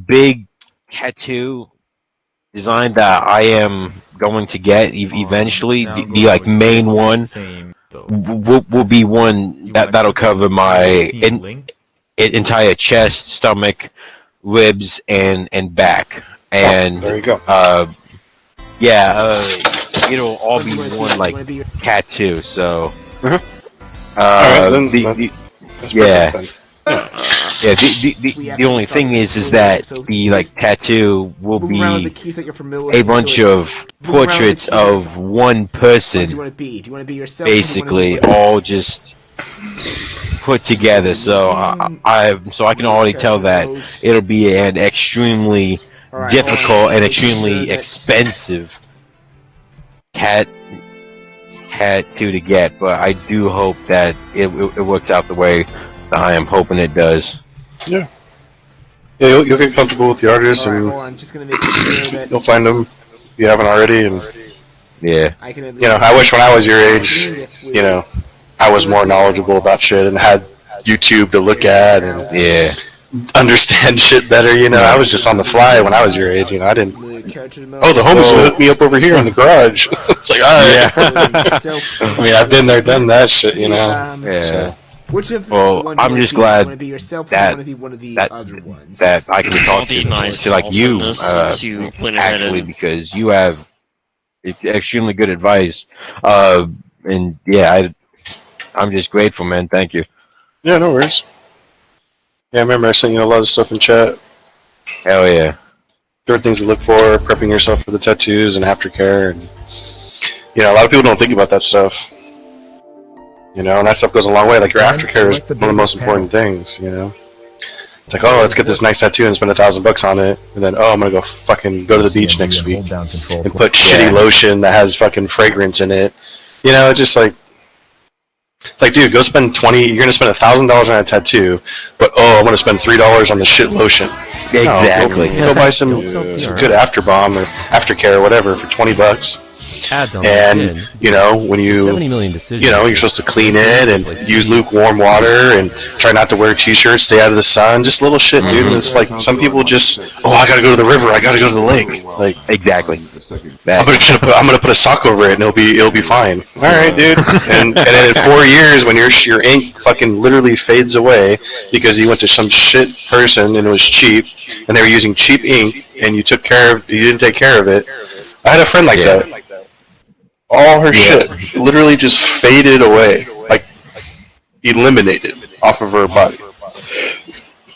big tattoo design that I am going to get eventually. The like main one will be one that'll cover my entire chest, stomach, ribs, and back. And there you go. It'll all be one like tattoo. So, All right, then, the only thing is that the like tattoo will be a bunch of portraits of one person, basically all just put together. So I can already tell that it'll be an extremely difficult and extremely expensive tattoo to get, but I do hope that it works out the way that I am hoping it does. Yeah, you'll get comfortable with the artists, and you'll find them if you haven't already. And I wish when I was your age, I was more knowledgeable about shit and had YouTube to look at and understand shit better. I was just on the fly when I was your age. I didn't. Oh, the homies will hook me up over here in the garage. It's like, all right. I mean, I've been there, done that shit. So. I'm just glad that I can talk to like you, actually, because you have extremely good advice. And I'm just grateful, man. Thank you. Yeah, no worries. Yeah, I remember I sent you a lot of stuff in chat. Hell yeah. Different things to look for, prepping yourself for the tattoos and aftercare, and a lot of people don't think about that stuff. And that stuff goes a long way. Like your aftercare is one of the most important things. It's like, oh, let's get this nice tattoo and spend $1,000 on it, and then I'm gonna go to the beach next week and put shitty lotion that has fucking fragrance in it. It's just like. It's like, dude, go spend you're gonna spend $1,000 on a tattoo, but I'm gonna spend $3 on the shit lotion. Exactly. Go buy some good after balm or aftercare or whatever for $20. Ads on and LinkedIn. When you 70 million decisions. you're supposed to clean it and use lukewarm water and try not to wear t-shirts, stay out of the sun, just little shit, dude. And it's like some people just, I gotta go to the river, I gotta go to the lake. Like exactly. I'm gonna put a sock over it and it'll be fine. All right, dude. And then in 4 years, when your ink fucking literally fades away because you went to some shit person and it was cheap and they were using cheap ink and you didn't take care of it. I had a friend like that. All her shit literally just faded away, like eliminated off of her body.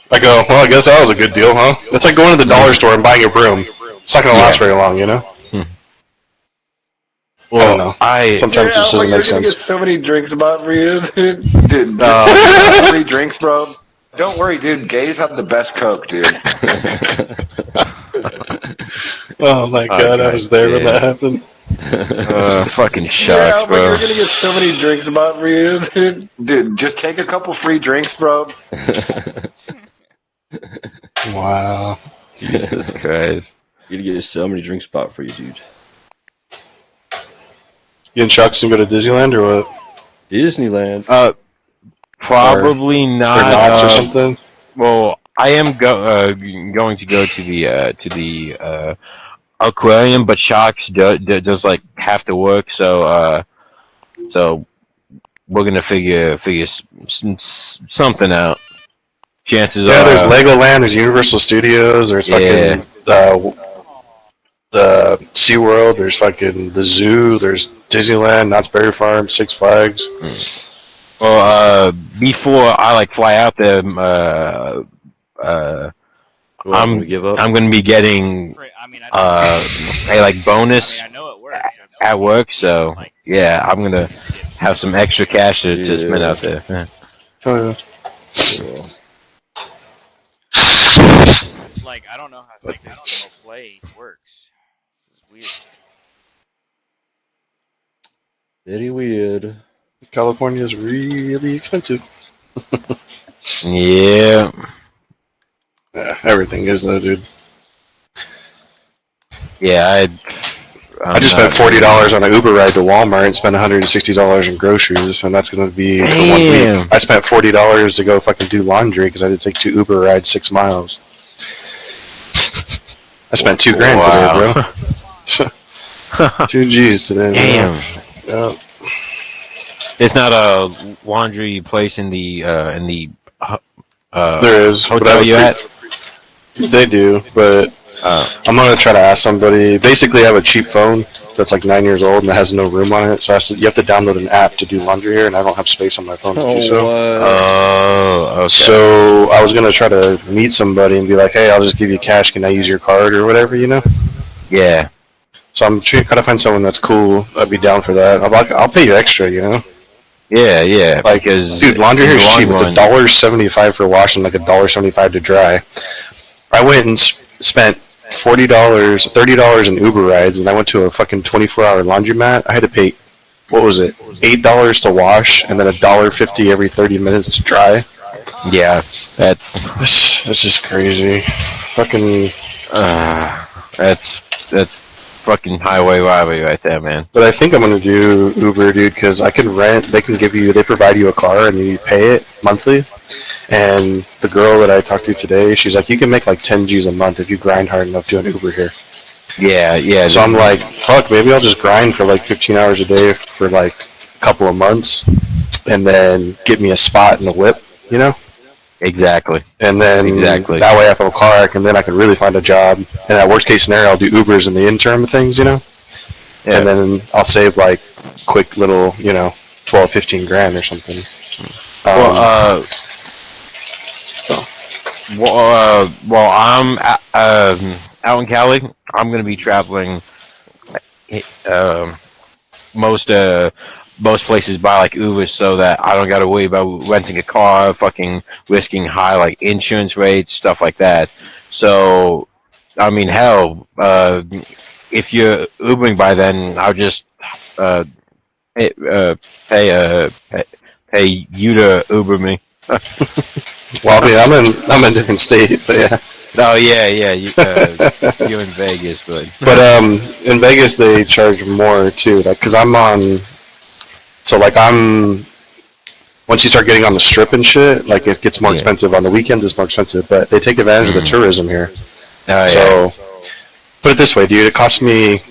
I go, well, I guess that was a good deal, huh? It's like going to the dollar store and buying a broom. It's not going to last very long, Well, I don't know. Sometimes it just doesn't make sense. You're going to get so many drinks bought for you, dude. Dude, free drinks, bro. Don't worry, dude. Gays have the best Coke, dude. Oh my god, I was there when that happened. Fucking shocked, bro. You're gonna get so many drinks bought for you, dude. Dude, just take a couple free drinks, bro. Wow. Jesus Christ. You're gonna get so many drinks bought for you, dude. You and Chuck's gonna go to Disneyland or what? Disneyland? Probably not. Or Knott's or something? Well, I am going to go to the aquarium, but Sharks does like have to work, so we're gonna figure something out. Chances are, there's Legoland, there's Universal Studios, there's fucking the SeaWorld, there's fucking the zoo, there's Disneyland, Knott's Berry Farm, Six Flags. Well, before I fly out there, I'm going to be getting a bonus at work, so I'm going to have some extra cash to spend out there. Yeah. Oh, yeah. Cool. I don't know how play works. This is weird. Very weird. California is really expensive. Yeah. Yeah, everything is though, dude. Yeah, I just spent $40 on an Uber ride to Walmart and spent $160 in groceries, and that's going to be for 1 week. I spent $40 to go fucking do laundry because I had to take 2 Uber rides 6 miles. I spent $2 grand today, bro. 2 G's today. Damn. Yeah. It's not a laundry place in the There is. But hotel you at? They do, but I'm gonna try to ask somebody. Basically, I have a cheap phone that's like 9 years old and it has no room on it, so you have to download an app to do laundry here, and I don't have space on my phone to do so. Oh, okay. So I was gonna try to meet somebody and be like, "Hey, I'll just give you cash. Can I use your card or whatever?" You know. Yeah. So I'm trying to find someone that's cool. I'd be down for that. I'll pay you extra, you know. Yeah. Like, because dude, laundry here is cheap. It's run, $1.75 for washing, like $1.75 to dry. I went and spent $30 in Uber rides, and I went to a fucking 24-hour laundromat. I had to pay, what was it, $8 to wash, and then $1.50 every 30 minutes to dry. Yeah, that's just crazy. Fucking. That's fucking highway robbery right there, man. But I think I'm gonna do Uber, dude, because I can rent. They provide you a car, and you pay it monthly. And the girl that I talked to today, she's like, you can make like 10 G's a month if you grind hard enough doing Uber here. Yeah. So I'm like, fuck, maybe I'll just grind for like 15 hours a day for like a couple of months, and then get me a spot in the whip, you know? Exactly. And then that way, if I have a car, I can really find a job. And that worst case scenario, I'll do Ubers in the interim of things, you know? Yeah. And then I'll save like quick little, 12, 15 grand or something. Well, I'm out in Cali. I'm gonna be traveling most places by like Uber, so that I don't gotta worry about renting a car, fucking risking high like insurance rates, stuff like that. So, I mean, hell, if you're Ubering by then, I'll just pay you to Uber me. Well, I mean, I'm in a different state, but yeah. Oh yeah, you're in Vegas, but in Vegas they charge more too, like, cause once you start getting on the strip and shit, like it gets more expensive. On the weekend it's more expensive, but they take advantage of the tourism here. So put it this way, dude, it cost me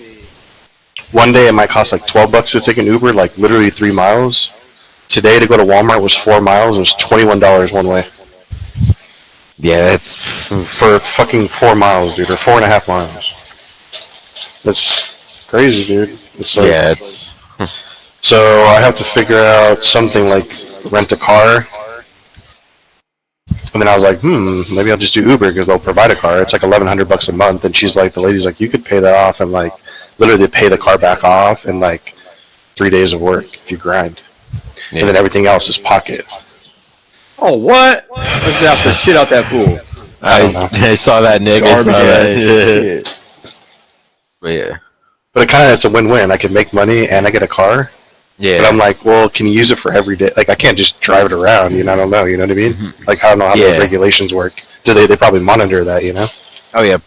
one day. It might cost like $12 to take an Uber, like literally 3 miles. Today to go to Walmart was 4 miles. It was $21 one way. Yeah, that's for fucking 4 miles, dude, or 4.5 miles. That's crazy, dude. It's like, it's. So I have to figure out something like rent a car. And then I was like, maybe I'll just do Uber because they'll provide a car. It's like $1,100 a month. And the lady's like, you could pay that off and like literally pay the car back off in like 3 days of work if you grind. Yeah. And then everything else is pocket. Oh, what? Let's have to shit out that fool. I saw that, Nick. I saw that. Yeah. But it's a win-win. I can make money and I get a car. Yeah. But I'm like, well, can you use it for every day? Like, I can't just drive it around. I don't know. You know what I mean? Mm-hmm. Like, I don't know how the regulations work. They probably monitor that, Oh, yeah.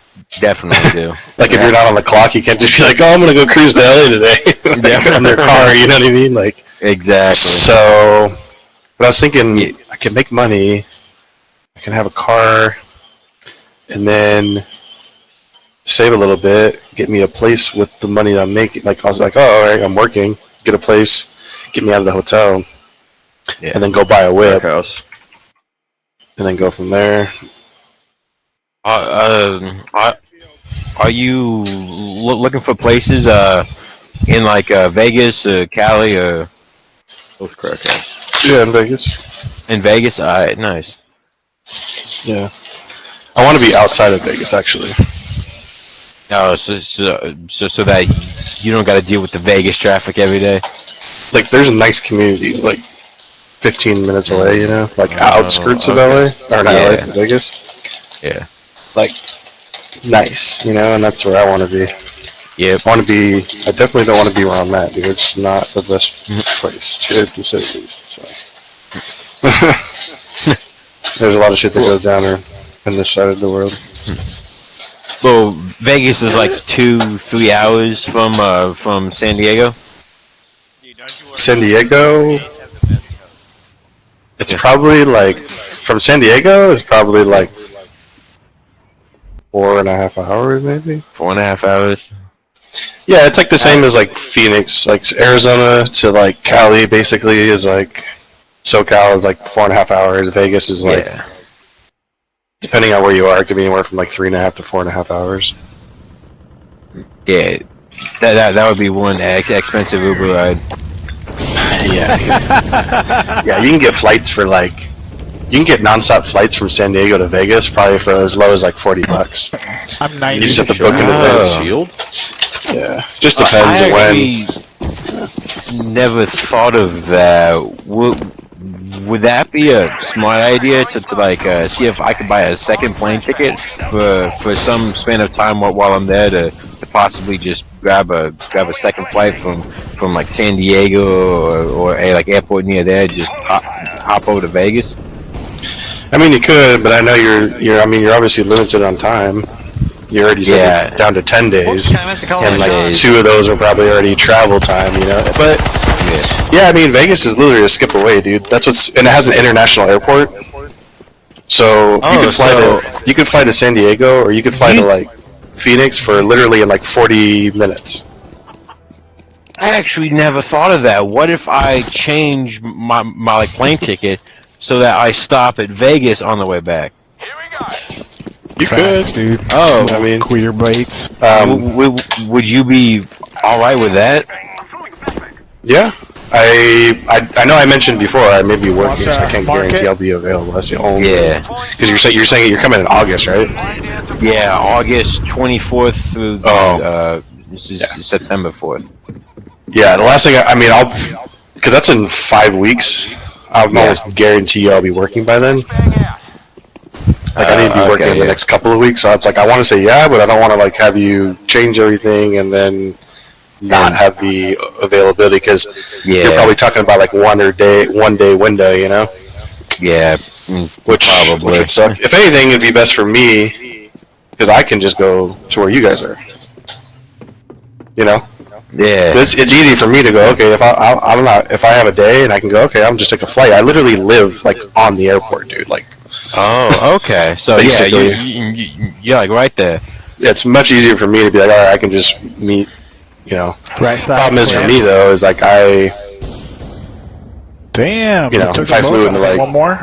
Definitely do. Like, if you're not on the clock, you can't just be like, oh, I'm going to go cruise to LA today. In their car, you know what I mean? Like, exactly. So, but I was thinking, I can make money. I can have a car. And then save a little bit, get me a place with the money I'm making. Like, I was like, oh, all right, I'm working. Get a place, get me out of the hotel, and then go buy a whip. House. And then go from there. Are you looking for places in like Vegas, Cali, or both crack house? Yeah, in Vegas. In Vegas, all right, nice. Yeah, I want to be outside of Vegas actually. Oh, so that you don't got to deal with the Vegas traffic every day. Like, there's nice communities, like 15 minutes away, like outskirts of LA or not LA, Vegas. Yeah. Like, nice, and that's where I want to be. Yeah. I definitely don't want to be where I'm at, dude. It's not the best place to say at least. So. There's a lot of shit that goes down there in this side of the world. Well, Vegas is like 2-3 hours from San Diego. San Diego? It's probably like, from San Diego, it's probably like 4.5 hours, maybe. 4.5 hours. Yeah, it's like the same as like Phoenix, like Arizona to like Cali. Basically, is like SoCal is like 4.5 hours. Vegas is like, depending on where you are, it could be anywhere from like 3.5 to 4.5 hours. Yeah, that would be one expensive Uber ride. Yeah, yeah. You can get flights for like, you can get nonstop flights from San Diego to Vegas probably for as low as like $40. I'm 90. You just have to book in advance. Shield? Yeah, just depends I when. never thought of that. Would that be a smart idea to like see if I could buy a second plane ticket for some span of time while I'm there to possibly just grab a second flight from like San Diego or a like airport near there, just hop over to Vegas? I mean, you could, but I know you're obviously limited on time. You already said down to 10 days, and like 2 of those are probably already travel time, you know. But yeah, I mean, Vegas is literally a skip away, dude. That's and it has an international airport, so you could fly to San Diego, or you could fly to like Phoenix for literally in like 40 minutes. I actually never thought of that. What if I change my like plane ticket so that I stop at Vegas on the way back? You could, dude. Oh, I mean, Queer baits. would you be all right with that? Yeah, I know I mentioned before I may be working, so I can't guarantee I'll be available. That's the only. Yeah. Because you're saying you're coming in August, right? Yeah, August 24th through this is September 4th. Yeah, the last thing because that's in 5 weeks. I'll almost guarantee you I'll be working by then. Like I need to be working in the next couple of weeks, so it's like I want to say yeah, but I don't want to like have you change everything and then not have the availability because you're probably talking about like 1 day window, you know? Yeah, which would suck. If anything, it'd be best for me because I can just go to where you guys are. You know? Yeah. It's easy for me to go. Okay, if I have a day and I can go, okay, I'm just take a flight. I literally live like on the airport, dude. Like. Oh, okay. So basically, you're like right there. Yeah, it's much easier for me to be like, all right, I can just meet. You know. Right. Problem is for me though is like Damn. You know, if I flew into like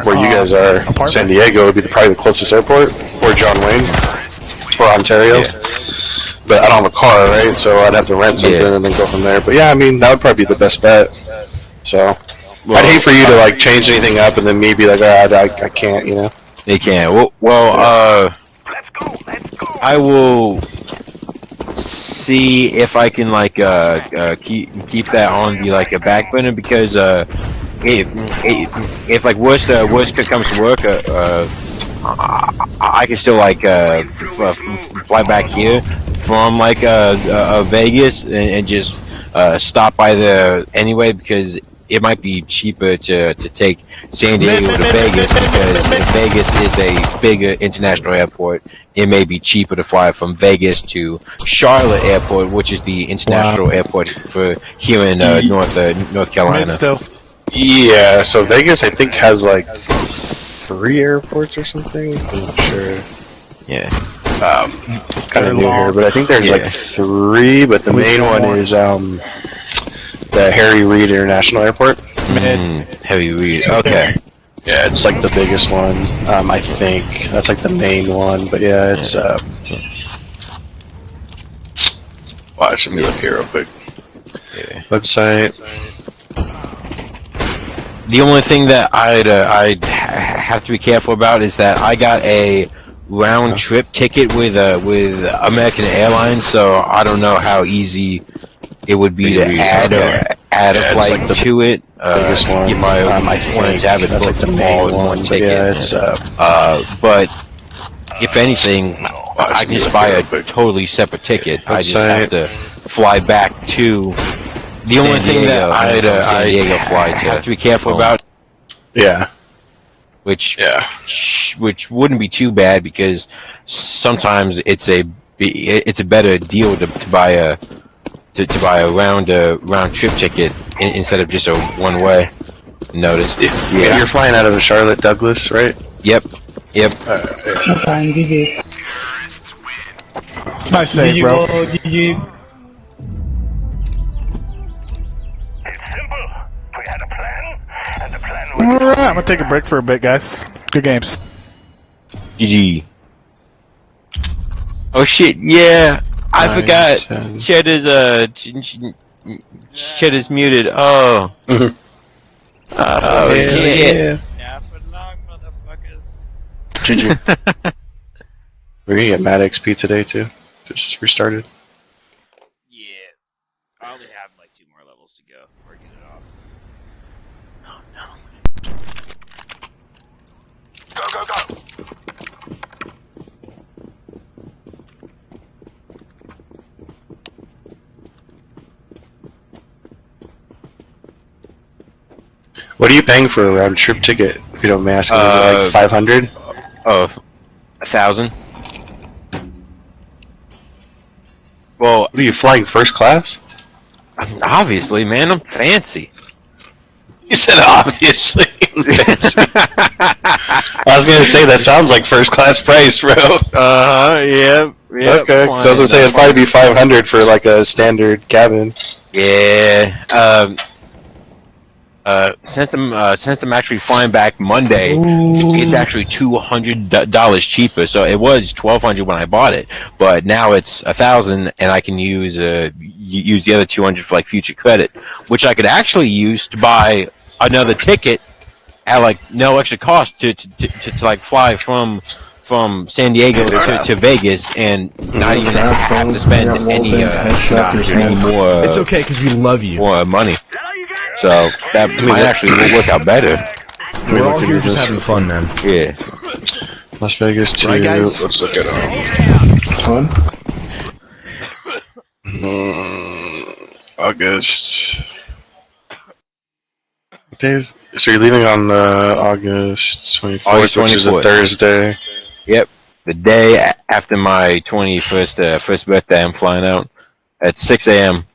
where you guys are, San Diego would be probably the closest airport, or John Wayne, or Ontario. Yeah. But I don't have a car, right? So I'd have to rent something and then go from there. But yeah, I mean, that would probably be the best bet. So I'd hate for you to like change anything up and then me be like, I can't, you know. You can't. Well, I will see if I can like keep that on the like a back burner because if like worst comes to work, I can still like fly back here from like Vegas and just stop by there anyway because it might be cheaper to take San Diego to Vegas because if Vegas is a bigger international airport, it may be cheaper to fly from Vegas to Charlotte Airport, which is the international airport for here in North Carolina. Still. Yeah, so Vegas I think has like 3 airports or something. I'm not sure. Yeah. Kind of new here, but I think there's like 3, but the main one is the Harry Reid International Airport. Harry Reid. Okay. Yeah, it's like the biggest one. I think that's like the main one, but yeah, it's watch. Let me look here real quick. Website. The only thing that I'd have to be careful about is that I got a round trip ticket with American Airlines, so I don't know how easy it would be to add a flight like to it. Biggest one. If I wanted to have it that's like the main one ticket. Yeah, it's but if anything, I can just buy a totally separate ticket. I just have to fly back to. The only thing that I'd have to be careful about, which wouldn't be too bad because sometimes it's a better deal to buy a round trip ticket instead of just a one way. Noticed. Yeah, you're flying out of Charlotte Douglas, right? Yep. Nice save, bro. GG. Alright, I'm gonna take a break for a bit, guys. Good games. GG. Oh shit, yeah. I 9, forgot. 10. Cheddar's muted. Oh. Mhm. Oh, yeah. Now for long, motherfuckers. GG. We're gonna get Mad XP today too. Just restarted. Yeah. I only have like 2 more levels to go before I get it off. What are you paying for a round trip ticket? If you don't mind asking, is it like 500? Oh, 1,000. Well, What are you flying first class? obviously, man, I'm fancy. You said obviously. I was gonna say that sounds like first class price, bro. Yep. Okay, so I was gonna say it'd probably be 500 for like a standard cabin. Yeah. Since I'm actually flying back Monday, it's actually $200 cheaper. So it was $1,200 when I bought it, but now it's 1,000, and I can use the other 200 for like future credit, which I could actually use to buy another ticket at like no extra cost to like fly from San Diego to Vegas and not even have to spend any more. It's okay because we love you. More money. So that might actually work out better. We're all here just having fun, man. Yeah. Las Vegas to. Right, guys? Let's look at Fun? August. What days? So you're leaving on August 24th, which is a Thursday. Yep. The day after my 21st first birthday, I'm flying out at 6 a.m.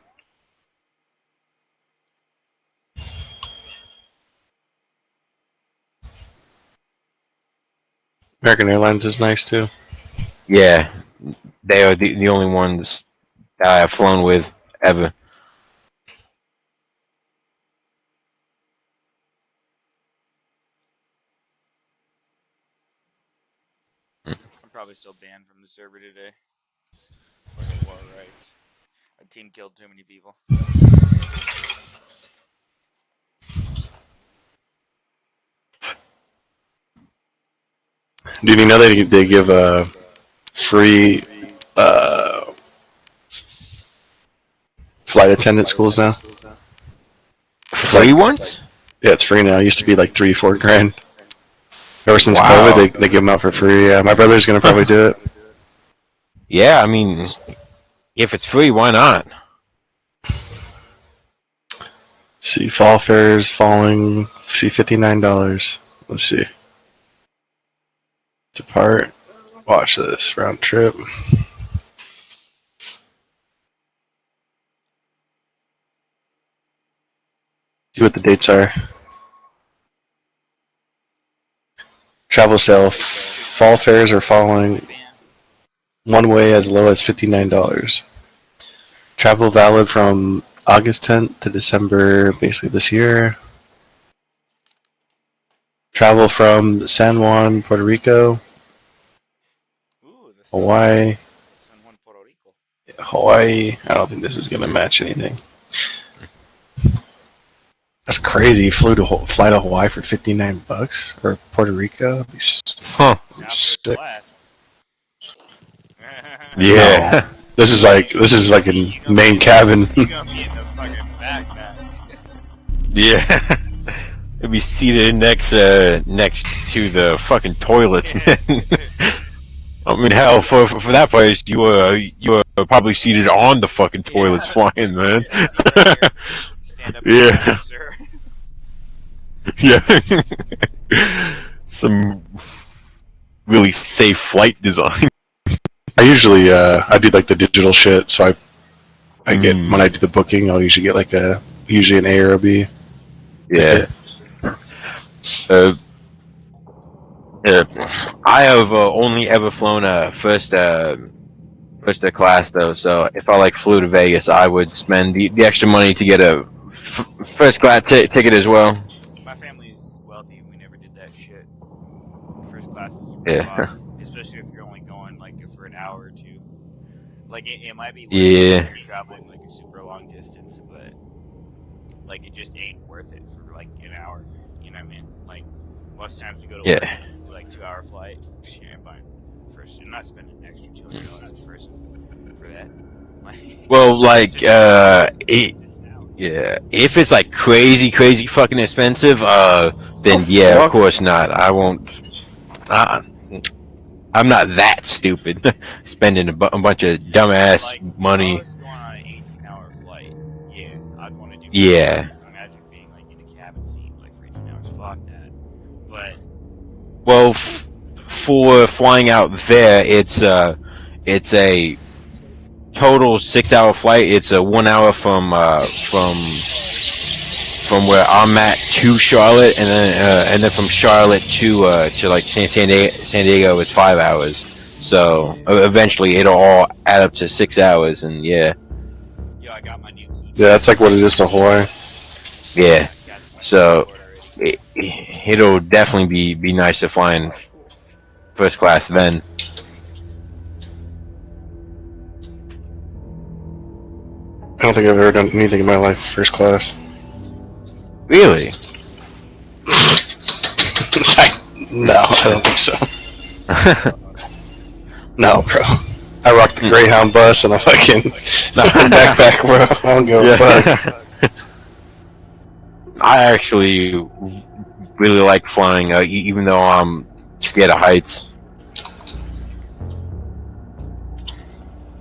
American Airlines is nice too. Yeah, they are the only ones that I have flown with ever. I'm probably still banned from the server today. Fucking war rights. My team killed too many people. Did you know they give free flight attendant schools now? Free ones? Yeah, it's free now. It used to be like $3-4 grand. Ever since Wow. COVID, they give them out for free. Yeah, my brother's gonna probably do it. Yeah, I mean, if it's free, why not? See, fall fares falling. See, $59. Let's see. Depart. Watch this round trip. See what the dates are. Travel sale. Fall fares are falling one way as low as $59. Travel valid from August 10th to December, basically this year. Travel from San Juan, Puerto Rico, Hawaii. Hawaii. I don't think this is gonna match anything. That's crazy. You flew to fly to Hawaii for $59 or Puerto Rico. Huh? Sick. Yeah. No. This is like a main cabin. Yeah. It'd be seated next to the fucking toilets, man. I mean, hell, for that place, you were probably seated on the fucking toilets flying, man. Yeah. Yeah. Some really safe flight design. I usually I do like the digital shit, so I get when I do the booking, I'll usually get like usually an A or a B. Yeah. I have only ever flown a first first class though. So if I like flew to Vegas, I would spend the extra money to get a first class ticket as well. My family's wealthy. We never did that shit. First class is Yeah. especially if you're only going like for an hour or two. Like it might be worth Yeah. if you're traveling like a super long distance, but like it just ain't worth it for like an hour. You know what I mean? Like most times we go to like 2-hour flight. Shit, I'm buying first. I'm not spending an extra $200 a person for that. Well, like if it's like crazy fucking expensive, then yeah, of course not. I won't. I'm not that stupid spending a bunch of dumbass money. If I was going on an 18-hour flight, yeah, I'd want to do. Yeah. Imagine being like in a cabin seat like for 18 hours. Fuck that. But well, for flying out there, it's a total 6-hour flight. It's a 1 hour from where I'm at to Charlotte, and then from Charlotte to like San Diego is 5 hours. So eventually it'll all add up to 6 hours, and yeah. Yo, I got my new key. Yeah, that's like what it is to Hawaii. Yeah. So it'll definitely be nice to fly in first class then. I don't think I've ever done anything in my life first class. Really? No, I don't think so. No, bro. I rocked the Greyhound bus and a fucking backpack, bro. I don't give a fuck. I actually really like flying, even though I'm scared of heights.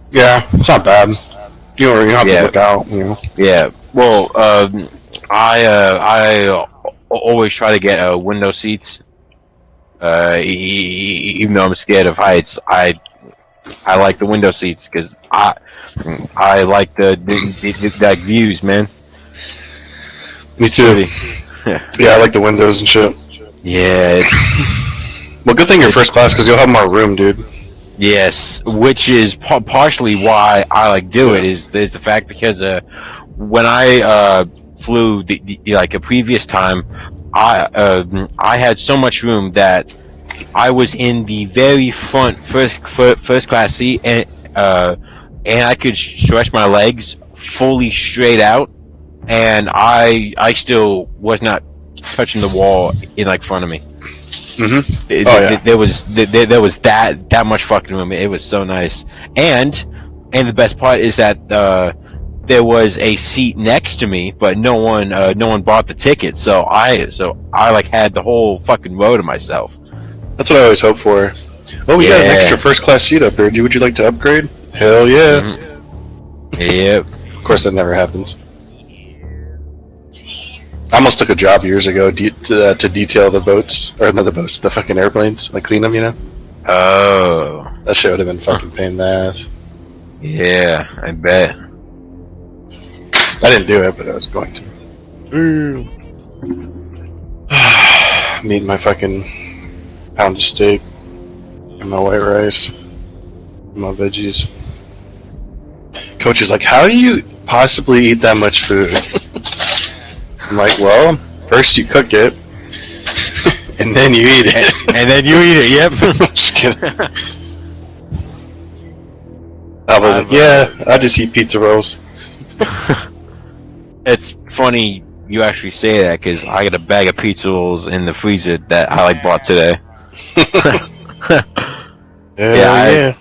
Yeah, it's not bad. You don't have to look out, you know. Yeah. Well, I always try to get window seats. Even though I'm scared of heights, I like the window seats because I like the like views, man. Me too. Yeah, I like the windows and shit. Yeah. Well, good thing you're first class because you'll have more room, dude. Yes, which is partially why I like do it. Is the fact because when I flew like a previous time, I had so much room that I was in the very front first class seat, and I could stretch my legs fully straight out, and I still was not touching the wall in like front of me. Mm-hmm. There was that much fucking room. It was so nice, and the best part is that there was a seat next to me, but no one bought the ticket, so I like had the whole fucking row to myself. That's what I always hope for. Oh, we got an extra first class seat up here. Would you like to upgrade? Hell yeah. Mm-hmm. Yep. Of course, that never happens. I almost took a job years ago to detail the boats, or not the boats, the fucking airplanes, like clean them, you know? Oh. That shit would have been fucking pain in the ass. Yeah, I bet. I didn't do it, but I was going to. I'm eating my fucking pound of steak, and my white rice, and my veggies. Coach is like, how do you possibly eat that much food? I'm like, well, first you cook it, and then you eat it. And then you eat it, yep. Just kidding. I was like, yeah, I just eat pizza rolls. It's funny you actually say that, because I got a bag of pizza rolls in the freezer that I like bought today. Yeah.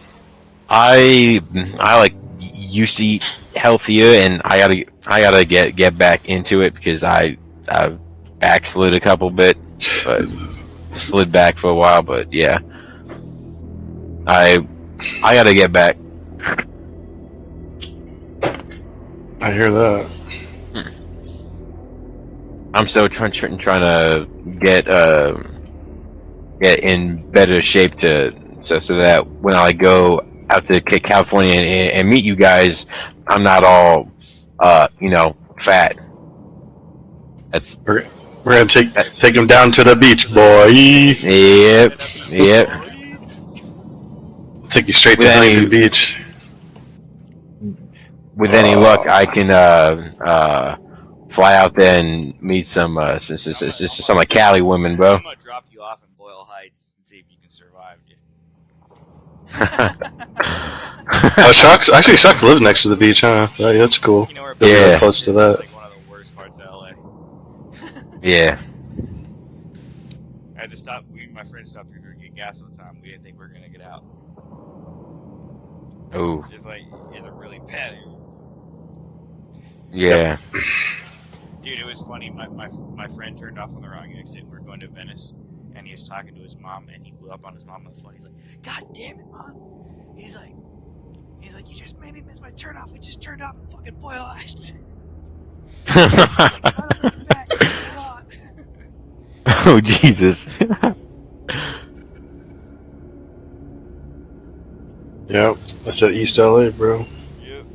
I like used to eat healthier, and I gotta get back into it because I backslid a couple bit, but slid back for a while. But yeah, I gotta get back. I hear that. I'm still trying to get in better shape so that when I go out to California and meet you guys, I'm not all fat. That's We're gonna take him down to the beach, boy. Yep. Take you straight to Huntington Beach. with any luck, I can fly out there and meet some like Cali women, bro. I'm gonna drop you off in Boyle Heights and see if you can survive, dude. Shucks lives next to the beach, huh? Yeah, that's cool. You know where Really close to that. Like one of the worst parts of LA. Yeah. I had to stop. My friend stopped here to get gas one time. We didn't think we were gonna get out. Oh. It's a really bad area. Yeah. Dude, it was funny. My friend turned off on the wrong exit. We were going to Venice, and he was talking to his mom, and he blew up on his mom on the phone. He's like, "God damn it, Mom!" He's like, "You just made me miss my turn off. We just turned off in fucking Boyle Heights." Oh Jesus. Yep, that's at East LA, bro. Yep.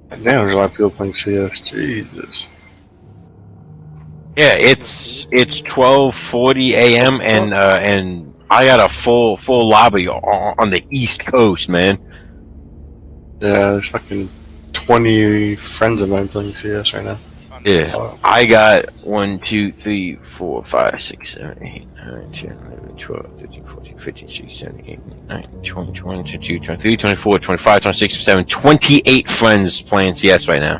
Damn, there's a lot of people playing CS. Jesus. Yeah, it's 12:40 a.m. and I got a full lobby on the East Coast, man. Yeah, there's fucking 20 friends of mine playing CS right now. Yeah, I got 1, 2, 3, 4, 5, 6, 7, 8, 9, 10, 11, 12, 13, 14, 15, 16, 17, 18, 19, 20, 21, 22, 23, 24, 25, 26, 27, 28 friends playing CS right now.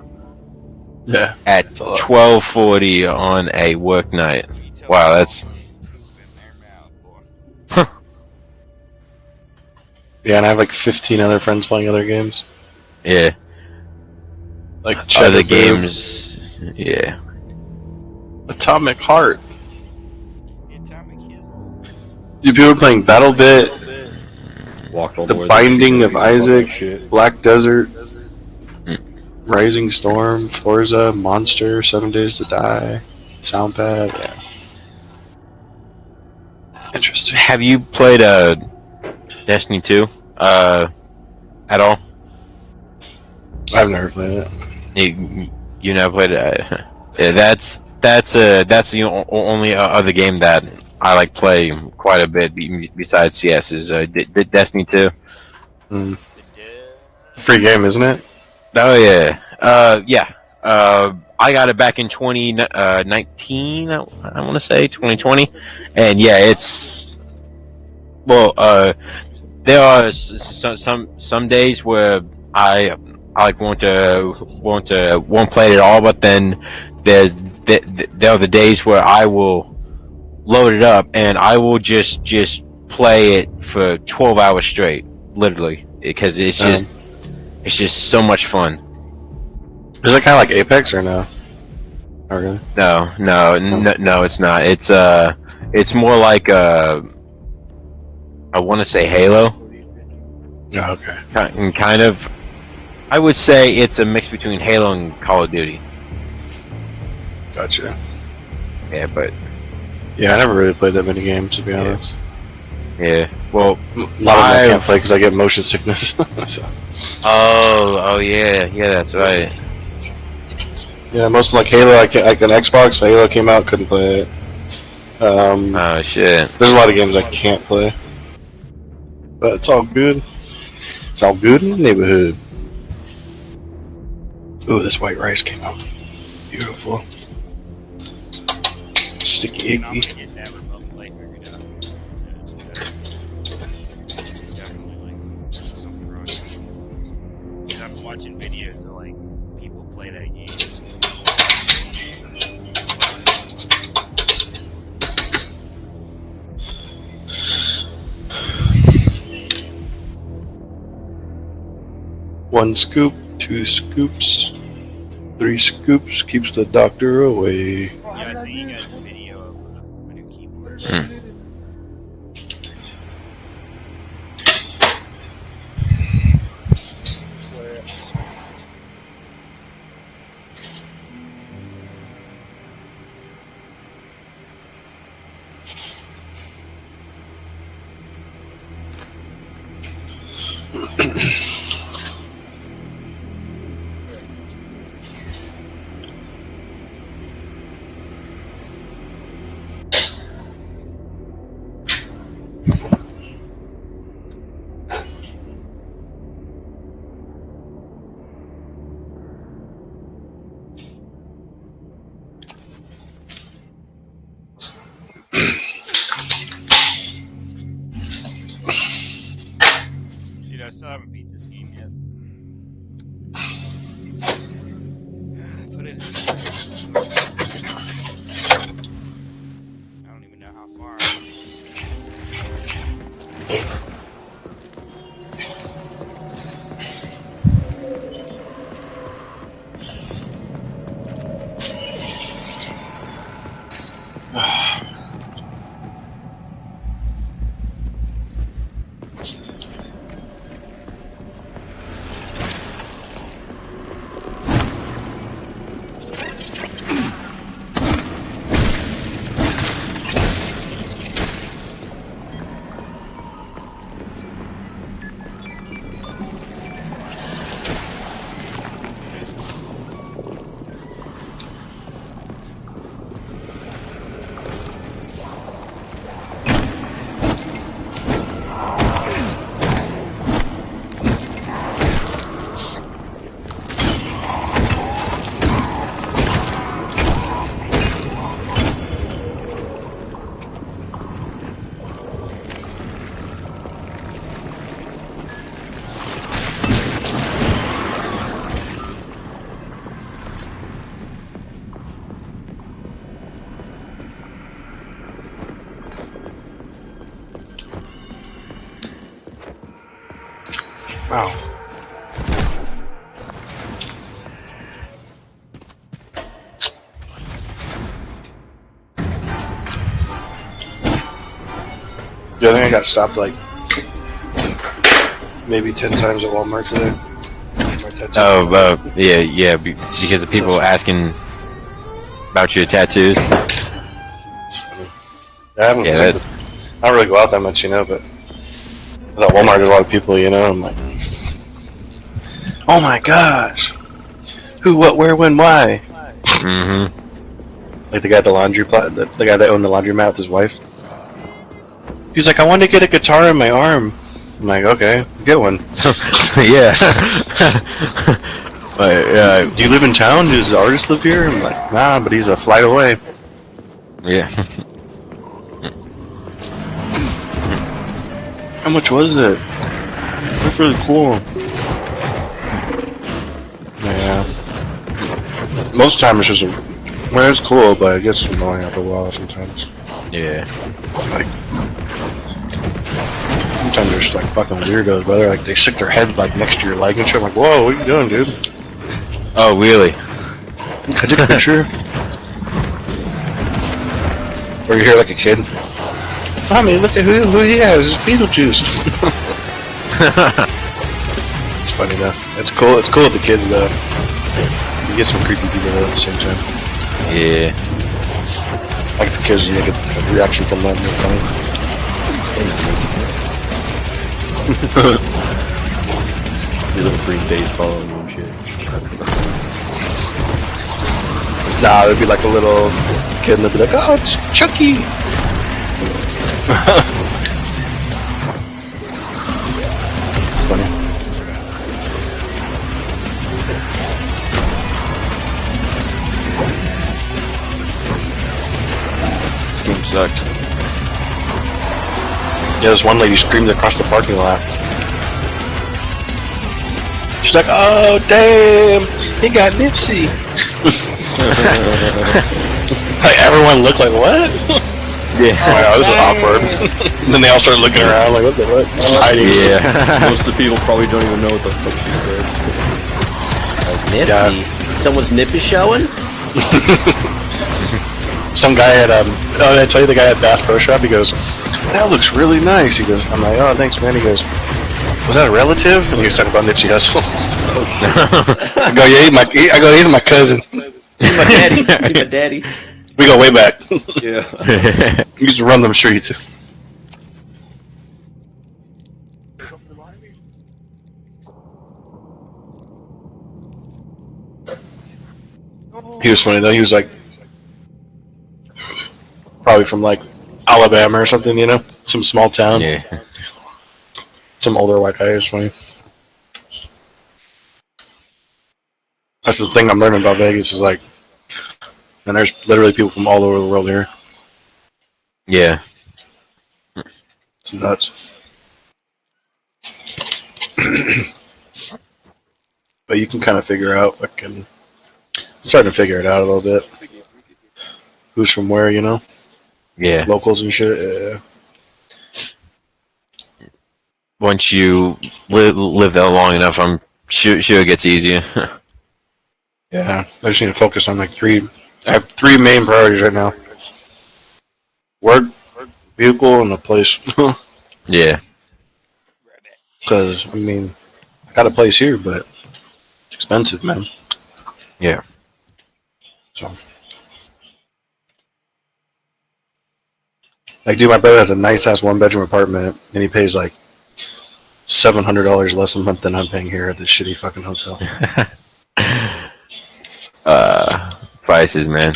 Yeah. At 12:40 on a work night. Wow, that's. Yeah, and I have like 15 other friends playing other games. Yeah. Like other games. Yeah. Atomic Heart. Atomic Hizzle. You people playing BattleBit, The Binding of Isaac, Black Desert, Rising Storm, Forza, Monster, 7 Days to Die, Soundpad. Yeah. Interesting. Have you played Destiny 2 at all? I've never played it. You never played it? Yeah, that's the only other game that I like play quite a bit besides CS is Destiny 2. Free game, isn't it? Oh yeah, yeah. I got it back in 2019. I want to say 2020, and yeah, it's well. There are some days where I like won't play it at all, but then there are the days where I will load it up and I will just play it for 12 hours straight, literally, because it's just so much fun. Is it kind of like Apex or no? Or really? No, it's not. It's more like I want to say Halo. Yeah, okay. Kind of. I would say it's a mix between Halo and Call of Duty. Gotcha. Yeah, but yeah, I never really played that many games, to be honest. Yeah. Well, a lot of them I can't play because I get motion sickness. So. Oh yeah, that's right. Yeah, most like Halo, like on Xbox, Halo came out, couldn't play it. Oh shit. There's a lot of games I can't play, but it's all good. It's all good in the neighborhood. Ooh, this white rice came out beautiful. Sticky icky. I'm watching videos of like people play that game. One scoop, 2 scoops, 3 scoops keeps the doctor away. Yeah, I sent you guys a video of my new keyboard. Dude, I still haven't beat this game yet. Put it in second. I don't even know how far. Wow. Yeah, I think I got stopped like maybe 10 times at Walmart today. Yeah, because of people asking about your tattoos. It's funny. I don't really go out that much, you know, but I thought Walmart, there's a lot of people, you know. I'm like, oh my gosh, who, what, where, when, why? Mm-hmm. Like the guy at the laundry the guy that owned the laundromat with his wife. He's like, I want to get a guitar in my arm. I'm like, okay, get one. Yeah. Do you live in town? Does the artist live here? I'm like, nah, but he's a flight away. Yeah. How much was it? That's really cool. Yeah. Most time it's just well, it's cool, but it gets annoying after a while sometimes. Yeah. Like, sometimes they're just like fucking weirdos, brother. Like they stick their head like next to your leg and shit. I'm like, whoa, what are you doing, dude? Oh, really? Can I take a picture? Or you hear like a kid, Mommy, look at who he has. It's Beetlejuice. It's funny though. It's cool. It's cool with the kids though. You get some creepy people though at the same time. Yeah. Like the kids, you get a reaction from them. It's funny. Your little green face following you and shit. Nah, there'd be like a little kid and they'd be like, oh, it's Chucky. It's funny. This game sucks. Yeah, this one lady screamed across the parking lot. She's like, oh, damn, he got Nipsey. Like, everyone looked like, what? Yeah. Oh my god, this is awkward. And then they all started looking around like, what the fuck? Just hiding. Yeah. Most of the people probably don't even know what the fuck she said. Nifty. Someone's nip is showing? Some guy at, oh, did I tell you the guy at Bass Pro Shop? He goes, that looks really nice. He goes, I'm like, oh, thanks, man. He goes, was that a relative? And he was talking about Nipsey Hussle. I go, yeah, he's my cousin. He's my daddy. He's my daddy. We go way back. Yeah. We used to run them streets. He was funny though. He was like, probably from like Alabama or something, you know, some small town. Yeah. Some older white guy is funny. That's the thing I'm learning about Vegas is like, and there's literally people from all over the world here. Yeah. It's nuts. But you can kind of figure out, I'm starting to figure it out a little bit. Who's from where, you know? Yeah. Locals and shit. Yeah. Once you live there long enough, I'm sure it gets easier. Yeah. I just need to focus on like I have three main priorities right now. Work, vehicle, and a place. Yeah. Because, I mean, I got a place here, but it's expensive, man. Yeah. So. Like, dude, my brother has a nice-ass one-bedroom apartment, and he pays like $700 less a month than I'm paying here at this shitty fucking hotel. Prices, man.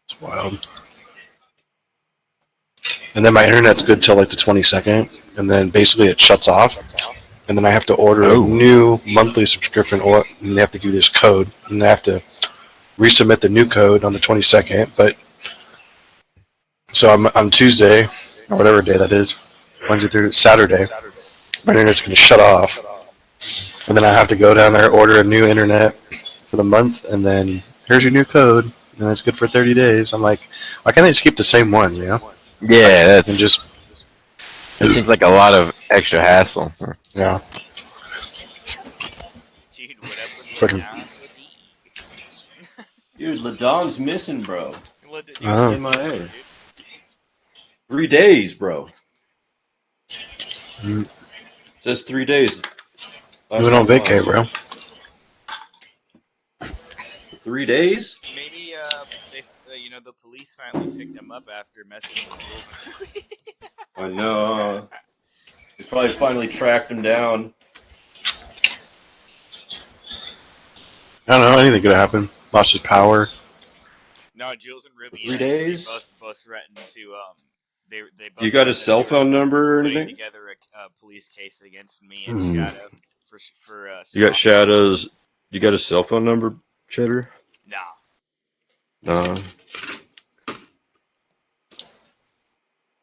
It's wild. And then my internet's good till like the 22nd, and then basically it shuts off, and then I have to order a new monthly subscription, and they have to give you this code, and I have to resubmit the new code on the 22nd. But so I'm on Tuesday or whatever day that is, Wednesday through Saturday, my internet's going to shut off, and then I have to go down there, order a new internet for the month, and then here's your new code, and it's good for 30 days. I'm like, why can't they just keep the same one, you know? Yeah, And just that seems like a lot of extra hassle. yeah. Dude, what up with Fucking- LaDon? Dude, LaDon's missing, bro. Oh. MIA. 3 days, bro. Mm. Says 3 days. We went on vacay, bro. 3 days? Maybe the police finally picked him up after messing with Jules. I know. They probably finally tracked him down. I don't know, anything could happen. Lost his power. No, Jules and Ruby. 3 days? They both threatened to They both You got his cell phone number or putting anything? together a police case against me and Shadow for You got Shadow's. You got his cell phone number, Cheddar? Nah.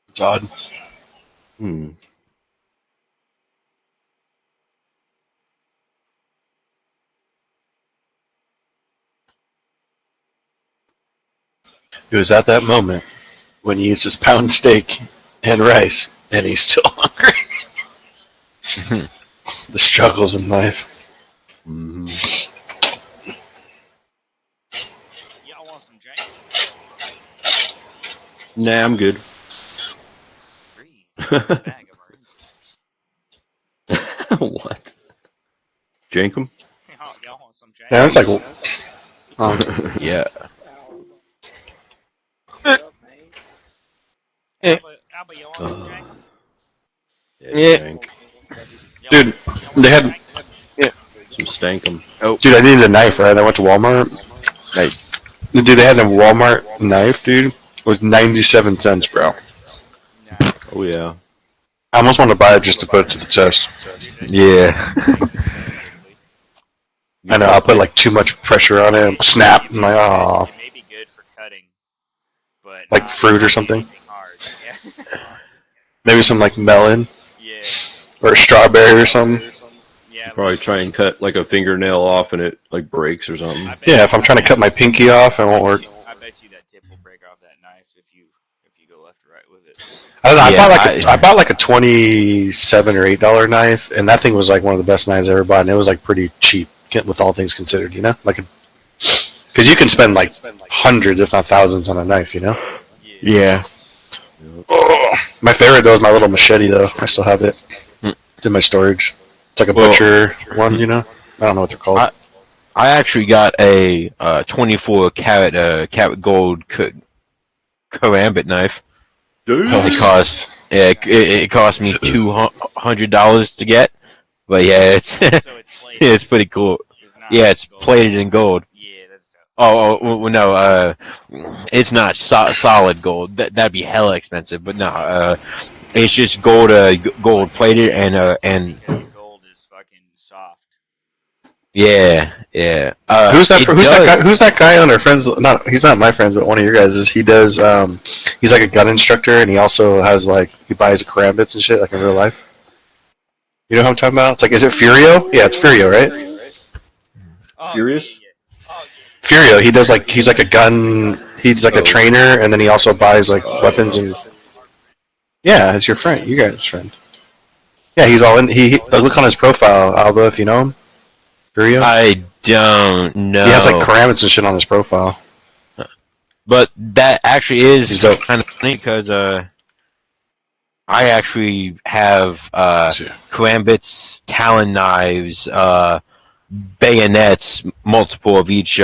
It's odd. It was at that moment when he used his pound steak and rice, and he's still hungry. The struggles in life. Y'all want some drink? Nah, I'm good. Bag of our What? Jankum? Y'all want some drink? Yeah, it's like, Yeah. Alba, you want some drink? Yeah. Jank. dude, they had, Some stankum. dude, I needed a knife, right? I went to Walmart. Nice. Dude, they had a Walmart knife, dude. It was 97 cents, bro. Nice. Oh, yeah. I almost want to buy it just to put it to the test. Yeah. I know, I put like too much pressure on it. Snap. I'm like, oh. It may be good for cutting, but Like not fruit or something? anything hard. Yeah. Maybe some like melon Yeah. or strawberry or something. Yeah. Probably try and cut like a fingernail off and it like breaks or something. Yeah, if I'm trying to cut my pinky off, it won't work. I bet you that tip will break off that knife if you go left or right with it. I don't know. Yeah, I bought like a $27 or $8 knife, and that thing was like one of the best knives I ever bought, and it was like pretty cheap with all things considered, you know, like because you can spend like hundreds, if not thousands, on a knife, you know. Yeah. Oh, my favorite though is my little machete though. I still have it. It's in my storage. It's like a butcher one, you know. I don't know what they're called. I actually got a 24 karat gold karambit knife. It cost me $200 to get, but yeah, it's So it's plated. it's pretty cool. It's not Yeah, it's gold. plated in gold. Yeah, that's dope. Well, no, it's not solid gold. That'd be hella expensive. But no, it's just gold plated and because gold is fucking soft. yeah. Who's that guy on our friends? Not he's not my friend, but one of your guys. He does. He's like a gun instructor, and he also has like he buys karambits and shit like in real life. You know what I'm talking about? It's like, is it Furio? Yeah, it's Furio, right? Furious? Furio. He does like he's like a gun. He's like a trainer, and then he also buys like weapons and. Yeah, it's your friend. You guys' friend. Yeah, he's all in. He look on his profile, Alba, if you know him. Furio. I don't know. He has like karambits and shit on his profile. But that actually is dope. kind of funny because I actually have karambits, talon knives, bayonets, multiple of each,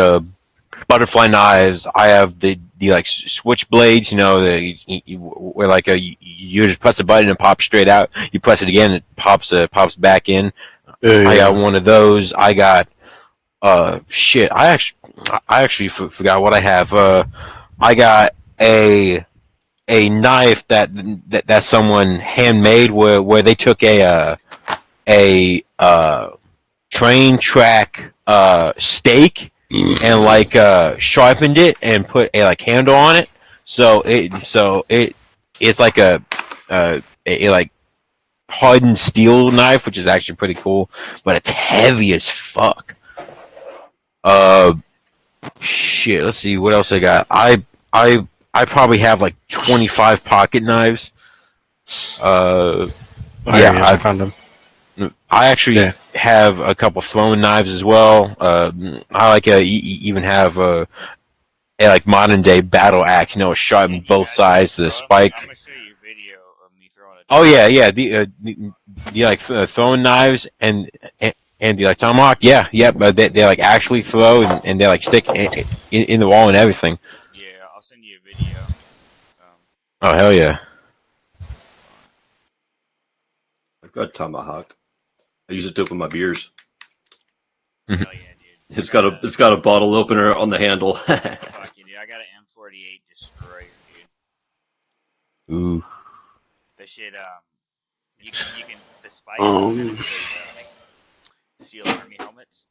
butterfly knives. I have the like switchblades, where like you just press a button and it pops straight out. You press it again, it pops back in. I got one of those. I got shit. I actually forgot what I have. I got a knife that someone handmade where they took a train track stake and like sharpened it and put a like handle on it. So it's like a like hardened steel knife, which is actually pretty cool, but it's heavy as fuck. Shit. Let's see what else I got. I probably have like 25 pocket knives. Yeah, I found them. I actually have a couple throwing knives as well. I like even have a like modern day battle axe, sharpen both sides to the spike. I'm gonna show you a video of me throwing it. Oh yeah. The like throwing knives and the like tomahawk. Yeah, but they like actually throw and they like stick in the wall and everything. Yeah, I'll send you a video. Oh hell yeah! I've got tomahawk. I use it to open my beers. Hell yeah, dude. It's got a bottle opener on the handle. Fuck you, dude. I got an M48 destroyer, dude. Ooh. The shit, you can the spike like steel army helmets.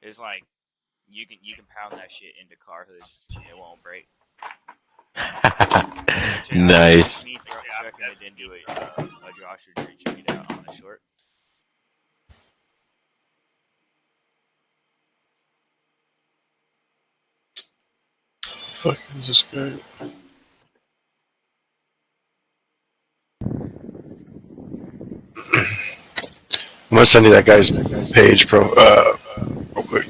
It's like you can pound that shit into car hoods and it won't break. Nice. Me chucking it into a Josh or chucking it out on the short. Fuck is this guy? I'm gonna send you that guy's page, real quick.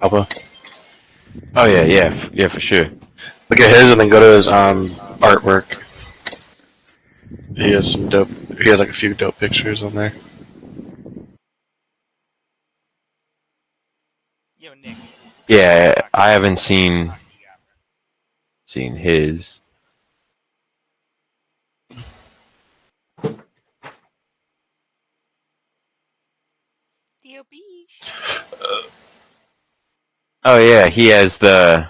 Alba. Oh yeah, for sure. Look at his and then go to his artwork. He has some dope. He has like a few dope pictures on there. Yo, Nick. Yeah, I haven't seen his. Oh yeah, he has the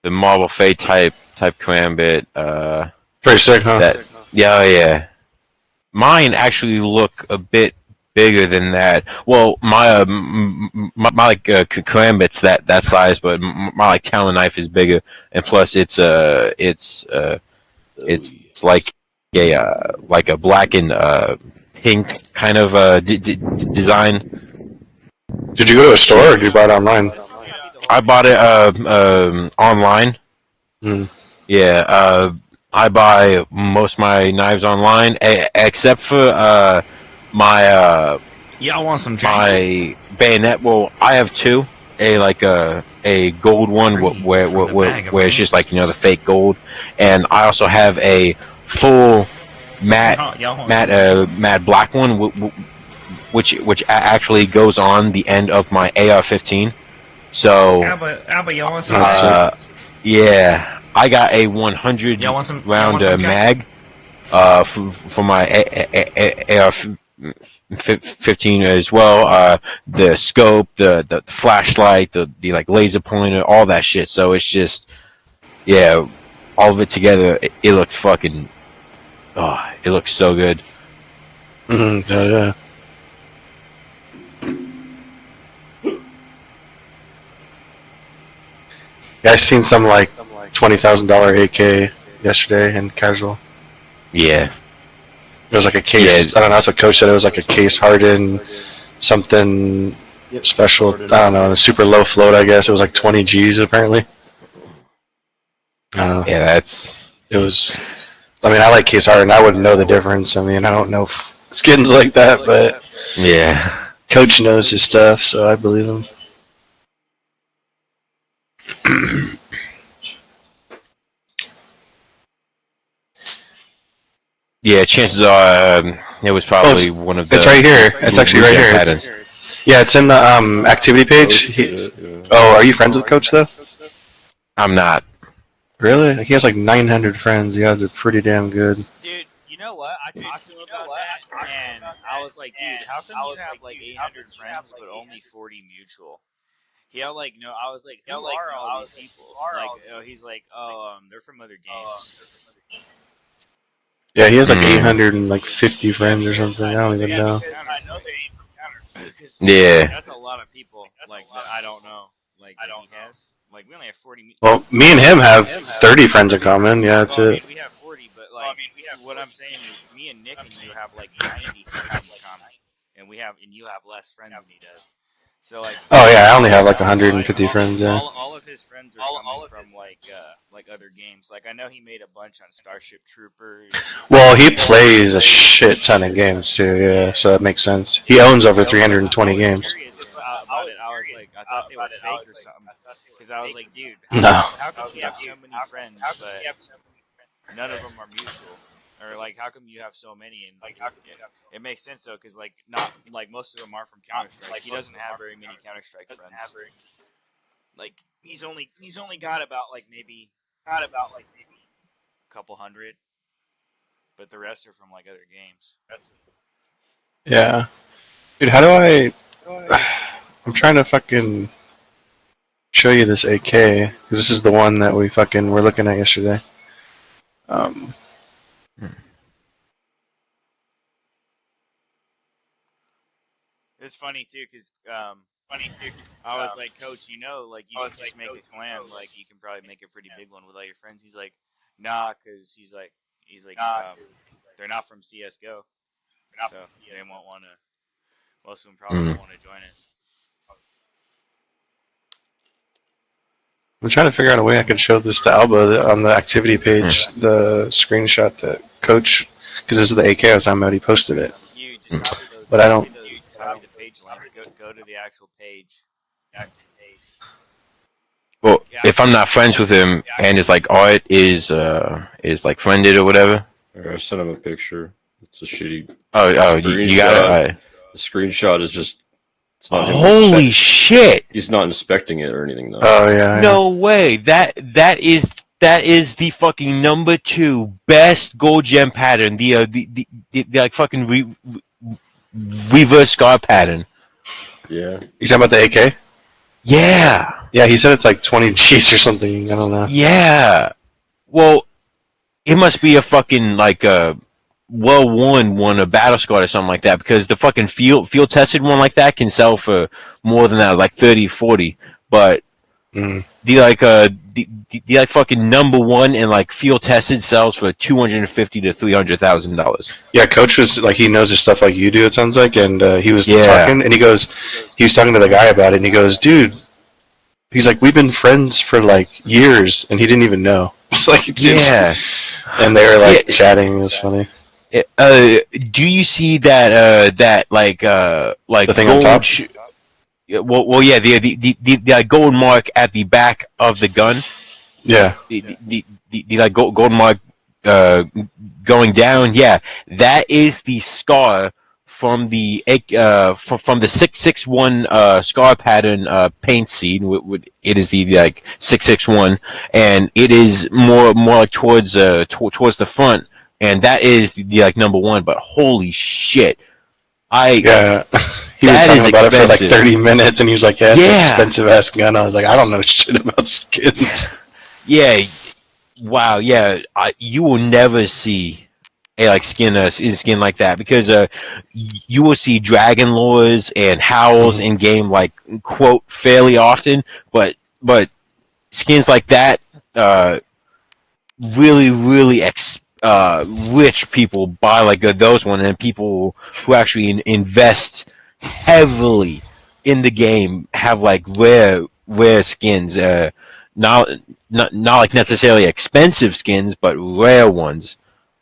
Marble Fate type karambit. Pretty sick, huh? Yeah. Mine actually look a bit bigger than that. Well, my like karambit's that size, but my like talon knife is bigger, and plus it's like a black and pink kind of design. Did you go to a store or did you buy it online? I bought it online. Yeah, I buy most of my knives online, except for my y'all want some my bayonet. Well, I have two. A gold one where it's just like the fake gold, and I also have a full matte black one, which actually goes on the end of my AR-15. So Alba, y'all want some? Yeah, I got a 100 round mag for my 15 as well. The scope, the flashlight, the like laser pointer, all that shit. So it's just, yeah, all of it together. It looks fucking. Oh, it looks so good. Yeah. Yeah, I seen some like $20,000 AK yesterday in casual. Yeah. It was like a case. Yeah. I don't know. That's what Coach said. It was like a case hardened something special. I don't know. Super low float. I guess it was like 20 G's apparently. Yeah, that's. It was. I mean, I like case hardened. I wouldn't know the difference. I mean, I don't know skins like that, but yeah. Coach knows his stuff, so I believe him. Yeah, chances are it was probably one of the. It's right here. It's actually right here. Yeah, it's in the activity page. Oh, are you friends with Coach though? I'm not. Really? He has like 900 friends. You guys are pretty damn good. Dude, you know what? I talked to him about that, and I was like, dude, how come you have like 800 friends but only 40 mutual? He had like, no, I was like, who are all these people? Like, he's like, they're from other games. Yeah, he has like 850 friends or something. I don't even know. Yeah. That's a lot of people. Like that I don't know. Like that he has. Like we only have 40. Well, me and him have 30 friends in common. Yeah, that's it. I mean, we have 40, but like, what I'm saying is, me and Nick and you have like 90 something in common, and you have less friends than he does. So like. Oh yeah, I only have like 150 friends. Yeah. All of his friends are coming from like other games. Like I know he made a bunch on Starship Troopers. Well, he plays a shit ton of games too. Yeah, so that makes sense. He owns over 320 games. About it, I was like, I thought they were fake or something. Because I was like, dude, how come you have so many friends, but none of them are mutual? Or like, how come you have so many? And like, it makes sense though, because like, not like most of them are from Counter Strike. He doesn't have very many Counter Strike friends. Like, he's only got about like maybe a couple hundred, but the rest are from like other games. Yeah, dude, how do I? I'm trying to fucking show you this AK because this is the one that we fucking were looking at yesterday. It's funny too, because I was like, Coach, you know, like you should just make a clan. Like you can probably make a pretty big one with all your friends. He's like, nah, because he's like, they're not from CS:GO, so they won't want to. Most of them probably won't want to join it. I'm trying to figure out a way I can show this to Alba on the activity page, the screenshot that Coach, because this is the AK I was talking about, he posted it. But I don't. Copy the page link. Go to the actual page. Well, if I'm not friends with him and his like art is like friended or whatever. I sent him a picture. It's a shitty. Oh, you got it. The screenshot is just. It's not holy shit! He's not inspecting it or anything though. Oh yeah. No way. That is the fucking #2 best gold gem pattern. The like fucking reverse scar pattern. Yeah. You talking about the AK? Yeah. Yeah, he said it's like 20 G's or something. I don't know. Yeah. Well, it must be a fucking like a well-worn one, a battle scar or something like that, because the fucking field tested one like that can sell for more than that, like 30, 40. But the like fucking #1 and like field tested sells for $250,000 to $300,000. Yeah, Coach was like, he knows his stuff like you do. It sounds like, and he was talking, and he was talking to the guy about it, and he goes, dude, he's like, we've been friends for like years, and he didn't even know. It's like, yeah. And they were like chatting. It was funny. Do you see that like the thing on top? Well, yeah, the gold mark at the back of the gun. Yeah. The like gold mark going down. Yeah, that is the scar from the 661 scar pattern paint seed. It is the like 661, and it is more like towards the front. And that is the like #1, but holy shit, Yeah. He was That talking is about it for like expensive. 30 minutes, and he was like, "Yeah, it's an Yeah. expensive ass gun." I was like, "I don't know shit about skins." Yeah, wow, yeah. You will never see a skin like that because you will see dragon lures and howls in game like quote fairly often, but skins like that really rich people buy like those one, and people who actually invest heavily in the game have like rare skins, not like necessarily expensive skins, but rare ones.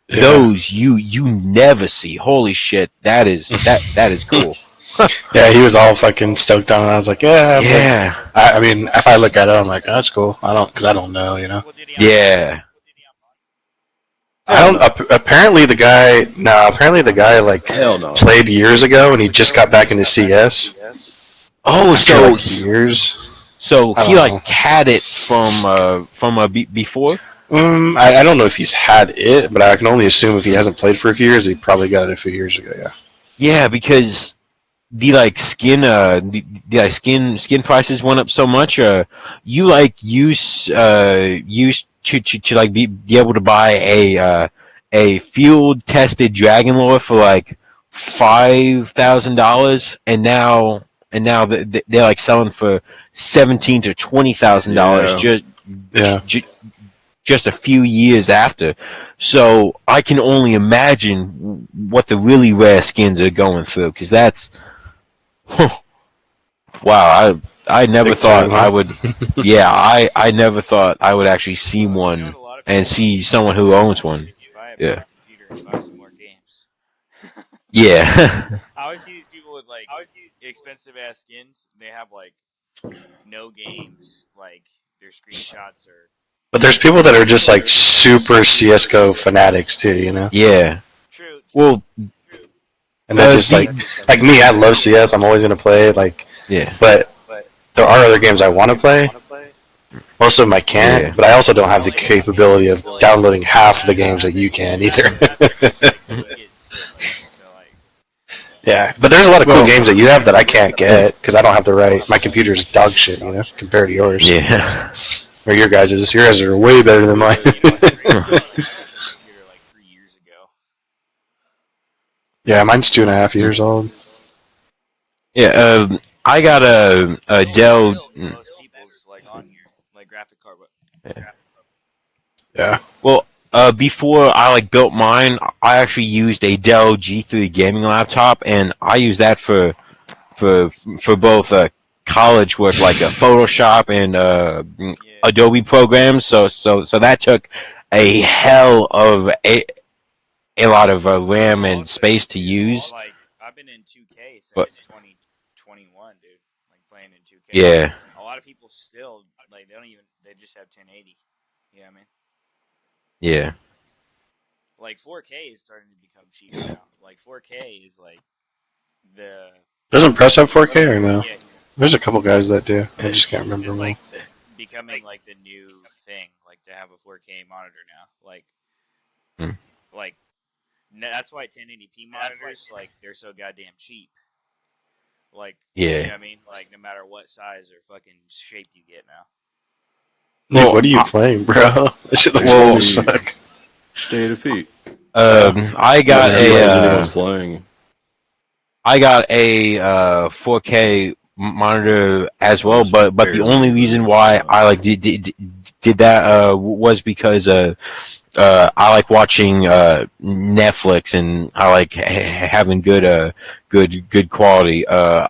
Yeah. Those you never see. Holy shit, that is cool. Yeah, he was all fucking stoked on it. I was like, "Yeah." Yeah. I mean, if I look at it, I'm like, "Oh, that's cool." Because I don't know, Yeah. I don't. Apparently, the guy. No, apparently the guy like Hell no. played years ago, and he just got back into CS. Oh, After, so like, years. so I he don't know. like had it from before. I don't know if he's had it, but I can only assume if he hasn't played for a few years, he probably got it a few years ago. Yeah. Yeah, because the like the like skin prices went up so much. You like used to like be able to buy a field tested dragon lore for like $5,000, and now they're like selling for $17,000 to $20,000 Yeah. just a few years after. So I can only imagine what the really rare skins are going through, because that's wow. I never Big thought time, huh? I would. Yeah, I never thought I would actually see one and see someone who owns one. Yeah. Buy some more games. Yeah. I always see these people with like expensive ass skins. They have like no games. Like their screenshots are. But there's people that are just like super CS:GO fanatics too, you know. Yeah. True. Well, And that's just like me. I love CS. I'm always gonna play it. Like, yeah. but there are other games I want to play. Most of them I can't, Yeah. but I also don't have the capability of downloading half the games that you can either. Yeah, but there's a lot of cool games that you have that I can't get because I don't have the right. My computer's dog shit, you know, compared to yours. Yeah. Or your guys' are way better than mine. Yeah, mine's 2.5 years old. Yeah. I got a Dell. Most people's like on here, like graphic card. Yeah. Well, before I like built mine, I actually used a Dell G3 gaming laptop, and I used that for both college work, like Photoshop and Adobe programs. So that took a hell of a lot of RAM and space to use. Like I've been in 2K since But 2021, dude. Like playing in 2K. yeah. A lot of people still like they just have 1080. You know what I mean? Yeah. Like 4K is starting to become cheap now. Like 4K is like the. Doesn't Press have 4K or no? Yeah. There's a couple guys that do. I just can't remember It's them all. like becoming like the new thing, like to have a 4K monitor now. Like, like that's why 1080p monitors like they're so goddamn cheap. Like, Yeah. you know what I mean? Like no matter what size or fucking shape you get now. Dude, what are you playing, bro? That shit looks old as fuck. Stay to feet. I got playing. I got a 4K monitor as well, but the only reason why I like did that was because I like watching Netflix, and I like having good quality. I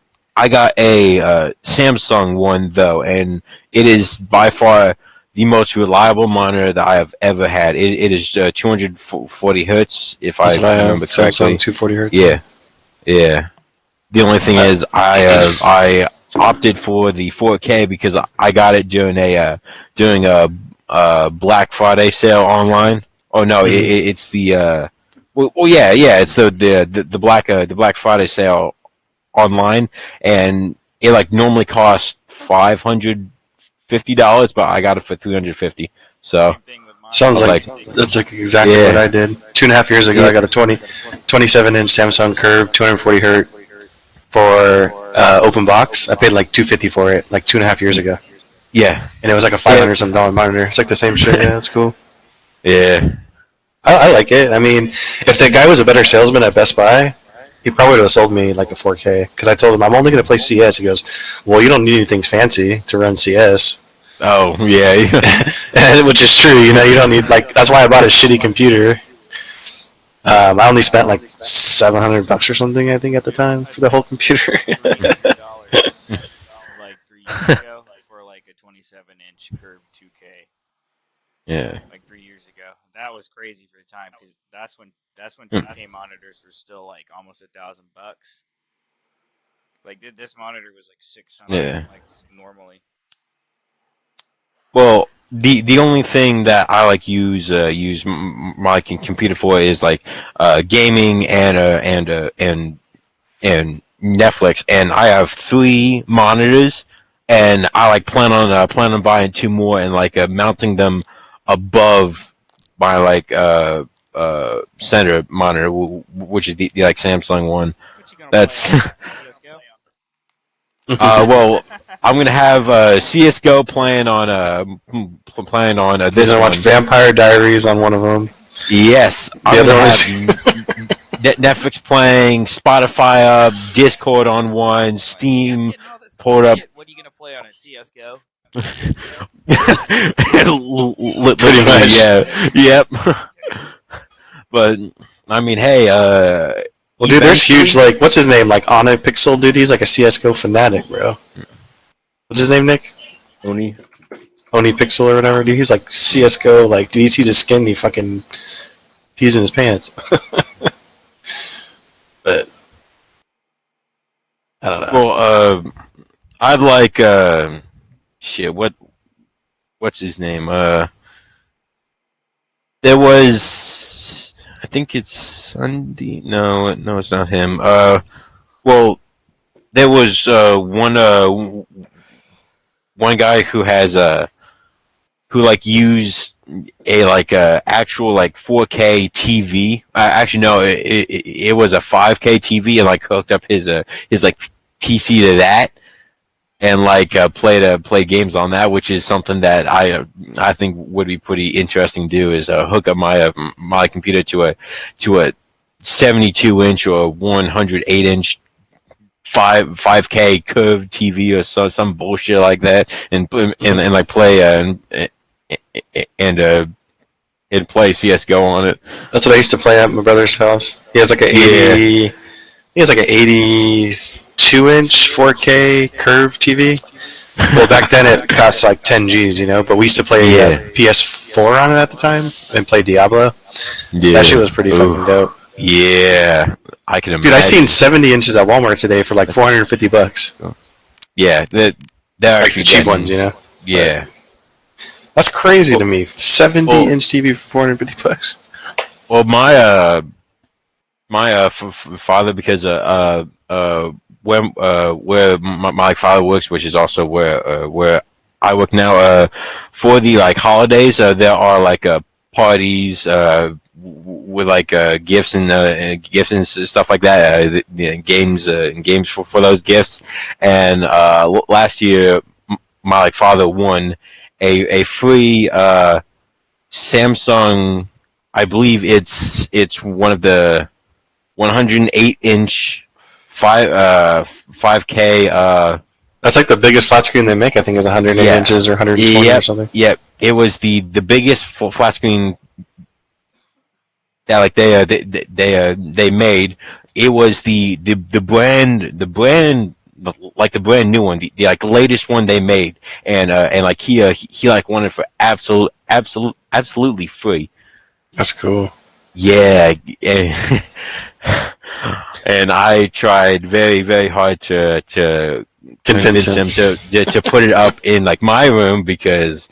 got a Samsung one though, and it is by far the most reliable monitor that I have ever had. It is 240 hertz, if I remember correctly. Samsung 240 hertz. Yeah. The only thing is, I opted for the 4K because I got it during a Black Friday sale online. Oh no, it's the it's the Black Friday sale online, and it like normally costs $550, but I got it for $350. So Sounds like that's like exactly what I did. 2.5 years ago, I got a 27-inch Samsung Curve, 240 hertz for open box. I paid like $250 for it, like 2.5 years ago. Yeah. And it was like a $500 monitor. It's like the same shit. Yeah, that's cool. Yeah. I like it. I mean, if that guy was a better salesman at Best Buy, he probably would have sold me like a 4K. Because I told him I'm only going to play CS. He goes, "Well, you don't need anything fancy to run CS." Oh yeah. Which is true. You know, you don't need like. That's why I bought a shitty computer. I only spent like $700 or something, I think, at the time for the whole computer. Like 3 years ago for like a 27-inch curved 2K. Yeah. Like 3 years ago, that was crazy for the time because that's when 2K monitors were still like almost $1,000. Like this monitor was like 600. Yeah. Like normally. Well, the only thing that I like use my computer for is like gaming and Netflix, and I have 3 monitors, and I like plan on buying 2 more and like mounting them above my like center monitor, which is the like Samsung one. That's well, I'm gonna have CS:GO playing on this You're gonna one. watch Vampire Diaries on one of them. Yes, I'm gonna have Netflix playing, Spotify up, Discord on one, Steam pulled up. What are you gonna play on it? CS:GO. Pretty much. Yeah. Yep. But I mean, hey. Well, dude, there's huge, like, what's his name? Like, Ana Pixel, dude, he's like a CSGO fanatic, bro. What's his name, Nick? Oni Pixel or whatever, dude. He's like CSGO, like, dude, he sees his skin, he fucking pees in his pants. But, I don't know. Well, I'd like, shit, what's his name? There was, I think it's Sunday. No, it's not him. Well, there was one guy who has who like used a like actual like 4K TV. Actually, no, it was a 5K TV, and like hooked up his like PC to that, and like play games on that, which is something that I think would be pretty interesting to do, is hook up my computer to a 72-inch or 108-inch 5K curved TV or some bullshit like that, and like play and play CS:GO on it. That's what I used to play at my brother's house. He has like a 80. Yeah. He has like an 82-inch 4K curved TV. Well, back then it cost like 10 G's, you know. But we used to play PS4 on it at the time and play Diablo. Yeah. That shit was pretty fucking dope. Yeah, I can imagine. Dude, I seen 70 inches at Walmart today for like $450. Yeah, they're like the cheap ones, you know. Yeah, that's crazy to me. 70-inch TV for $450. Well, my father, because where my father works, which is also where I work now, for the like holidays, there are like parties with like gifts and stuff like that, games for those gifts. And last year, my like father won a free Samsung. I believe it's one of the 108-inch 5K. That's like the biggest flat screen they make. I think is 108 inches or 120 or something. Yep. It was the biggest flat screen that like they made. It was the brand like the brand new one, the like latest one they made, and like he like wanted for absolutely free. That's cool. Yeah. And I tried very, very hard to convince him to put it up in like my room, because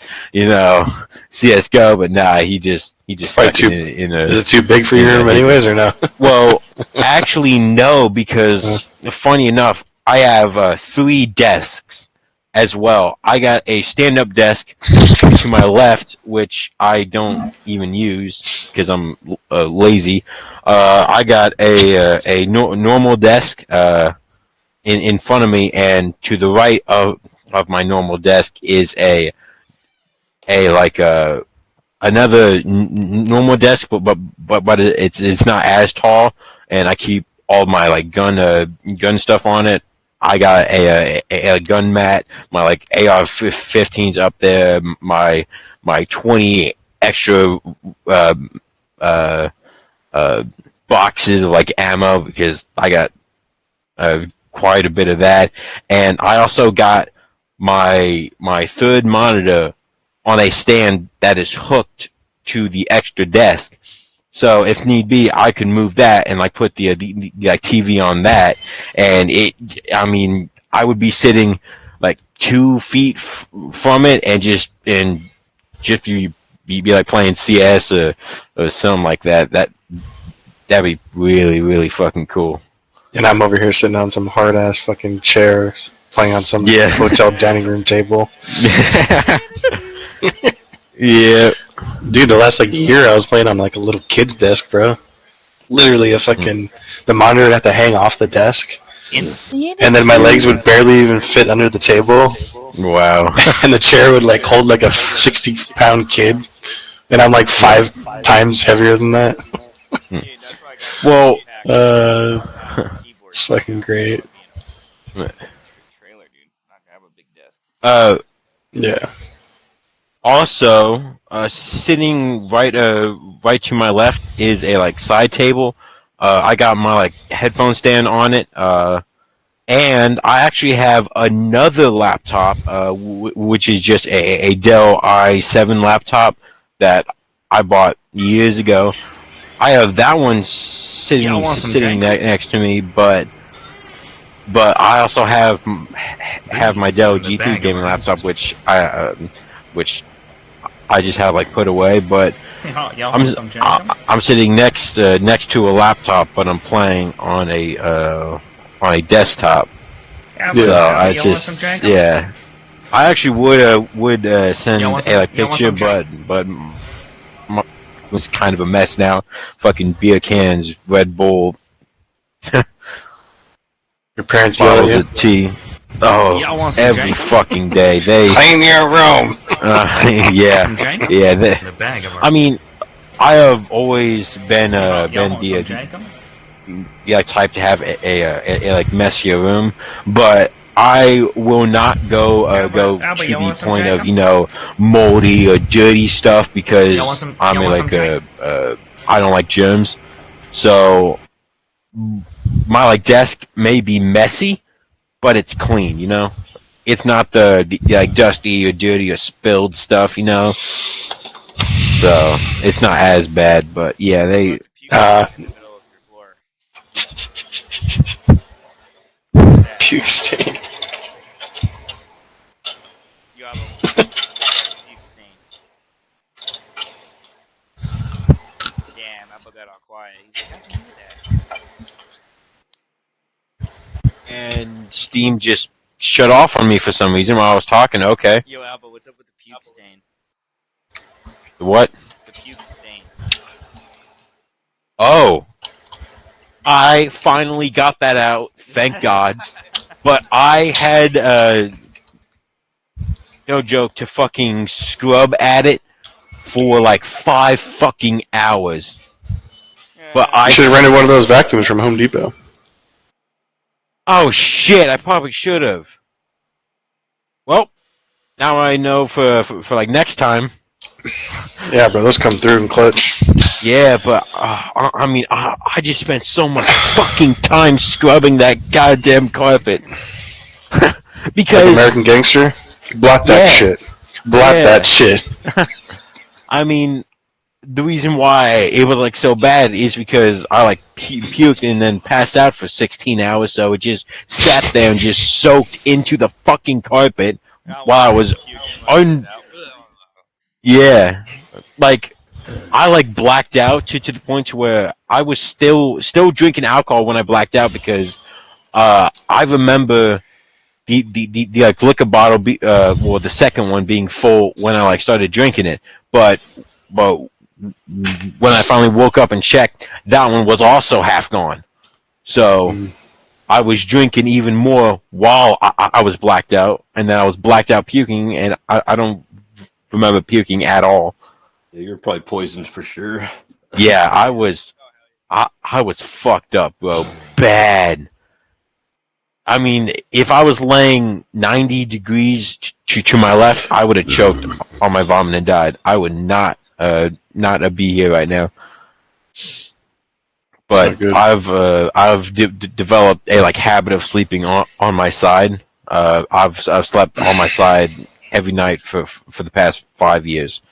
CS:GO. But nah, he just stuck it in a. Is it too big for your room, anyways, or no? Well, actually, no, because funny enough, I have 3 desks as well. I got a stand-up desk to my left, which I don't even use because I'm lazy. I got a normal desk in front of me, and to the right of my normal desk is a like another normal desk, but it's not as tall, and I keep all my like gun stuff on it. I got a gun mat, my like AR-15s up there, my 20 extra uh, uh, boxes of like ammo because I got quite a bit of that, and I also got my third monitor on a stand that is hooked to the extra desk. So if need be, I can move that and like put the like TV on that, and I mean, I would be sitting like 2 feet from it, and just be like playing CS or something like that. That'd be really fucking cool. And I'm over here sitting on some hard ass fucking chairs, playing on some hotel dining room table. Yeah. Dude, the last like year I was playing on like a little kid's desk, bro. Literally a fucking the monitor would have to hang off the desk. And then my legs would barely even fit under the table. Wow. And the chair would like hold like a 60-pound kid. And I'm like 5 times heavier than that. Well, it's fucking great. Yeah. Also, sitting right to my left is a like side table. I got my like headphone stand on it, and I actually have another laptop, which is just a Dell i7 laptop that I bought years ago. I have that one sitting next to me, but I also have my Dell G2 gaming laptop, which I just have like put away. But I'm sitting next to a laptop, but I'm playing on a desktop. So I just I actually would send a picture, but was kind of a mess now. Fucking beer cans, Red Bull. Your parents bottles of tea. Oh, every fucking day. They clean your room. Yeah. I mean, I have always been the type to have a like messier room, but I will not go to the point of moldy or dirty stuff because I don't like germs. So my like desk may be messy, but it's clean. It's not the like dusty or dirty or spilled stuff. So it's not as bad. But yeah, they. Puke stain. You have a puke stain. Damn, Alba got all quiet. He's like, how'd you do that? And Steam just shut off on me for some reason while I was talking. Okay. Yo, Alba, what's up with the puke stain? The what? The puke stain. Oh. I finally got that out, thank God. But I had, no joke, to fucking scrub at it for like 5 fucking hours. But I should have rented one of those vacuums from Home Depot. Oh shit! I probably should have. Well, now I know for like next time. Yeah, bro, those come through in clutch. Yeah, but I mean, I just spent so much fucking time scrubbing that goddamn carpet. Because like American Gangster, block that shit. Block that shit. I mean, the reason why it was like so bad is because I like puked and then passed out for 16 hours, so it just sat there and just soaked into the fucking carpet while I was yeah, like I like blacked out to the point to where I was still drinking alcohol when I blacked out because I remember the like liquor bottle well, the second one being full when I like started drinking it, but when I finally woke up and checked, that one was also half gone. So I was drinking even more while I was blacked out, and then I was blacked out puking, and I don't remember puking at all. Yeah, you're probably poisoned for sure. Yeah, I was fucked up, bro. Bad. I mean, if I was laying 90 degrees to my left, I would have choked on my vomit and died. I would not be here right now. But I've developed a like habit of sleeping on my side. I've slept on my side every night for the past 5 years,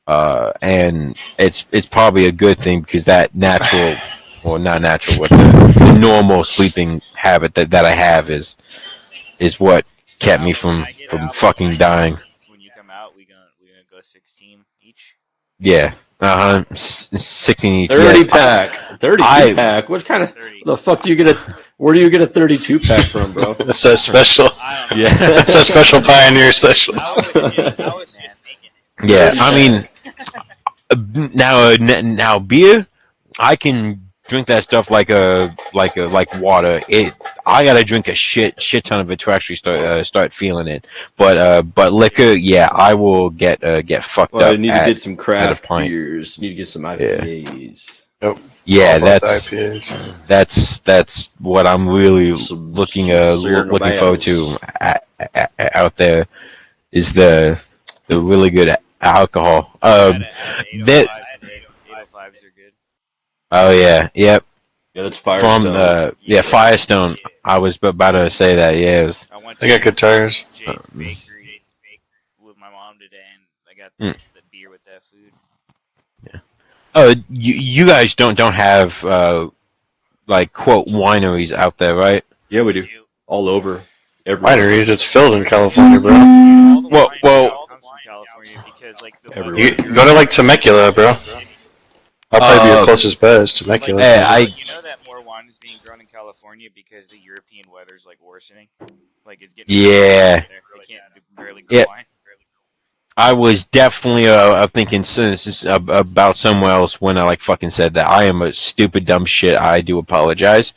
and it's probably a good thing because that natural, or not natural, but the normal sleeping habit that I have is what kept me from fucking dying. When you come out, we gonna go 16 each. Yeah. 16 each. 30 yes. pack. 32 pack. What kind of the fuck do you get where do you get a 32 pack from, bro? That's that special. Yeah. That's that special Pioneer special. Yeah, I mean, now beer, I can drink that stuff like water. I gotta drink a shit ton of it to actually start feeling it. But liquor, yeah, I will get fucked up. You need to get some craft beers. You need to get some IPAs. Yep. Yeah, that's what I'm really looking forward to out there is the really good alcohol. That. 805s are good. Oh yeah, yep. Yeah, that's Firestone. From Firestone. I was about to say that. Yeah, it was. They got good tires. Jay's Bakery with my mom today, and I got the beer with that food. Yeah. Oh, you guys don't have like quote wineries out there, right? Yeah, we do. All over. Wineries. It's filled in California, bro. Well. Comes from California because like You go to like Temecula, bro. I'll probably be your closest bet is Temecula. You know that more wine is being grown in California because the European weather's like worsening. Like it's getting yeah. They can't barely grow wine. I was definitely thinking about somewhere else when I like fucking said that. I am a stupid dumb shit. I do apologize.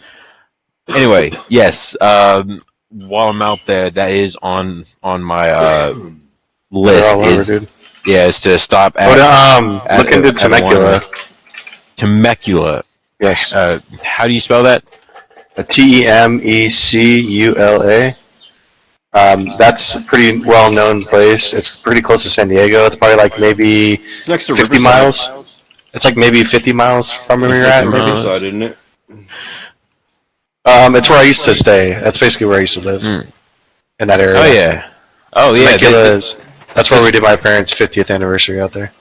Anyway, yes. While I'm out there, that is on my list. Is to stop at. Look into Temecula. Temecula. Yes. How do you spell that? Temecula. That's a pretty well-known place. It's pretty close to San Diego. It's probably like maybe 50 miles. It's like maybe 50 miles from where you're at. Riverside, isn't it? It's where I used to stay. That's basically where I used to live. In that area. Oh yeah. That's where we did my parents' 50th anniversary out there.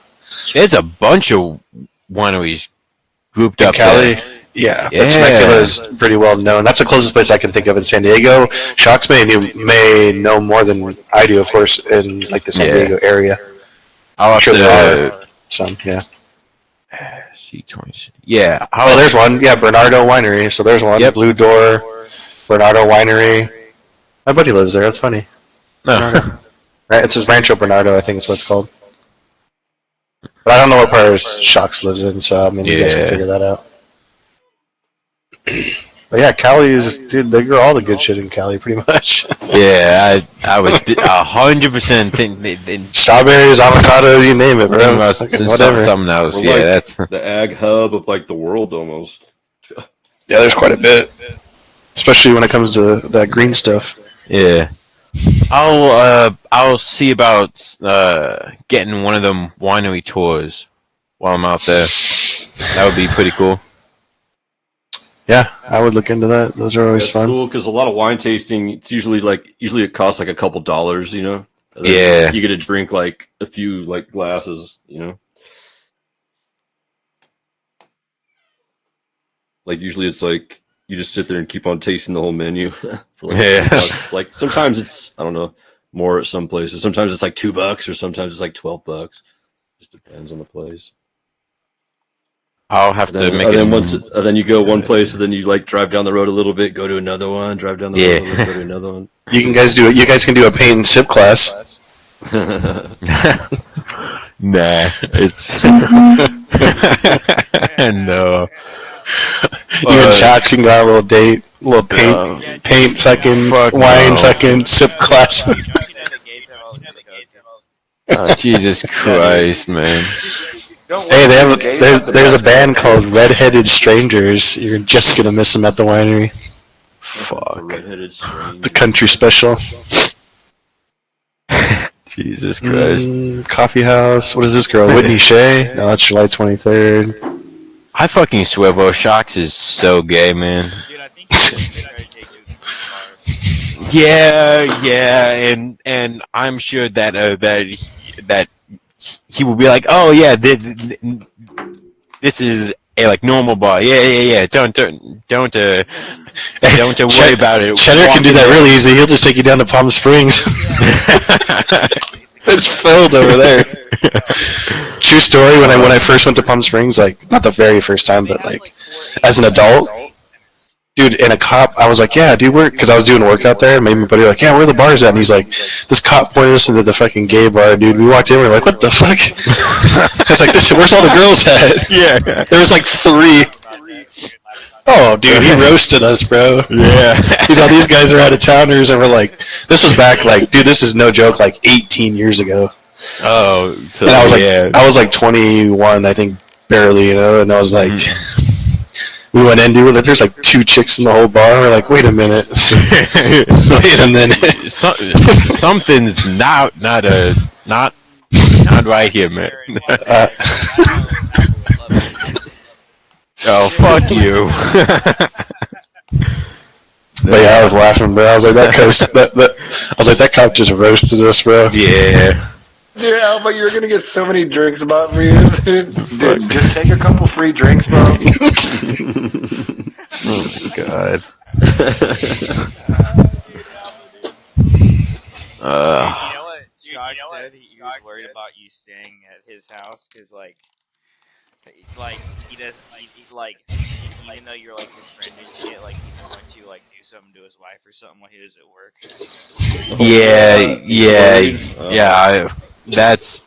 There's a bunch of wineries grouped up Cali. there. Yeah. But Temecula is pretty well known. That's the closest place I can think of in San Diego. Shocks may know more than I do, of course, in like the San Diego area. I'm sure there are some. Yeah. C20. Yeah. There's one. Yeah, Bernardo Winery. So there's one. Yep. Blue Door, Bernardo Winery. My buddy lives there. That's funny. No. Right? It's his Rancho Bernardo, I think is what it's called. But I don't know what part of Shocks lives in, so I mean, you guys can figure that out. But yeah, Cali is, dude, they grow all the good shit in Cali, pretty much. Yeah, I was 100% thinking. Strawberries, avocados, you name it, bro. Whatever. Something else. Yeah, that's the ag hub of like the world almost. Yeah, there's quite a bit, especially when it comes to that green stuff. Yeah. I'll see about getting one of them winery tours while I'm out there. That would be pretty cool. Yeah, I would look into that. Those are always fun. Cool because a lot of wine tasting, it's usually it costs like a couple dollars, you know. Yeah. You get to drink like a few like glasses, you know. Like usually it's like you just sit there and keep on tasting the whole menu for like $2. Like sometimes it's I don't know more at some places. Sometimes it's like $2 or sometimes it's like $12. Just depends on the place. I'll have to make it. Then you go one place, and then you like drive down the road a little bit, go to another one, drive down the road a little bit, go to another one. You guys can do a paint and sip class. Nah, it's no. Even shots, you can go on a little date, a little paint, fucking wine, fucking sip class. Oh, Jesus Christ, man. Hey, there's a band called Redheaded Strangers. You're just gonna miss them at the winery. Fuck. Redheaded Strangers. The country special. Jesus Christ. Coffee house. What is this girl? Whitney Shea? No, that's July 23rd. I fucking swear, bro. Shocks is so gay, man. Dude, I think you should take it to bars. Yeah, and I'm sure that that he will be like, oh yeah, this is a like normal bar. Yeah. Don't worry about it. Cheddar can do that really easy. He'll just take you down to Palm Springs. It's filled over there. True story. When I first went to Palm Springs, like not the very first time, but like as an adult, dude, and a cop, I was like, yeah, dude, because I was doing work out there, and made my buddy like, yeah, where are the bars at? And he's like, this cop pointed us into the fucking gay bar, dude. We walked in, we were like, what the fuck? I was like, where's all the girls at? Yeah. There was like 3. Oh, dude, he roasted us, bro. Yeah. He's all, these guys are out of towners, and we're like, this was back, like, dude, this is no joke, like 18 years ago. Oh, so And I was like, yeah. I was like 21, I think, barely, you know, and I was like, we went in, dude, there's like 2 chicks in the whole bar, and we're like, wait a minute. Wait a minute. Something's not right here, man. Oh, fuck you. But yeah, I was laughing, bro. I was like, that cop just roasted us, bro. Yeah. Dude, Alba, you're gonna get so many drinks about for you, dude. Dude, just take a couple free drinks, bro. Oh my god. You know what Shock said? He was worried about you staying at his house because, like he doesn't, like, even though you're like his friend and shit, like he doesn't want you like do something to his wife or something while he was at work. Yeah. That's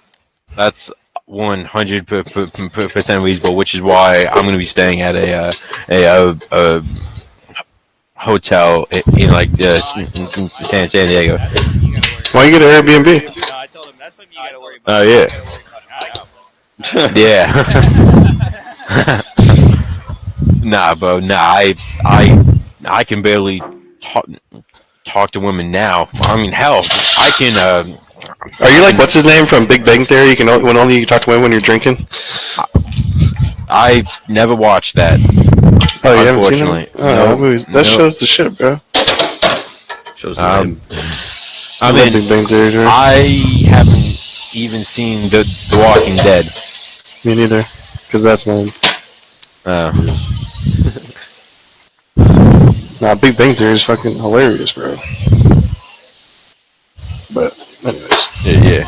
100% reasonable, which is why I'm gonna be staying at a hotel in like San Diego. Why you get an Airbnb? No, I told him that's something you gotta worry about. Oh yeah. Yeah. Nah, bro. Nah, I can barely talk to women now. I mean, hell, I can. Are you like what's his name from Big Bang Theory? You can only talk to women when you're drinking. I never watched that. Oh, you haven't seen it? No, that shows the shit, bro. Shows the name. I mean, Big Bang Theory. I haven't even seen the Walking Dead. Me neither, because that's mine. Nah, Big Bang Theory is fucking hilarious, bro. But anyways, yeah.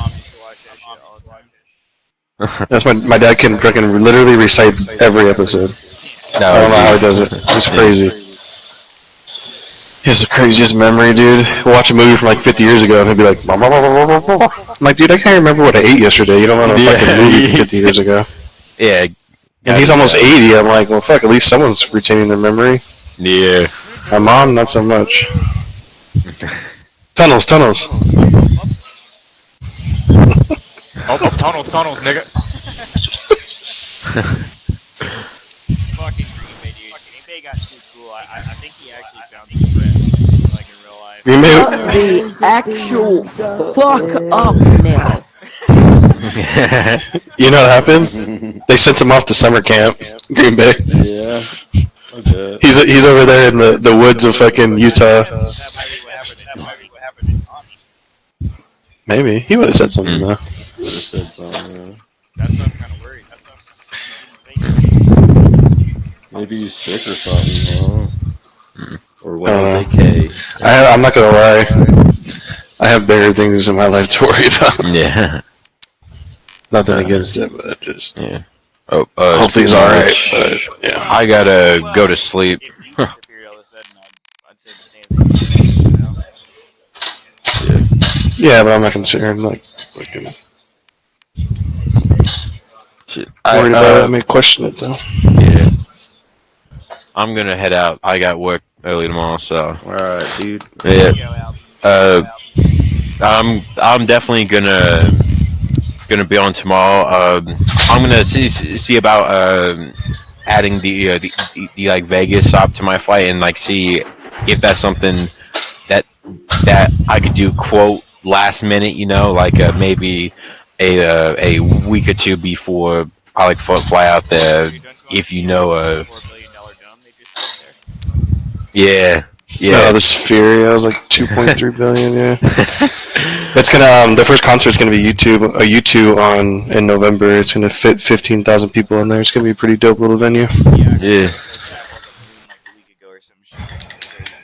That's my dad can fucking literally recite every episode. No, I don't know how he does it. It's crazy. He has the craziest memory, dude. We'll watch a movie from like 50 years ago, and he'll be like, "Blah, blah, blah, blah, blah, blah." I'm like, dude, I can't remember what I ate yesterday. You don't know a fucking movie from 50 years ago. Yeah. And he's almost 80. I'm like, well, fuck, at least someone's retaining their memory. Yeah. My mom, not so much. Tunnels. Oh, tunnels, nigga. Fucking Green Bay, dude. Green Bay got too cool. I think he actually found some friends, like in real life. Green Bay. The actual fuck up now. You know what happened? They sent him off to summer camp, Green Bay. Yeah. Okay. He's over there in the woods of fucking Utah. Maybe he would have said something though. That's what I'm kind of worried. Maybe he's sick or something, or went on vacay. I'm not gonna lie. I have bigger things in my life to worry about. Yeah. Nothing against it, but just yeah. Oh, hopefully he's alright. But yeah, I gotta go to sleep. If you disappeared all of a sudden, I'd say the same thing. You know? yeah, but I'm not gonna sit here and like fucking Shit. worried about it. I may question it though. Yeah. I'm gonna head out. I got work early tomorrow, so. Alright, dude. Yeah. I'm definitely gonna be on tomorrow. I'm gonna see about adding the like Vegas stop to my flight and like see if that's something that I could do quote last minute. You know, like maybe a week or two before I like fly out there. If you know, $4 billion dome they just there. yeah. No, the Sphere, yeah, it was like 2.3 billion. Yeah, it's gonna the first concert's gonna be U2 on in November. It's gonna fit 15,000 people in there. It's gonna be a pretty dope little venue. Yeah.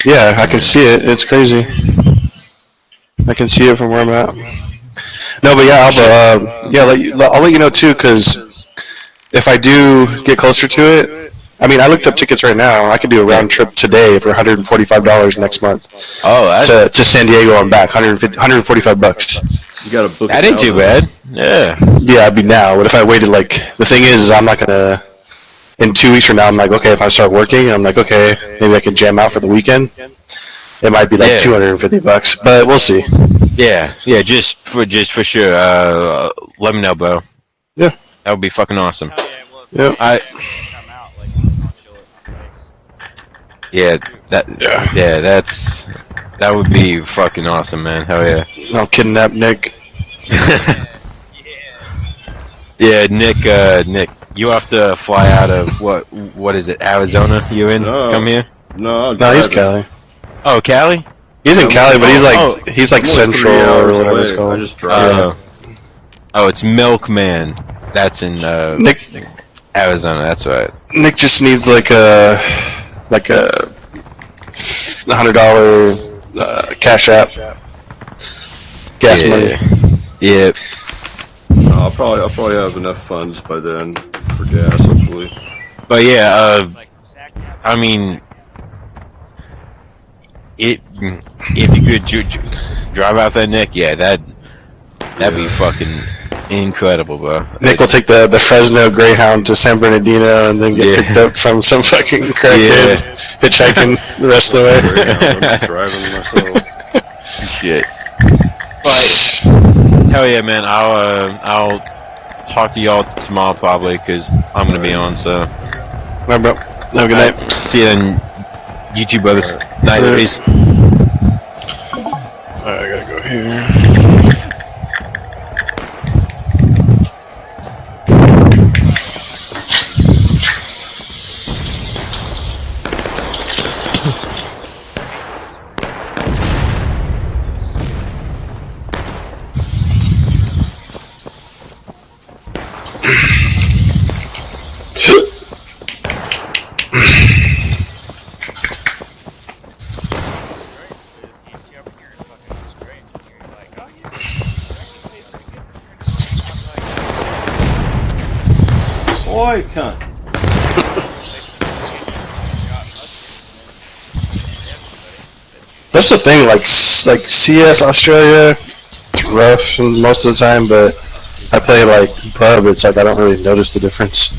Yeah, I can see it. It's crazy. I can see it from where I'm at. No, but yeah, Alba, I'll let you know too, because if I do get closer to it, I mean, I looked up tickets right now. I could do a round trip today for $145 next month. Oh, to San Diego and back, $145. You gotta book. That ain't too bad. Yeah. Yeah, I'd be now. But if I waited, like, the thing is I'm not gonna. In 2 weeks from now, I'm like, okay, if I start working, I'm like, okay, maybe I can jam out for the weekend. It might be like $250, but we'll see. Yeah, just for sure. Let me know, bro. Yeah, that would be fucking awesome. Yeah, that would be fucking awesome, man. Hell yeah. I'll kidnap Nick. Yeah, Nick, you have to fly out of what is it, Arizona? You in? No. Come here? No, he's Cali. Oh, Cali? He's in Cali, but he's like Central or whatever it's called. I just drive. It's Milkman. That's in Nick, Arizona. That's right. Nick just needs like a $100 cash app, gas money. Yeah. I'll probably have enough funds by then for gas, hopefully. But yeah, I mean, if you could drive out there, Nick, yeah, that'd be fucking incredible, bro. Nick will take the Fresno Greyhound to San Bernardino and then get picked up from some fucking crackhead hitchhiking the rest of the way. I'm just driving myself. Shit. But hell yeah, man. I'll talk to y'all tomorrow probably because I'm gonna be on. So. Alright, bro. Have a good night. See you then, YouTube brothers. Night, peace. Alright, I gotta go here. Boy, cunt. That's the thing, like CS Australia, rough most of the time, but I play like pub, it's like I don't really notice the difference.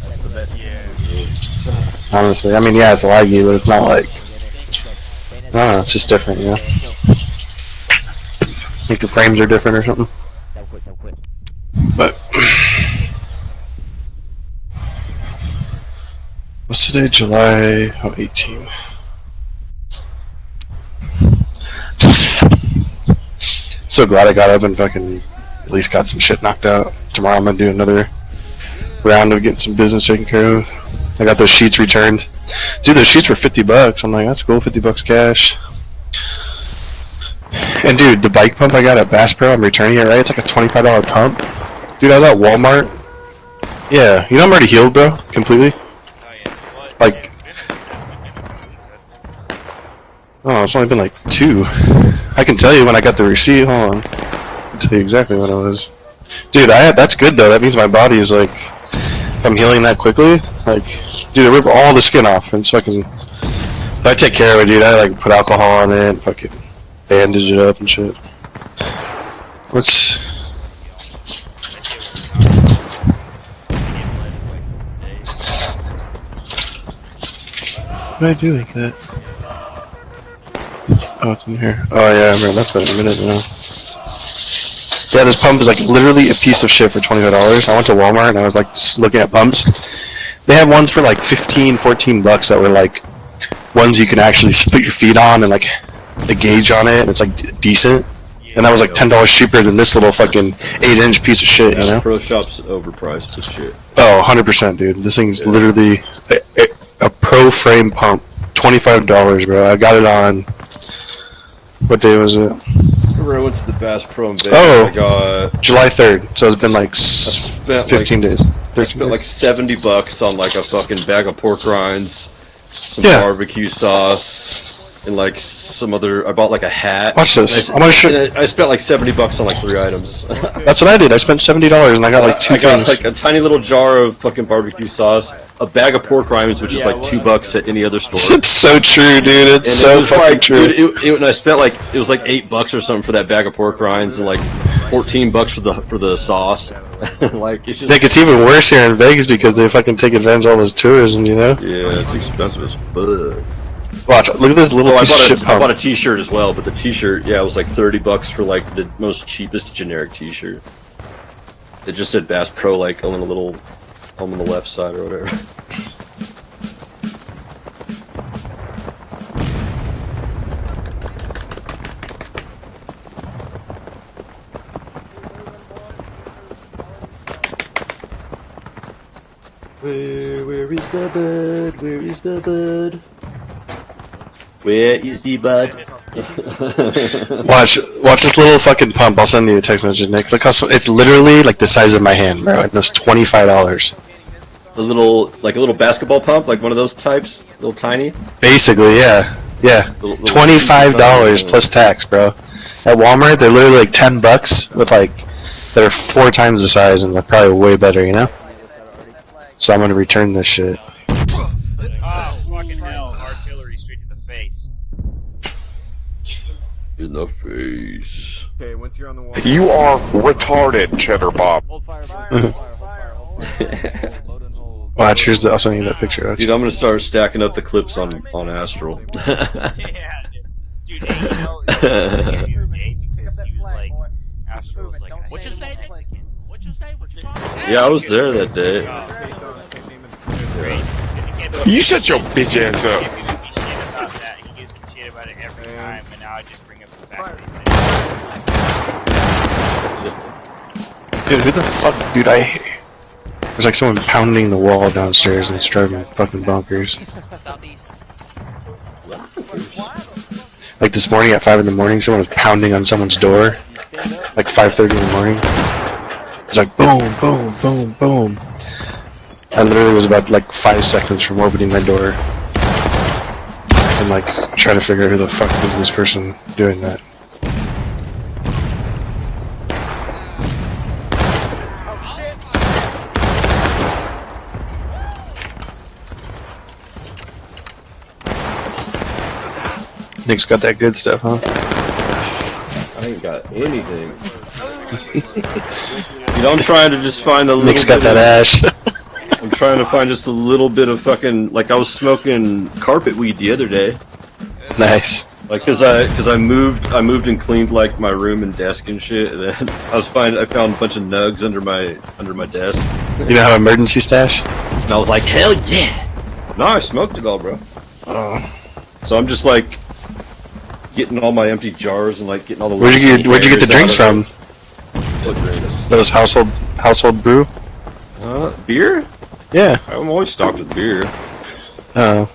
That's the best. Yeah. Honestly, I mean, yeah, it's laggy, but it's not like, I don't know, it's just different, you know? I think the frames are different or something. But what's today? July 18. So glad I got up and fucking at least got some shit knocked out. Tomorrow I'm gonna do another round of getting some business taken care of. I got those sheets returned. Dude, those sheets were $50. I'm like, that's cool, $50 cash. And dude, the bike pump I got at Bass Pro, I'm returning it, right? It's like a $25 pump. Dude, I was at Walmart. Yeah, you know I'm already healed, bro, completely. Like, oh, it's only been like 2. I can tell you when I got the receipt. Hold on, I can tell you exactly when it was. Dude, that's good though. That means my body is like if I'm healing that quickly, like, dude, I rip all the skin off and it's fucking. But I take care of it, dude. I like put alcohol on it, fucking bandage it up and shit. What's? What did I do like that? Oh, it's in here. Oh yeah, I remember. That's been a minute now. Yeah, this pump is like literally a piece of shit for $25. I went to Walmart and I was like looking at pumps. They have ones for like $15-$14 that were like ones you can actually put your feet on and like a gauge on it and it's like decent. And that was like $10 cheaper than this little fucking 8-inch piece of shit, you know? Pro Shop's overpriced as shit. Oh, 100%, dude. This thing's literally a pro frame pump. $25, bro. I got it on. What day was it? Remember I went to the Bass Pro in Vegas. Oh, I got July 3rd. So it's been like 15 days. I spent like $70 on like a fucking bag of pork rinds, some barbecue sauce, and like some other. I bought like a hat. Watch this. I spent like $70 on like 3 items. That's what I did. I spent $70 and I got like 2 things. I got like a tiny little jar of fucking barbecue sauce, a bag of pork rinds, which is like $2 at any other store. It's so true, dude. It's so fucking true. Dude, and I spent like it was like $8 or something for that bag of pork rinds and like $14 for the sauce. Like it's just. I think it's even worse here in Vegas because they fucking take advantage of all those tourism, you know? Yeah, it's expensive as fuck. Watch, look at this little piece of shit pump. I bought a t-shirt as well, but the t-shirt, yeah, it was like $30 for like the most cheapest generic t-shirt. It just said Bass Pro like on the little, on the left side or whatever. Where is the bud? Where is the bud? Where is the bud? Watch this little fucking pump. I'll send you a text message, Nick. Look how it's literally like the size of my hand, bro. It was $25. A little, like a little basketball pump, like one of those types, little tiny. Basically, yeah. $25 plus tax, bro. At Walmart, they're literally like $10 with like they're 4 times the size and they're probably way better, you know. So I'm gonna return this shit. Oh, fucking hell. Artillery straight to the face. In the face. Okay, once you're on the wall. You are retarded, Cheddar Bob. Hold fire, Watch, here's the. I'll send you that picture. Dude, I'm gonna start stacking up the clips on Astral. Yeah, dude, hey, you know, because he was like, Astral was like, what you say? What you say? What you talking? Yeah, I was there that day. You shut your bitch ass up. He gives me shit about it every time, and now I just bring up the fact that he said. Dude, who the fuck, dude? There's like someone pounding the wall downstairs and it's driving me fucking bonkers. Like this morning at 5 in the morning, someone was pounding on someone's door. Like 5:30 in the morning. It's like boom, boom, boom, boom. I literally was about like 5 seconds from opening my door and like trying to figure out who the fuck was this person doing that. Nick's got that good stuff, huh? I ain't got anything. You know, I'm trying to just find a little Nick's got that ash. I'm trying to find just a little bit of fucking, like I was smoking carpet weed the other day. Nice. Like, cause I moved and cleaned like my room and desk and shit. And then I found a bunch of nugs under my desk. You know how emergency stash? And I was like, hell yeah! No, I smoked it all, bro. So I'm just like getting all my empty jars and like getting all the. Where'd you get the drinks from? What drinks? Those household brew? Beer? Yeah. I'm always stocked with beer. Oh.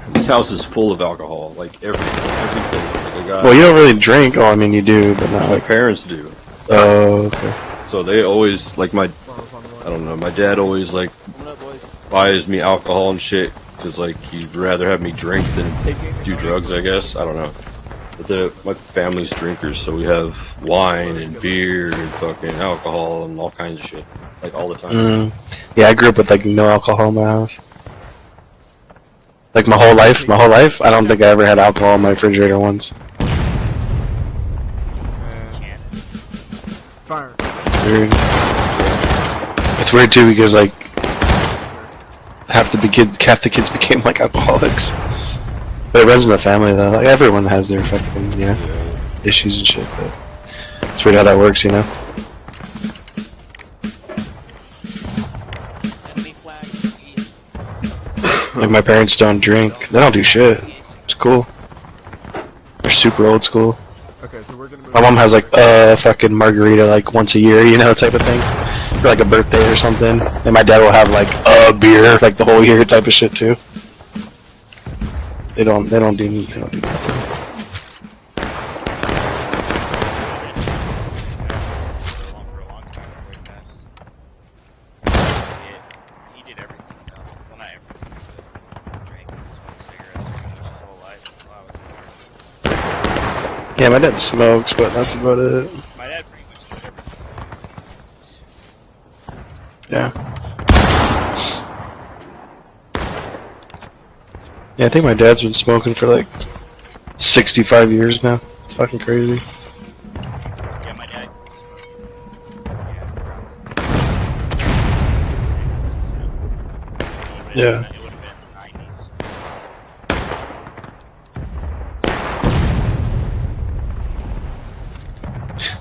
This house is full of alcohol, like everything. Well, you don't really drink. Oh, I mean, you do, but not My like. parents do. Oh, okay. So they always like my dad always like buys me alcohol and shit because like he'd rather have me drink than do drugs, I guess. I don't know. But my family's drinkers, so we have wine and beer and fucking alcohol and all kinds of shit. like all the time. Yeah, I grew up with like no alcohol in my house. Like my whole life, I don't think I ever had alcohol in my refrigerator once. Fire. It's weird. It's weird too because like half the kids became like alcoholics. But it runs in the family though. Like everyone has their fucking issues and shit. But it's weird how that works, you know. Like my parents don't drink. They don't do shit. It's cool. They're super old school. Okay, so we're gonna move. My mom has like a fucking margarita like once a year, you know, type of thing, for like a birthday or something. And my dad will have like a beer like the whole year type of shit too. They don't do nothing. Yeah, my dad smokes, but that's about it. My dad pretty much does everything. Yeah. Yeah, I think my dad's been smoking for like 65 years now. It's fucking crazy. Yeah, my dad smoked. Yeah. It would have been the 90s.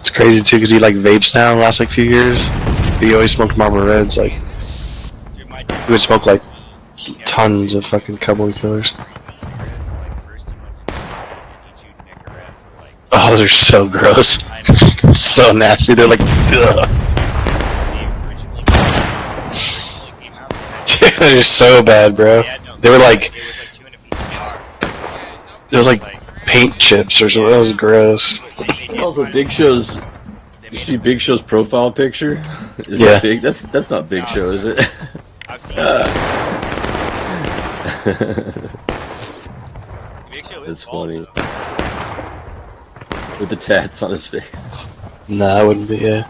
It's crazy too, because he like vapes now in the last like few years. He always smoked Marlboro Reds, like Dude, my dad he would smoke like tons of fucking cowboy killers. cigarettes, like, first he went to Japan and he chewed Nicorette for like. Oh, those are so gross. So nasty. They're like, ugh. They're so bad, bro. They were like, it was like paint chips or something. That was gross. Also, Big Show's. You see Big Show's profile picture? Is Yeah. that big? That's not Big Show, is it? I've seen Big Show is It's bald, funny. though. With the tats on his face. Nah, I wouldn't be. Yeah.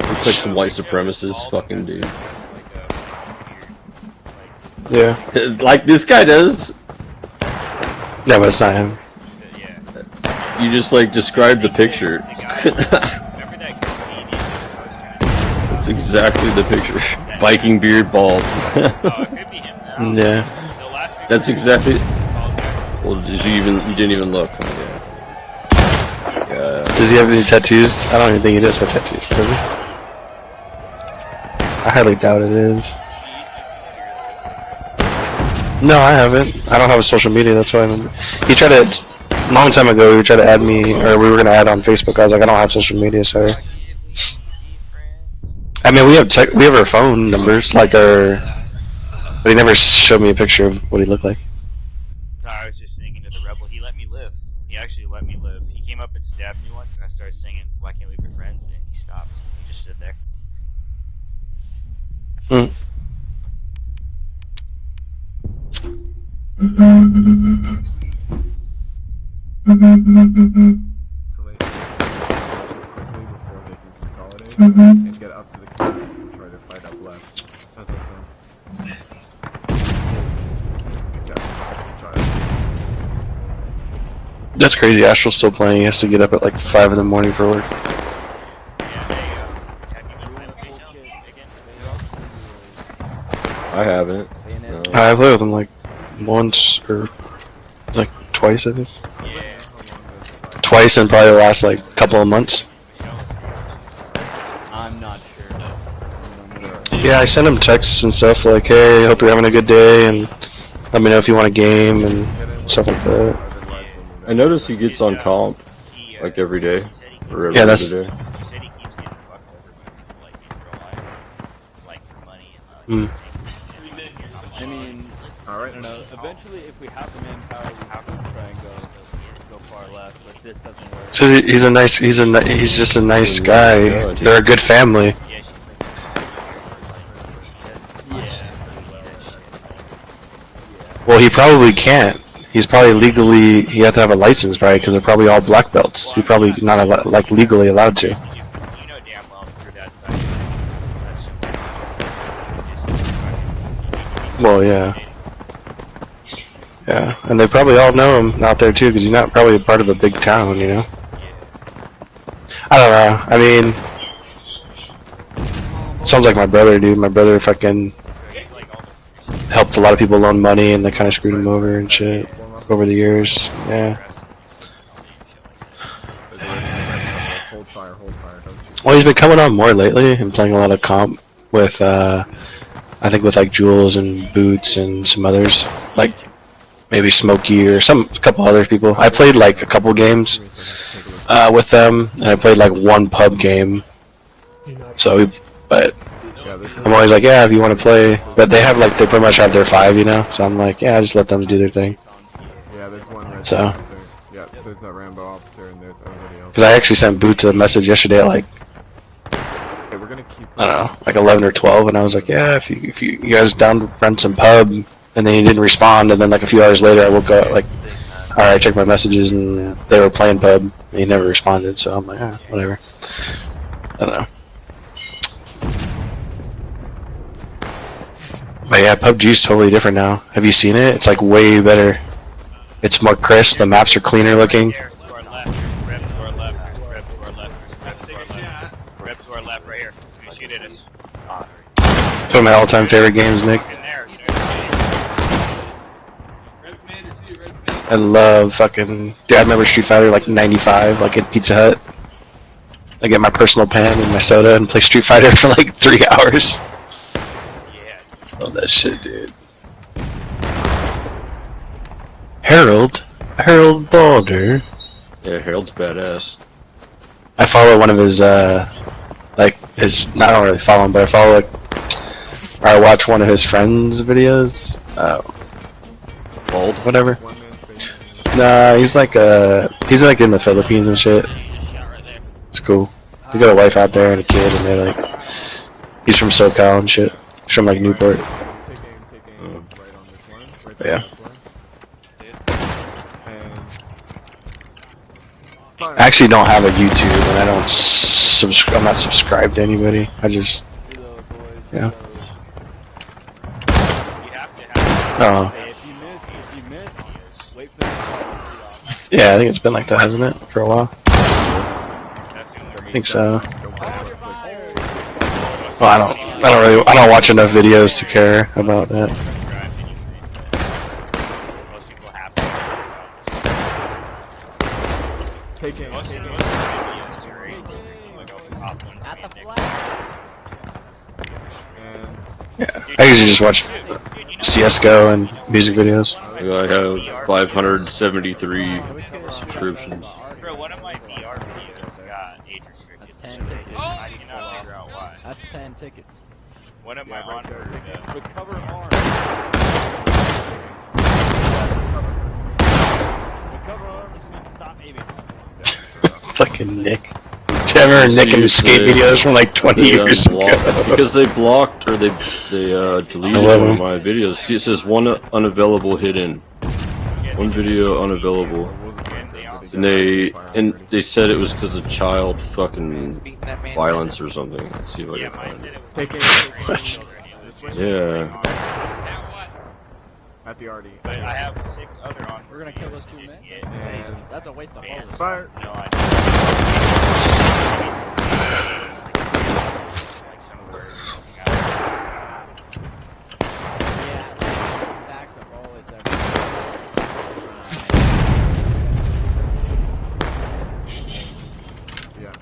Looks like some white supremacist fucking dude. Yeah. Like this guy does. No, but it's not him. You just like described the picture. That's exactly the picture. Viking beard, bald. Yeah. That's exactly. Well, did you didn't even look. Oh, yeah. Does he have any tattoos? I don't even think he does have tattoos, does he? I highly doubt it is. No, I haven't. I don't have a social media, that's why I remember. He tried to, a long time ago, he tried to add me, or we were going to add on Facebook. I was like, I don't have social media, sorry. I mean, we have our phone numbers, like our, but he never showed me a picture of what he looked like. No, I was just singing to the rebel. He let me live. He actually let me live. He came up and stabbed me once, and I started singing "Why Can't We Be Friends?" and he stopped. He just stood there. Hmm. So they quickly before they can consolidate and get up to the cannons and try to fight up left. How's that sound? That's crazy. Astral's still playing. He has to get up at like 5 in the morning for work. I haven't. No. I played with him like once or like twice, I think. Twice in probably the last like couple of months. I'm not sure. Yeah, I send him texts and stuff like, hey, hope you're having a good day, and let me know if you want a game and stuff like that. I notice he gets on comp like every day. Or every Yeah, that's. other day. He said he keeps getting fucked over by like in real life, like for money Mm. and I mean, I don't know. Eventually, if we have the manpower, we have to try and go far left. But this doesn't work. So he's just a nice guy. They're a good family. Well, he probably can't. He's probably legally. He have to have a license, probably, because they're probably all black belts. He's probably not like legally allowed to. you know damn well if your dad's side. Well, yeah. Yeah, and they probably all know him out there too, because he's not probably a part of a big town, you know? I don't know, I mean... Sounds like my brother, dude. My brother fucking helped a lot of people loan money, and they kind of screwed him over and shit over the years. Yeah. Hold fire, hold fire. Well, he's been coming on more lately and playing a lot of comp with, I think with like Jules and Boots and some others, like maybe Smokey or a couple other people. I played like a couple games with them, and I played like one pub game. So, but I'm always like, yeah, if you want to play, but they pretty much have their 5, you know. So I'm like, yeah, just let them do their thing. Yeah, there's one right so. there. Yeah, there's that Rambo officer, and there's everybody else. Because I actually sent Boots a message yesterday at like, Okay, we're gonna keep. I don't know, like 11 or 12, and I was like, yeah, if you guys down to run some pub, and then he didn't respond, and then like a few hours later I woke up like, all right, check my messages, and they were playing pub, and he never responded. So I'm like, ah, whatever. I don't know. But yeah, PUBG's totally different now. Have you seen it? It's like way better. It's more crisp. The maps are cleaner looking. Rev to our left, right here. He's gonna shoot at us. It's one of my all-time favorite games, Nick. I love fucking... Dude, I remember Street Fighter like 95, like in Pizza Hut. I get my personal pan and my soda and play Street Fighter for like 3 hours. Love that shit, dude. Harold Balder. Yeah, Harold's badass. I follow one of his, like, his, I don't really follow him, but I follow, like, or I watch one of his friends' videos. Bald? Whatever. Nah, he's like in the Philippines and shit. It's cool. He got a wife out there and a kid, and they're like, he's from SoCal and shit. He's from like Newport. Yeah. I actually don't have a YouTube, and I don't I'm not subscribed to anybody. I just, yeah. Oh. Yeah, I think it's been like that, hasn't it, for a while? I think so. Well, I don't watch enough videos to care about that. Yeah, I usually just watch CS:GO and music videos. I have 573 subscriptions. Bro, one of my VR videos got age restricted. That's 10 tickets. I cannot figure out why. That's 10 tickets. One of my onboard Recover arms. Recover arms. Stop aiming. Fucking Nick. I remember Nick and his skate videos from like 20 years ago. Because they blocked, or they deleted one of my videos. See, it says one unavailable hidden. One video unavailable. And they said it was because of child fucking violence or something. Let's see if I can find it. Yeah. At the RD. But I have 6 other on. We're gonna kill those 2 men. And that's a waste of bullets. Fire. No, I like some words. Stacks of bullets yeah.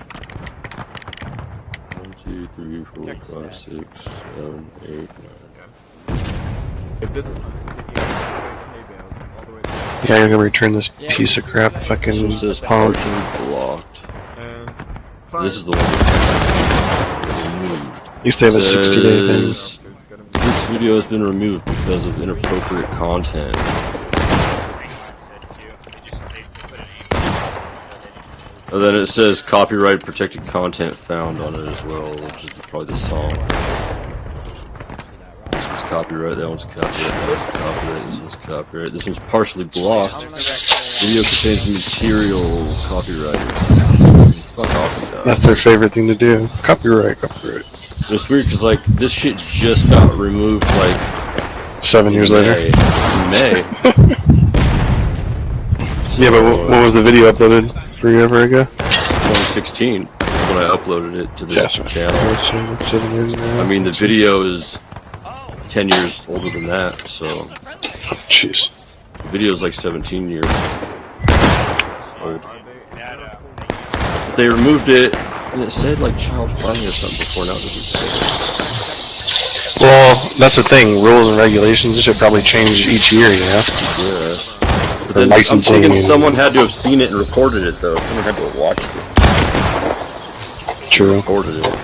1, 2, 3, 4, 5, 6, 7, 8, 9. If this is Yeah, I'm gonna return this piece of crap fucking So it says punk. partially blocked. This is the one that's removed. Used to have a 60-day thing. This video has been removed because of inappropriate content. And then it says copyright protected content found on it as well, which is probably the song. This one's copyright, that one's copyright, that one's copyright, this one's copyright. This one's partially blocked. Video contains material copyrighted. Fuck off with that. That's their favorite thing to do. Copyright. It's weird because like this shit just got removed like 7 years later. May. Yeah, but what was the video uploaded forever ago? 2016 when I uploaded it to this channel. 7 years ago. I mean, the video is 10 years older than that, so. Jeez. The video is like 17 years old. They removed it, and it said like child farming or something before. Now it doesn't say. Well, that's the thing. Rules and regulations should probably change each year, you know? Yes. But The then I'm licensing. thinking someone had to have seen it and reported it, though. Someone had to have watched it. True. Reported it, yeah.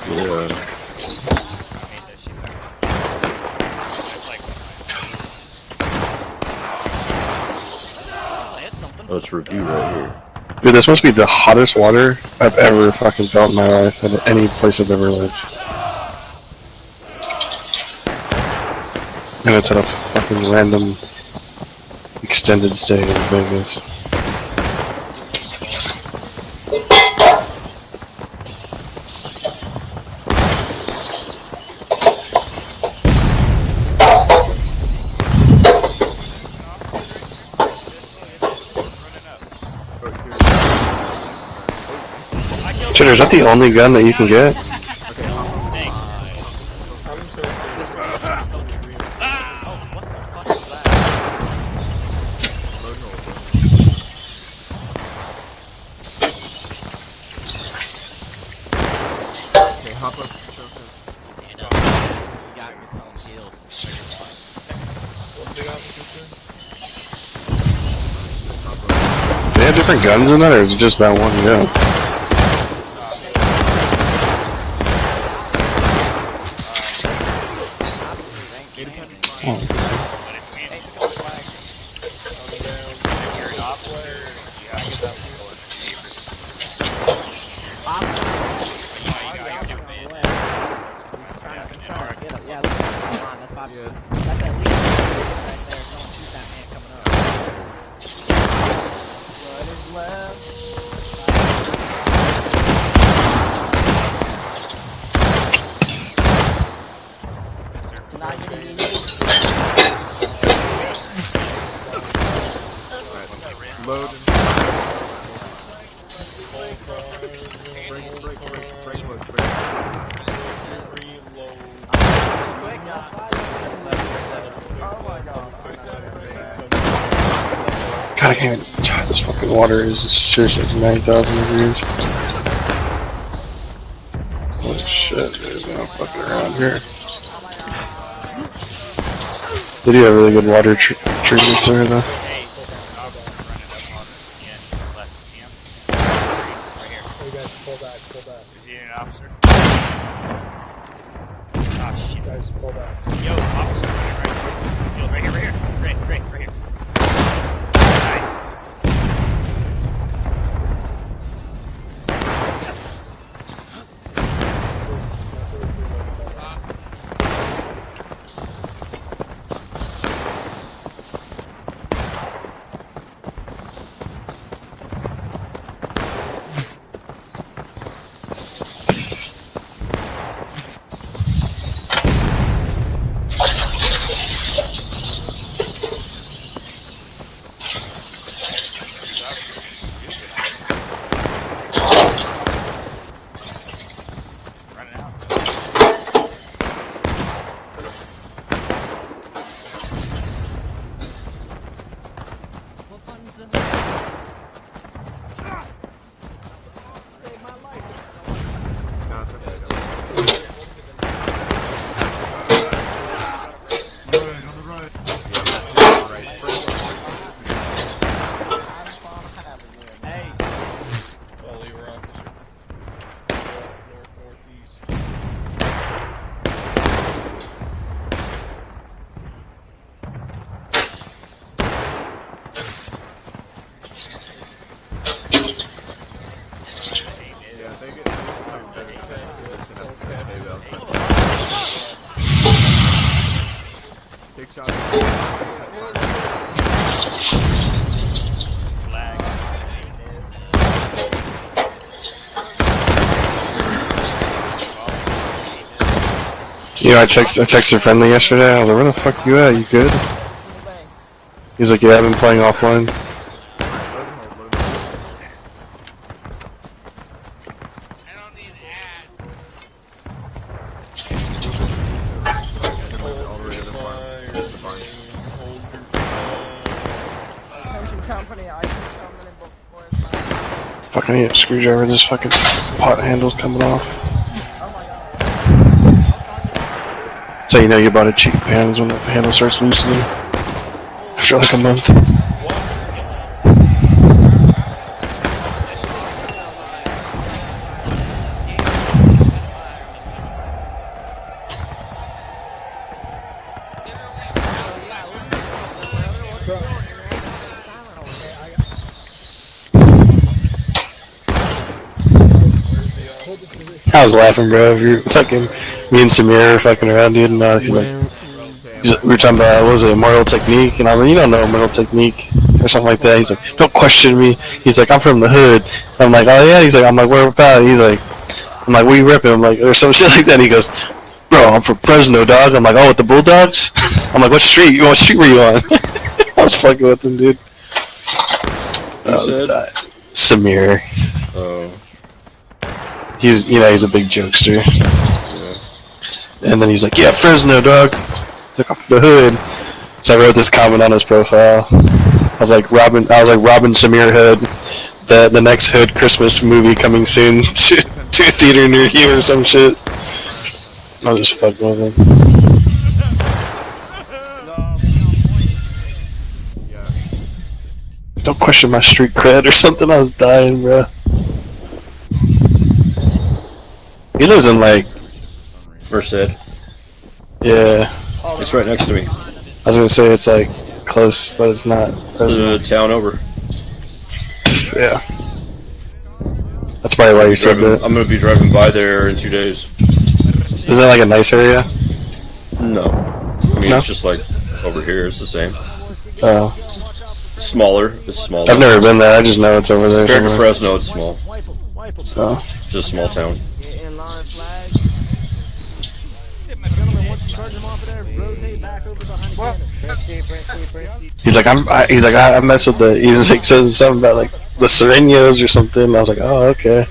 Oh, it's review right here. Dude, this must be the hottest water I've ever fucking felt in my life at any place I've ever lived. And it's at a fucking random extended stay in Vegas. Chitter, is that the only gun that you can get? They have different guns in that, or is it just that one gun? God, I can't even tell this fucking water is seriously 9,000 degrees. Holy shit, dude, I'm not fucking around here. They do have really good water treatments there, though. Yo, officer, right here. Right here. Nice. You know, I texted Friendly yesterday. I was like, "Where the fuck you at? You good?" He's like, "Yeah, I've been playing offline." Fuck, I need a screwdriver. This fucking pot handle's coming off. So you know you bought a cheap pan is when the handle starts loosening. After like a month. I was laughing, bro. You're fucking, me and Samir were fucking around, dude, and he's like, we were talking about, what was it, Immortal Technique, and I was like, you don't know Immortal Technique, or something like that. He's like, don't question me. He's like, I'm from the hood. I'm like, oh yeah. He's like, I'm like, where about? He's like, I'm like, where you repping? I'm like, or some shit like that. And he goes, bro, I'm from Fresno, dog. I'm like, oh, with the Bulldogs? I'm like, what street? What street were you on? I was fucking with him, dude. You said? Samir. Oh. He's, you know, he's a big jokester. Yeah. And then he's like, yeah, Fresno, dog. Look up the hood. So I wrote this comment on his profile. I was like, Robin Samir Hood. The next Hood Christmas movie coming soon to a theater near you or some shit. I was just fucking with him. Don't question my street cred or something. I was dying, bro. He lives in like Merced. Yeah. It's right next to me. I was gonna say it's like close, but it's not. It's a town over. Yeah. That's probably why you said that. I'm gonna be driving by there in 2 days. Is that like a nice area? No. I mean, it's just like over here. It's the same. Oh. Smaller. It's smaller. I've never been there. I just know it's over there. Compared to Fresno, it's small. Oh. It's just a small town. He's like, I mess with the. He's like, says something about like the Serenos or something. I was like, oh, okay.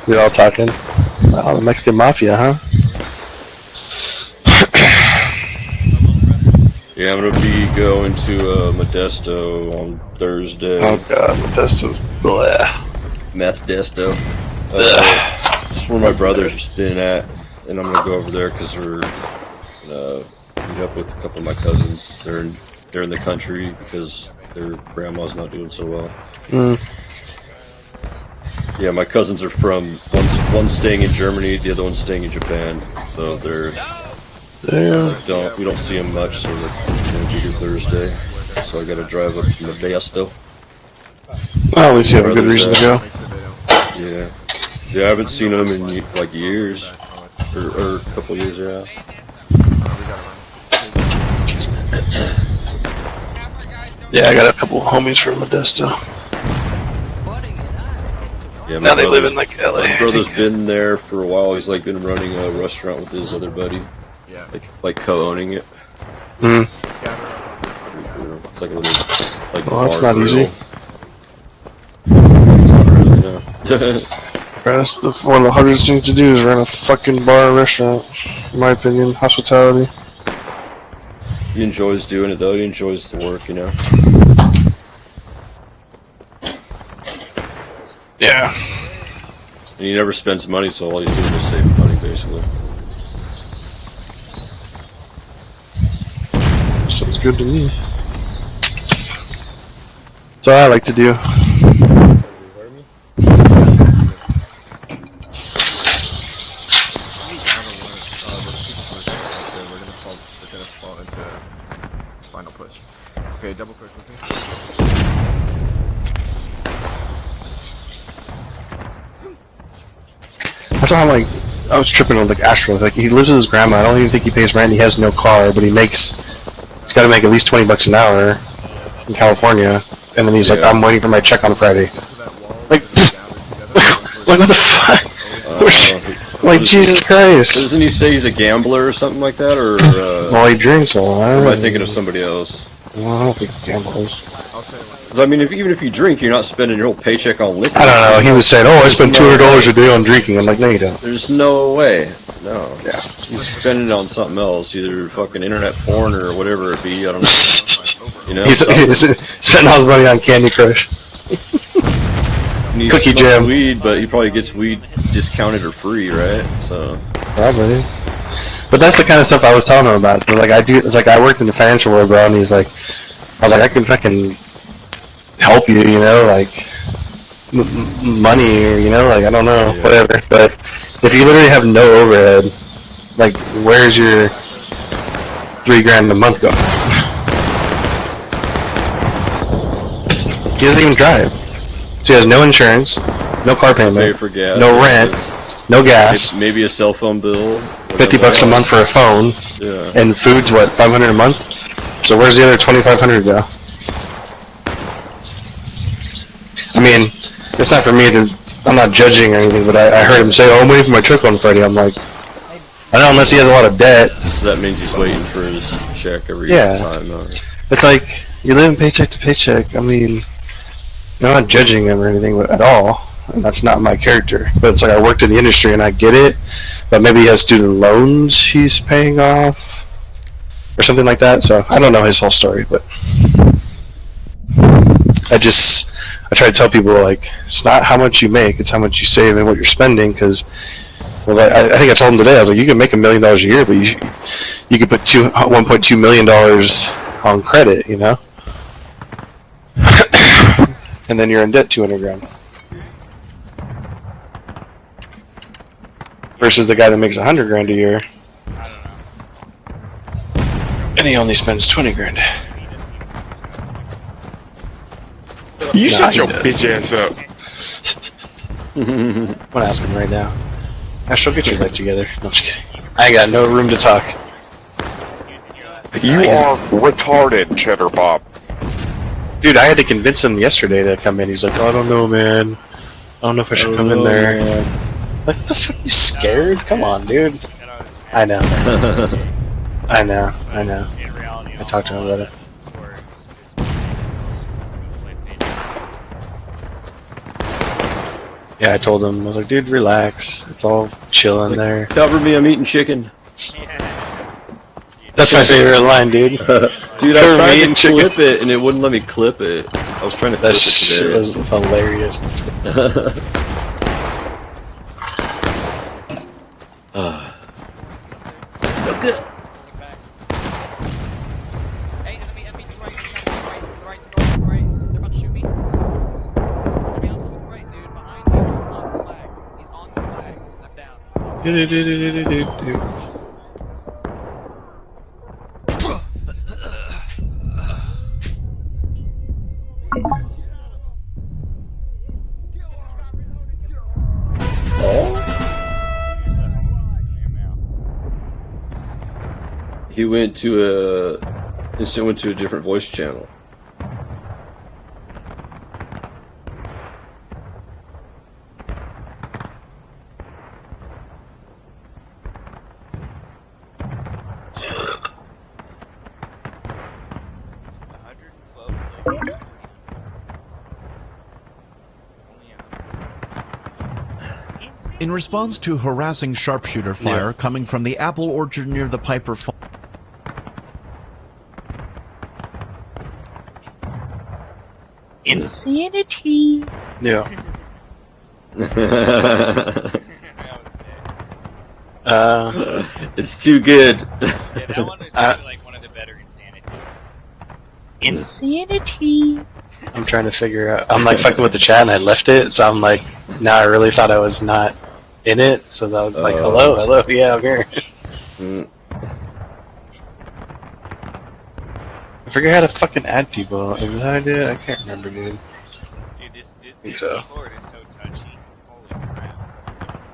We were all talking. Oh, the Mexican Mafia, huh? Yeah, I'm gonna be going to Modesto on Thursday. Oh god, Modesto's blah. Modesto. It's where my brother's been at, and I'm gonna go over there because we're gonna meet up with a couple of my cousins. They're in the country because their grandma's not doing so well. Mm. Yeah, my cousins are from one's staying in Germany, the other one's staying in Japan. So they're we don't see them much. So they're gonna be here Thursday. So I gotta drive up to Modesto. Well, at least you have a good reason to go. Yeah. Yeah, I haven't seen them in like years, or a couple years, yeah. Yeah, I got a couple of homies from Modesto. Yeah, now they live in like LA. My brother's been there for a while. He's like been running a restaurant with his other buddy, like co-owning it. Hmm. It's like a little like. Well, that's not easy. That's one of the hardest things to do is run a fucking bar or restaurant, in my opinion. Hospitality. He enjoys doing it though. He enjoys the work, you know. Yeah. And he never spends money, so all he's doing is saving money, basically. Sounds good to me. That's all I like to do. Okay, double click with me. That's why I'm like, I was tripping on like Astral. Like he lives with his grandma. I don't even think he pays rent. He has no car, but he's got to make at least $20 an hour in California. And then he's like, I'm waiting for my check on Friday. Like, like what the fuck? Like, Jesus Christ. Doesn't he say he's a gambler or something like that, or? Well, he drinks a lot. Or am I thinking of somebody else? Well, I don't think gamblers. Because I mean, even if you drink, you're not spending your whole paycheck on liquor. I don't know. He was saying, "Oh, I spend $200 a day on drinking." I'm like, no, you don't. There's no way. No. Yeah. He's spending it on something else, either fucking internet porn or whatever it be. I don't know. You know. He's spending all his money on Candy Crush. Cookie Jam. Weed, but he probably gets weed discounted or free, right? So. Probably. But that's the kind of stuff I was telling him about. It was like I worked in the financial world, bro, and he's like, I was like, I can fucking help you, you know, like money, or you know, like I don't know, whatever. But if you literally have no overhead, like where's your $3,000 a month go? He doesn't even drive. So he has no insurance, no car payment, Pay for gas, no rent, no gas. Maybe a cell phone bill. $50 a month for a phone, and food's what, $500 a month? So where's the other $2,500 go? I mean, it's not for me to. I'm not judging or anything, but I heard him say, "Oh, I'm waiting for my check on Friday." I'm like, I don't know, unless he has a lot of debt. So that means he's waiting for his check every time. It's like you're living paycheck to paycheck. I mean, I'm not judging him or anything at all. And that's not my character. But it's like I worked in the industry and I get it. But maybe he has student loans he's paying off or something like that. So I don't know his whole story, but I try to tell people, like, it's not how much you make, it's how much you save and what you're spending. Because, well, I think I told him today, I was like, you can make $1 million a year, but you could put $1.2 million on credit, you know, and then you're in debt $200,000. Versus the guy that makes $100,000 a year, and he only spends $20,000. You shut your bitch ass up. I'm gonna ask him right now. Astral, get your life together. No, I'm just kidding. I ain't got no room to talk. You are retarded, Cheddar Bob. Dude, I had to convince him yesterday to come in. He's like, oh, I don't know, man. I don't know if I should come in there. Like, what the fuck? You scared? Come on, dude. I know. I know. I talked to him about it. Yeah, I told him, I was like, dude, relax. It's all chilling there. Cover me, I'm eating chicken. That's my favorite line, dude. Dude, I tried to clip it and it wouldn't let me clip it. I was trying to clip it today. That shit was hilarious. Good. He went to a different voice channel. In response to harassing sharpshooter fire coming from the apple orchard near the Piper Farm. Insanity. Yeah. It's too good. That one was probably like one of the better insanities. Insanity. I'm trying to figure out. I'm like fucking with the chat and I left it, so I'm like, now I really thought I was not in it, so I was like, hello, yeah, I'm here. I forget how to fucking add people. Is that how I did it? I can't remember, dude. Dude, this so. keyboard is so touchy. Holy crap.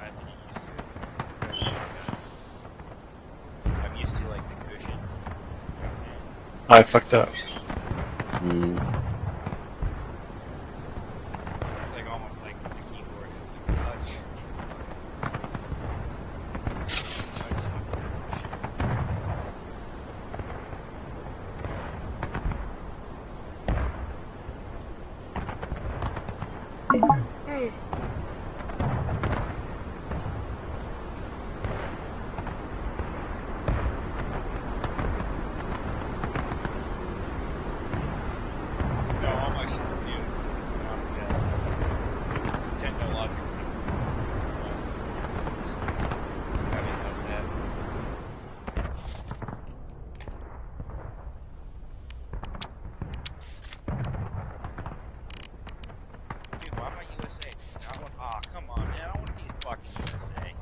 I have to get used to it. I'm used to like the cushion. You know what I'm saying? I fucked up. It's like almost like the keyboard is like touch. No, all my shit's new. So Nintendo Logic. Dude, why am I USA? Aw, come on, man. I don't want to be fucking USA.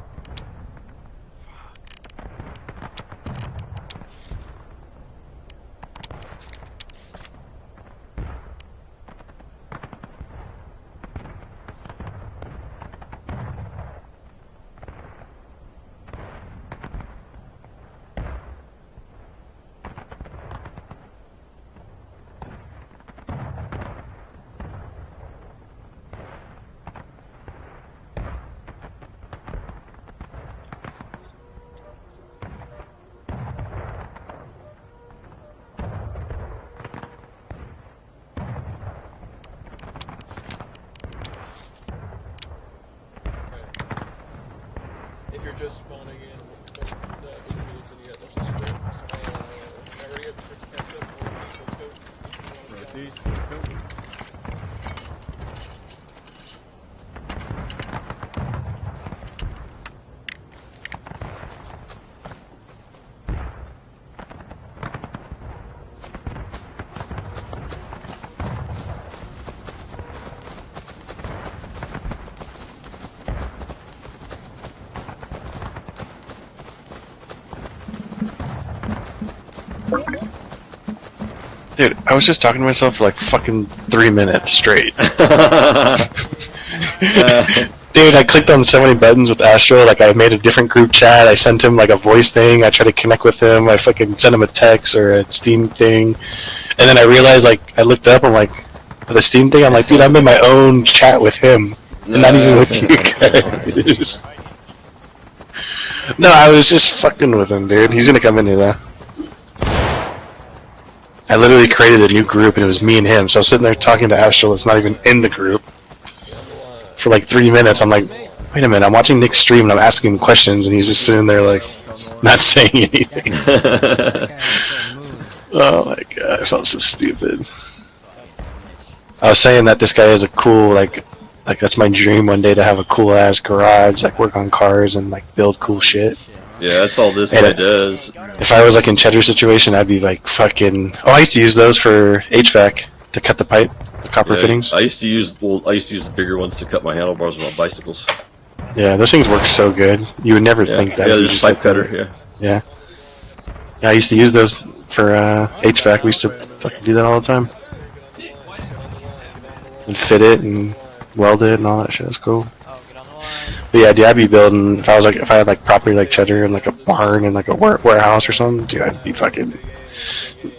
If you're just spawning in, the communities and you get there's a script. Whenever you get the catch up, let's go. Northeast, let's go. Dude, I was just talking to myself for like fucking 3 minutes straight. Dude, I clicked on so many buttons with Astral. Like, I made a different group chat. I sent him like a voice thing. I tried to connect with him. I fucking sent him a text or a Steam thing. And then I realized, like, I looked up. I'm like, the Steam thing. I'm like, dude, I'm in my own chat with him, and not even with you guys. No, I was just fucking with him, dude. He's gonna come in here though. I literally created a new group, and it was me and him. So I was sitting there talking to Astral that's not even in the group for like 3 minutes. I'm like, wait a minute, I'm watching Nick's stream and I'm asking him questions, and he's just sitting there like, not saying anything. Oh my god, I felt so stupid. I was saying that this guy is a cool, like that's my dream one day, to have a cool ass garage, like work on cars and like build cool shit. Yeah, that's all this guy does. If I was like in Cheddar's situation, I'd be like fucking. Oh, I used to use those for HVAC to cut the pipe, the copper fittings. I used to use the bigger ones to cut my handlebars on my bicycles. Yeah, those things work so good. You would never think that. Yeah, there's a pipe cutter. Yeah. Yeah, I used to use those for HVAC. We used to fucking do that all the time. And fit it and weld it and all that shit. It's cool. But yeah, dude, I'd be building, if I had like property like Cheddar and like a barn and like a warehouse or something, dude, I'd be fucking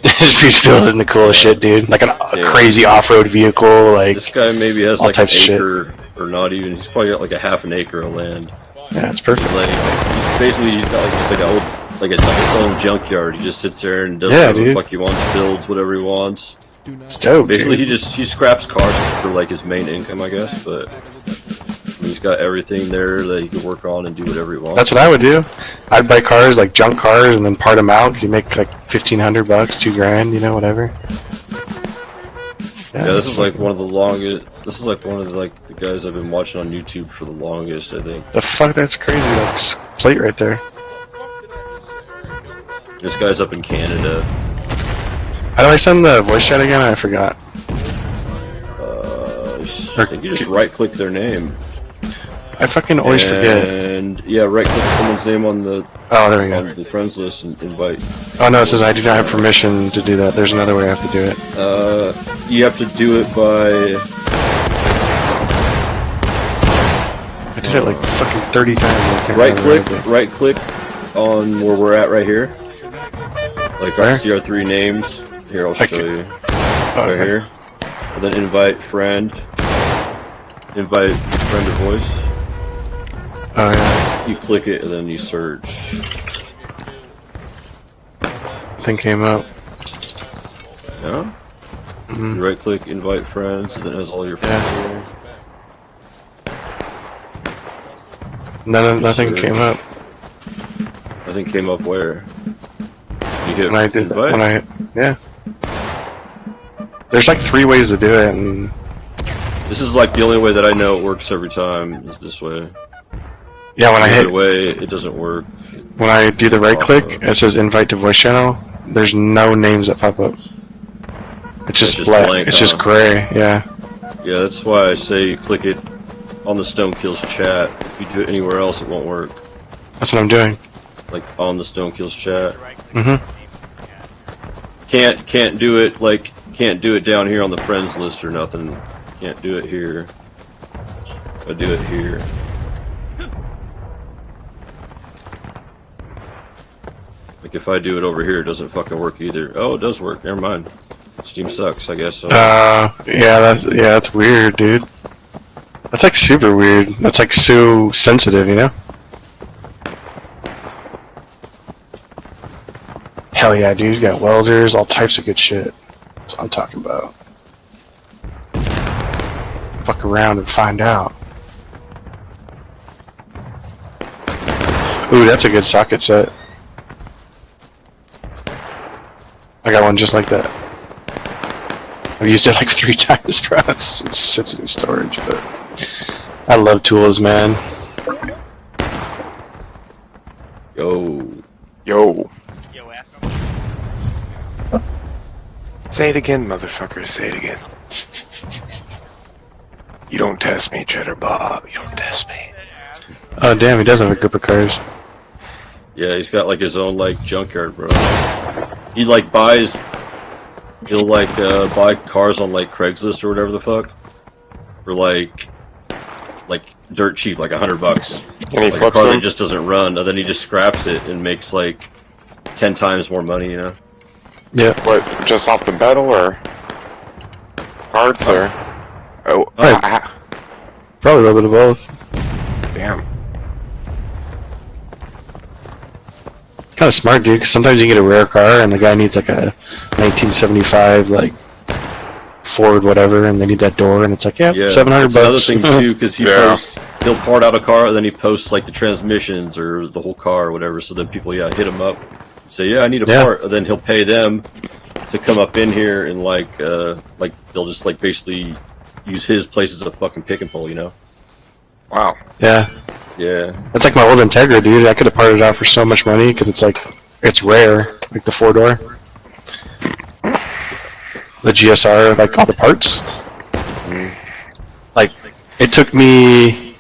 just be building the coolest shit, dude. Like a crazy off-road vehicle, like this guy maybe has all like an types of shit. acre, or not even. He's probably got like a half an acre of land. Yeah, it's perfect. Like, basically, he's got like his own junkyard. He just sits there and does whatever the fuck he wants, builds whatever he wants. It's dope. Basically, dude. he scraps cars for like his main income, I guess. But he's got everything there that he can work on and do whatever he wants. That's what I would do. I'd buy cars, like junk cars, and then part them out because you make like $1,500, $2,000, you know, whatever. Yeah, this is like one of the longest. This is like one of the guys I've been watching on YouTube for the longest, I think. The fuck, that's crazy. Like plate right there. This guy's up in Canada. How do I send the voice chat again? I forgot. I think you just right-click their name. I fucking always forget. And yeah, right-click someone's name on the there we go. on the friends list and invite. Oh no, it says I do not have permission to do that. There's another way I have to do it. You have to do it by. I did it like fucking 30 times. Right-click on where we're at right here. Like I see our 3 names. Here, I'll show you. Right here. And then invite friend. Invite friend or voice. Oh yeah. You click it and then you search. Thing came up. Yeah? You right click, invite friends, and then it has all your friends here. Nothing came up. Nothing came up where? You hit When I did invite? yeah. There's like 3 ways to do it, and this is like the only way that I know it works every time is this way. yeah, when I hit way, it doesn't work. When I do the right click, it says invite to voice channel. There's no names that pop up. It's just black. blank, It's just gray. Yeah. Yeah, that's why I say you click it on the Stone Kills chat. If you do it anywhere else, it won't work. That's what I'm doing. Like on the Stone Kills chat. Mhm. Can't do it like can't do it down here on the friends list or nothing. Can't do it here. I do it here. Like if I do it over here, it doesn't fucking work either. Oh, it does work. Never mind. Steam sucks, I guess. Yeah, that's weird, dude. That's like super weird. That's like so sensitive, you know? Hell yeah, dude. He's got welders, all types of good shit. That's what I'm talking about. Fuck around and find out. Ooh, that's a good socket set. I got one just like that. I've used it like 3 times, bro. It sits in storage, but I love tools, man. Yo. Say it again, motherfucker. Say it again. You don't test me, Cheddar Bob. You don't test me. Oh, damn, he does have a grip of cars. Yeah, he's got like his own like junkyard, bro. He like buys. He'll like buy cars on like Craigslist or whatever the fuck, for like dirt cheap, like $100. And he like fucks a car them? that just doesn't run, and then he just scraps it and makes like 10 times more money, you know? Yeah. What? Just off the metal or parts or? Oh, Probably a little bit of both. Damn. Kind of smart, dude, because sometimes you get a rare car and the guy needs like a 1975 like Ford whatever, and they need that door, and it's like, yeah, $700 that's another thing too, because Yeah. he'll part out a car and then he posts like the transmissions or the whole car or whatever, so that people hit him up, say I need a part, and then he'll pay them to come up in here and like they'll just like basically use his place as a fucking pick and pull, you know? Wow. Yeah. Yeah. That's like my old Integra, dude. I could have parted it out for so much money because it's like, it's rare, like the 4-door. The GSR, like all the parts. Like, it took me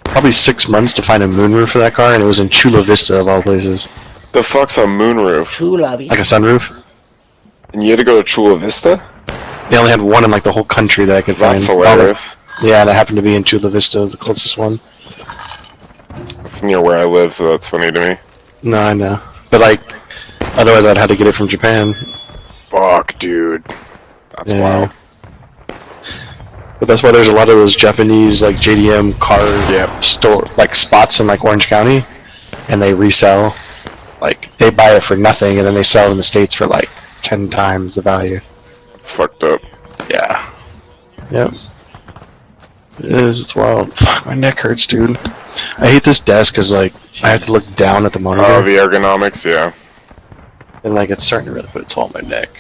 probably 6 months to find a moonroof for that car, and it was in Chula Vista of all places. The fuck's a moonroof? Like a sunroof. And you had to go to Chula Vista? They only had one in like the whole country that I could find. That's hilarious. Yeah, and it happened to be in Chula Vista, the closest one. It's near where I live, so that's funny to me. No, I know. But like, otherwise I'd have to get it from Japan. Fuck, dude. That's wild. But that's why there's a lot of those Japanese like JDM car store like spots in like Orange County, and they resell. Like they buy it for nothing, and then they sell it in the States for like 10 times the value. It's fucked up. Yeah. Yep. It is. It's wild. Fuck, my neck hurts, dude. I hate this desk because like I have to look down at the monitor. Oh, the ergonomics, yeah. And like it's starting to really put a toll on my neck.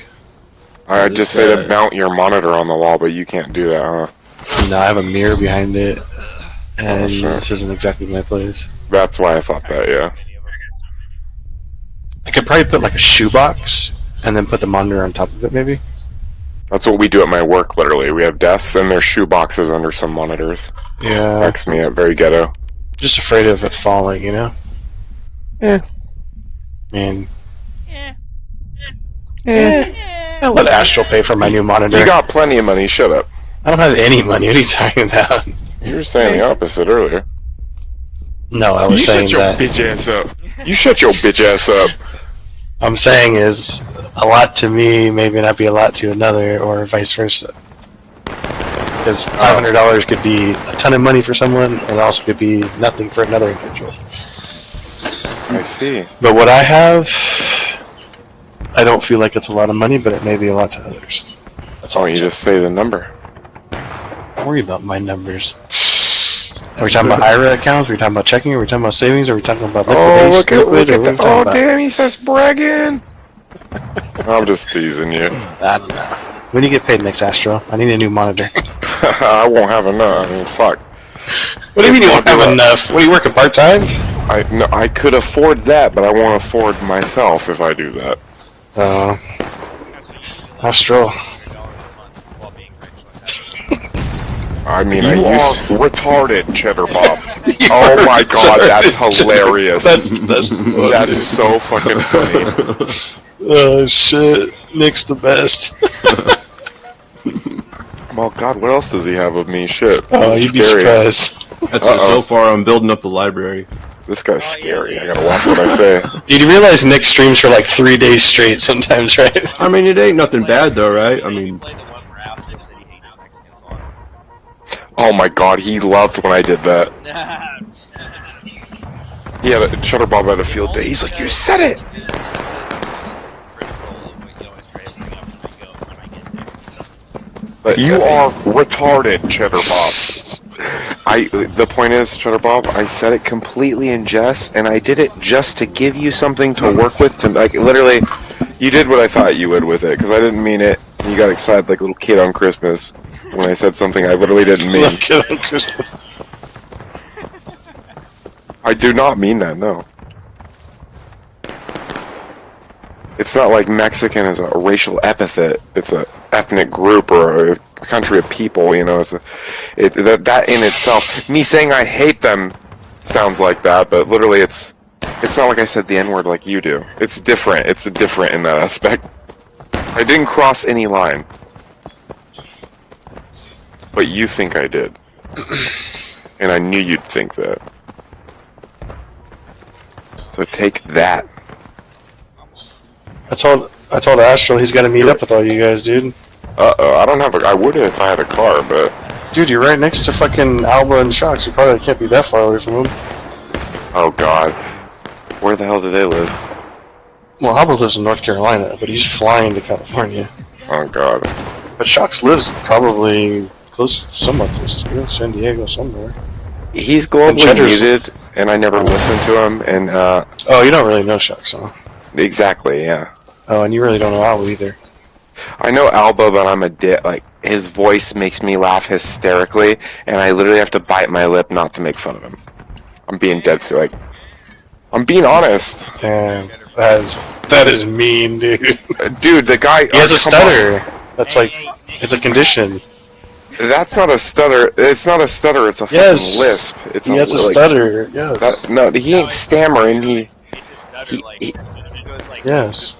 I just say to mount your monitor on the wall, but you can't do that, huh? No, I have a mirror behind it, and sure. this isn't exactly my place. That's why I thought that, yeah. I could probably put like a shoebox and then put the monitor on top of it, maybe. That's what we do at my work, literally. We have desks and there's shoe boxes under some monitors. Yeah. Cracks me up, very ghetto. Just afraid of it falling, you know? Yeah. And I'll let Astral pay for my new monitor. You got plenty of money, shut up. I don't have any money. What are you talking about? You were saying the opposite earlier. No, I was saying that. You shut your bitch ass up. You shut your bitch ass up. I'm saying is a lot to me, maybe not be a lot to another, or vice versa. Because $500 could be a ton of money for someone, and also could be nothing for another individual. I see. But what I have, I don't feel like it's a lot of money, but it may be a lot to others. That's all. You just say the number. Don't worry about my numbers. Are we talking about IRA accounts? Are we talking about checking? Are we talking about savings? Are we talking about Oh, look at liquid? that. Oh, damn, he says bragging. I'm just teasing you. I don't know. When do you get paid next, Astro? I need a new monitor. I won't have enough. I mean, fuck. What do you mean you won't have enough? What, are you working part-time? No, I could afford that, but I won't afford myself if I do that. Astro. I mean, you are retarded, Cheddar Bob. Oh my god, that's hilarious. That's so fucking funny. Oh shit, Nick's the best. Well, god, what else does he have of me? Shit. Oh, you'd be surprised. That's it. So far, I'm building up the library. This guy's scary. I gotta watch what I say. Dude, you realize Nick streams for like 3 days straight sometimes, right? I mean, it ain't nothing bad though, right? I mean. Oh my god, he loved when I did that. Yeah, Cheddar Bob had a field day. He's like, you said it! But you are retarded, Cheddar Bob. The point is, Cheddar Bob, I said it completely in jest, and I did it just to give you something to work with. To like, literally, you did what I thought you would with it, because I didn't mean it. You got excited like a little kid on Christmas when I said something I literally didn't mean. Little kid on Christmas. I do not mean that, no. It's not like Mexican is a racial epithet. It's a ethnic group or a country of people, you know. That in itself, me saying I hate them sounds like that, but literally it's not like I said the N-word like you do. It's different. It's different in that aspect. I didn't cross any line. But you think I did. And I knew you'd think that. So take that. I told Astral he's got to meet up with all you guys, dude. Uh-oh, I don't have I would if I had a car, but... Dude, you're right next to fucking Alba and Shocks. You probably can't be that far away from them. Oh god. Where the hell do they live? Well, Alba lives in North Carolina, but he's flying to California. Oh god. But Shocks lives probably somewhat close to San Diego somewhere. He's globally muted, and I never listened to him, and Oh, you don't really know Shocks, huh? Exactly, yeah. Oh, and you really don't know Alba either. I know Alba, but I'm a like, his voice makes me laugh hysterically, and I literally have to bite my lip not to make fun of him. I'm being dead serious. Like, I'm being honest. Damn, that is mean, dude. Dude, the guy... He has a stutter. That's like, it's a condition. That's not a stutter. It's not a stutter. It's a fucking lisp. He has a stutter. Yes. No, he ain't stammering. He Yes.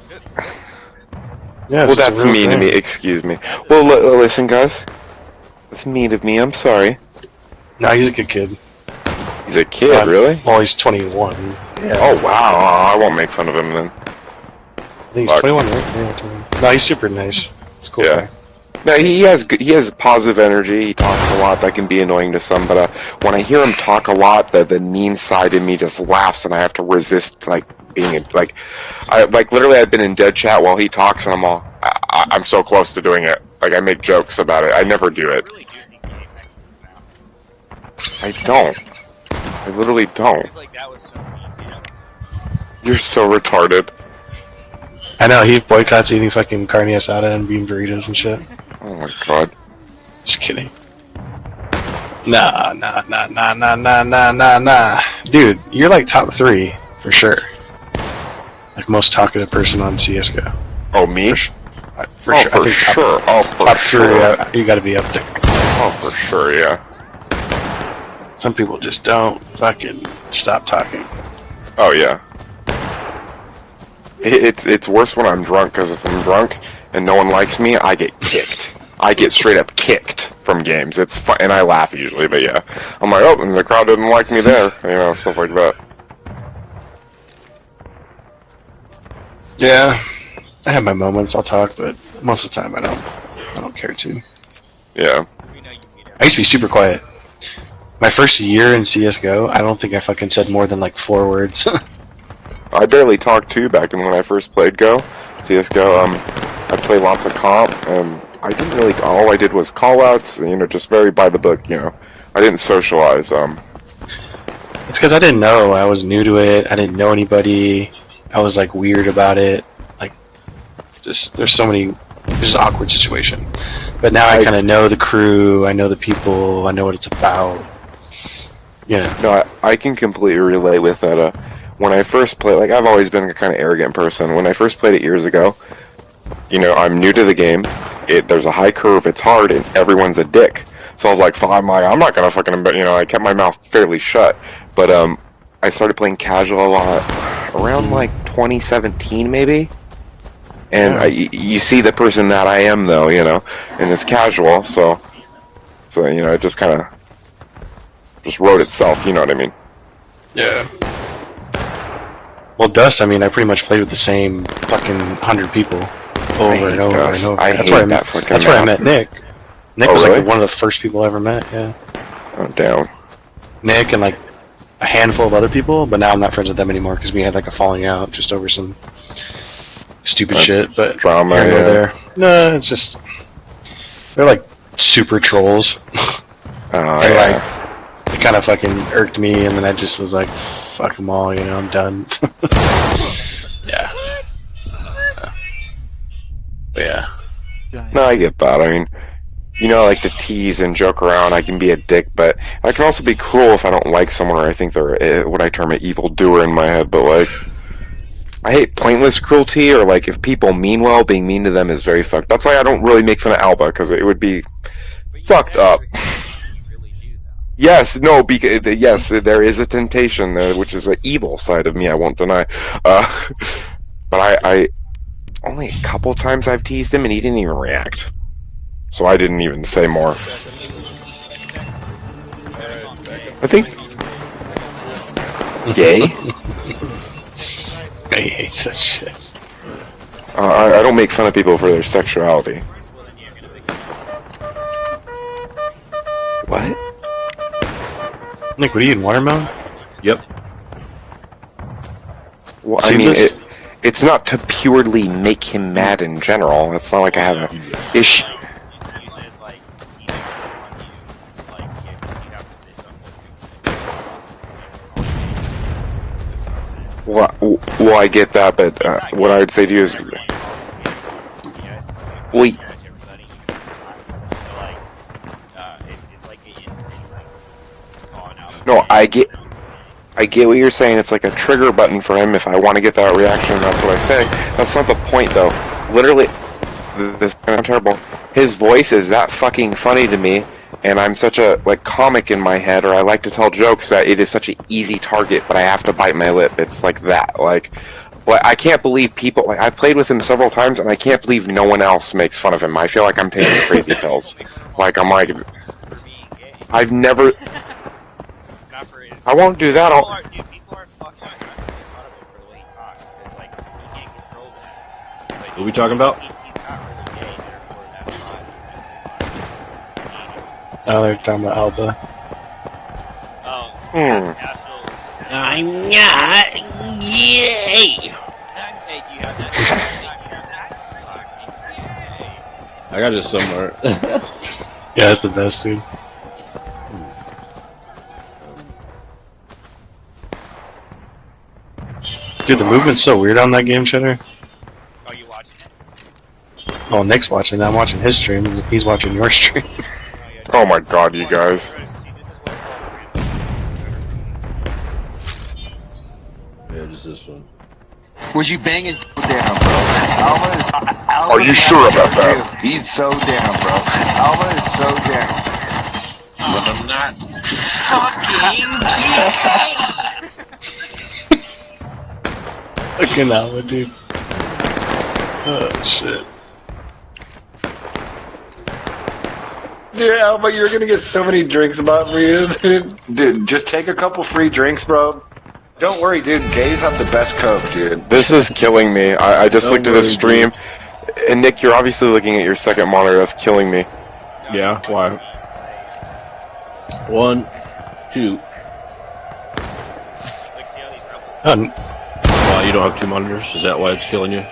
Well, that's mean to me. Excuse me. Well, listen, guys. That's mean of me. I'm sorry. No, he's a good kid. He's a kid, really? Well, he's 21. Yeah. Oh wow! I won't make fun of him then. I think he's 21, right? Yeah, no, he's super nice. It's cool. Yeah. No, he has positive energy. He talks a lot. That can be annoying to some, but when I hear him talk a lot, the mean side in me just laughs, and I have to resist being like, literally I've been in dead chat while he talks, and I'm so close to doing it. Like I make jokes about it. I never do it. I don't. I literally don't. You're so retarded. I know, he boycotts eating fucking carne asada and bean burritos and shit. Oh my god. Just kidding. Nah. Dude, you're like top 3, for sure. Like most talkative person on CSGO. Oh, me? For sure. I think top 3, you gotta be up there. Oh, for sure, yeah. Some people just don't fucking stop talking. Oh, yeah. It's worse when I'm drunk, because if I'm drunk and no one likes me, I get kicked. I get straight up kicked from games. It's fun, and I laugh usually, but yeah. I'm like, oh, and the crowd didn't like me there. You know, stuff like that. Yeah. I have my moments, I'll talk, but most of the time I don't care to. Yeah. I used to be super quiet. My first year in CSGO, I don't think I fucking said more than like 4 words. I barely talked too back when I first played CSGO. I played lots of comp, and I didn't really, all I did was call-outs, you know, just very by the book, you know. I didn't socialize. It's because I didn't know. I was new to it. I didn't know anybody. I was like weird about it. Like, just there's so many. There's an awkward situation. But now I kind of know the crew. I know the people. I know what it's about. You know. No, I can completely relate with that. When I first played, like I've always been a kind of arrogant person. When I first played it years ago, you know, I'm new to the game. There's a high curve. It's hard, and everyone's a dick. So I was like, I'm not gonna fucking, you know, I kept my mouth fairly shut. But I started playing casual a lot around like 2017 maybe. And you see the person that I am though, you know, and it's casual. So you know, it just kind of just wrote itself. You know what I mean? Yeah. Well, Dust, I mean, I pretty much played with the same fucking 100 people over and over and over. That's where I met Nick. Nick was like one of the first people I ever met, yeah. Oh, damn. Nick and like a handful of other people, but now I'm not friends with them anymore because we had like a falling out just over some stupid shit, but drama, here and there. No, it's just, they're like super trolls. Like, it kind of fucking irked me, and then I just was like, fuck them all, you know, I'm done. Yeah. But yeah. No, I get that. I mean, you know, I like to tease and joke around. I can be a dick, but I can also be cruel if I don't like someone or I think they're what I term an evil doer in my head. But like, I hate pointless cruelty, or like if people mean well, being mean to them is very fucked. That's why I don't really make fun of Alba, because it would be fucked up. Yes, no, because yes, there is a temptation, which is an evil side of me. I won't deny. But I only a couple times I've teased him, and he didn't even react. So I didn't even say more. I think gay. I hate such shit. I don't make fun of people for their sexuality. What? Nick, what are you eating, watermelon? Yep. Well, I mean, it's not to purely make him mad in general. It's not like I have a issue. Well, I get that, but what I would say to you is, wait. No, I get what you're saying. It's like a trigger button for him. If I want to get that reaction, that's what I say. That's not the point, though. Literally, this is kind of terrible. His voice is that fucking funny to me, and I'm such a like comic in my head, or I like to tell jokes that it is such an easy target, but I have to bite my lip. It's like that. Like, I can't believe people. Like, I've played with him several times, and I can't believe no one else makes fun of him. I feel like I'm taking crazy pills. Like, I'm like, I've never. I won't do that. What are we talking about? Oh, they're talking about Alba. I'm not gay. I got it somewhere. Yeah, that's the best, dude. Dude, the movement's so weird on that game, Cheddar. Oh, you watching it? Oh, Nick's watching. I'm watching his stream. He's watching your stream. Oh my god, you guys. Yeah, just this one. Was you bang his down, bro? Alba Are you sure about that? He's so down, bro. Alba is so down. But I'm not fucking gay. Fucking Alba, dude. Oh, shit. Dude, Alba, you're gonna get so many drinks bought for you, dude. Dude, just take a couple free drinks, bro. Don't worry, dude. Gays have the best coke, dude. This is killing me. I just looked at his stream, and Nick, you're obviously looking at your second monitor. That's killing me. Yeah, why? 1, 2. Why you don't have 2 monitors? Is that why it's killing you?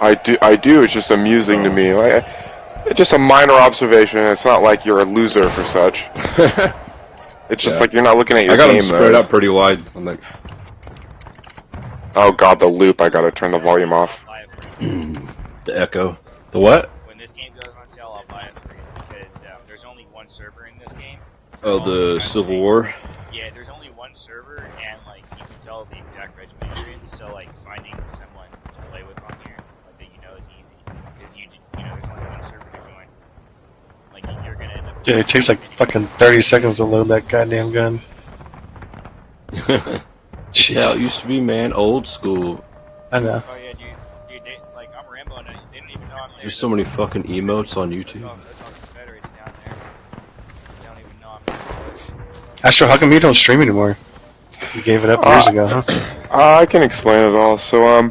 I do. It's just amusing to me. It's just a minor observation. It's not like you're a loser for such. It's just like you're not looking at your I got game. them spread out pretty wide. I'm like, oh god, the loop! I gotta turn the volume off. the echo. The what? When this game goes on sale, I'll buy it for you because there's only one server in this game. Oh, the Civil War. Yeah, there's only one server, and like you can tell the exact regiment you're in. So like finding someone to play with on here, like that you know is easy because you know there's only one server to join. Like you're gonna end up. Dude, it takes like fucking 30 seconds to load that goddamn gun. That's how it used to be, man. Old school. I know. Oh yeah, dude, like I'm Rambo, and they didn't even know I'm there. There's so many fucking emotes on YouTube. That's all the Confederates down there. They don't even know I'm there. Astral, how come you don't stream anymore? You gave it up years ago, huh? I can explain it all. So,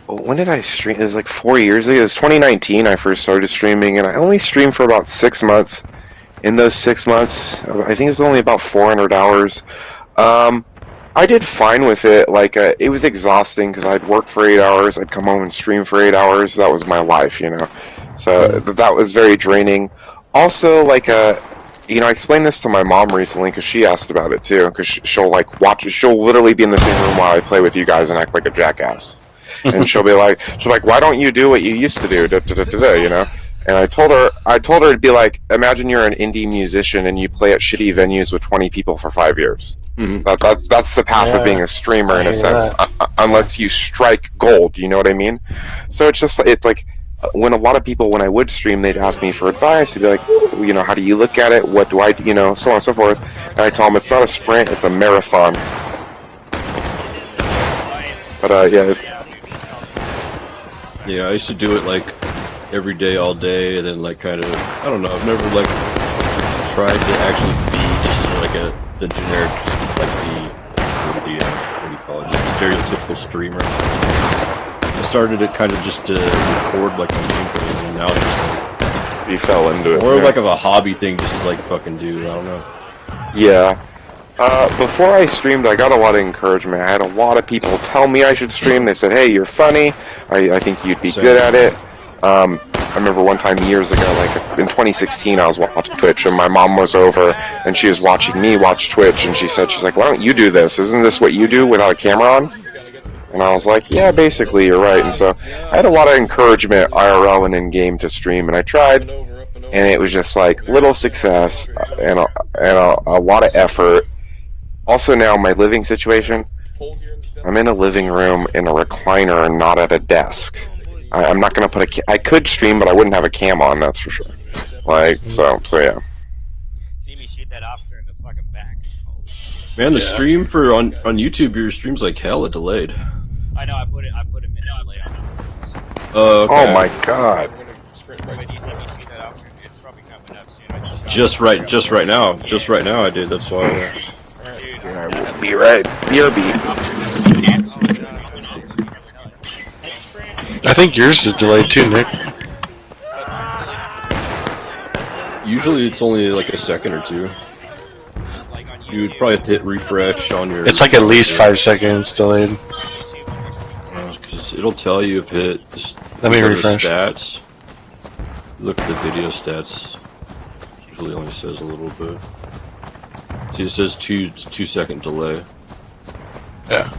when did I stream? It was like 4 years ago. It was 2019 I first started streaming, and I only streamed for about 6 months. In those 6 months, I think it was only about 400 hours. I did fine with it. Like, it was exhausting because I'd work for 8 hours, I'd come home and stream for 8 hours. That was my life, you know. So that was very draining. Also, like, you know, I explained this to my mom recently because she asked about it too. Because she'll like watch. She'll literally be in the same room while I play with you guys and act like a jackass. And she'll be like, why don't you do what you used to do? You know. And I told her it'd be like, imagine you're an indie musician and you play at shitty venues with 20 people for 5 years. Mm-hmm. That's the path of being a streamer in a sense, unless you strike gold. You know what I mean? So it's like when a lot of people, when I would stream, they'd ask me for advice. They'd be like, you know, how do you look at it? What do I, you know, so on and so forth. And I tell them it's not a sprint, it's a marathon. But yeah, I used to do it like every day, all day, and then like kind of, I don't know, I've never like tried to actually be just like the generic, like what do you call it, just stereotypical streamer. I started it kind of just to record like my gameplay, and now it's just like you fell into it. More like of a hobby thing, just to like fucking do. I don't know. Yeah. Before I streamed, I got a lot of encouragement. I had a lot of people tell me I should stream. They said, "Hey, you're funny. I think you'd be good at it." I remember one time years ago, like in 2016, I was watching Twitch, and my mom was over, and she was watching me watch Twitch, and she's like, "Why don't you do this? Isn't this what you do without a camera on?" And I was like, "Yeah, basically, you're right." And so I had a lot of encouragement IRL and in game to stream, and I tried, and it was just like little success and a lot of effort. Also, now my living situation, I'm in a living room in a recliner and not at a desk. I'm not gonna put I could stream, but I wouldn't have a cam on. That's for sure. Like so yeah. See me shoot that officer in the fucking back. Man, the stream for on YouTube, your stream's like hella delayed. I know. I put a minute delay on it. Okay. Oh my god. Just right now. Just right now I did. That's why. I will be right. BRB. I think yours is delayed too, Nick. Usually it's only like a second or two. You would probably have to hit refresh on your... It's like at least 5 seconds delayed. Because it'll tell you if it... Let me refresh. Stats. Look at the video stats. Usually only says a little bit. See, it says 2 second delay. Yeah.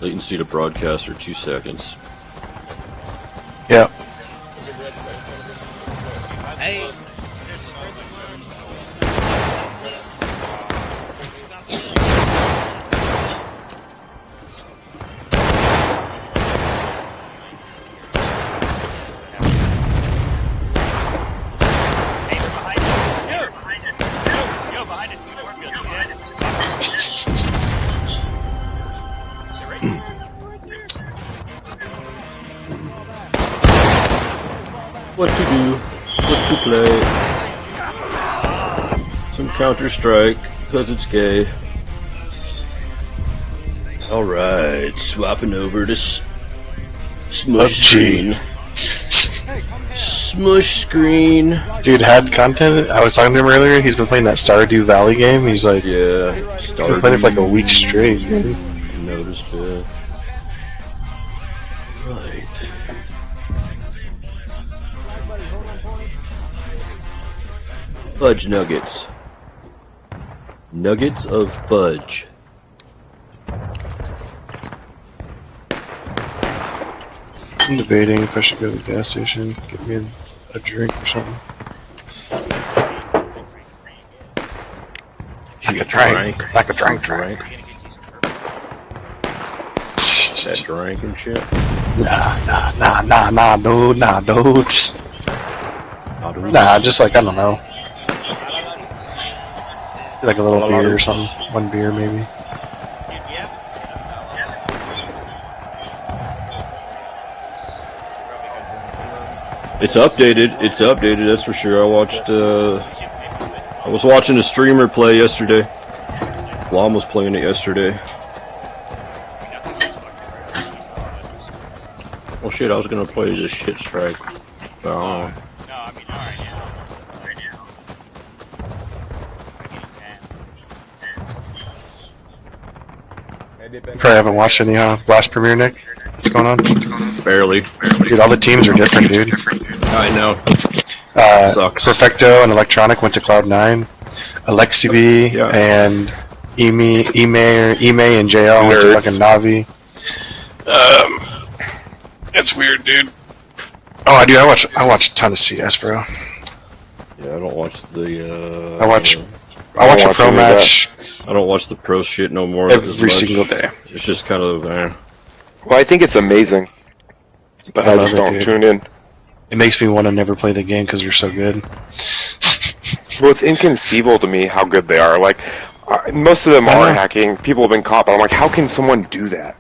Latency to broadcaster 2 seconds. Yeah. Hey. What to do, what to play. Some Counter-Strike, because it's gay. Alright, swapping over to Smush Screen. Smush Screen. Dude had content. I was talking to him earlier. He's been playing that Stardew Valley game. He's like, yeah, he's been playing it for like a week straight. Dude. Noticed it. Right. Fudge nuggets. Nuggets of fudge. I'm debating if I should go to the gas station, get me a drink or something. Like a drink. Like a drink. That drink and shit. Nah, dude. Nah, just like, I don't know. Like a little beer or something. One beer, maybe. It's updated. That's for sure. I was watching a streamer play yesterday. Flom was playing it yesterday. Oh shit! I was gonna play this shit strike. Oh. You probably haven't watched any Blast Premiere, Nick? What's going on? Barely. Dude, all the teams are different, dude. I know. Sucks. Perfecto and Electronic went to Cloud9. Alexibi and Ime and JL went to fucking Navi. It's weird, dude. Oh, dude, I watch a ton of CS, bro. Yeah, I don't watch the. I watch a pro match. I don't watch the pro shit no more. Every single day. It's just kind of. Well, I think it's amazing, but I just don't tune in. It makes me want to never play the game because they're so good. Well, it's inconceivable to me how good they are. Like, most of them are hacking. People have been caught, but I'm like, how can someone do that?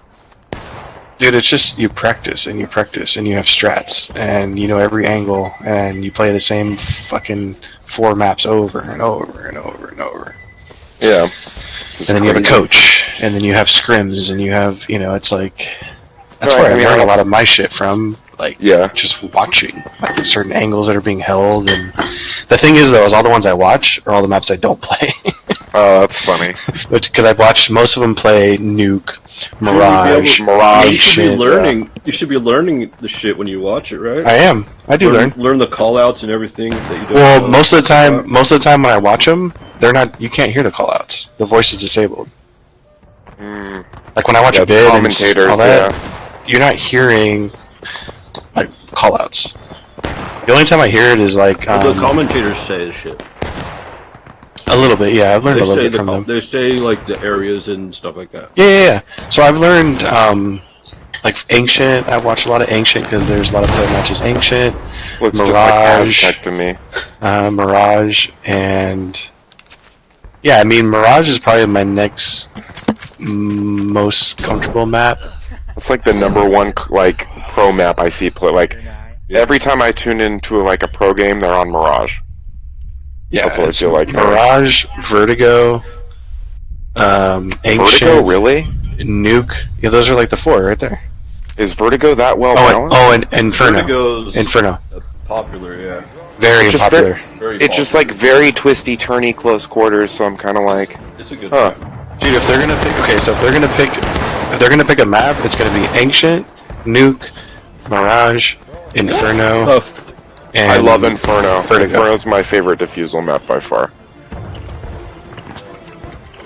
Dude, it's just you practice and you have strats and you know every angle and you play the same fucking 4 maps over and over and over and over. Yeah. And then you have a coach and then you have scrims and you have, it's like, that's where I learn a lot of my shit from. Like, just watching like certain angles that are being held. And the thing is, though, is all the ones I watch are all the maps I don't play. Oh, that's funny. Because I've watched most of them play Nuke, Mirage. You should be learning. You should be learning the shit when you watch it, right? I am. I do learn. Learn the callouts and everything that you don't. Well, most of the time when I watch them, they're not. You can't hear the callouts. The voice is disabled. Like when I watch a bid and all that, you're not hearing like callouts. The only time I hear it is like the commentators say the shit. A little bit, yeah. I've learned a little bit from them. They say like the areas and stuff like that. Yeah. So I've learned like Ancient. I watch a lot of Ancient because there's a lot of play matches. Ancient, looks Mirage, just like Aztec to me. Mirage, and yeah, I mean Mirage is probably my next most comfortable map. It's like the #1 like pro map I see play. Like every time I tune into like a pro game, they're on Mirage. Yeah, that's what I feel like. Mirage, Vertigo, Ancient. Vertigo, really? Nuke. Yeah, those are like the 4 right there. Is Vertigo that well balanced? And Inferno. Vertigo's Inferno. Popular, yeah. Very popular. It's just like very twisty, turny, close quarters. So I'm kind of like, it's a good. Dude, if they're gonna pick a map, it's gonna be Ancient, Nuke, Mirage, Inferno. And I love Inferno. Vertigo. Inferno's my favorite defusal map by far.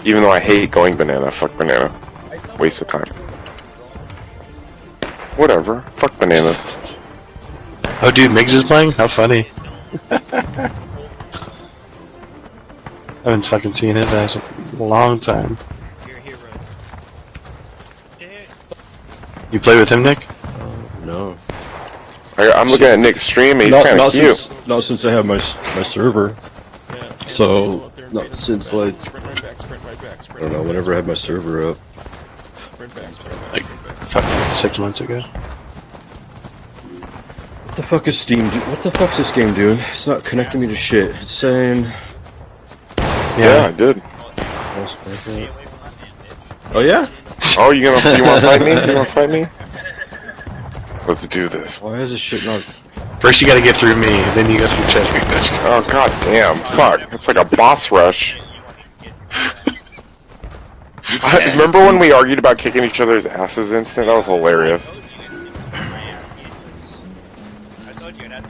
Even though I hate going banana. Fuck banana. Waste of time. Whatever. Fuck bananas. Oh, dude, Miggs is playing? How funny. I haven't fucking seen his ass in a long time. You play with him, Nick? No. I'm looking at Nick's stream. He's kind of cute. Not since I have my server. So not since like I don't know. Whenever I had my server up. Like fucking 6 months ago. What the fuck is Steam? What the fuck's this game doing? It's not connecting me to shit. It's saying. Yeah, I did. Oh yeah. Oh, you want to fight me? You want to fight me? Let's do this. Why is this shit not? First you gotta get through me, then you go through Chadwick. Oh god damn, fuck. It's like a boss rush. Remember when we argued about kicking each other's asses instant? That was hilarious.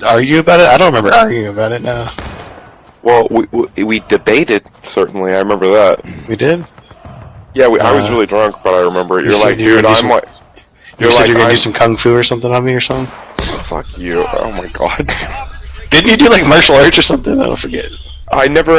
Argue about it? I don't remember arguing about it now. Well, we debated, certainly. I remember that. We did? Yeah, I was really drunk, but I remember it. You're like, dude, I'm like... You said you're gonna do some kung fu or something on me or something? Fuck you. Oh my god. Didn't you do like martial arts or something? I don't forget. I never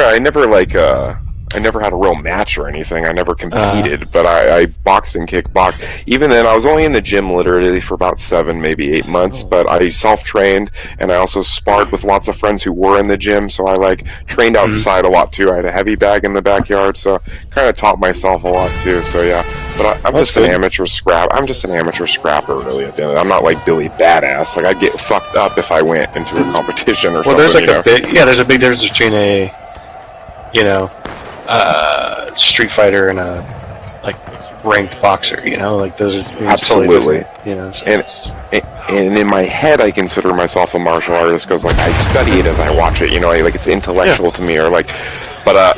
had a real match or anything. I never competed, but I boxed and kickboxed. Even then, I was only in the gym literally for about 7, maybe 8 months, but I self-trained, and I also sparred with lots of friends who were in the gym, so I like trained outside a lot too. I had a heavy bag in the backyard, so kind of taught myself a lot too, so yeah. But I'm just an amateur I'm just an amateur scrapper, really. At the end. I'm not like Billy Badass. Like, I'd get fucked up if I went into a competition or something. Well, there's like there's a big difference between a, street fighter and a like ranked boxer, like those are absolutely totally so and in my head I consider myself a martial artist because like I study it as I watch it, like it's intellectual to me, or like, but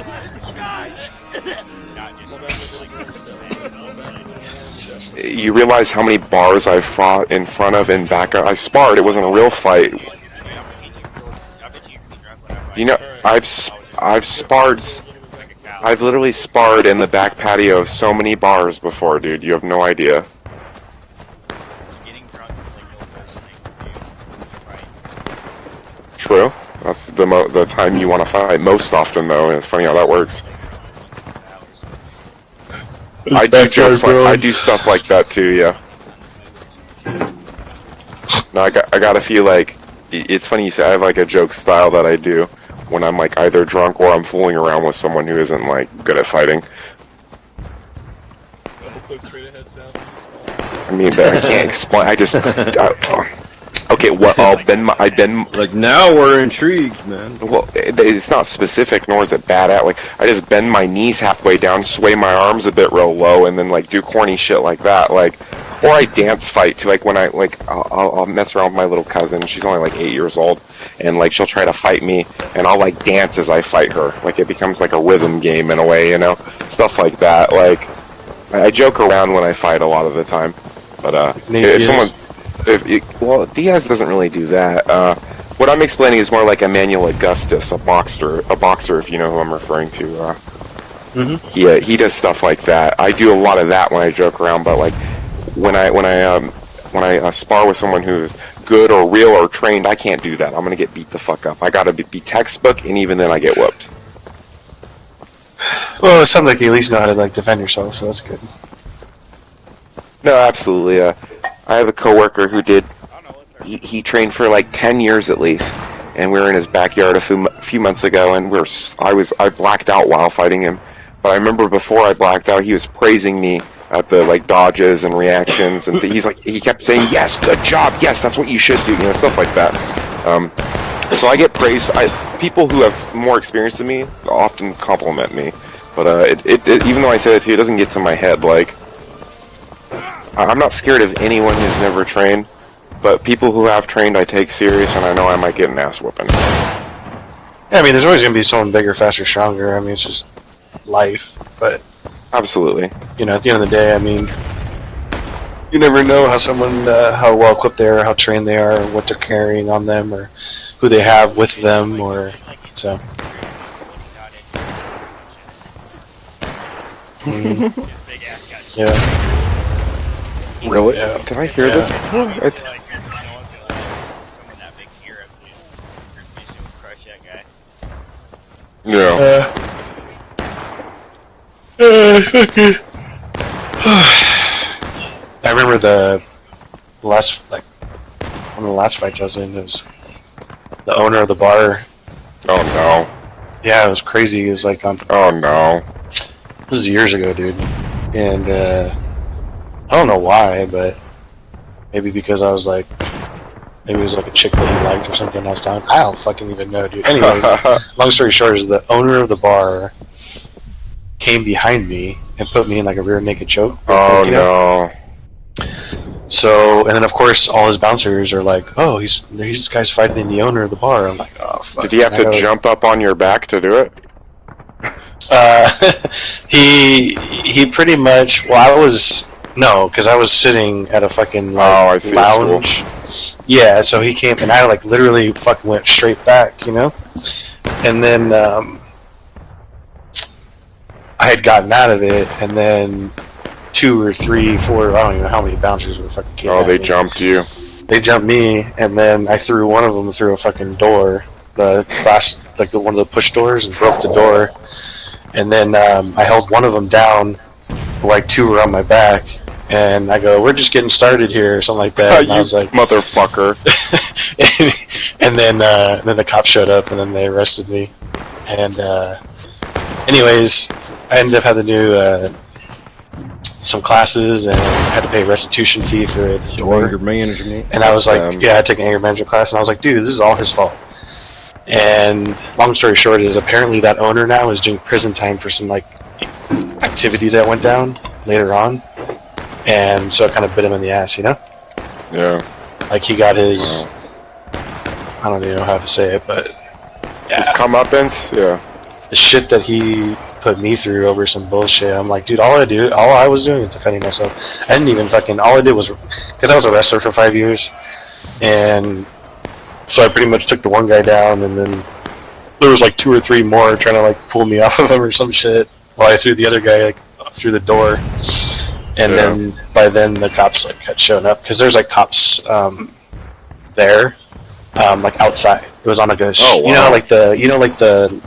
you realize how many bars I've fought in front of and back of. I sparred, it wasn't a real fight. I've literally sparred in the back patio of so many bars before, dude. You have no idea. True. That's the time you want to fight most often, though. And it's funny how that works. I do stuff like that too. Yeah. No, I got a few like. It's funny you say I have like a joke style that I do when I'm like either drunk or I'm fooling around with someone who isn't like good at fighting. I mean, but I can't explain. I just okay. Well, I bend. Like now we're intrigued, man. Well, it's not specific, nor is it bad at. Like I just bend my knees halfway down, sway my arms a bit real low, and then like do corny shit like that. Like, or I dance fight too. Like when I I'll mess around with my little cousin. She's only like 8 years old, and like she'll try to fight me, and I'll like dance as I fight her. Like it becomes like a rhythm game in a way, stuff like that. Like I joke around when I fight a lot of the time, but if someone. Well, Diaz doesn't really do that. What I'm explaining is more like Emmanuel Augustus, a boxer, if you know who I'm referring to. He does stuff like that. I do a lot of that when I joke around, but like when I spar with someone who's good or real or trained, I can't do that. I'm gonna get beat the fuck up. I gotta be textbook, and even then I get whooped. Well, it sounds like you at least know how to like defend yourself, so that's good. No, absolutely. I have a coworker who did. He trained for like 10 years at least, and we were in his backyard a few months ago, and I blacked out while fighting him. But I remember before I blacked out, he was praising me at the like dodges and reactions, and he kept saying, "Yes, good job. Yes, that's what you should do." Stuff like that. So I get praised. People who have more experience than me often compliment me, but even though I say this here, it doesn't get to my head. Like, I'm not scared of anyone who's never trained, but people who have trained I take serious, and I know I might get an ass whooping. Yeah, I mean, there's always going to be someone bigger, faster, stronger. I mean, it's just life, but... Absolutely. At the end of the day, I mean, you never know how someone, how well equipped they are, how trained they are, or what they're carrying on them, or who they have with them, or... so... Yeah. Really? Yeah. Did I hear this? Yeah. Okay. I remember the last, one of the last fights I was in, it was the owner of the bar. Oh no. Yeah, it was crazy. It was like on... Oh no. This was years ago, dude. And, I don't know why, but maybe because I was like, maybe it was like a chick that he liked or something I was telling. I don't fucking even know, dude. Anyways, long story short is the owner of the bar came behind me and put me in like a rear naked choke. Oh no. So, and then of course all his bouncers are like, oh, this guy's fighting the owner of the bar. I'm like, oh fuck. Did he have to jump up on your back to do it? He pretty much, well, no, because I was sitting at a fucking lounge. Yeah, so he came and I like literally fucking went straight back, and then I had gotten out of it, and then 2 or 3, 4, I don't even know how many bouncers were fucking came Oh, at they me. jumped you. They jumped me, and then I threw one of them through a fucking door, the glass, like one of the push doors, and broke the door. And then I held one of them down, like 2 were on my back, and I go, "We're just getting started here," or something like that. And I was like, "Motherfucker!" and then the cops showed up, and then they arrested me. And anyways, I ended up having to do some classes, and had to pay a restitution fee for the door. Anger management. And I was like, yeah, I took an anger management class, and I was like, dude, this is all his fault. And long story short is apparently that owner now is doing prison time for some like activities that went down later on, and so it kind of bit him in the ass, you know? Yeah. Like he got his, I don't even know how to say it, but yeah. His comeuppance, yeah. The shit that he put me through over some bullshit. I'm like, dude, all I was doing is defending myself. I didn't even fucking, all I did was, because I was a wrestler for 5 years, and so I pretty much took the one guy down, and then there was like 2 or 3 more trying to like pull me off of him or some shit, while I threw the other guy like through the door. And then by then the cops like had shown up, because there's like cops there, like outside. It was on like a, you know, like the,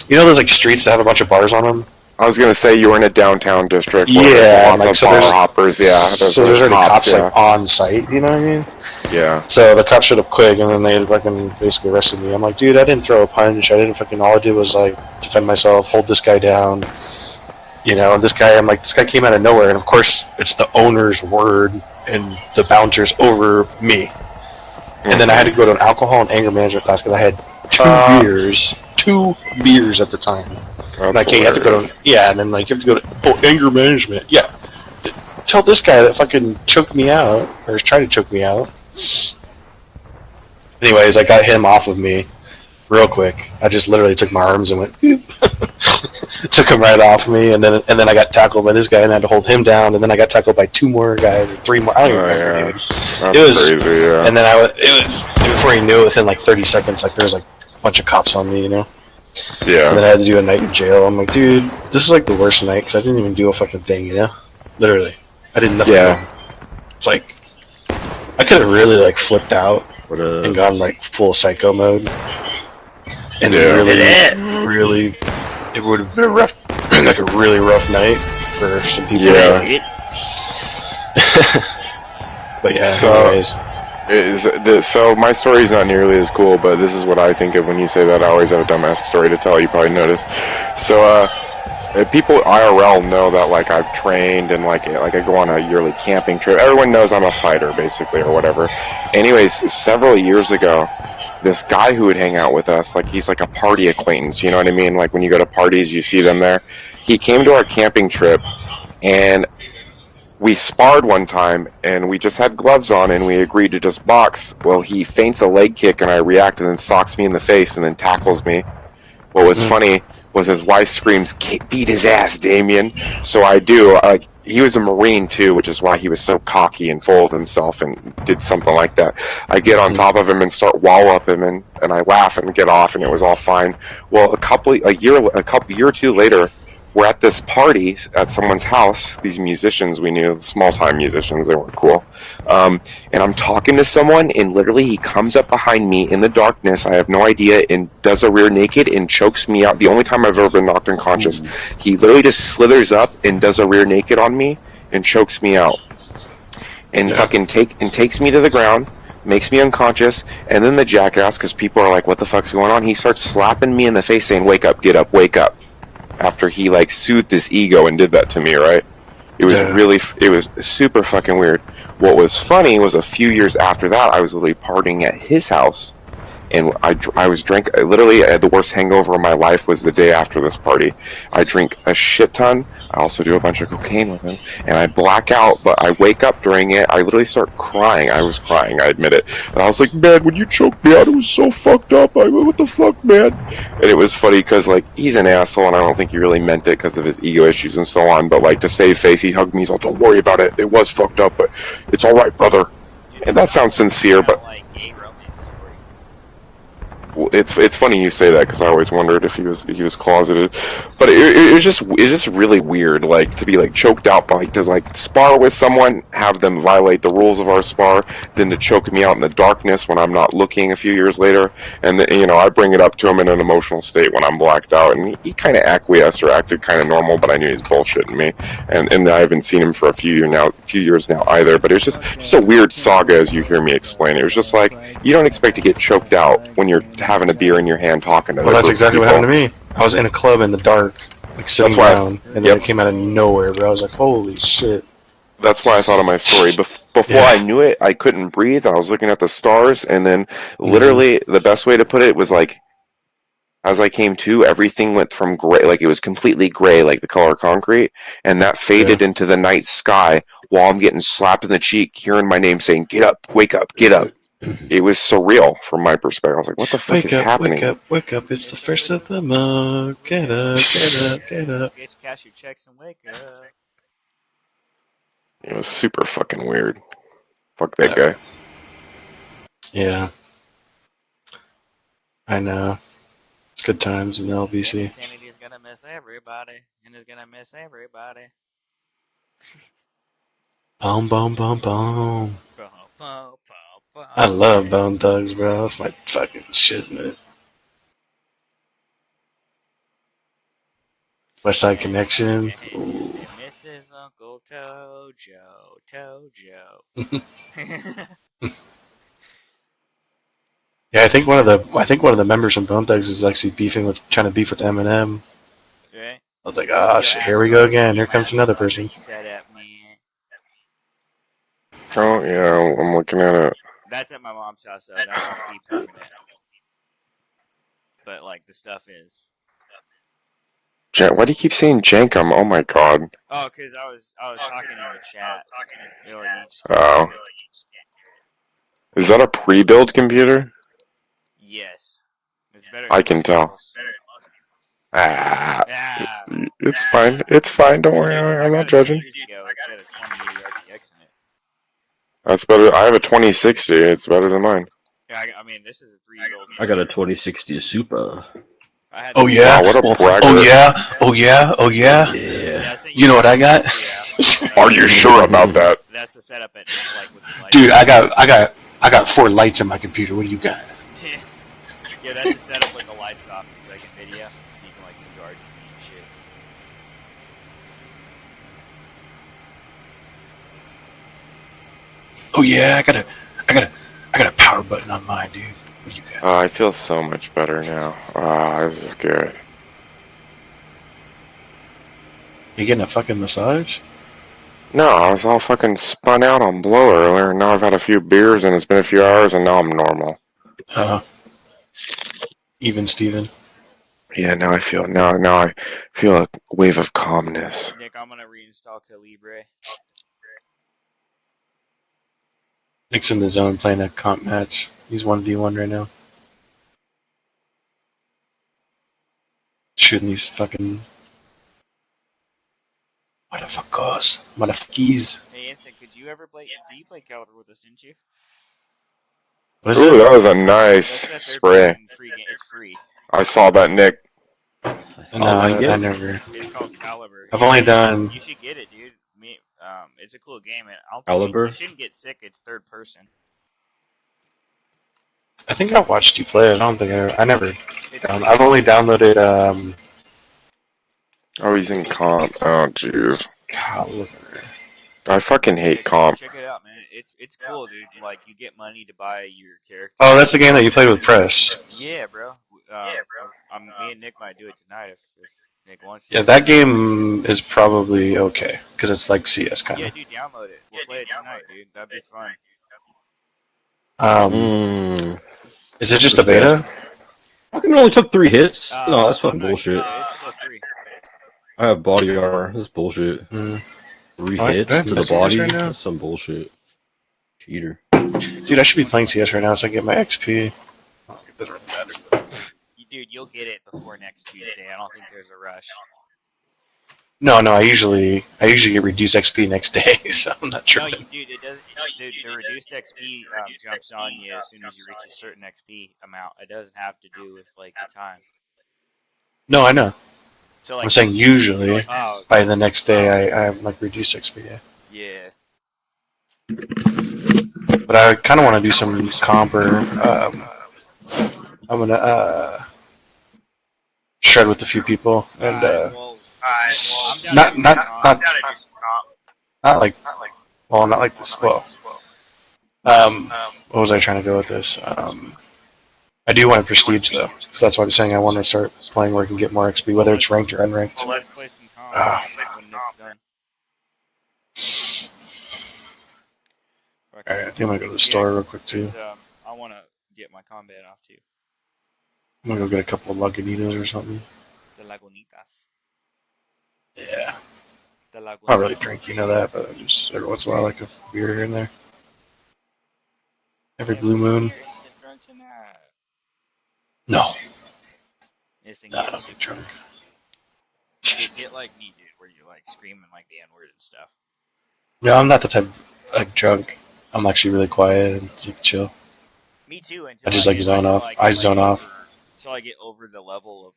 you know those like streets that have a bunch of bars on them? I was gonna say you were in a downtown district. Where Yeah, lots like of so bar there's hoppers. Yeah, so there's already cops like on site. You know what I mean? Yeah. So the cops showed up quick, and then they fucking basically arrested me. I'm like, dude, I didn't throw a punch. I didn't fucking. All I did was like defend myself, hold this guy down. You know, and this guy, I'm like, this guy came out of nowhere, and of course it's the owner's word and the bouncers over me. And then I had to go to an alcohol and anger management class because I had 2 beers at the time. Like, hey, you have to go to, and then like you have to go to anger management. Yeah, tell this guy that fucking choked me out or tried to choke me out. Anyways, I got him off of me real quick. I just literally took my arms and went, took him right off me, and then I got tackled by this guy, and I had to hold him down, and then I got tackled by 2 more guys or 3 more. I don't even remember, dude. That's it was crazy, yeah. And then it was before you knew it, within like 30 seconds, like there was like a bunch of cops on me, you know. Yeah. And then I had to do a night in jail. I'm like, dude, this is like the worst night because I didn't even do a fucking thing, you know? Literally, I did nothing. Yeah. Wrong. It's like I could have really like flipped out and gone like full psycho mode, and really, it would have been a rough, like a really rough night for some people. Yeah. But yeah. So, anyways. So my story's not nearly as cool, but this is what I think of when you say that. I always have a dumbass story to tell. You probably noticed. So people IRL know that like I've trained and like I go on a yearly camping trip. Everyone knows I'm a fighter basically or whatever. Anyways, several years ago, this guy who would hang out with us, like he's like a party acquaintance. You know what I mean? Like when you go to parties, you see them there. He came to our camping trip, and we sparred one time, and we just had gloves on, and we agreed to just box. Well, he feints a leg kick, and I react, and then socks me in the face, and then tackles me. What was funny was his wife screams, "Beat his ass, Damien!" So I do. He was a Marine, too, which is why he was so cocky and full of himself and did something like that. I get on top of him and start wall-up him, and I laugh and get off, and it was all fine. Well, a year or 2 later, we're at this party at someone's house. These musicians we knew, small-time musicians, they weren't cool. And I'm talking to someone, and literally he comes up behind me in the darkness, I have no idea, and does a rear naked and chokes me out. The only time I've ever been knocked unconscious. He literally just slithers up and does a rear naked on me and chokes me out. And takes me to the ground, makes me unconscious, and then the jackass, because people are like, what the fuck's going on? He starts slapping me in the face saying, wake up, get up, wake up. After he like soothed his ego and did that to me, right? It was it was super fucking weird. What was funny was a few years after that, I was literally partying at his house, and I was literally the worst hangover of my life was the day after this party. I drink a shit ton. I also do a bunch of cocaine with him, and I black out, but I wake up during it. I literally start crying. I was crying, I admit it. And I was like, man, when you choked me out, it was so fucked up. What the fuck, man? And it was funny because, like, he's an asshole, and I don't think he really meant it because of his ego issues and so on. But, like, to save face, he hugged me. He's like, don't worry about it. It was fucked up, but it's all right, brother. And that sounds sincere, but it's funny you say that because I always wondered if he was closeted, but it's just really weird, like to be like choked out by to like spar with someone, have them violate the rules of our spar, then to choke me out in the darkness when I'm not looking a few years later, and then, I bring it up to him in an emotional state when I'm blacked out, and he kind of acquiesced or acted kind of normal, but I knew he's bullshitting me, and I haven't seen him for a few years now either, but it was just a weird saga as you hear me explain. It was just like you don't expect to get choked out when you're having a beer in your hand talking to. Well, that's exactly what happened to me. I was in a club in the dark, like sitting down, and then it came out of nowhere, bro. I was like, holy shit. That's why I thought of my story. Before I knew it, I couldn't breathe. I was looking at the stars, and then literally the best way to put it was like, as I came to, everything went from gray, like it was completely gray, like the color concrete, and that faded into the night sky while I'm getting slapped in the cheek, hearing my name saying, "Get up, wake up, get up." It was surreal from my perspective. I was like, what the fuck is happening? Wake up, it's the first of the month. Get up, get up, get up. Get cash your checks and wake up. It was super fucking weird. Fuck that guy. Yeah. I know. It's good times in the LBC. Infinity's gonna miss everybody, and is gonna miss everybody. Boom, boom, boom, boom. I love Bone Thugs, bro. That's my fucking shiznit. West Side Connection. Mr. and Mrs. Uncle Tojo, Tojo. Yeah, I think one of the members from Bone Thugs is actually trying to beef with Eminem. Right. I was like, ah, shit, here we go again. Here comes another person. Oh yeah, I'm looking at it. That's at my mom's house, though. That won't be permanent. But like the stuff is. Why do you keep saying Jankum? Oh my god. Oh, because I was talking in the chat. Oh. Is that a pre-built computer? Yes. It's better. I can tell. It's fine. It's fine. Don't worry. I'm not judging. That's better. I have a 2060. It's better than mine. Yeah, I mean, this is a 3-year-old. I got a 2060 Super. Oh yeah! Wow, what a bragger. Oh yeah! Oh yeah! Oh yeah! Yeah. You know what I got? Are you sure about that? That's the setup at like with the lights. Dude, I got 4 lights in my computer. What do you got? Yeah, that's the setup with the lights off the second video, so you can like see RGB and shit. Oh yeah, I got a power button on mine, dude. What do you got? I feel so much better now. This is good. You getting a fucking massage? No, I was all fucking spun out on blow earlier. Now I've had a few beers and it's been a few hours and now I'm normal. Even Steven. Yeah, now I feel a wave of calmness. Nick, I'm gonna reinstall Calibre. Nick's in the zone playing a comp match. He's 1v1 right now. Shooting these fucking motherfuckers. Hey, Instant, could you ever play? Do you play Caliber with us? Didn't you? Ooh, that was a nice spray. It's free. I saw that, Nick. No, I never. It's called Caliber. I've only done. You should get it, dude. It's a cool game. And I don't Caliber? You shouldn't get sick. It's third person. I think I watched you play it. I don't think I never. I've only downloaded. Oh, he's in comp. Oh, jeez. Caliber. I fucking hate comp. Check it out, man. It's cool, dude. Like you get money to buy your character. Oh, that's the game that you played with Press. Yeah, bro. Me and Nick might do it tonight if Nick wants to. Yeah, that game is probably okay because it's like CS kind of. Yeah, dude, download it. We'll play it tonight, dude. That'd be fun. Is it just a beta? How come it only took 3 hits? No, that's fucking bullshit. It's still 3. I have body armor. That's bullshit. 3 hits to the body? Right now? That's some bullshit. Cheater. Dude, I should be playing CS right now so I get my XP. Dude, you'll get it before next Tuesday. I don't think there's a rush. No, I usually get reduced XP next day, so I'm not No, tripping. dude, it does. The reduced XP jumps on you as soon as you reach a certain XP amount. It doesn't have to do with like the time. No, I know. So like, I'm saying usually oh, by the next day I have like reduced XP. Yeah. yeah. But I kind of want to do some comper. I'm gonna shred with a few people and not like not like this. Well, what was I trying to go with this? I do want prestige though, so that's why I'm saying I want to start playing where I can get more XP, whether it's ranked or unranked. Well, let's play some comp when Nick's done. Alright, I think I'm gonna go to the store real quick too. I want to get my combat off too. I'm gonna go get a couple of Lagunitas or something. The Lagunitas. Yeah. The Lagunitas. I don't really drink, you know that, but just every once in a while I like a beer here and there. Every blue moon. No. Nah, don't get drunk. Get like me, dude, where you're like screaming like the N-word and stuff. No, I'm not the type like drunk. I'm actually really quiet and like chill. Me too. I just like zone off. I zone off. Until I get over the level of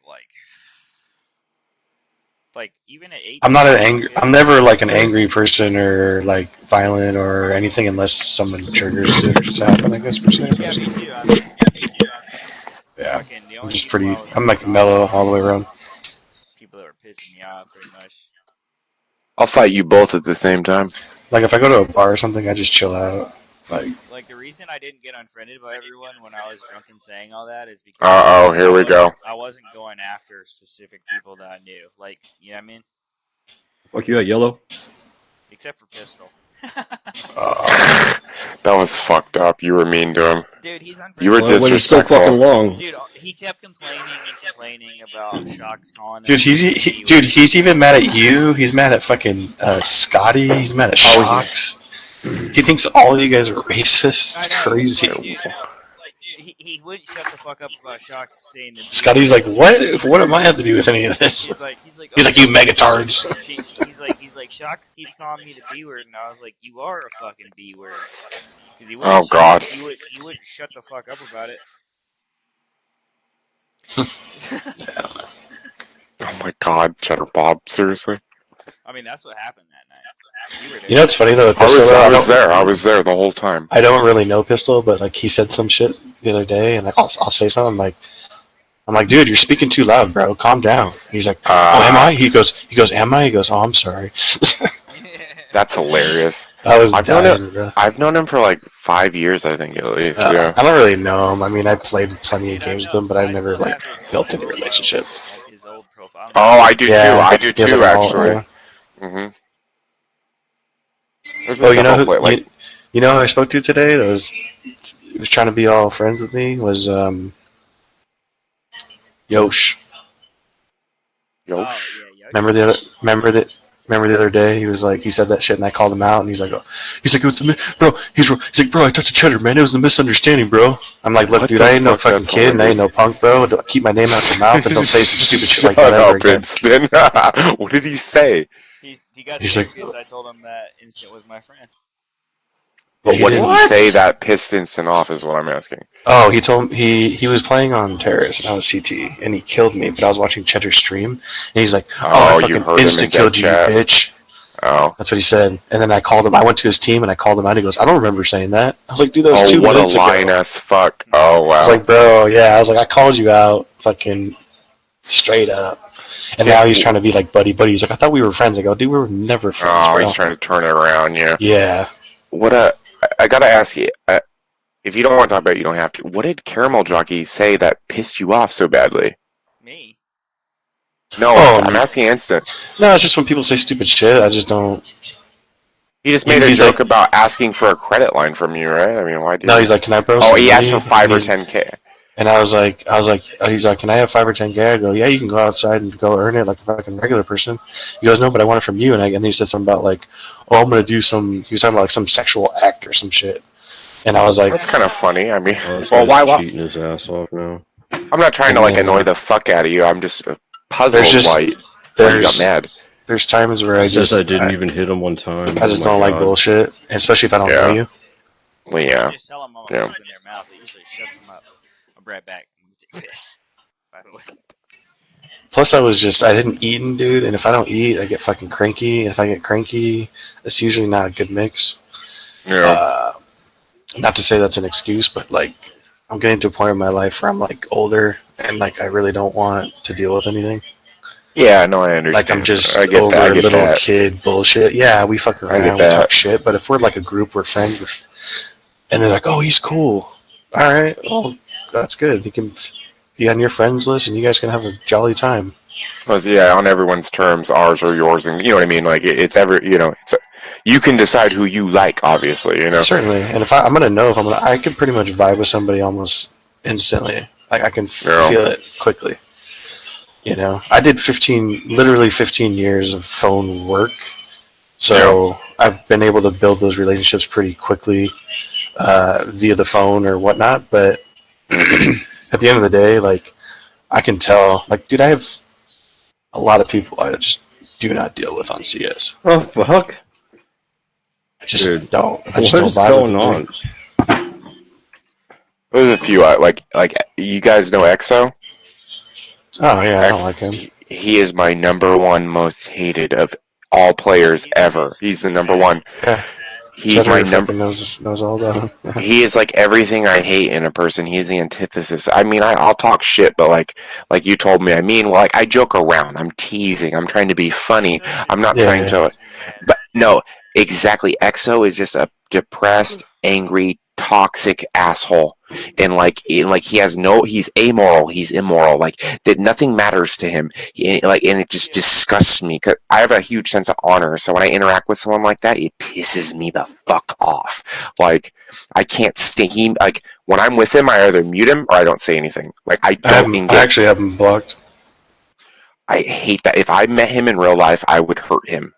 like even at 18. I'm not an angry. I'm never like an angry person or like violent or anything unless someone triggers it to happen. I guess per se. Yeah, me too. Yeah, I'm just pretty. I'm like mellow all the way around. People that were pissing me off, pretty much. I'll fight you both at the same time. Like if I go to a bar or something, I just chill out. Like the reason I didn't get unfriended by everyone when I was drunk and saying all that is because here we go. I wasn't going after specific people that I knew. Like, you know what I mean? Fuck you at yellow. Except for Pistol. That was fucked up. You were mean to him. Dude, he's unfriendly. You were disrespectful. So fucking long. Dude, he kept complaining about Shock's calling him. Dude, he's even mad at you. He's mad at fucking Scotty. He's mad at Shocks. He thinks all of you guys are racist. It's crazy. He wouldn't shut the fuck up about Shock's saying that. Scotty's like, what? What am I have to do with any of this? He's like, you megatards. He's like, Shocks keeps calling me the B word, and I was like, you are a fucking B word. Oh god. He wouldn't shut the fuck up about it. Oh my god, Cheddar Bob, seriously? I mean, that's what happened that night. You know what's funny though? I was there the whole time. I don't really know Pistol, but like he said some shit the other day, and like I'll say something. I'm like, dude, you're speaking too loud, bro. Calm down. He's like, oh, am I? He goes, am I? He goes, oh, I'm sorry. That's hilarious. I've known him for like 5 years, I think, at least. Yeah. I don't really know him. I mean, I've played plenty of games with him, but I've never like built any relationship. Oh, I do too. I do too, actually. Mm-hmm. Oh, you know who I spoke to today? That was trying to be all friends with me. Was Yosh. Yosh. Remember the other day? He said that shit, and I called him out, and he's like, it was bro. He's like, bro, I talked to Cheddar, man. It was a misunderstanding, bro. I'm like, look, dude, I ain't no fucking kid, and I ain't no punk, bro. Don't keep my name out of your mouth, and don't say some stupid shit like that ever again. What did he say? He got scared because I told him that Instant was my friend. But what did he say that pissed Instant off is what I'm asking. Oh, he told me he was playing on Terrace, and I was CT, and he killed me, but I was watching Cheddar stream, and he's like, I fucking insta-killed you, bitch. Oh. That's what he said. And then I called him. I went to his team, and I called him out. He goes, I don't remember saying that. I was like, dude, that was 2 minutes ago. Oh, what a lying-ass fuck. Oh, wow. I was like, bro, yeah. I was like, I called you out fucking straight up. And now he's trying to be like buddy. He's like, I thought we were friends. I go, dude, we were never friends. Oh, bro. He's trying to turn it around, yeah. Yeah. I gotta ask you, if you don't want to talk about it, you don't have to. What did Caramel Jockey say that pissed you off so badly? Me? No, I'm asking Instant. No, it's just when people say stupid shit, I just don't. He just made a joke about asking for a credit line from you, right? I mean, why do you? No, he's like, can I borrow some money? He asked for 5 or 10K. And I was like, he's like, can I have 5 or 10K? I go, yeah, you can go outside and go earn it like a fucking regular person. He goes, no, but I want it from you. And he said something about like, oh, I'm gonna do some. He was talking about like some sexual act or some shit. And I was like, that's kind of funny. I mean, well, why cheating his ass off now? I'm not trying to like annoy the fuck out of you. I'm just puzzled why you got mad. There's times where I didn't even hit him one time. I just don't like bullshit, especially if I don't know you. Well, yeah. Just tell them I'm gonna open their mouth. It usually shuts them up. I'll be right back. Take this. By the way. Plus, I didn't eat, dude, and if I don't eat, I get fucking cranky, and if I get cranky, it's usually not a good mix. Yeah. Not to say that's an excuse, but, like, I'm getting to a point in my life where I'm, like, older, and, like, I really don't want to deal with anything. Yeah, no, I understand. Like, I'm just I get over that, I get little that. kid bullshit. Yeah, we fuck around, we talk shit, but if we're, like, a group, we're friends, and they're like, oh, he's cool. All right, well, that's good. He can be on your friends list, and you guys can have a jolly time. Well, yeah, on everyone's terms, ours or yours, and you know what I mean. Like you can decide who you like, obviously. You know. Certainly, and if I'm gonna know if I can pretty much vibe with somebody almost instantly. Like I can feel it quickly. You know, I did literally 15 years of phone work, so I've been able to build those relationships pretty quickly via the phone or whatnot. But at the end of the day, like I can tell, like, dude, I have a lot of people I just do not deal with on CS. Oh fuck! I just don't. I What just don't is vibe going with them, on? There's a few like you guys know EXO. Oh yeah, I don't like him. He is my number one most hated of all players ever. He's the number one. Yeah. He's my number. Knows all about him. He is like everything I hate in a person. He's the antithesis. I mean, I'll talk shit, but like you told me, I mean, like I joke around. I'm teasing. I'm trying to be funny. I'm not trying to. But no, exactly. EXO is just a depressed, angry, toxic asshole, and like he has he's amoral, he's immoral, like that nothing matters to him, and it just disgusts me because I have a huge sense of honor, so when I interact with someone like that, it pisses me the fuck off. Like I can't stand him. Like when I'm with him, I either mute him or I don't say anything. Like I don't engage. I actually have him blocked. I hate that. If I met him in real life, I would hurt him.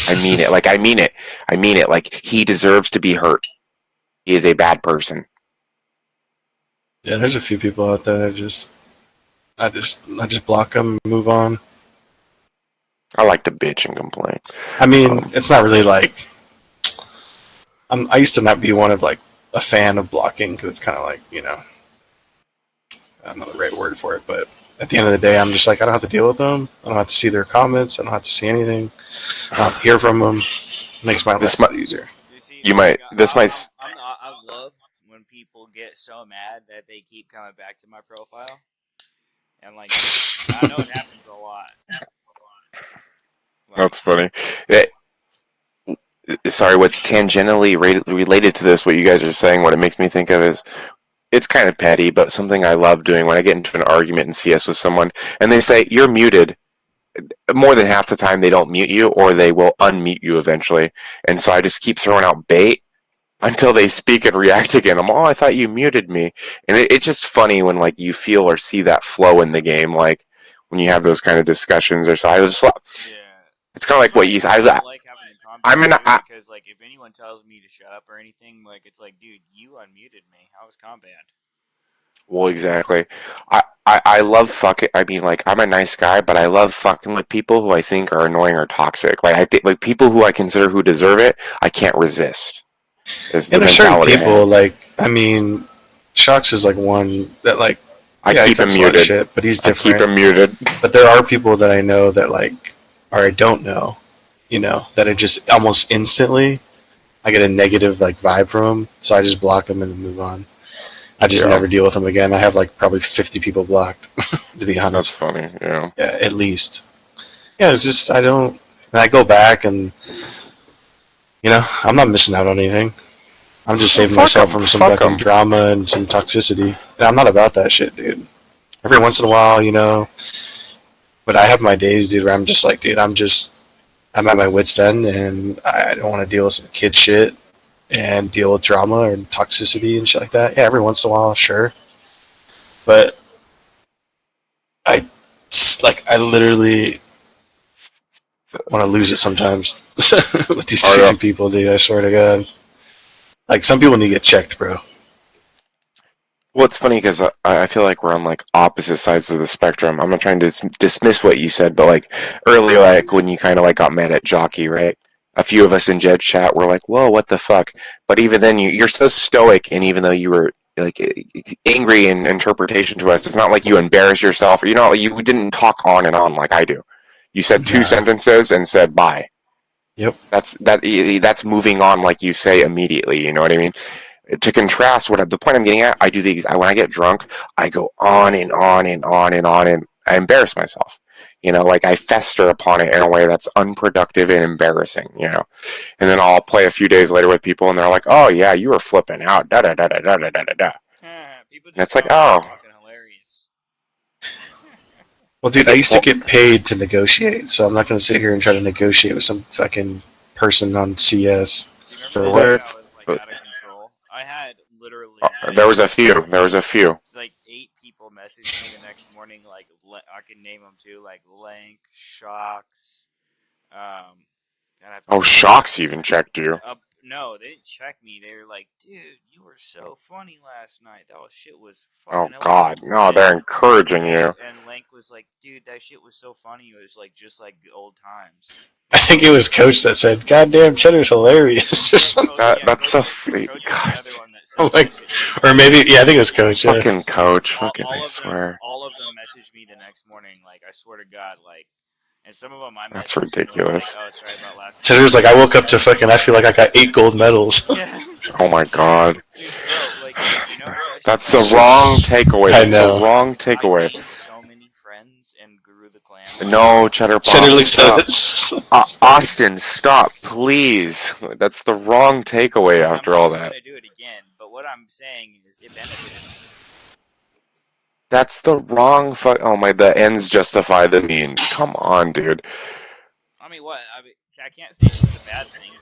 I mean it. Like I mean it. Like he deserves to be hurt. He is a bad person. Yeah, there's a few people out there that I just block them and move on. I like to bitch and complain. I mean, it's not really like I used to not be one of like a fan of blocking because it's kind of like, you know, I don't know the right word for it, but at the end of the day, I'm just like, I don't have to deal with them. I don't have to see their comments. I don't have to see anything. I don't have to hear from them. It makes my life a lot easier. I love when people get so mad that they keep coming back to my profile, and like I know it happens a lot. That's funny. Sorry, what's tangentially related to this? What you guys are saying? What it makes me think of is it's kind of petty, but something I love doing when I get into an argument in CS with someone, and they say you're muted. More than half the time, they don't mute you, or they will unmute you eventually. And so I just keep throwing out bait until they speak and react again. I thought you muted me. And it's just funny when like you feel or see that flow in the game, like when you have those kind of discussions or so. It's kind of like what you. I like having a conversation because like if anyone tells me to shut up or anything, like it's like, dude, you unmuted me. How was combat? Well, exactly. I love fucking. I mean, like I'm a nice guy, but I love fucking with people who I think are annoying or toxic. Like I think like people who I consider who deserve it, I can't resist. And there's certain people, like, I mean, Shocks is like one that, like, I keep him muted. Shit, but he's different. I keep him muted. But there are people that I know that, like, or I don't know, you know, that I just almost instantly, I get a negative, like, vibe from them, so I just block them and then move on. I just never deal with them again. I have, like, probably 50 people blocked, to be honest. That's funny, yeah. Yeah, at least. Yeah, it's just, I go back and, you know, I'm not missing out on anything. I'm just saving myself from some fucking drama and some toxicity. And I'm not about that shit, dude. Every once in a while, you know. But I have my days, dude, where I'm just like, dude, I'm at my wit's end, and I don't want to deal with some kid shit and deal with drama or toxicity and shit like that. Yeah, every once in a while, sure. But I literally want to lose it sometimes with these two people, dude. I swear to God. Like, some people need to get checked, bro. Well, it's funny because I feel like we're on like opposite sides of the spectrum. I'm not trying to dismiss what you said, but like earlier, like when you kind of like got mad at Jockey, right? A few of us in Jed's chat were like, "Whoa, what the fuck?" But even then, you're so stoic, and even though you were like angry in interpretation to us, it's not like you embarrassed yourself, or you didn't talk on and on like I do. You said two sentences and said bye. Yep. That's moving on, like you say immediately. You know what I mean? To contrast, the point I'm getting at, I do when I get drunk, I go on and on and on and on, and I embarrass myself. Like I fester upon it in a way that's unproductive and embarrassing. And then I'll play a few days later with people, and they're like, "Oh yeah, you were flipping out." Da da da da da da da da. People And it's like, oh. Fucking hilarious. Well, dude, I used to get paid to negotiate, so I'm not going to sit here and try to negotiate with some fucking person on CS. For what? I was like out of control. I had literally. There was a few. Like 8 people messaged me the next morning. Like I can name them too. Like Lank, Shocks. Shocks even checked you. No, they didn't check me. They were like, "Dude, you were so funny last night. That shit was Oh fucking." God, no! They're encouraging you. And Lank was like, "Dude, that shit was so funny. It was like just like old times." I think it was Coach that said, "Goddamn, Cheddar's hilarious," or something. That's so funny. Or maybe, I think it was Coach. Fucking Coach, I swear. All of them messaged me the next morning. Like, I swear to God, like. And some of them I That's ridiculous. Like, sorry about last Cheddar's like, I woke up to fucking, I feel like I got 8 gold medals. Oh my God. That's the wrong takeaway. That's the wrong takeaway. I made so many friends and grew the clan. No, Cheddar stop. Austin, stop, please. That's the wrong takeaway after all that. I'm not gonna do it again, but what I'm saying is it benefited me. That's the wrong the ends justify the means. Come on, dude. I mean, what? I can't say it was a bad thing.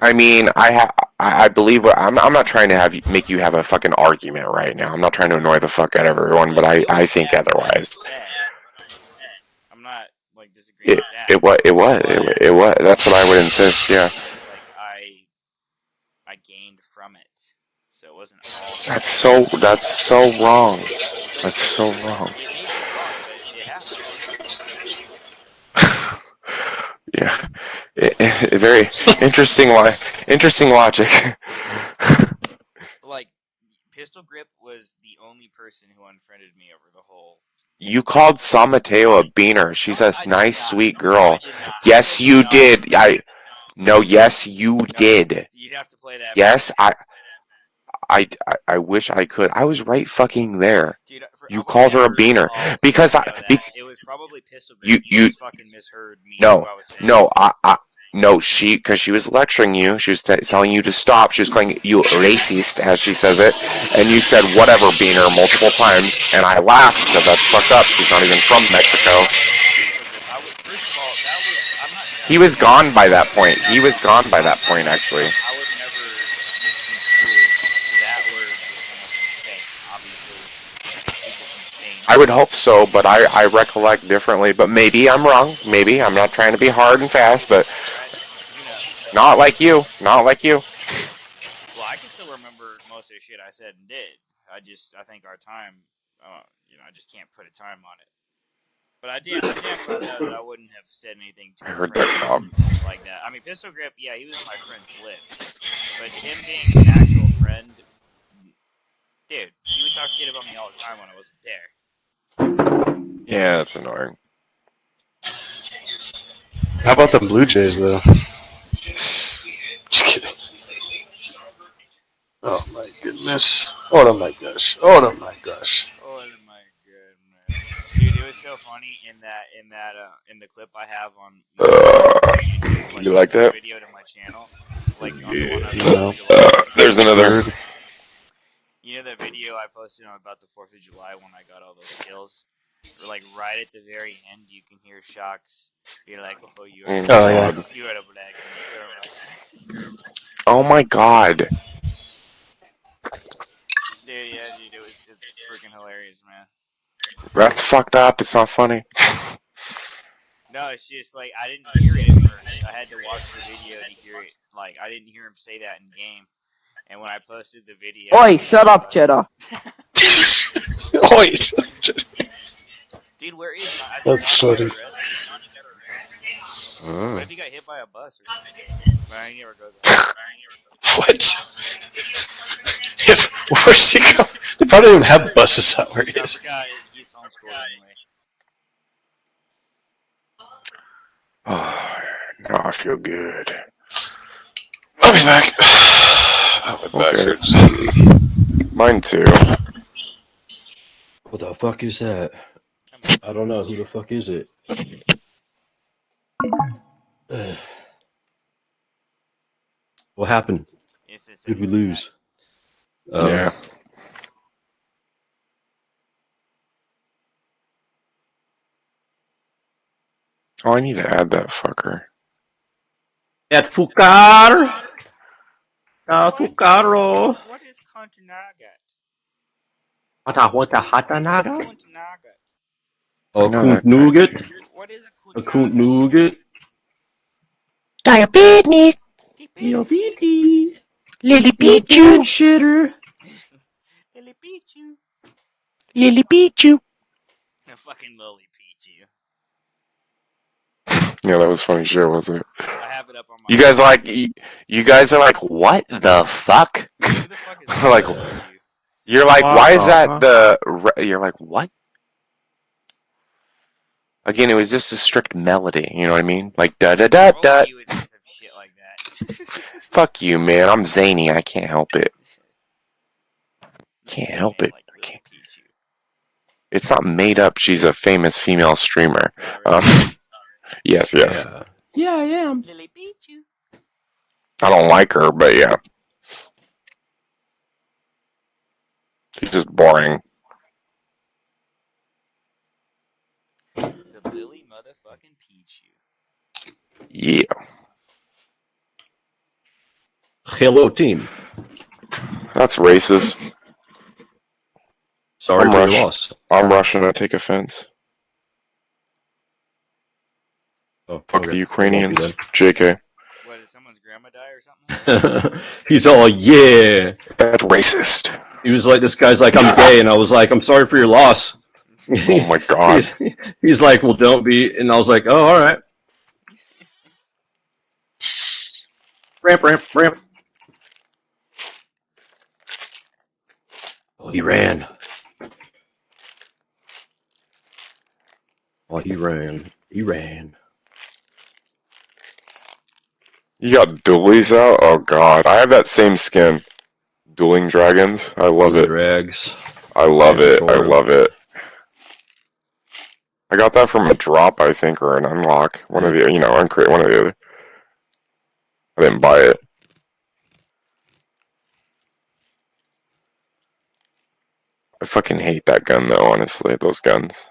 I mean, I believe I'm not trying to make you have a fucking argument right now. I'm not trying to annoy the fuck out of everyone, but I think otherwise. I'm not like disagreeing with that. It was. That's what I would insist. Yeah. Like I gained from it. So it wasn't all. That's so wrong. That's so wrong. Yeah, very interesting. Interesting logic. Like, Pistol Grip was the only person who unfriended me over the whole. You called Samateo a beaner. She's a nice, sweet girl. Yes, you did. Yes, you did. You'd have to play that. Yes, I wish I could. I was right fucking there. Dude, you called her a beaner because it was probably Pistol Grip. You fucking misheard me. Because she was lecturing you. She was telling you to stop. She was calling you racist, as she says it, and you said whatever beaner multiple times, and I laughed because that's fucked up. She's not even from Mexico. He was gone by that point. Actually. I would hope so, but I recollect differently. But maybe I'm wrong. Maybe. I'm not trying to be hard and fast, but not like you. Not like you. Well, I can still remember most of the shit I said and did. I think our time, I just can't put a time on it. But I damn found out that I wouldn't have said anything to like that. I mean, Pistol Grip, yeah, he was on my friends list. But him being an actual friend, dude, he would talk shit about me all the time when I wasn't there. Yeah, that's annoying. How about the Blue Jays, though? Just kidding. Oh my goodness. Oh my gosh. Oh my gosh. Oh my goodness. Dude, it was so funny in the clip I have on you like that? Video to my channel. Like on the one there's another. You know that video I posted on about the 4th of July when I got all those kills? Like right at the very end, you can hear Shocks. You're like, "Oh, you are a black." Oh my God. Dude, yeah, dude, it's freaking hilarious, man. That's fucked up. It's not funny. No, it's just like I didn't hear it at first. I had to watch the video to hear it. Like I didn't hear him say that in game. And when I posted the video, Oi, shut up, Cheddar. Oi. Dude, where is I That's thought he funny. got arrested or something. What if he got hit by a bus or something? But I never goes What? Where's he going? They probably don't even have buses out where he I is. forgot he's homeschooled anyway. Oh, now I feel good. I'll be back. Oh, my back hurts. Mine too. What the fuck is that? I don't know. Who the fuck is it? What happened? Did we lose? Yeah. Oh, I need to add that fucker. At Fucar. Fucaro. What is Contanagat? What a hatanaga? Contanagat. Oh, Kunt Nougat. What is A Kunt Nougat. Diabetnick. Diabetes. Lily Pichu. Shitter. Lily Pichu. Lily Pichu. A fucking Lily Pichu. Yeah, that was funny shit, wasn't it? I have it up on my. You guys are like, what the fuck? Like, you're like, why is that you're like, what? Again, it was just a strict melody. You know what I mean? Like da da da da. Fuck you, man. I'm zany. I can't help it. Can't help it. It's not made up. She's a famous female streamer. Yes. Yeah, I am. Lily Pichu. I don't like her, but yeah. She's just boring. The Lily motherfucking Pichu. Yeah. Hello, team. That's racist. Sorry for your loss. I'm Russian. I take offense. Oh, fuck okay. the Ukrainians. Then. JK. What, did someone's grandma die or something? He's all, yeah. That's racist. He was like, this guy's like, I'm gay. And I was like, I'm sorry for your loss. Oh my god. he's like, well, don't be. And I was like, oh, all right. Ramp. Oh, he ran. He ran. You got dualies out? Oh god. I have that same skin. Dueling Dragons. I love it. Drags. I love it. I got that from a drop, I think, or an unlock. One of the, uncreate one or the other. I didn't buy it. I fucking hate that gun, though, honestly. Those guns.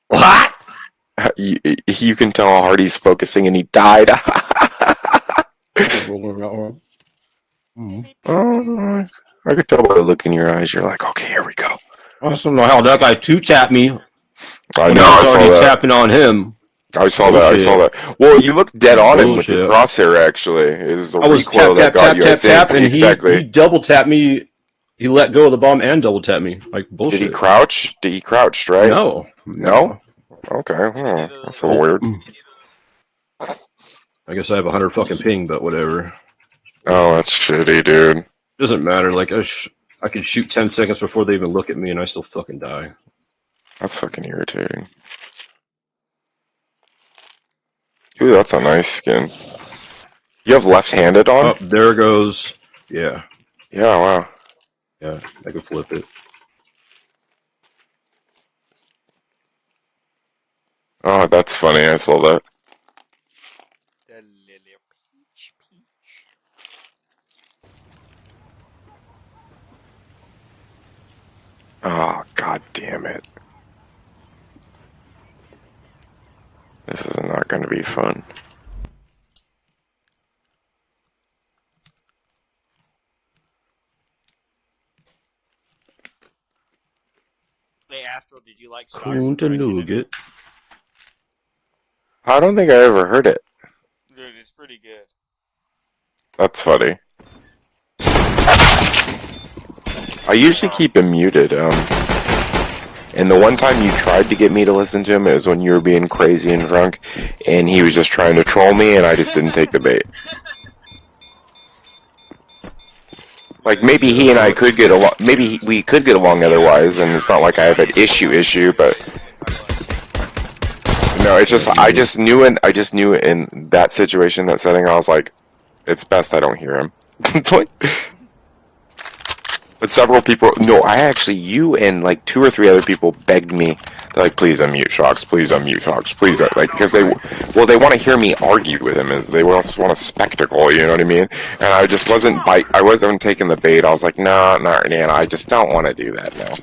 What? You can tell how hard he's focusing, and he died. Oh, I could tell by the look in your eyes. You're like, okay, here we go. I don't know how that guy two-tapped me. I know, I I was saw already that. tapping on him. I saw that. Well, you looked dead on him with your crosshair, actually. It was the recoil that got you, I think. And exactly. he double-tapped me. He let go of the bomb and double-tapped me. Like, bullshit. Did he crouch? He crouched, right? No. Okay. That's a little weird. I guess I have 100 fucking ping, but whatever. Oh, that's shitty, dude. Doesn't matter. Like, I could shoot 10 seconds before they even look at me, and I still fucking die. That's fucking irritating. Ooh, that's a nice skin. You have left-handed on? Oh, there goes. Yeah. Yeah, wow. Yeah, I can flip it. Oh, that's funny. I saw that. Oh, god damn it. This is not going to be fun. Hey, Astral, did you like Coon to nougat. I don't think I ever heard it. Dude, it's pretty good. That's funny. I usually keep him muted, and the one time you tried to get me to listen to him, it was when you were being crazy and drunk, and he was just trying to troll me, and I just didn't take the bait. Like, maybe he and I could get along, maybe we could get along otherwise, and it's not like I have an issue, but... No, it's just, I just knew in that situation, that setting, I was like, it's best I don't hear him. But several people, no, you and like 2 or 3 other people begged me, they're like, please unmute Shocks, please, like, because they want to hear me argue with him, they just want a spectacle, you know what I mean? And I just wasn't taking the bait, I was like, no, not really, and I just don't want to do that now.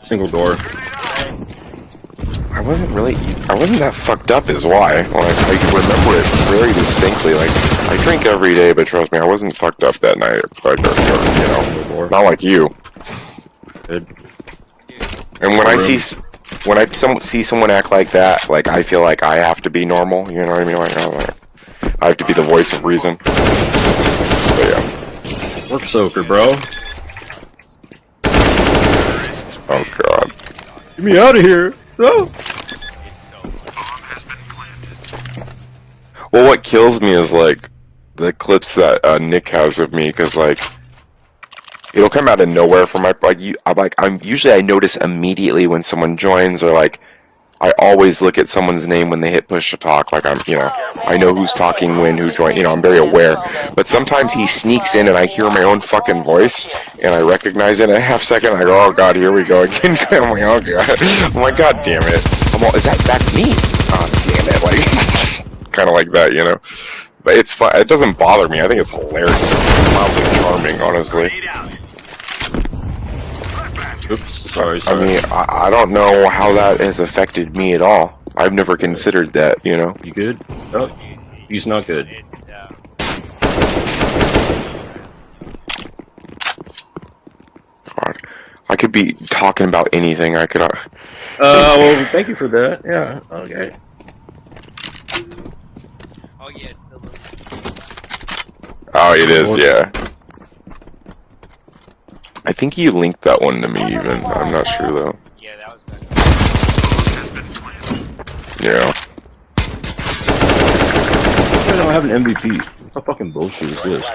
Single door. I wasn't that fucked up is why. Like, I remember it very distinctly. Like, I drink every day, but trust me, I wasn't fucked up that night. Like, not like you. Good. And when I see someone act like that, like, I feel like I have to be normal, you know what I mean? Like, I have to be the voice of reason. But yeah. Work soaker, bro. Oh god. Get me out of here. No. Well, what kills me is like the clips that Nick has of me, because like it'll come out of nowhere from I notice immediately when someone joins, or like I always look at someone's name when they hit push to talk. Like I know who's talking when, who joined. I'm very aware. But sometimes he sneaks in and I hear my own fucking voice and I recognize it in a half second. I go, oh god, here we go again. I'm like, oh god, god damn it. That's me? Oh damn it, like kind of like that, you know. But it's fun. It doesn't bother me. I think it's hilarious. It's mildly charming, honestly. Oops, sorry. I mean, I don't know how that has affected me at all. I've never considered that, you know. You good? Oh, he's not good. God, I could be talking about anything. I could. Well, thank you for that. Yeah. Okay. Oh yeah, it's still. Oh, it is. Yeah. I think you linked that one to me. Even I'm not sure though. Yeah, that was better. Yeah. I don't have an MVP. What fucking bullshit is this?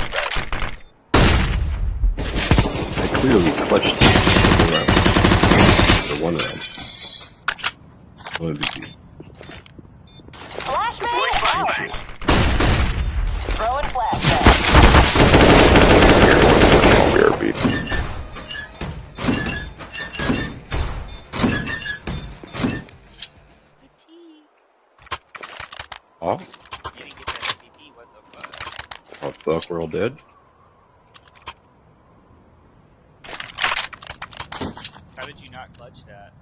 I clearly clutched the one round. No MVP. Flashbang! Throwing flashbang. Oh. Oh fuck, we're all dead? How did you not clutch that?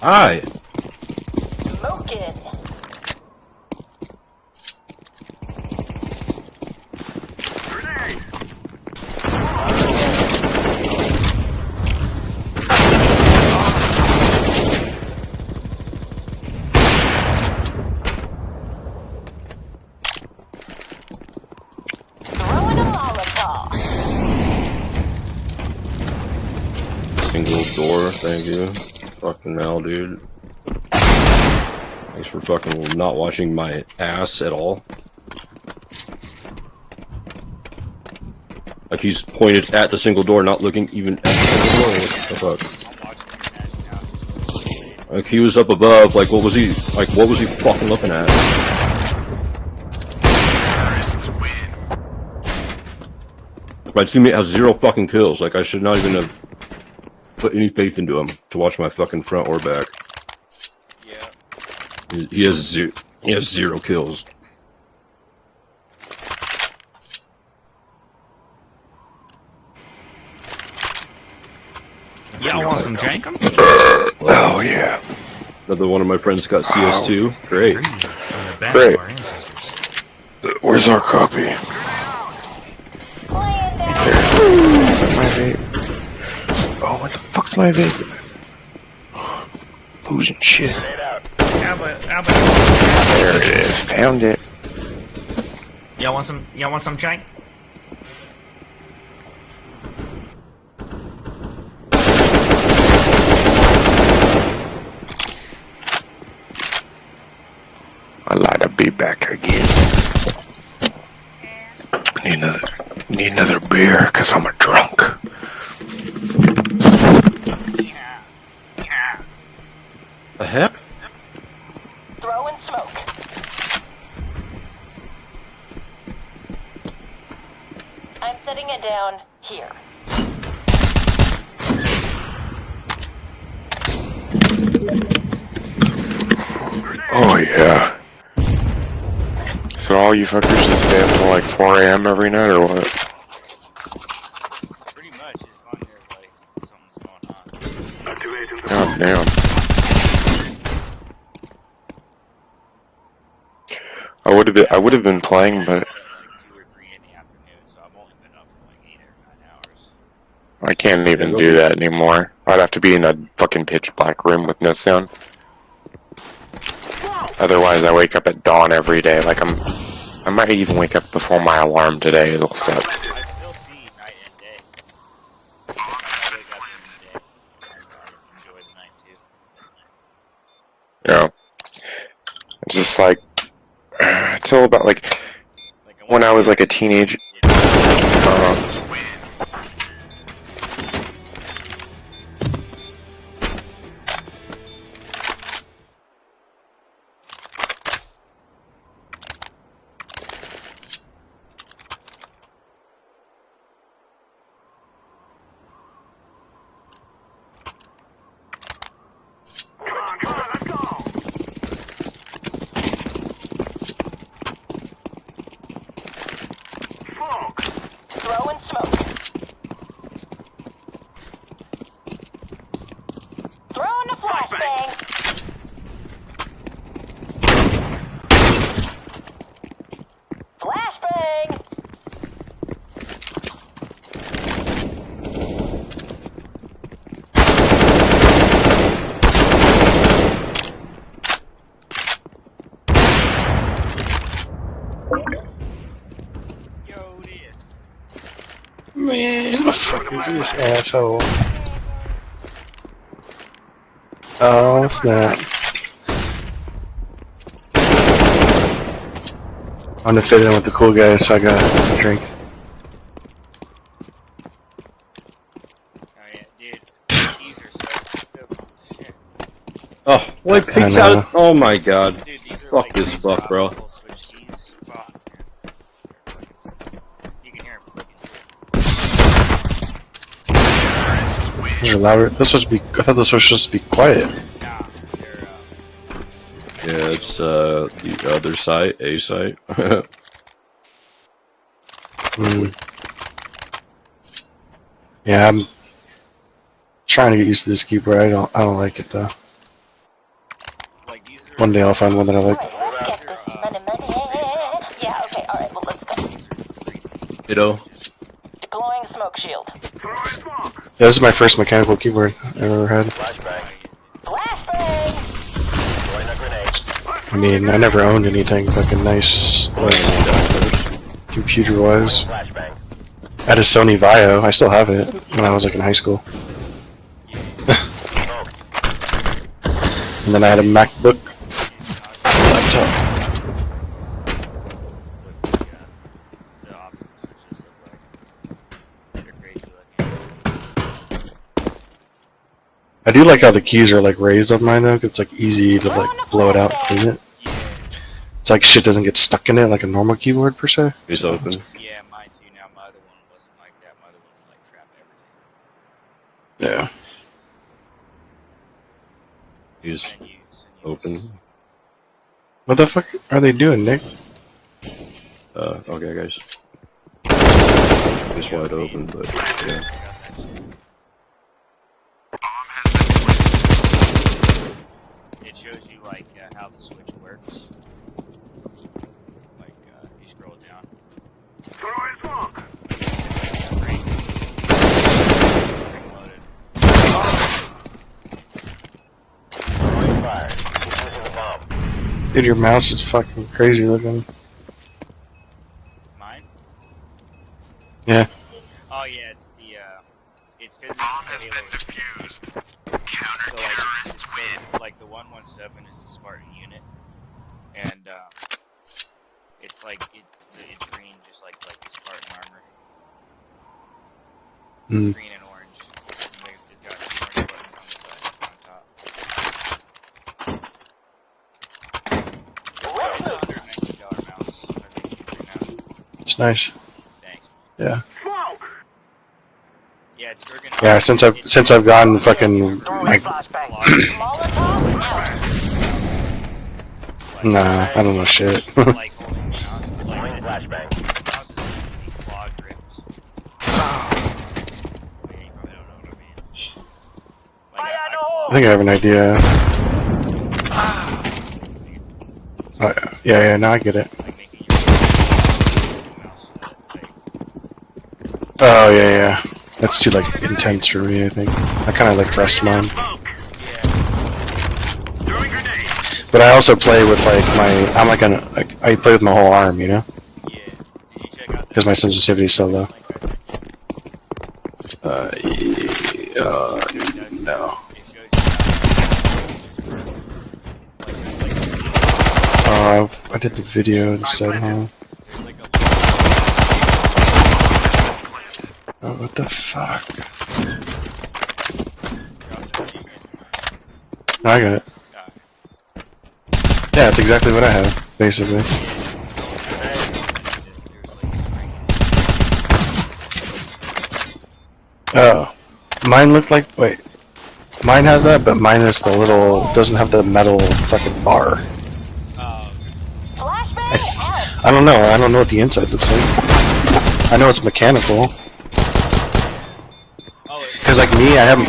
Hi! Smoking. Single door, thank you. Fucking Mal, dude. Thanks for fucking not watching my ass at all. Like he's pointed at the single door, not looking even at the single door. What the fuck? Like he was up above, like what was he fucking looking at? My teammate has 0 fucking kills, like I should not even have put any faith into him to watch my fucking front or back. Yeah. He has 0 kills. Y'all want some jankum? Oh yeah. Another one of my friends got CS2. Great. Great. Where's our copy? My vape. Oh, what the fuck's my vape? Losing shit. Alba. There it is. Found it. Y'all want some? Y'all want some Chang? I'd like to be back again. Need another beer, cause I'm a drunk. The heck? Throw in smoke. I'm setting it down here. Oh yeah. So all you fuckers just stay up till like 4 a.m. every night, or what? Pretty much, as long as like something's going on. God damn. I would have been playing, but I can't even do that anymore. I'd have to be in a fucking pitch black room with no sound. Otherwise, I wake up at dawn every day. Like I might even wake up before my alarm today. It'll suck. I still see night and day. I wake up in the day. I enjoy the night too. Yeah. It's just like till about like when I was like a teenager. Throw in smoke. Throw in a flashbang. Flashbang. Man, who the fuck is this asshole? Oh, snap. I'm gonna fit in with the cool guys, so I got a drink. Oh, well, it peeks out. Oh my god. Fuck this fuck, bro. Those are louder. This was I thought this was supposed to be quiet. Yeah, it's the other site, A site. Yeah, I'm trying to get used to this keyboard. I don't like it though. One day I'll find one that I like. Yeah, okay, alright, well let's go. Ditto. Deploying smoke shield. Yeah, this is my first mechanical keyboard I've ever had. I mean, I never owned anything fucking nice, like, computer-wise. I had a Sony Vaio. I still have it when I was like in high school. And then I had a MacBook laptop. I do like how the keys are like raised on mine though, 'cause it's like easy to like blow it out and clean it. It's like shit doesn't get stuck in it like a normal keyboard per se. It's open. Yeah, mine too. Now my other one wasn't like that. My other one was like trap everything. Yeah. He's open. What the fuck are they doing, Nick? Okay, guys. It's wide open, but yeah. It shows you like how the switch works. Like you scroll down. Fire. Using the bomb. Dude, your mouse is fucking crazy looking. Mine? Yeah. Oh yeah, it's the it's because it's the Halo defused. Counter-terrorists win. Like the 117 is the Spartan unit, and it's like it's green, just like the Spartan armor. Green and orange. It's got two orange buttons on the side, on top. $119 mouse. It's nice. Thanks. Yeah. Yeah, it's Yeah, since I've gotten fucking like nah, I don't know shit. I think I have an idea. Oh, yeah, now I get it. Oh, yeah. That's too, like, intense for me, I think. I kind of like rest mine. But I also play with, like, I play with my whole arm, you know? Because my sensitivity is so low. No. Oh, I did the video instead, huh? Oh, what the fuck? No, I got it. Yeah, it's exactly what I have, basically. Oh. Mine looked like... Wait. Mine has that, but mine is the little... doesn't have the metal fucking bar. I don't know. I don't know what the inside looks like. I know it's mechanical. Because like me, I haven't...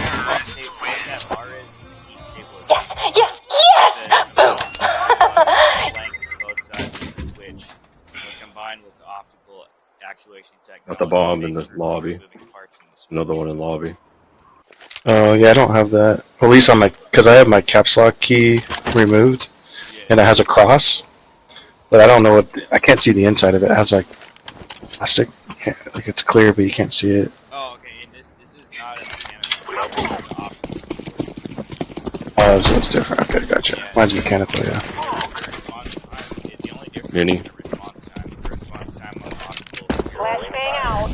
Got the bomb in the lobby. Another one in lobby. Oh yeah, I don't have that. At least on my... Because I have my caps lock key removed. And it has a cross. But I don't know what... I can't see the inside of it. It has like... plastic. Like it's clear, but you can't see it. Oh, okay, and this is not a mechanical. Oh, so it's different. Okay, gotcha. Mine's mechanical, yeah. Mini. Flashbang out.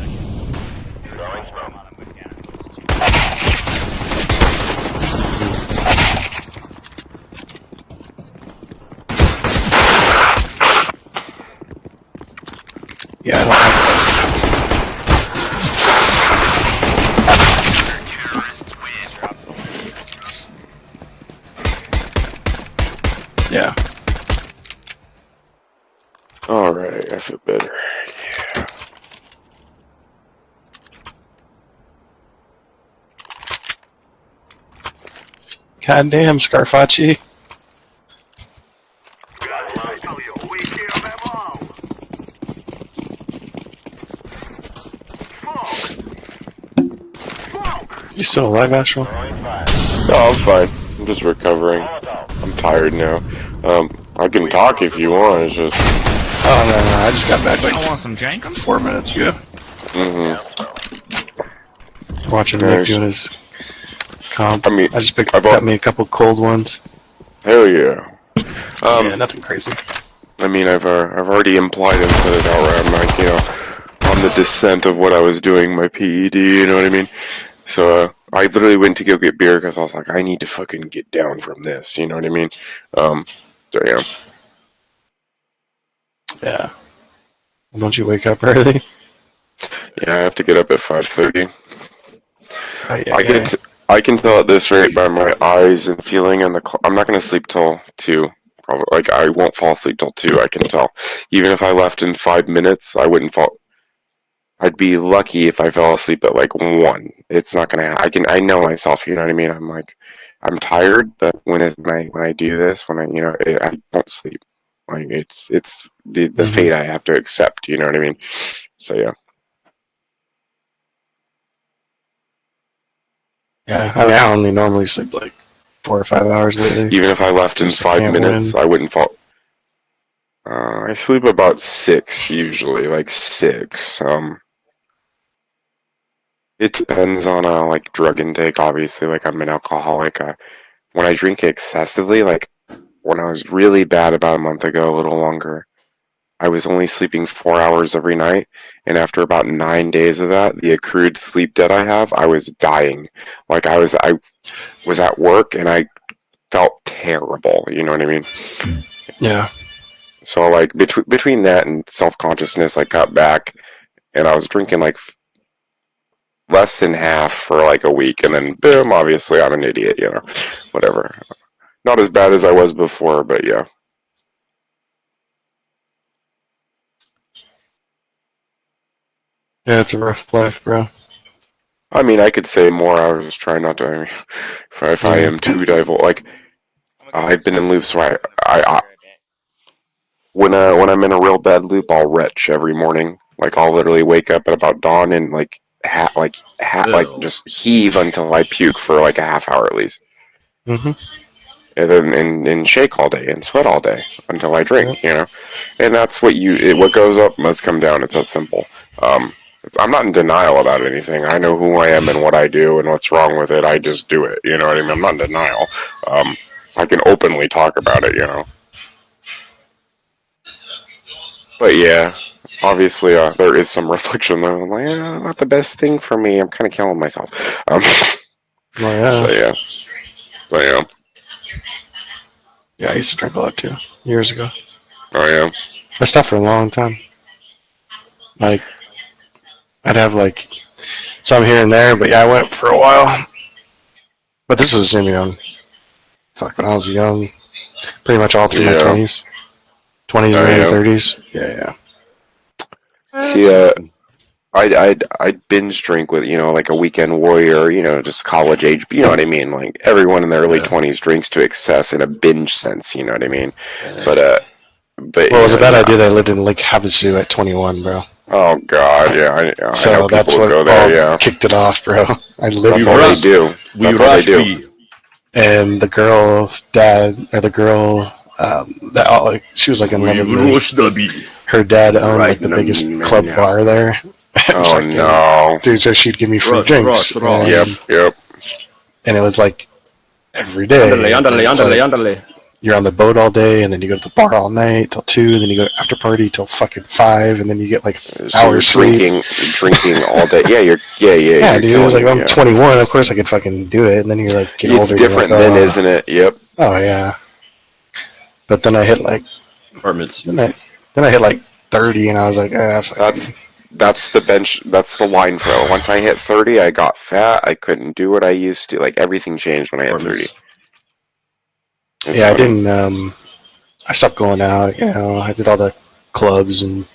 Yeah, I don't have Yeah. Alright, I feel better. Yeah. Goddamn, Scarfacci. You still alive, Astral? No, I'm fine. I'm just recovering. I'm tired now. I can talk if you want. It's just. Oh no, I just got back like I want some Jankum? 4 minutes ago. Mm-hmm. Watching Nick doing his comp. I mean, I just got me a couple cold ones. Hell yeah. Yeah, nothing crazy. I mean, I've already implied and said it outright. I'm like, you know, on the descent of what I was doing, my PED. You know what I mean? So I literally went to go get beer because I was like, I need to fucking get down from this. You know what I mean? So yeah. Yeah. Don't you wake up early? Yeah, I have to get up at 5:30. Yeah, I can tell at this rate by my eyes and feeling, and I'm not gonna sleep till 2. Probably, like I won't fall asleep till 2. I can tell. Even if I left in 5 minutes, I wouldn't fall. I'd be lucky if I fell asleep at like 1. It's not gonna. I know myself. You know what I mean? I'm like, I'm tired, but when I do this, I don't sleep. Like it's the fate I have to accept. You know what I mean? So yeah. Yeah, I mean, I only normally sleep like 4 or 5 hours lately. Even if I left in 5 minutes, I wouldn't fall. I sleep about 6 usually, like 6. It depends on like drug intake. Obviously, like I'm an alcoholic. When I drink excessively, like when I was really bad about a month ago, a little longer, I was only sleeping 4 hours every night, and after about 9 days of that, the accrued sleep debt I have, I was dying. Like I was at work and I felt terrible. You know what I mean? Yeah. So like between that and self consciousness, I cut back, and I was drinking like less than half for like a week, and then boom, obviously I'm an idiot. Whatever. Not as bad as I was before, but yeah. Yeah, it's a rough life, bro. I mean, I could say more. I was trying not to. I mean, if I am too divulge, like I've been in loops where I when I'm in a real bad loop, I'll retch every morning. Like I'll literally wake up at about dawn and like just heave until I puke for like a half hour at least, Mm-hmm. and then and shake all day and sweat all day until I drink. And that's what goes up must come down. It's that simple. I'm not in denial about anything. I know who I am and what I do and what's wrong with it. I just do it. You know what I mean? I'm not in denial. I can openly talk about it. But yeah, obviously there is some reflection there. I'm like, not the best thing for me. I'm kind of killing myself. Yeah. So yeah. But yeah. Yeah, I used to drink a lot too, years ago. Oh yeah. I stopped for a long time. Like, I'd have like some here and there, but yeah, I went for a while. But this was when I was young, pretty much all through my 20s, 20s and early 30s. Yeah. See, I'd binge drink with like a weekend warrior, just college age. You know what I mean? Like everyone in their early 20s drinks to excess in a binge sense. You know what I mean? But well, it was a bad idea that I lived in Lake Havasu at 21, bro. Oh God, yeah. I so know that's people what go there. Yeah, kicked it off, bro. I lived that's all they do. That's all they do. And the girl's dad, or the girl, she was like in love with me. Her dad owned like the biggest club bar there. Oh no, dude! So she'd give me free drinks. Yep. And it was like every day. You're on the boat all day, and then you go to the bar all night till 2, and then you go to after party till fucking 5, and then you get like hours sleep. Drinking all day. Yeah, yeah, dude. It was like I'm 21. Of course I could fucking do it, and then you're like getting it's older. Different like, then, isn't it? Yep. Oh yeah. But then I hit like apartments. Then I hit like 30, and I was like, that's the bench. That's the line for. Once I hit 30, I got fat. I couldn't do what I used to. Like everything changed when I hit 30. Yeah, I didn't. I stopped going out. I did all the clubs and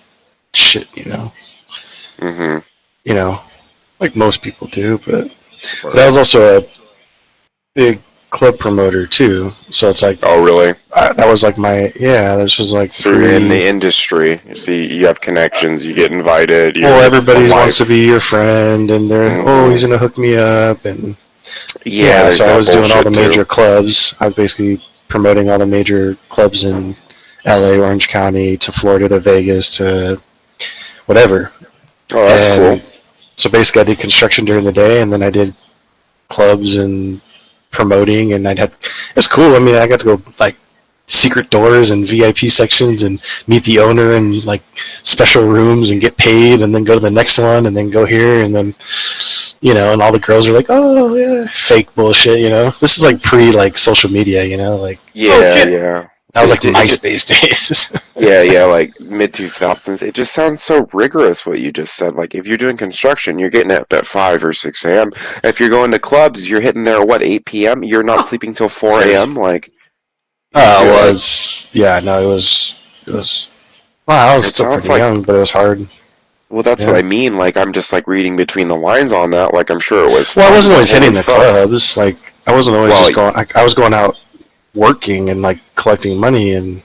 shit. Mm-hmm. Like most people do. But I was also a big club promoter too. So it's like, oh really? That was like this was like. So you're in the industry. See, you have connections. You get invited. Everybody wants to be your friend, and they're he's gonna hook me up, and so I was doing all the major clubs. I was basically promoting all the major clubs in LA, Orange County, to Florida, to Vegas, to whatever. Oh, that's cool. So basically I did construction during the day, and then I did clubs and promoting, and it was cool. I mean, I got to go like secret doors and VIP sections and meet the owner and like special rooms and get paid, and then go to the next one, and then go here, and then and all the girls are like, oh yeah, fake bullshit. This is like pre like social media. Like yeah. That was like MySpace days. yeah, like mid 2000s. It just sounds so rigorous what you just said. Like if you're doing construction, you're getting up at 5 or 6 a.m. If you're going to clubs, you're hitting there at 8 p.m. You're not sleeping till 4 a.m. Like. It was. Yeah, no, it was. Wow, I was still pretty young, but it was hard. Well, that's what I mean. Like I'm just like reading between the lines on that. Like I'm sure it was. Well, I wasn't always hitting the clubs. Like I wasn't always just going. I was going out working and like collecting money and.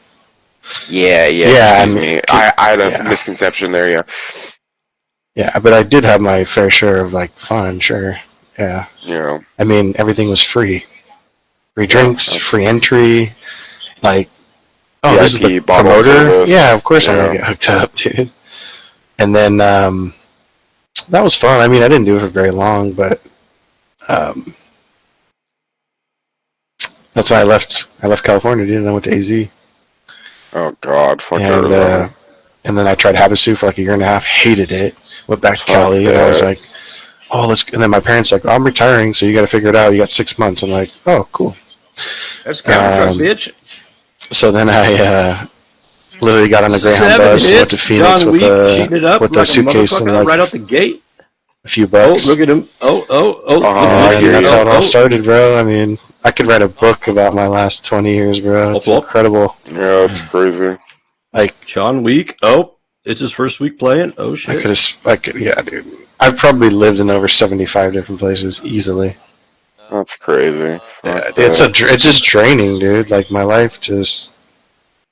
Yeah. Excuse me. I had a misconception there. Yeah. Yeah, but I did have my fair share of like fun. Sure. Yeah. Yeah. I mean, everything was free. Free drinks, free entry, like Oh, this is the VIP bottle promoter? service. Yeah, of course I'm Yeah. gonna get hooked up, dude. And then that was fun. I mean, I didn't do it for very long, but that's why I left California, dude, and I went to AZ. Oh God, fuck And Arizona. and then I tried Havasu for like a year and a half, hated it. Went back to Fuck Cali, and I was that. like, oh, let's. And then my parents like, I'm retiring, so you got to figure it out. You got 6 months. I'm like, oh, cool. That's camera truck, bitch. So then I literally got on the Greyhound 7 bus, hits, went to Phoenix John with Wick, cheating it up with like a suitcase and like right out the gate. a few Oh, bucks. look at him. Oh. And that's how it all started, bro. I mean, I could write a book about my last 20 years, bro. It's incredible. Yeah, it's crazy. Like John Wick. Oh, it's his first week playing. Oh shit. Yeah, dude. I've probably lived in over 75 different places easily. That's crazy. Yeah, it's just draining, dude. Like my life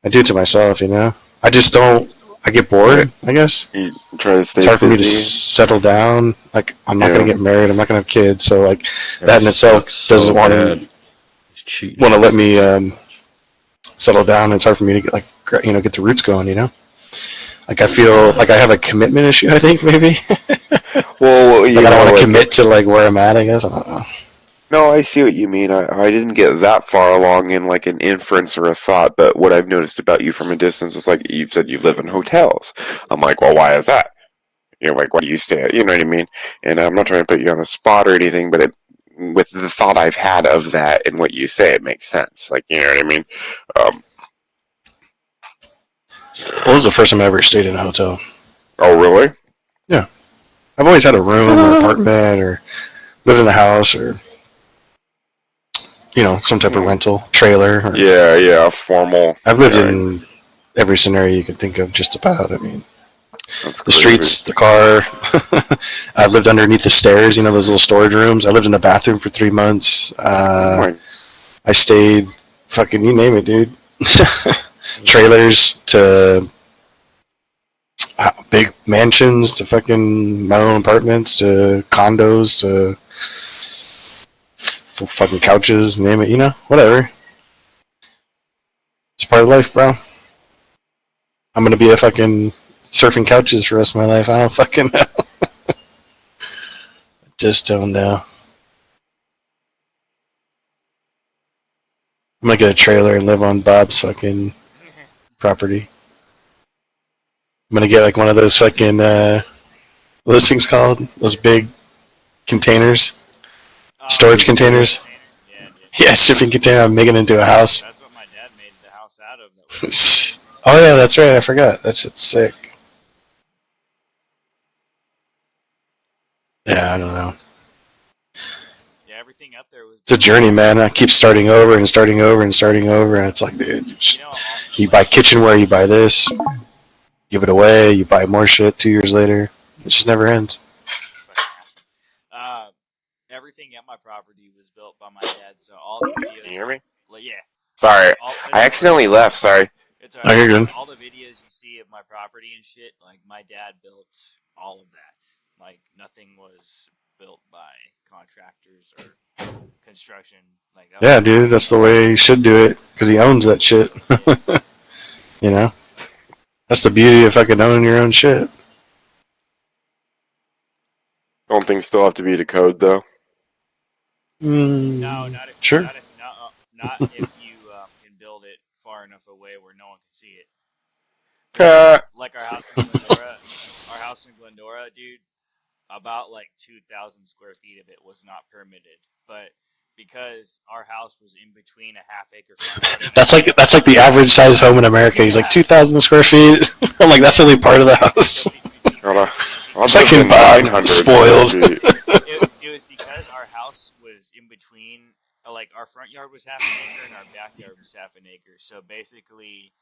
I do it to myself, you know. I just don't. I get bored, I guess. You try to stay It's hard for me to busy. settle down. Like I'm not Yeah. gonna get married. I'm not gonna have kids. So like Yeah, that in it itself sucks so doesn't want bad. to let me settle down. It's hard for me to get the roots going. You know. Like I feel like I have a commitment issue. I think maybe. Well, like I don't want to commit to like where I'm at. I guess I don't know. No, I see what you mean. I didn't get that far along in like an inference or a thought, but what I've noticed about you from a distance is like you've said you live in hotels. I'm like, well, why is that? You're like, what do you stay at? You know what I mean? And I'm not trying to put you on the spot or anything, but with the thought I've had of that and what you say, it makes sense. Like, you know what I mean? Well, this is the first time I ever stayed in a hotel. Oh, really? Yeah. I've always had a room or apartment or lived in a house or some type of rental trailer. Or, Yeah, formal. I've lived in every scenario you can think of, just about. I mean, That's the crazy. streets, the car. I lived underneath the stairs, those little storage rooms. I lived in the bathroom for 3 months. I stayed, fucking, you name it, dude. Trailers to big mansions to fucking my own apartments to condos to fucking couches, name it, whatever. It's part of life, bro. I'm gonna be a fucking surfing couches for the rest of my life. I don't fucking know. Just don't know. I'm gonna get a trailer and live on Bob's fucking property. I'm gonna get like one of those fucking what are those things called? Those big containers, storage containers. Yeah, shipping container. I'm making it into a house. That's what my dad made the house out of. Oh yeah, that's right. I forgot. That shit's sick. Yeah, I don't know. Yeah, everything up there was. It's a journey, man. I keep starting over and starting over and starting over, and it's like, dude, you buy kitchenware, you buy this, give it away, you buy more shit 2 years later. It just never ends. Everything at my property was built by my dad, so all the videos. Can you hear me? Yeah. Sorry, I accidentally left. Sorry. It's Oh, you're good. All the videos you see of my property and shit, like my dad built all of that. Like nothing was built by contractors or construction. Like that Yeah, dude, that's the way you should do it, because he owns that shit. That's the beauty of fucking owning your own shit. Don't things still have to be to code though? No, not if Sure. not if you can build it far enough away where no one can see it. Like our house in Glendora, dude. About like 2,000 square feet of it was not permitted, but because our house was in between a half-acre farm. That's like the average size home in America. He's like 2,000 square feet. I'm like, that's only part of the house. Fucking Bob, spoiled. It was because our house was in between. Like our front yard was half an acre and our backyard was half an acre. So basically,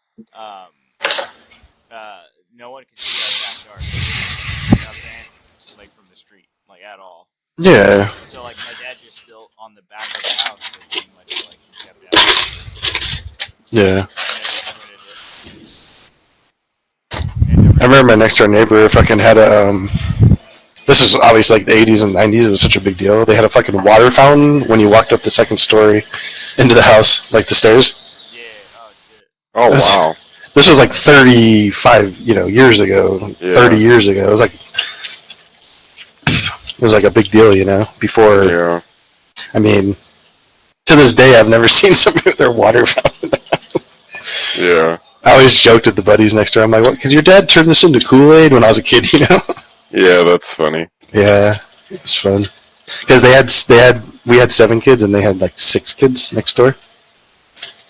no one could see our backyard. You know what I'm saying? Like from the street, like at all. Yeah. So like my dad just built on the back of the house, so pretty much like he kept it out. Yeah. I remember my next door neighbor fucking had a this is obviously like the 80s and 90s. It was such a big deal. They had a fucking water fountain when you walked up the second story into the house, like the stairs. Oh wow. This was like 35, years ago. Yeah. 30 years ago. It was like a big deal, before. Yeah. I mean, to this day, I've never seen somebody with their water fountain. Yeah. I always joked at the buddies next door. I'm like, "What? Because your dad turned this into Kool-Aid when I was a kid, Yeah, that's funny. Yeah, it was fun. Because we had 7 kids and they had like 6 kids next door.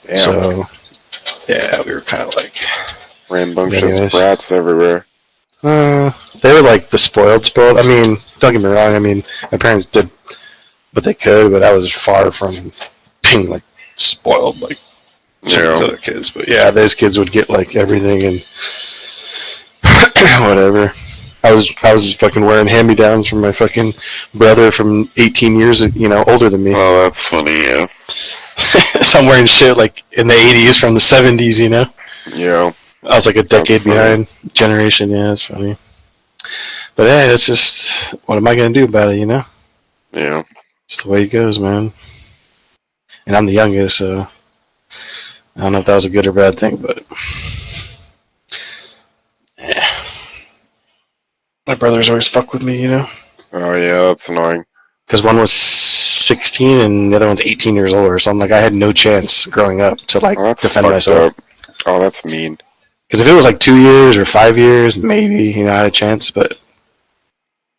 Damn. So, yeah, we were kind of like rambunctious brats everywhere. They were like the spoiled. I mean, don't get me wrong. I mean, my parents did what they could, but I was far from being like spoiled like some of these other kids. But yeah, those kids would get like everything and whatever. I was fucking wearing hand-me-downs from my fucking brother from 18 years, older than me. Oh, that's funny, yeah. So I'm wearing shit like in the 80s from the 70s, Yeah. I was like a decade behind generation. Yeah, it's funny. But yeah, it's just, what am I gonna do about it, Yeah. It's the way it goes, man. And I'm the youngest, so I don't know if that was a good or bad thing, but yeah. My brothers always fuck with me, Oh yeah, that's annoying. Because one was 16 and the other one's 18 years older, so I'm like, I had no chance growing up to like defend myself. Oh, that's mean. Because if it was like 2 years or 5 years, maybe, I had a chance, but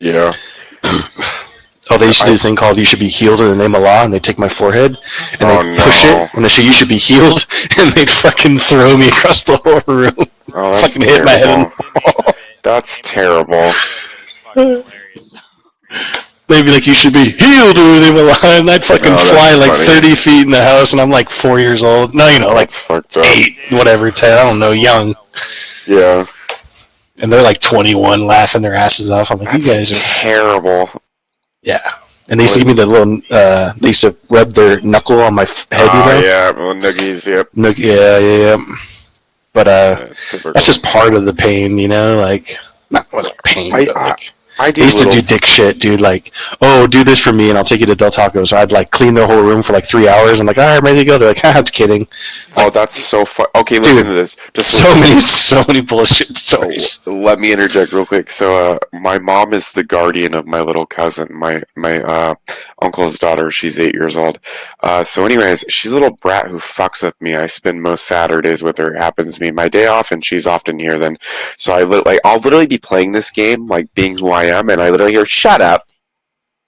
yeah. They used to do this thing called "You should be healed in the name of Allah," and they take my forehead and they push it, and they say "You should be healed," and they fucking throw me across the whole room. Oh, that's fucking hit my head. On That's terrible. They'd be like, "You should be healed in the name of Allah," and I'd fucking fly like 30 feet in the house, and I'm like 4 years old. No, like 8, whatever, 10. I don't know, young. Yeah. And they're like 21, laughing their asses off. I'm like, you guys are terrible. Yeah. And they see me the little, they used to rub their knuckle on my head, yeah, well, noogies, yep. Yeah. But, that's just part of the pain, like, not much pain, but like, I used to do dick shit, dude, like, oh, do this for me and I'll take you to Del Taco. So I'd like clean their whole room for like 3 hours. I'm like, all right, I'm ready to go. They're like, I'm just kidding. Oh, that's so fun. Okay, listen to this. Just so many bullshit stories. Let me interject real quick. So, my mom is the guardian of my little cousin, my uncle's daughter. She's 8 years old. So anyways, she's a little brat who fucks with me. I spend most Saturdays with her. It happens to be my day off and she's often here then. So I'll literally be playing this game, like being who I am, and I literally hear "shut up"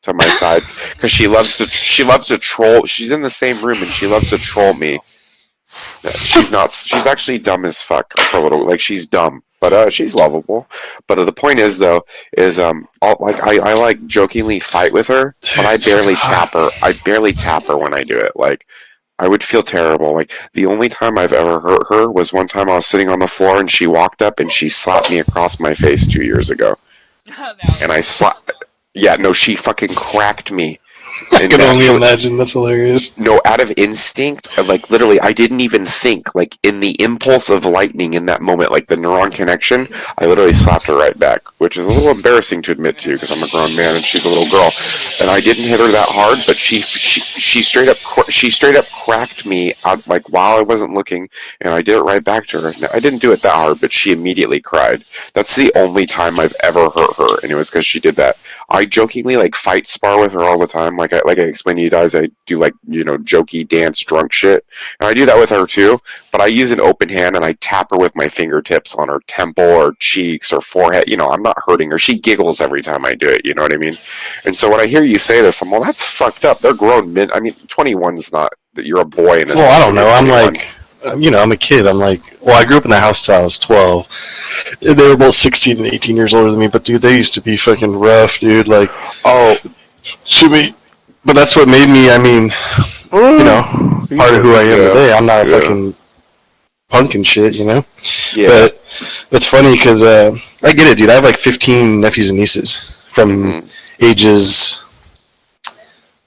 to my side because she loves to troll. She's in the same room and she loves to troll me. She's actually dumb as fuck for a little. Like, she's dumb, but she's lovable. But the point is though, I like jokingly fight with her, but I barely tap her. I barely tap her when I do it. Like, I would feel terrible. Like, the only time I've ever hurt her was one time I was sitting on the floor and she walked up and she slapped me across my face 2 years ago. And I slapped. Yeah, no, she fucking cracked me. I can only imagine. That's hilarious. No, out of instinct, like literally, I didn't even think. Like, in the impulse of lightning in that moment, like the neuron connection, I literally slapped her right back, which is a little embarrassing to admit to because I'm a grown man and she's a little girl. And I didn't hit her that hard, but she straight up cracked me out, like, while I wasn't looking, and I did it right back to her. Now, I didn't do it that hard, but she immediately cried. That's the only time I've ever hurt her, and it was because she did that. I jokingly like fight spar with her all the time. Like I explained to you guys, I do like, jokey dance drunk shit. And I do that with her too, but I use an open hand and I tap her with my fingertips on her temple or cheeks or forehead. I'm not hurting her. She giggles every time I do it, you know what I mean? And so when I hear you say this, I'm, well, that's fucked up. They're grown men. I mean, 21's not that you're a boy in a sense. Well, I don't know. I'm like, I'm a kid. I'm like, well, I grew up in the house till I was 12. They were both 16 and 18 years older than me, but dude, they used to be fucking rough, dude. Like, shoot me. But that's what made me, part of who I am today. I'm not a fucking punk and shit, Yeah. But it's funny because I get it, dude. I have like 15 nephews and nieces from ages,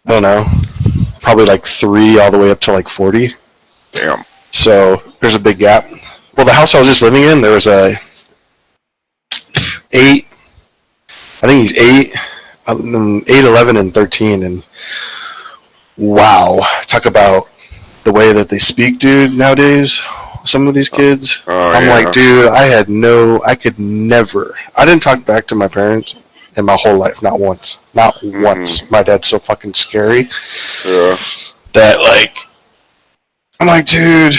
I don't know, probably like 3 all the way up to like 40. Damn. So there's a big gap. Well, the house I was just living in, there was a 8. I think he's 8, 11, and 13. And wow, talk about the way that they speak, dude. Nowadays, some of these kids. I'm yeah. like, dude, I could never. I didn't talk back to my parents in my whole life, not once. Not once. My dad's so fucking scary that, like, I'm like, dude,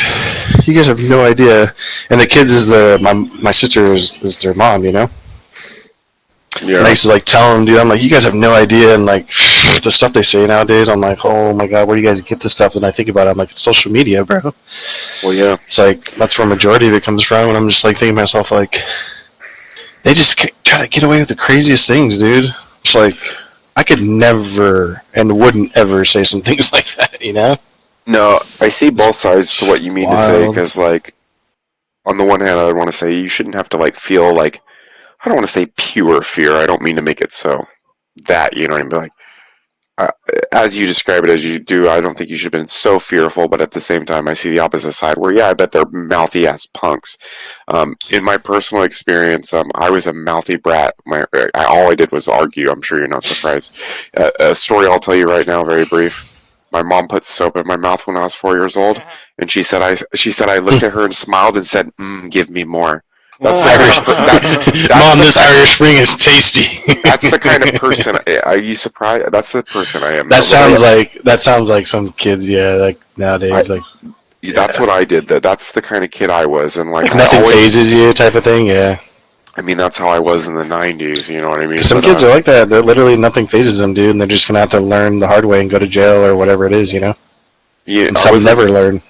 you guys have no idea. And the kids is my sister is their mom, you know? Yeah. And I used to, like, tell them, dude, I'm like, you guys have no idea. And, like, the stuff they say nowadays, I'm like, oh my God, where do you guys get this stuff? And I think about it, I'm like, it's social media, bro. Well, yeah. It's like, that's where majority of it comes from. And I'm just, like, thinking to myself, like, they just try to get away with the craziest things, dude. It's like, I could never and wouldn't ever say some things like that, you know? No, I see both sides to what you mean to say, because, like, on the one hand, I want to say you shouldn't have to, like, feel like, I don't want to say pure fear. I don't mean to make it so that, you know what I mean? Like, as you describe it, as you do, I don't think you should have been so fearful, but at the same time, I see the opposite side where, yeah, I bet they're mouthy-ass punks. In my personal experience, I was a mouthy brat. All I did was argue. I'm sure you're not surprised. A story I'll tell you right now, very brief. My mom put soap in my mouth when I was 4 years old, and she said I looked at her and smiled and said, give me more. That's Mom, this Irish Spring is tasty. That's the kind of person. Are you surprised? That's the person I am. That sounds like some kids, yeah, like nowadays, That's what I did. That's the kind of kid I was, and like nothing phases you, type of thing. Yeah. I mean, that's how I was in the '90s. You know what I mean? Some kids are like that. They're literally nothing phases them, dude, and they're just gonna have to learn the hard way and go to jail or whatever it is, you know. Yeah, and some never learn.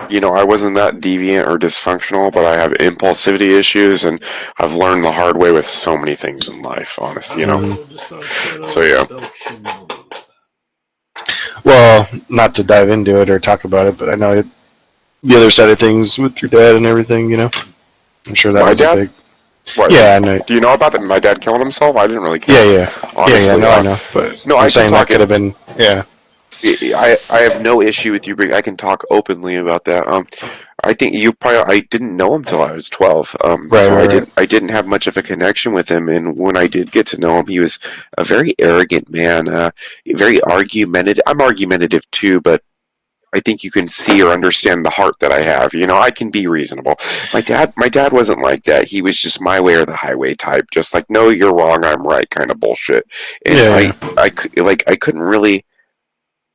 You know, I wasn't that deviant or dysfunctional, but I have impulsivity issues, and I've learned the hard way with so many things in life, honestly, you know. So, yeah. Well, not to dive into it or talk about it, but I know the other side of things with your dad and everything, you know. I'm sure that was a big... What, yeah, I know. Do you know about that? My dad killing himself? I didn't really care. Yeah. Honestly, I know. But no, I'm saying that could have been... Yeah. I have no issue with you. I can talk openly about that. I think I didn't know him till I was 12. I didn't have much of a connection with him, and when I did get to know him, he was a very arrogant man, very argumentative. I'm argumentative too, but I think you can see or understand the heart that I have. You know, I can be reasonable. My dad wasn't like that. He was just my way or the highway type, just like, no, you're wrong, I'm right kind of bullshit. And I couldn't really.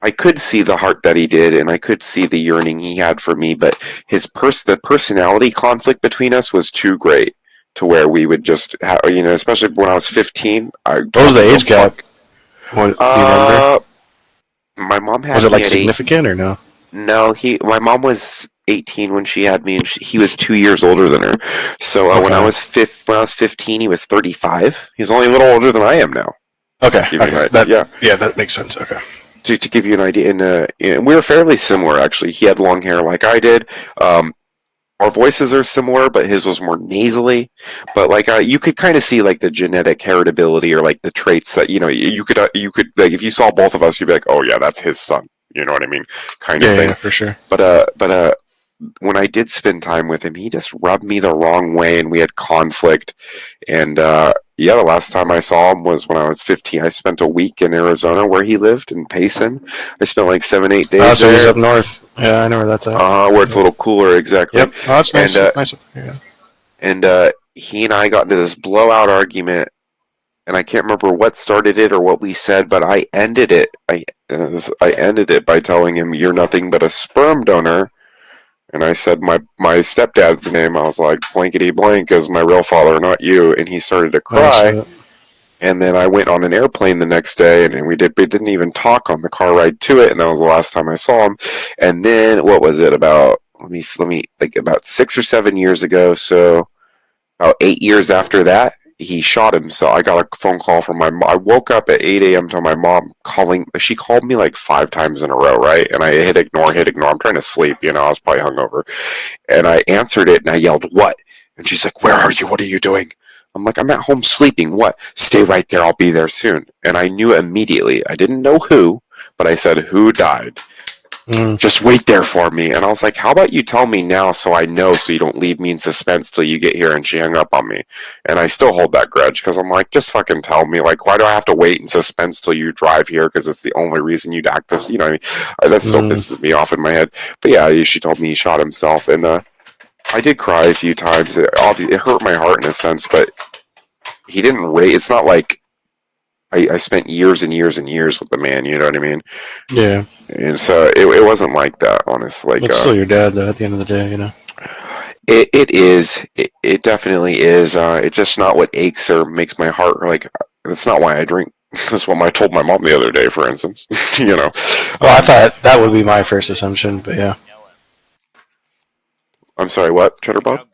I could see the heart that he did, and I could see the yearning he had for me, but the personality conflict between us was too great to where we would just, you know, especially when I was 15. What was the age gap? Do you remember? My mom had was it me like significant or no? No, my mom was 18 when she had me, and he was 2 years older than her. So when I was 15, he was 35. He's only a little older than I am now. Okay. That makes sense. Okay. To give you an idea, and we were fairly similar, actually. He had long hair like I did. Our voices are similar, but his was more nasally. But like you could kind of see like the genetic heritability or like the traits that you could like if you saw both of us, you'd be like, oh yeah, that's his son. You know what I mean? Kind of thing. Yeah, for sure. But when I did spend time with him, he just rubbed me the wrong way, and we had conflict. And the last time I saw him was when I was 15. I spent a week in Arizona where he lived in Payson. I spent like 7-8 days. Oh, so he's up north. Yeah, I know where that's at. Where it's a little cooler, exactly. Yep. Oh, that's nice. Nice. Yeah. And he and I got into this blowout argument, and I can't remember what started it or what we said, but I ended it. I ended it by telling him, "You're nothing but a sperm donor." And I said my stepdad's name. I was like, blankety blank is my real father, not you. And he started to cry. And then I went on an airplane the next day, and we didn't even talk on the car ride to it. And that was the last time I saw him. And then what was it about? Let me like about 6 or 7 years ago. So about 8 years after that, he shot himself. I got a phone call from my mom. I woke up at 8 a.m. to my mom calling. She called me like 5 times in a row, right? And I hit ignore. I'm trying to sleep, you know. I was probably hungover. And I answered it, and I yelled, "What?" And she's like, "Where are you? What are you doing?" I'm like, "I'm at home sleeping." "What?" "Stay right there. I'll be there soon." And I knew immediately. I didn't know who, but I said, "Who died?" "Just wait there for me." And I was like, "How about you tell me now so I know, so you don't leave me in suspense till you get here?" And she hung up on me. And I still hold that grudge because I'm like, just fucking tell me. Like, why do I have to wait in suspense till you drive here? Because it's the only reason you'd act this, you know, that still pisses me off in my head. But yeah, she told me he shot himself. And I did cry a few times. It hurt my heart in a sense, but he didn't raise. It's not like I spent years and years and years with the man. You know what I mean? Yeah. And so it wasn't like that, honestly. It's still your dad, though. At the end of the day, you know. It is. It definitely is. It's just not what aches or makes my heart like. That's not why I drink. That's what I told my mom the other day, for instance. You know. Well, I thought that would be my first assumption, but yeah. I'm sorry. What, Cheddar Bob?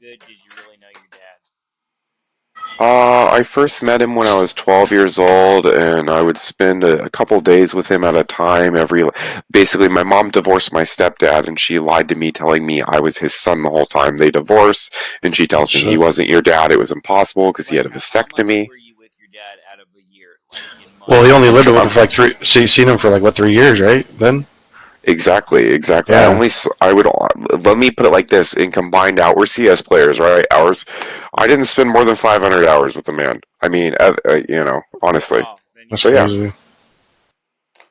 I first met him when I was 12 years old, and I would spend a couple days with him at a time. Basically, my mom divorced my stepdad, and she lied to me, telling me I was his son the whole time. They divorced, and she tells me he wasn't your dad. It was impossible because he had a vasectomy. Well, he only lived with him for like 3. So you seen him for like what 3 years, right? Then. Exactly. Yeah. Let me put it like this: in combined out, we're CS players, right? Hours. I didn't spend more than 500 hours with the man. I mean, you know, honestly. That's so crazy. yeah.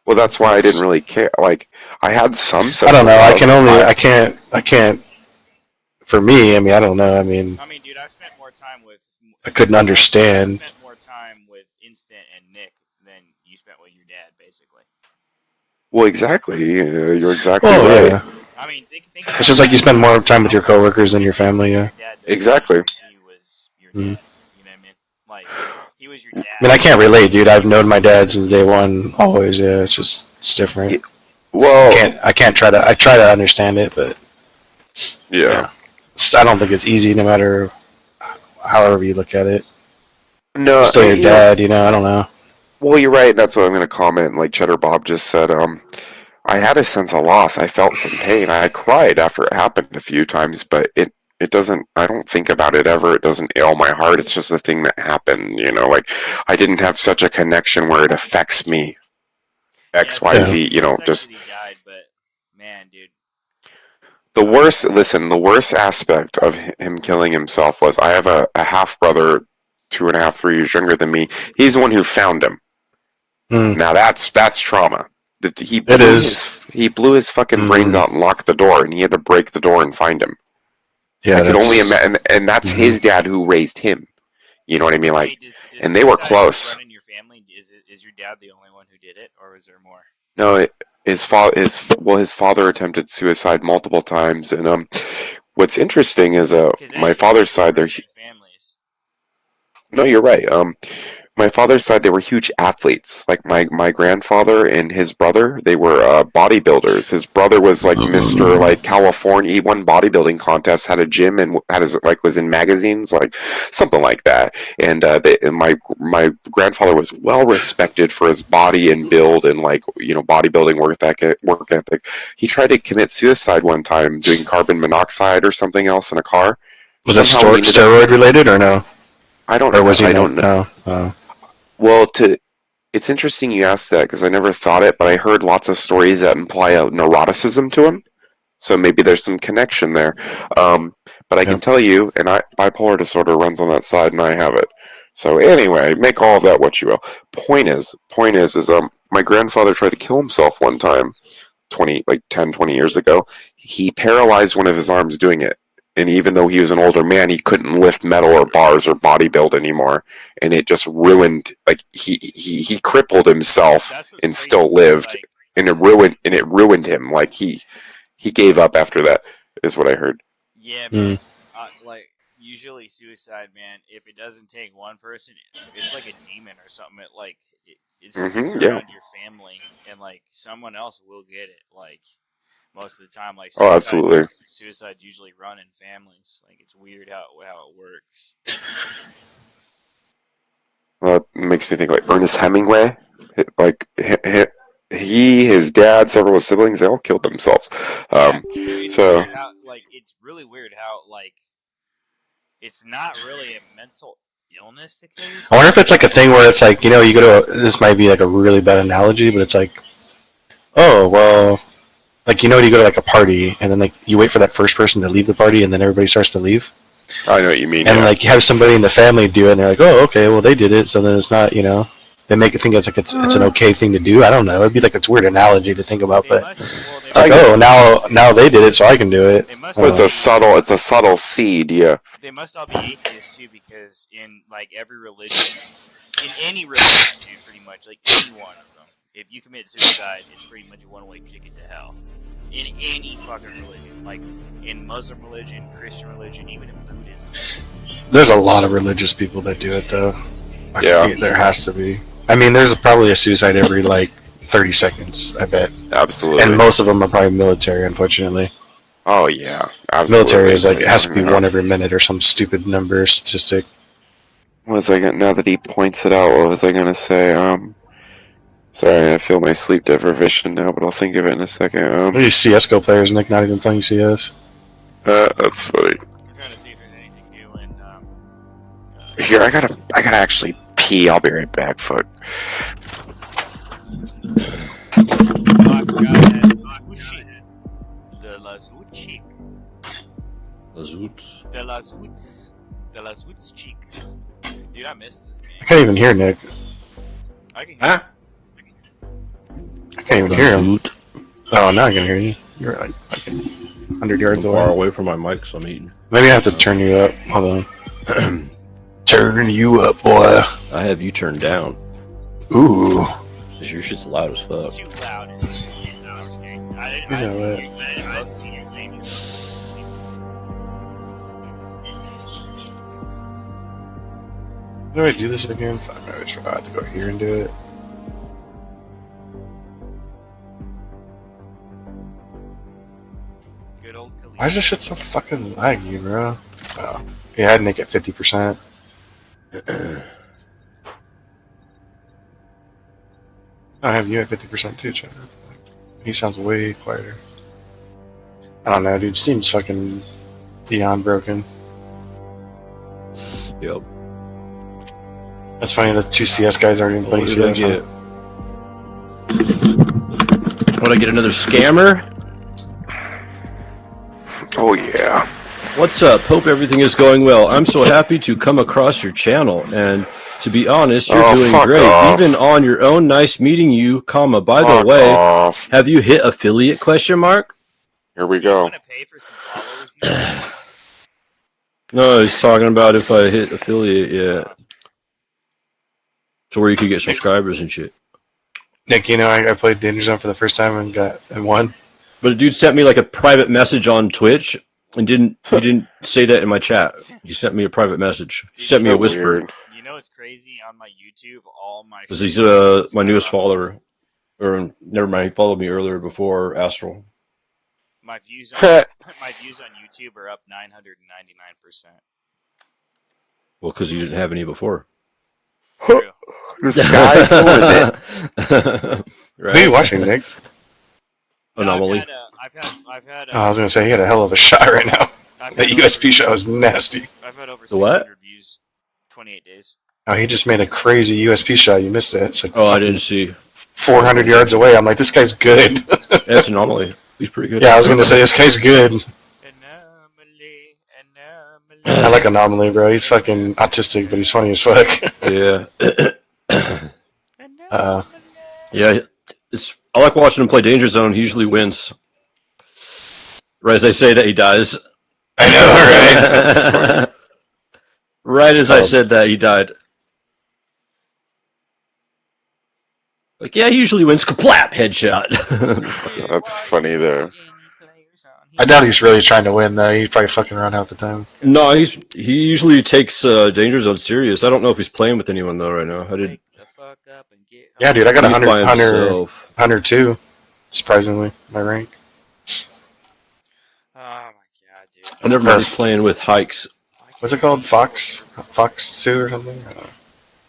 Well, that's why I didn't really care. Like, I had some sense. I don't know. I can't. For me, I mean, I don't know. I mean, dude, I've spent more time with. I couldn't understand. I spent more time with Instant and Nick than you spent with your dad, basically. Well, exactly. You're exactly right. Yeah. I mean, think it's just like you spend more time with your coworkers than your family. Yeah. Exactly. He was your dad. You know what I mean? Like, he was your dad. I mean, I can't relate, dude. I've known my dad since day one. Always. Yeah. It's different. Well, I try to understand it, but yeah. I don't think it's easy, no matter however you look at it. No, it's still your dad. You know, I don't know. Well, you're right. That's what I'm going to comment. Like Cheddar Bob just said, I had a sense of loss. I felt some pain. I cried after it happened a few times, but it doesn't. I don't think about it ever. It doesn't ail my heart. It's just a thing that happened. You know, like I didn't have such a connection where it affects me. X, Y, Z. You know, just. Died, but man, dude. The worst aspect of him killing himself was I have a half brother, 2.5, 3 years younger than me. He's the one who found him. Now that's trauma. He blew his fucking brains out and locked the door, and he had to break the door and find him. Yeah, I can only imagine, and that's his dad who raised him. You know what I mean? Like, and they were close. In your family, is your dad the only one who did it, or is there more? No, his father attempted suicide multiple times, and what's interesting is my father's side, they're. No, you're right. My father's side, they were huge athletes. Like my grandfather and his brother, they were bodybuilders. His brother was like Mr. like California. He won bodybuilding contests, had a gym, and was in magazines, like something like that. And my grandfather was well respected for his body and build and bodybuilding work ethic. He tried to commit suicide one time doing carbon monoxide or something else in a car. Was it steroid related or no? I don't or know. Was he I don't know. No. Well, it's interesting you asked that because I never thought it, but I heard lots of stories that imply a neuroticism to him. So maybe there's some connection there. But I can tell you, and bipolar disorder runs on that side, and I have it. So anyway, make all of that what you will. Point is, my grandfather tried to kill himself one time, 10, 20 years ago. He paralyzed one of his arms doing it. And even though he was an older man, he couldn't lift metal or bars or bodybuild anymore, and it just ruined. Like he crippled himself and still lived, and it ruined him. Like he gave up after that, is what I heard. Yeah, man. Like usually suicide, man. If it doesn't take one person, it's like a demon or something. It's around your family, and like someone else will get it. Like. Most of the time, like absolutely. Suicide usually run in families. Like it's weird how it works. Well, it makes me think like Ernest Hemingway. Like he, his dad, several siblings, they all killed themselves. It's really weird how it's not really a mental illness to kill yourself. I wonder if it's like a thing where it's like you go to this might be like a really bad analogy, but it's like, oh well. Like, you go to like a party, and then like you wait for that first person to leave the party, and then everybody starts to leave. I know what you mean. And like you have somebody in the family do it, and they're like, oh, okay, well they did it, so then it's not, they make it think it's like it's an okay thing to do. I don't know. It'd be like a weird analogy to think about, but it's like, oh, now they did it, so I can do it. Well, it's a subtle seed, yeah. They must all be atheists too, because in like every religion, in any religion, dude, pretty much like any one of them, if you commit suicide, it's pretty much a one-way ticket to hell. In any fucking religion, like in Muslim religion, Christian religion, even in Buddhism. There's a lot of religious people that do it, though. Yeah. There has to be. I mean, there's probably a suicide every, like, 30 seconds, I bet. Absolutely. And most of them are probably military, unfortunately. Oh, yeah. Absolutely. Military is like, it has to be one every minute or some stupid number statistic. What was I gonna, now that he points it out, what was I going to say? Sorry, I feel my sleep deprivation now, but I'll think of it in a second. These CSGO players, Nick, not even playing CS. That's funny. I'm trying to see if there's anything new in, Here, I gotta actually pee. I'll be right back, fuck. The Lazuchik. Lazoots. The Lazuts. The Lazuts cheeks. Dude, I missed this game. I can't even hear Nick. I can hear I can't even hear him. Oh, now I can hear you. You're like fucking 100 yards I'm away. far away from my mic, so I'm eating. Maybe I have to turn you up. Hold on. Turn you up, boy. I have you turned down. Ooh. Cause your shit's loud as fuck. Too loud. No, I'm just kidding. I didn't see you saying it. How do I do this again? Fuck, I always forgot to go here and do it. Good old Khalid. Why is this shit so fucking laggy, bro? Oh. Yeah, I'd make it 50%. I have you at 50% too, Chad. He sounds way quieter. I don't know, dude. Steam's fucking beyond broken. Yep. That's funny, the two CS guys aren't even playing CS. Would I get another scammer? Oh, yeah. What's up? Hope everything is going well. I'm so happy to come across your channel, and to be honest, you're doing great. Off. Even on your own, nice meeting you, comma, by the way, have you hit affiliate, question mark? Here we go. No, he's talking about if I hit affiliate, yeah. So where you could get subscribers and shit. Nick, you know, I played Danger Zone for the first time and won. But a dude sent me like a private message on Twitch and he didn't say that in my chat. He sent me a private message. He sent me a whisper. You know what's crazy? On my YouTube, all my... Because he's my newest follower. Or, never mind, he followed me earlier before Astral. My views on YouTube are up 999%. Well, because you didn't have any before. The sky's the limit. Right. Who are you watching, Nick? Anomaly. I've had I was going to say, he had a hell of a shot right now. That USP shot was nasty. I've had over 600 views, 28 days. Oh, he just made a crazy USP shot. You missed it. It's like I didn't see. 400 yards away. I'm like, this guy's good. That's Anomaly. He's pretty good. Yeah, I was going to say, this guy's good. I like Anomaly, bro. He's fucking autistic, but he's funny as fuck. Yeah. Yeah, I like watching him play Danger Zone. He usually wins. Right as I say that, he dies. I know, right? Right as I said that, he died. Like, yeah, he usually wins. Kaplap! Headshot. That's funny, though. I doubt he's really trying to win, though. He's probably fucking around half the time. No, he usually takes Danger Zone serious. I don't know if he's playing with anyone, though, right now. Yeah, dude, I got 102, surprisingly, my rank. Oh my god, dude. I never mind, he's playing with Hikes. What's it called? Fox 2 or something?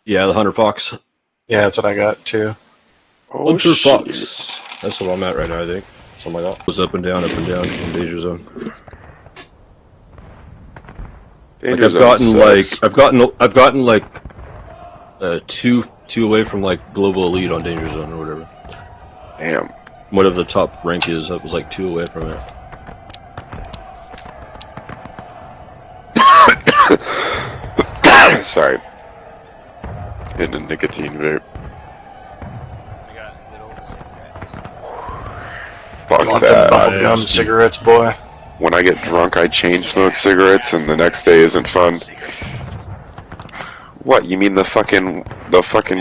Yeah, the Hunter Fox. Yeah, that's what I got, too. Hunter Fox. That's what I'm at right now, I think. Something like that. Goes up and down in Danger Zone. Like I've gotten like two away from like Global Elite on Danger Zone or whatever. Damn. Whatever the top rank is, I was like 2 away from it. Sorry. Hitting a nicotine vape. Fuck You want that. the bubblegum cigarettes, boy? When I get drunk, I chain smoke cigarettes, and the next day isn't fun. What? You mean the fucking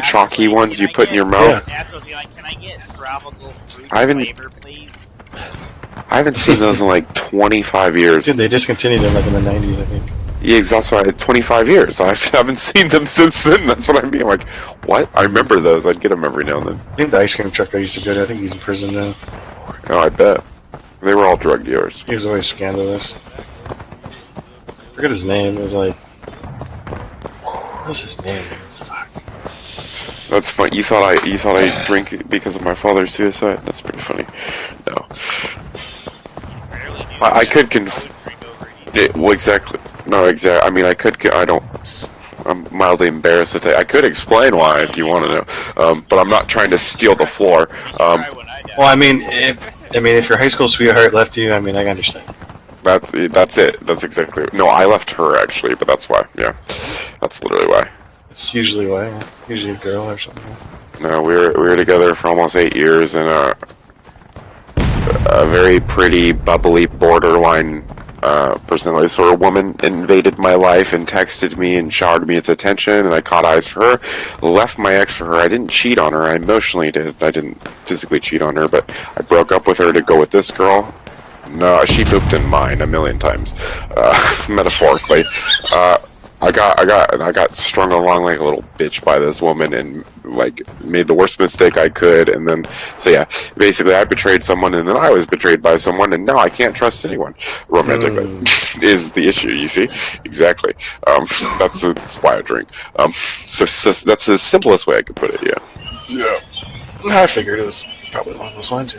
chalky ones you put in your mouth? Can I get tropical fruit I haven't- flavor, please? I haven't seen those in like 25 years. Dude, they discontinued them like in the 90s, I think. Yeah, that's why 25 years. I haven't seen them since then. That's what I'm being like. What? I remember those. I'd get them every now and then. I think the ice cream truck I used to go to, I think he's in prison now. Oh, I bet. They were all drug dealers. He was always scandalous. I forget his name. It was like, what was his name? Fuck. That's fun. You thought I drink because of my father's suicide? That's pretty funny. No. I could well, exactly. No, exactly. I mean, I could. I'm mildly embarrassed to say. I could explain why if you want to know, but I'm not trying to steal the floor. Well, I mean, if your high school sweetheart left you, I mean, I can understand. That's it. That's exactly. No, I left her actually, but that's why. Yeah, that's literally why. It's usually why. Yeah. Usually a girl or something. No, we were together for almost 8 years, and a very pretty, bubbly, borderline personality sort of woman invaded my life and texted me and showered me with attention, and I caught eyes for her, left my ex for her. I didn't cheat on her. I emotionally did. I didn't physically cheat on her, but I broke up with her to go with this girl. No, she pooped in mine a million times, metaphorically. I got strung along like a little bitch by this woman and like made the worst mistake I could, and then so yeah, basically I betrayed someone and then I was betrayed by someone, and now I can't trust anyone romantically. Is the issue, you see? Exactly. That's why I drink. So that's the simplest way I could put it. Yeah. Yeah. I figured it was probably along those lines.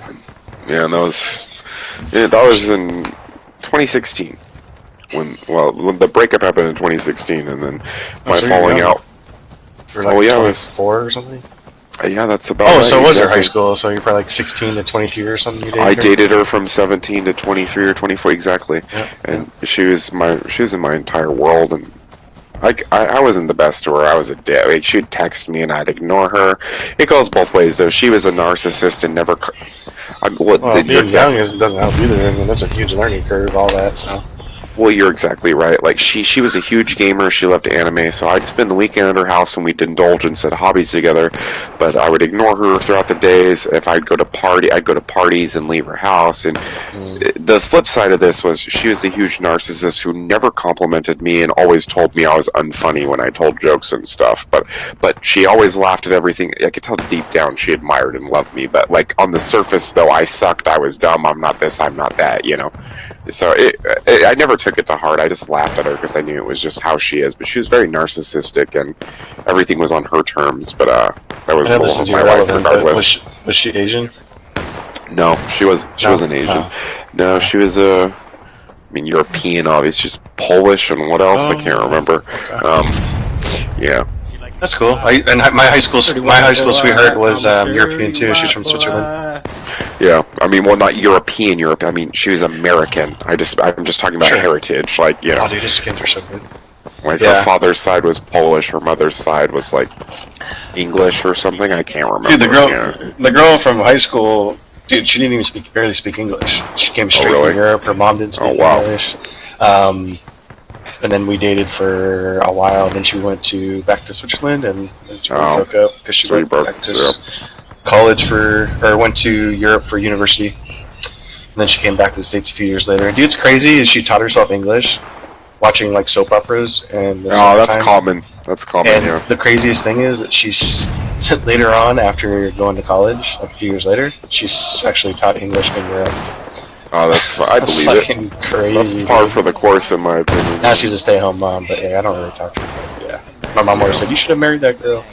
Yeah, and that was in 2016. When the breakup happened in 2016, and then my falling out. For like 24 or something? Yeah, that's about Oh, right, so it was your exactly. high school, so you're probably like 16 to 23 or something you dated I her? dated her from 17 to 23 or 24, exactly. And she was in my entire world, and I wasn't the best to her. I was a dick. Like, she'd text me and I'd ignore her. It goes both ways, though. She was a narcissist and never. Being young doesn't help either. I mean, that's a huge learning curve, all that. So. Well, you're exactly right. Like, she was a huge gamer. She loved anime, so I'd spend the weekend at her house and we'd indulge in said hobbies together. But I would ignore her throughout the days. If I'd go to parties and leave her house. And the flip side of this was she was a huge narcissist who never complimented me and always told me I was unfunny when I told jokes and stuff. But she always laughed at everything. I could tell deep down she admired and loved me. But like on the surface, though, I sucked. I was dumb. I'm not this. I'm not that. You know. So I never took it to heart. I just laughed at her because I knew it was just how she is. But she was very narcissistic, and everything was on her terms. But that was I know this is my life irrelevant, but regardless. was she Asian? No, she wasn't Asian. No, she was European, obviously. She's Polish, and what else? I can't remember. Yeah. That's cool. My high school sweetheart was European too. She's from Switzerland. Yeah, I mean, well, not European. I mean, she was American. I'm just talking about heritage, like, you know. Oh, dude, his skins are so good. Like, her father's side was Polish, her mother's side was like English or something. I can't remember. Dude, the girl from high school, dude, she didn't even barely speak English. She came straight from Europe. Her mom didn't speak English. And then we dated for a while. Then she went back to Switzerland, and we broke up because she went back to college went to Europe for university. And then she came back to the States a few years later. And dude, it's crazy is she taught herself English watching like soap operas and that's common. That's common. And the craziest thing is that she's later on, after going to college, like a few years later, she's actually taught English in Europe. Oh, I believe fucking crazy. That's par for the course, in my opinion. Now she's a stay-at-home mom, but yeah, I don't really talk to her. But yeah, my mom always said you should have married that girl.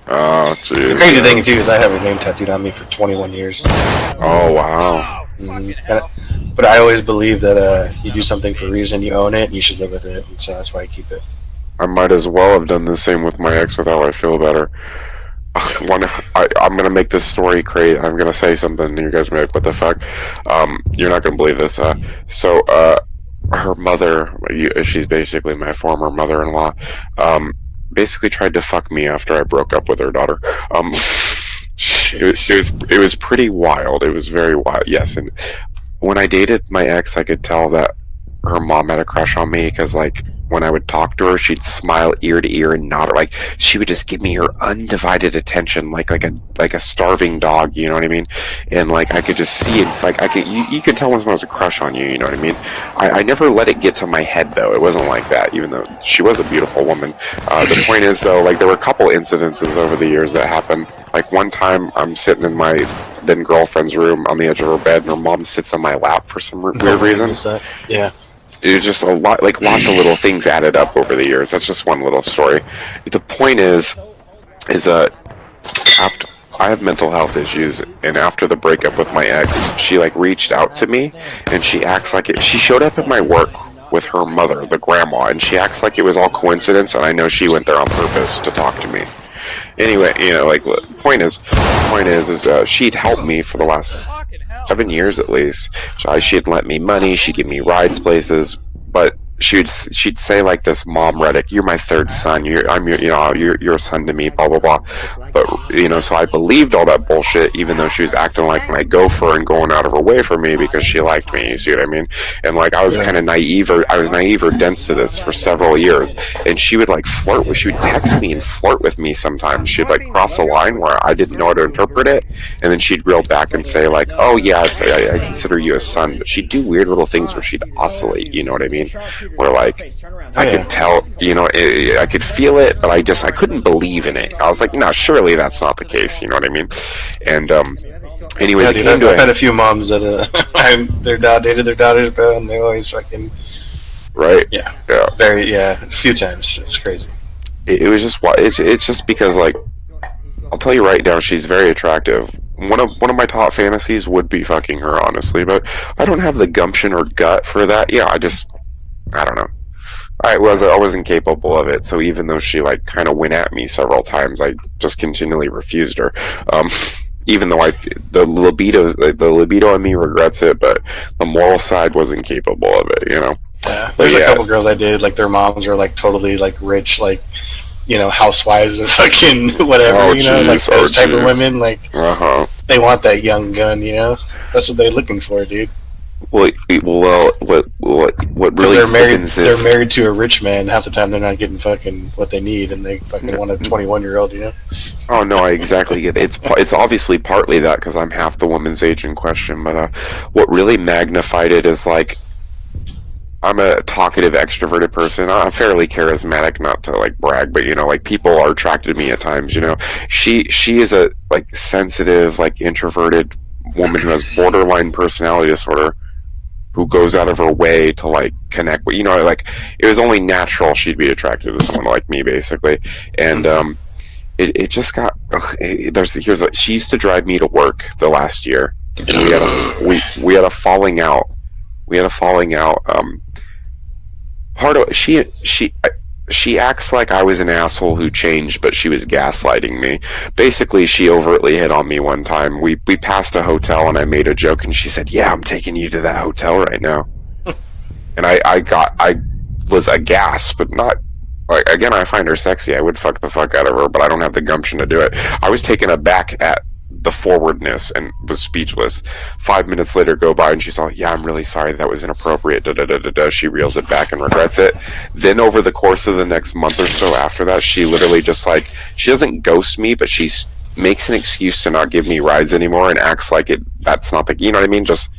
Oh, jeez. The crazy thing too is I have her name tattooed on me for 21 years. Oh wow. But I always believe that you do something for a reason, you own it, and you should live with it. And so that's why I keep it. I might as well have done the same with my ex with how I feel about her. I'm gonna make this story crazy. I'm gonna say something, and you guys are gonna be like, "What the fuck?" You're not gonna believe this. So her mother, she's basically my former mother-in-law, basically tried to fuck me after I broke up with her daughter. it was pretty wild. It was very wild. Yes, and when I dated my ex, I could tell that her mom had a crush on me because, like, when I would talk to her, she'd smile ear to ear and nod. Like, she would just give me her undivided attention, like a starving dog. You know what I mean? And like, I could just see it. Like, you could tell when someone has a crush on you. You know what I mean? I never let it get to my head though. It wasn't like that, even though she was a beautiful woman. The point is though, like, there were a couple incidences over the years that happened. Like, one time, I'm sitting in my then girlfriend's room on the edge of her bed, and her mom sits on my lap for some weird reason. Yeah. It was just a lot, like lots of little things added up over the years. That's just one little story. The point is after I have mental health issues, and after the breakup with my ex, she like reached out to me, and she acts like it. She showed up at my work with her mother, the grandma, and she acts like it was all coincidence, and I know she went there on purpose to talk to me. Anyway, you know, like, the point is, she'd helped me for the last 7 years at least. She'd lent me money, she'd give me rides places, but she'd say like this, Mom Reddick, you're my third son, you're a son to me, blah blah blah. But you know, so I believed all that bullshit, even though she was acting like my gopher and going out of her way for me because she liked me. You see what I mean? And like, I was kind of naive or dense to this for several years. And she would like she would text me and flirt with me sometimes. She'd like cross a line where I didn't know how to interpret it, and then she'd reel back and say like, oh yeah, I consider you a son. But she'd do weird little things where she'd oscillate. You know what I mean? Where like, I could tell, you know, I could feel it, but I couldn't believe in it. I was like, no, surely that's not the case. You know what I mean? And anyways, yeah, dude, I've had a few moms that their dad dated their daughters, bro, and they always fucking yeah, a few times. It's crazy. It was just it's just because, like, I'll tell you right now, she's very attractive. One of my top fantasies would be fucking her, honestly, but I don't have the gumption or gut for that. Yeah, I don't know. I wasn't capable of it. So even though she like kind of went at me several times, I just continually refused her. Even though the libido in me regrets it, but the moral side wasn't capable of it. You know. Yeah. There's a couple girls I dated, like their moms were like totally like rich, like, you know, housewives and fucking whatever. Like those type of women, like they want that young gun. You know, that's what they're looking for, dude. Well, what really they're married to a rich man. Half the time they're not getting fucking what they need, and they fucking want a 21-year-old, you know? Oh no, I exactly get it. It's obviously partly that because I'm half the woman's age in question, but what really magnified it is like, I'm a talkative, extroverted person. I'm fairly charismatic, not to like brag, but you know, like people are attracted to me at times. You know, she is a like sensitive, like introverted woman who has borderline personality disorder, who goes out of her way to like connect with, you know, like it was only natural she'd be attracted to someone like me, basically. And it just got she used to drive me to work the last year, and we had a falling out. Part of she acts like I was an asshole who changed, but she was gaslighting me. Basically, she overtly hit on me one time. We passed a hotel, and I made a joke, and she said, "Yeah, I'm taking you to that hotel right now." And I was aghast, but not like, again, I find her sexy. I would fuck the fuck out of her, but I don't have the gumption to do it. I was taken aback at the forwardness and was speechless. 5 minutes later go by and she's all, "Yeah, I'm really sorry, that was inappropriate, da da da da da." She reels it back and regrets it. Then over the course of the next month or so after that, she literally just like, she doesn't ghost me, but she makes an excuse to not give me rides anymore and acts like that's not the, you know what I mean? Just,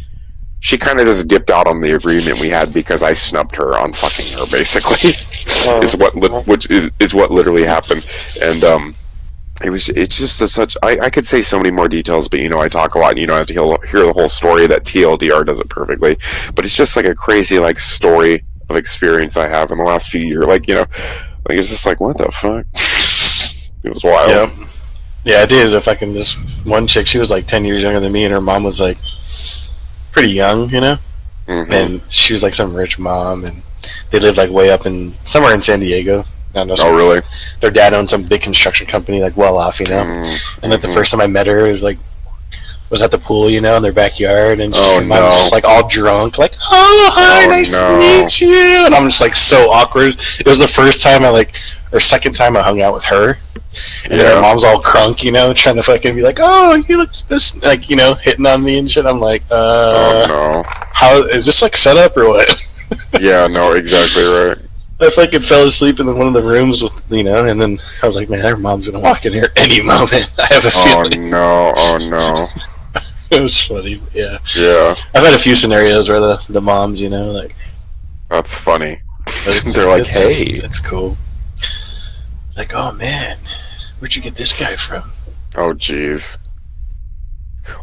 she kind of just dipped out on the agreement we had because I snubbed her on fucking her, basically. is what literally happened. And it's just such, I could say so many more details, but you know, I talk a lot and you don't have to hear the whole story. That TLDR does it perfectly, but it's just like a crazy like story of experience I have in the last few years. Like, you know, like it's just like, what the fuck? It was wild. Yeah, I dated this one chick. She was like 10 years younger than me, and her mom was like pretty young, you know. And she was like some rich mom, and they lived like way up somewhere in San Diego. I don't know, oh, really? Their dad owned some big construction company, like well off, you know. And like the first time I met her, it was at the pool, you know, in their backyard, and mom was just like all drunk, like, "Oh, hi, nice to meet you," and I'm just like so awkward. It was the first time I like or second time I hung out with her, and then her mom's all crunk, you know, trying to fucking be like, oh, he looks this, like, you know, hitting on me and shit. I'm like, oh no, how is this like set up or what? Yeah, no, exactly right. I fucking fell asleep in one of the rooms with, you know, and then I was like, man, her mom's gonna walk in here any moment. I have a feeling. Oh no. It was funny, yeah. Yeah. I've had a few scenarios where the moms, you know, like. That's funny. They're like, hey. That's cool. Like, oh man, where'd you get this guy from? Oh jeez.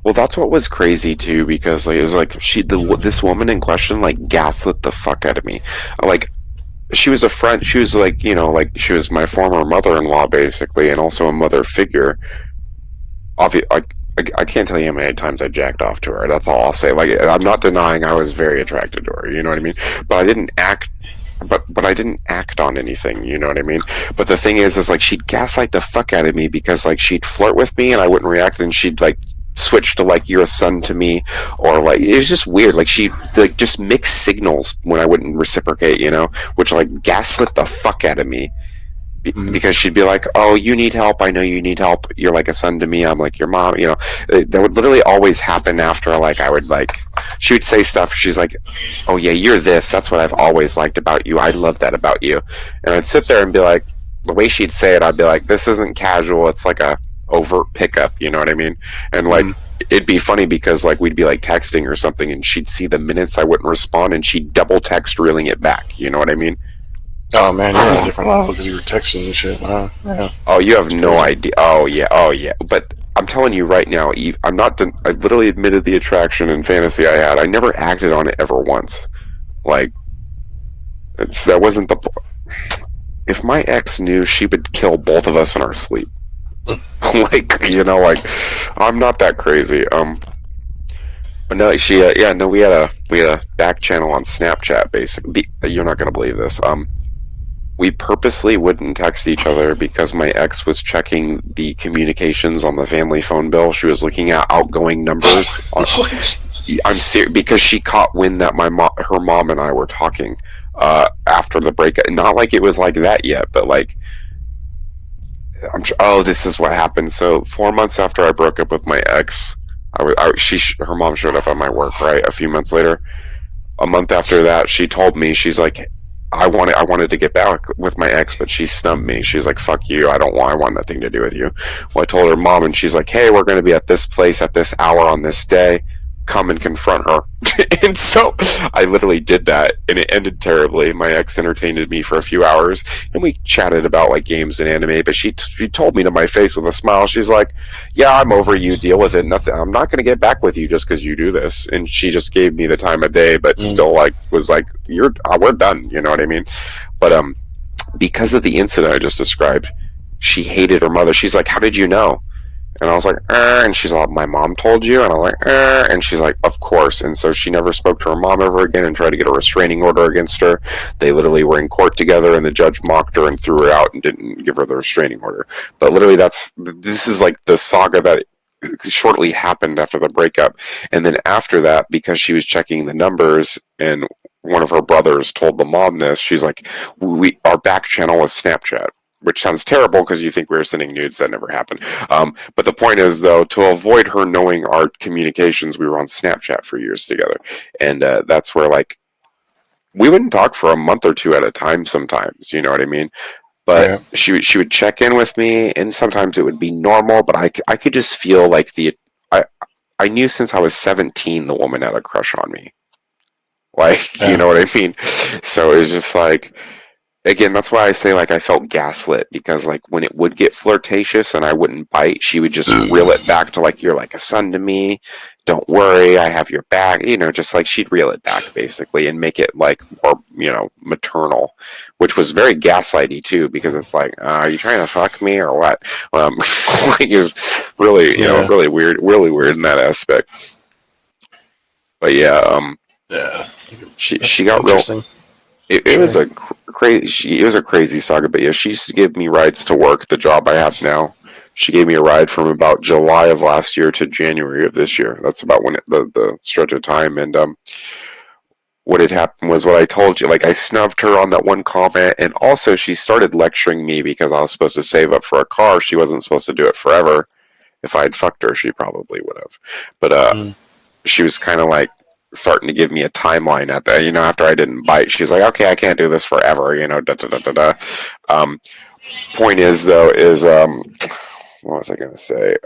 Well, that's what was crazy too, because like, it was like this woman in question like gaslit the fuck out of me. Like, she was a friend. She was like, you know, like she was my former mother-in-law basically, and also a mother figure. I can't tell you how many times I jacked off to her. That's all I'll say. Like, I'm not denying I was very attracted to her. You know what I mean? But I didn't act. But I didn't act on anything, you know what I mean? But the thing is like she'd gaslight the fuck out of me because like she'd flirt with me and I wouldn't react, and she'd like switch to like you're a son to me, or like it was just weird. Like she like just mixed signals when I wouldn't reciprocate, you know, which like gaslit the fuck out of me. Because she'd be like, oh, you need help, I know you need help, you're like a son to me, I'm like your mom, you know. That would literally always happen after like I would like, she would say stuff, she's like, oh yeah, you're this, that's what I've always liked about you, I love that about you. And I'd sit there and be like, the way she'd say it, I'd be like, this isn't casual, it's like a overt pickup, you know what I mean? And like it'd be funny because like we'd be like texting or something and she'd see the minutes I wouldn't respond and she'd double text reeling it back, you know what I mean? Oh man, you're on a different level because you were texting and shit. Wow. Yeah. Oh, you have no idea. Oh yeah. But I'm telling you right now, I'm not. I literally admitted the attraction and fantasy I had. I never acted on it ever once. Like, that wasn't the. If my ex knew, she would kill both of us in our sleep. Like, you know, like I'm not that crazy. But no, she. Yeah, no, we had a back channel on Snapchat. Basically, you're not gonna believe this. We purposely wouldn't text each other because my ex was checking the communications on the family phone bill. She was looking at outgoing numbers. I'm serious, because she caught wind that her mom and I were talking after the breakup. Not like it was like that yet, but like, this is what happened. So 4 months after I broke up with my ex, her mom showed up at my work, right? A few months later. A month after that, she told me, she's like, I wanted to get back with my ex, but she stumped me. She's like, fuck you, I want nothing to do with you. Well, I told her mom, and she's like, hey, we're going to be at this place at this hour on this day. Come and confront her. And so I literally did that, and it ended terribly. My ex entertained me for a few hours, and we chatted about like games and anime, but she told me to my face with a smile, she's like, yeah, I'm over you, deal with it, nothing, I'm not going to get back with you just because you do this. And she just gave me the time of day, but still like was like, we're done, you know what I mean? But because of the incident I just described, she hated her mother. She's like, how did you know? And I was like, and she's like, my mom told you? And I'm like, and she's like, of course. And so she never spoke to her mom ever again and tried to get a restraining order against her. They literally were in court together, and the judge mocked her and threw her out and didn't give her the restraining order. But literally this is like the saga that shortly happened after the breakup. And then after that, because she was checking the numbers and one of her brothers told the mom this, she's like, our back channel was Snapchat. Which sounds terrible because you think we were sending nudes. That never happened. But the point is, though, to avoid her knowing our communications, we were on Snapchat for years together. And that's where, like, we wouldn't talk for a month or two at a time sometimes, you know what I mean? But she would check in with me, and sometimes it would be normal, but I could just feel like I knew since I was 17 the woman had a crush on me. Like, you know what I mean? So it was just like... Again, that's why I say, like, I felt gaslit, because, like, when it would get flirtatious and I wouldn't bite, she would just reel it back to, like, you're like a son to me, don't worry, I have your back, you know, just, like, she'd reel it back, basically, and make it, like, more, you know, maternal, which was very gaslighty, too, because it's like, are you trying to fuck me, or what? Like, it was really, you know, really weird in that aspect. But, she got real... It was a crazy. It was a crazy saga, but yeah, she used to give me rides to work. The job I have now, she gave me a ride from about July of last year to January of this year. That's about when the stretch of time. And what had happened was what I told you. Like, I snubbed her on that one comment, and also she started lecturing me because I was supposed to save up for a car. She wasn't supposed to do it forever. If I had fucked her, she probably would have. But she was kind of like starting to give me a timeline at that. After I didn't bite, she's like, "Okay, I can't do this forever." Da da da da da. Point is, though, what was I gonna say?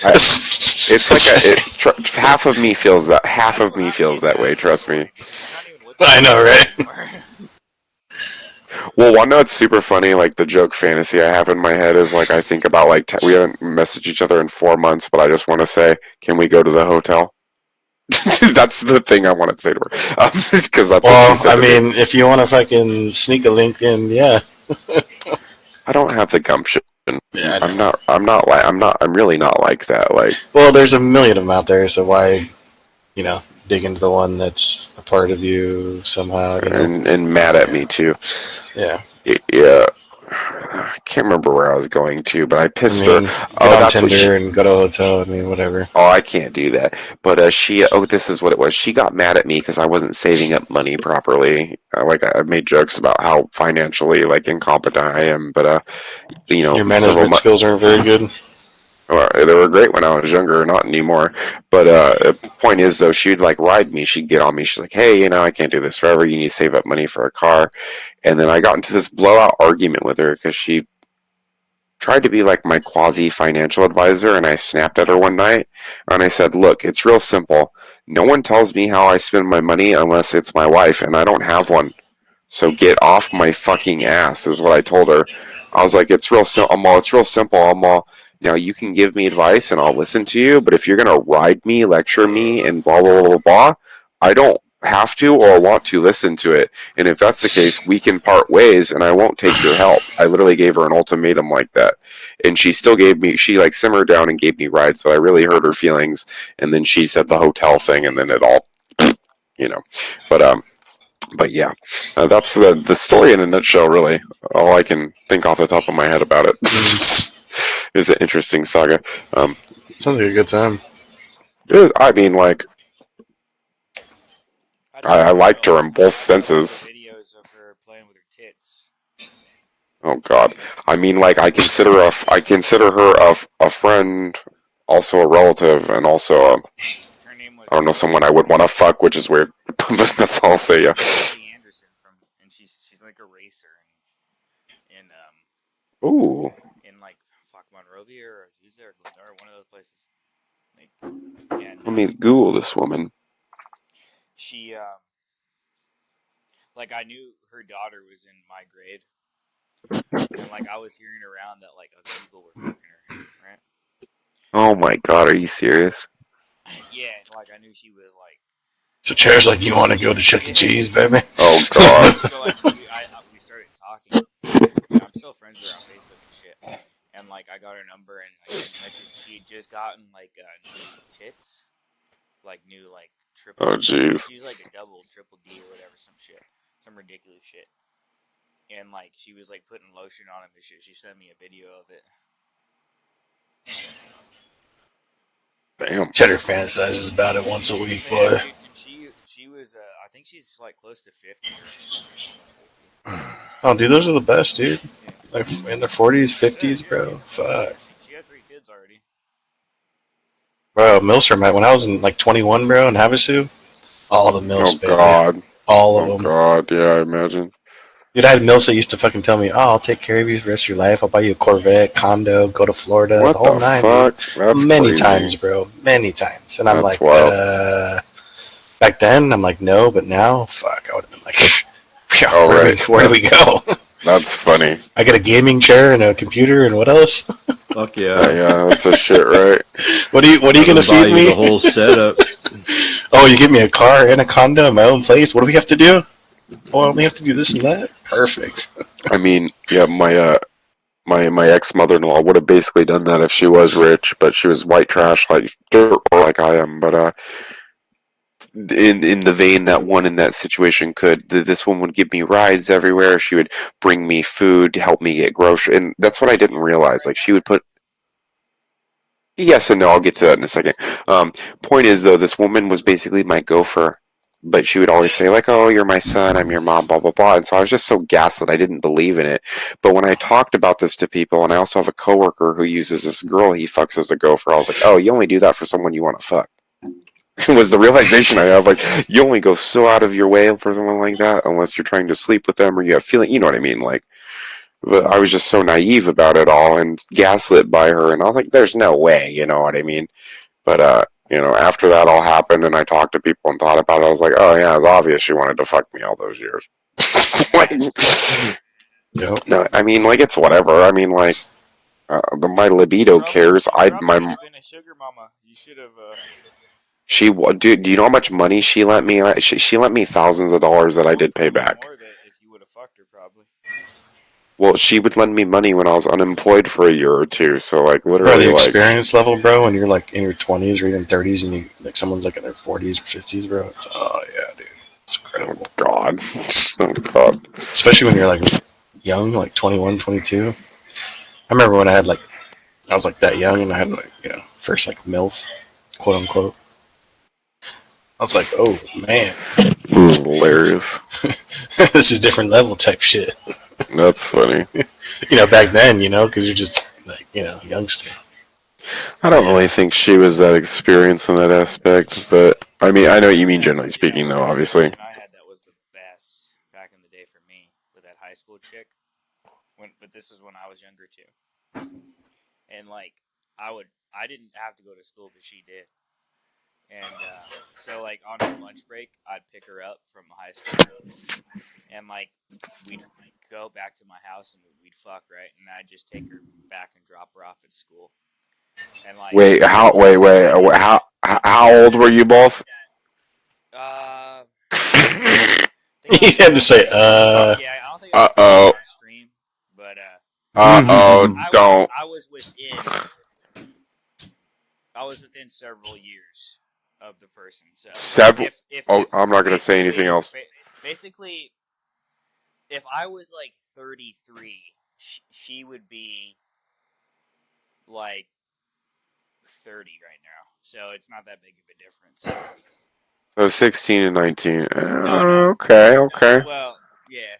It's like half of me feels that way. Trust me. I know, right? Well, I know it's super funny. Like the joke fantasy I have in my head is like I think about like we haven't messaged each other in 4 months, but I just want to say, can we go to the hotel? That's the thing I want to say to her. Because that's what she said. I mean, if you want to fucking sneak a link in, yeah. I don't have the gumption. Yeah, I'm really not like that. Like, well, there's a million of them out there, so why, dig into the one that's a part of you somehow, and mad at me too. Yeah. Yeah. I can't remember where I was going to, but I pissed her. Get on Tinder and go to a hotel. I mean, whatever. Oh, I can't do that. But this is what it was. She got mad at me because I wasn't saving up money properly. I made jokes about how financially incompetent I am, but your management skills aren't very good. They were great when I was younger, not anymore. But the point is, though, she'd ride me. She'd get on me. She's like, "Hey, I can't do this forever. You need to save up money for a car." And then I got into this blowout argument with her because she tried to be like my quasi financial advisor, and I snapped at her one night and I said, "Look, it's real simple. No one tells me how I spend my money unless it's my wife, and I don't have one. So get off my fucking ass," is what I told her. I was like, "It's real simple. It's real simple. Now you can give me advice and I'll listen to you, but if you're gonna ride me, lecture me, and blah blah blah blah, I don't have to or want to listen to it. And if that's the case, we can part ways, and I won't take your help." I literally gave her an ultimatum like that, and she still gave me. She simmered down and gave me rides, so I really hurt her feelings. And then she said the hotel thing, and then it all, But yeah, that's the story in a nutshell. Really, all I can think off the top of my head about it. Is an interesting saga. Sounds like a good time. I mean, I liked her in both senses. Videos of her playing with her tits. Oh God, I mean, I consider her a friend, also a relative, and also I don't know, someone I would want to fuck, which is weird, but that's all I'll say. Yeah. And she's like a racer in Ooh. In Monrovia or Azusa or Glenora, one of those places. Let me Google this woman. She I knew her daughter was in my grade, and I was hearing around that other people were fucking her, right? Oh my God, are you serious? Yeah, I knew she was So Chair's like, "You want to go to Chuck E. Cheese, baby?" Oh God. So we started talking. I'm still friends with her on Facebook and shit. And I got her number, and she had just gotten new tits, new triple. Oh jeez. She's a double, triple D or whatever, some shit, some ridiculous shit. And she was putting lotion on them and shit. She sent me a video of it. Damn. Cheddar fantasizes about it once a week, boy. And she was I think she's close to 50. Oh, dude, those are the best, dude. In their 40s, 50s, bro. Fuck. She had 3 kids already. Bro, Milster, man, when I was in 21, bro, in Havasu, all the Mills, baby. God. All of them. Oh God, yeah, I imagine. Dude, I had Mills that used to fucking tell me, "Oh, I'll take care of you the rest of your life. I'll buy you a Corvette, condo, go to Florida, What the whole the nine, fuck? dude." That's Many crazy. times, bro. Many times. And I'm That's like, wild. back then, I'm like, no, but now, fuck, I would have been like, Oh, where do we go? That's funny. I got a gaming chair and a computer, and what else? Fuck yeah. Yeah, that's a shit, right? What are you gonna feed me? The whole setup. Oh, you give me a car and a condo in my own place. What do we have to do? Oh, I only have to do this and that. Perfect. I mean, yeah, my ex mother-in-law would have basically done that if she was rich, but she was white trash like dirt like I am. But in the vein that one in that situation could, this one would give me rides everywhere. She would bring me food, help me get groceries, and that's what I didn't realize. She would put. Yes and no. I'll get to that in a second. Point is, though, this woman was basically my gopher, but she would always say, like, oh, you're my son, I'm your mom, blah, blah, blah. And so I was just so gaslit, I didn't believe in it. But when I talked about this to people, and I also have a coworker who uses this girl he fucks as a gopher, I was like, oh, you only do that for someone you want to fuck. It was the realization I have, like, you only go so out of your way for someone like that, unless you're trying to sleep with them or you have feeling, you know what I mean, like. But I was just so naive about it all and gaslit by her, and I was like, there's no way, you know what I mean? But, after that all happened and I talked to people and thought about it, I was like, oh, yeah, it's obvious she wanted to fuck me all those years. Like, Yep. no, I mean, like, it's whatever. I mean, like, my libido cares. Probably should have been a sugar mama. You should have. Dude, do you know how much money she lent me? She lent me thousands of dollars that I did pay back. More that if you would have fucked her, probably. Well, she would lend me money when I was unemployed for a year or two. So, like, literally, Bro, the like, experience level, bro, when you're like in your 20s or even 30s and you like someone's like in their 40s or 50s, bro, it's yeah, dude, it's incredible. God, oh God. Especially when you're like young, like 21, 22. I remember when I was like that young and I had like first like MILF, quote unquote. I was like, oh man, hilarious. This is different level type shit. That's funny. Back then, because you're just like youngster. I don't really think she was that experienced in that aspect, but I mean, I know what you mean generally speaking, though, obviously. I had that was the best back in the day for me with that high school chick. But this was when I was younger too, and like I didn't have to go to school, but she did. And so, like, on her lunch break, I'd pick her up from high school, and like we'd go back to my house and we'd fuck, right? And I'd just take her back and drop her off at school. And like, how old were you both? You had to say, Yeah, I don't think I can say it on stream, but don't. I was within several years of the person. So several. I'm not gonna say anything else. Basically, if I was like 33, she would be like 30 right now. So it's not that big of a difference. So 16 and 19. Okay. Well, yeah.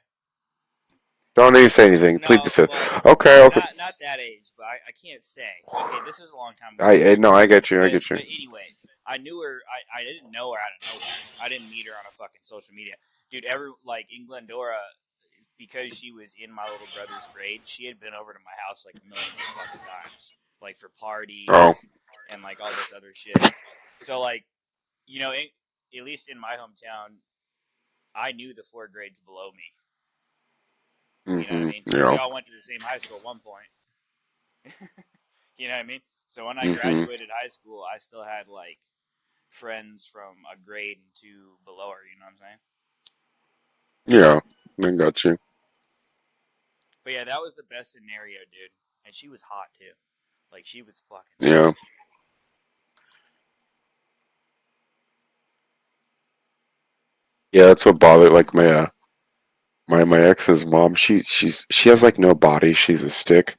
Don't need to say anything. Plead the fifth. Well, Okay. Not that age, but I can't say. Okay, this was a long time ago. I get you. But anyway, I knew her. I didn't know her out of nowhere. I didn't meet her on a fucking social media. Dude, in Glendora, because she was in my little brother's grade, she had been over to my house like millions of fucking times. Like for parties and like all this other shit. So like, at least in my hometown, I knew the 4 grades below me. You know what I mean? We all went to the same high school at one point. You know what I mean? So when I graduated high school, I still had like friends from a grade and 2 below her. You know what I'm saying? Yeah, I got you. But yeah, that was the best scenario, dude. And she was hot too. Like she was fucking. Yeah. Hot. Yeah, that's what bothered. Like my ex's mom. She has like no body. She's a stick.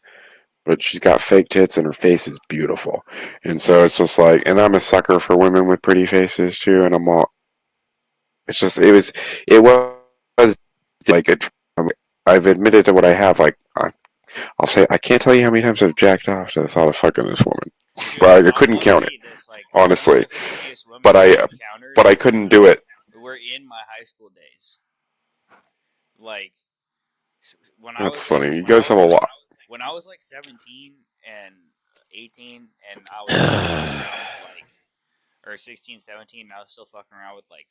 But she's got fake tits and her face is beautiful. And so it's just like, and I'm a sucker for women with pretty faces too. And I'm all, it's just, it was like, I've admitted to what I have. Like, I'll say, I can't tell you how many times I've jacked off to the thought of fucking this woman. But I couldn't count it, honestly. But I couldn't do it. We're in my high school days. Like, That's funny. You guys have a lot. When I was like 17 and 18 and I was like, or 16, 17, and I was still fucking around with like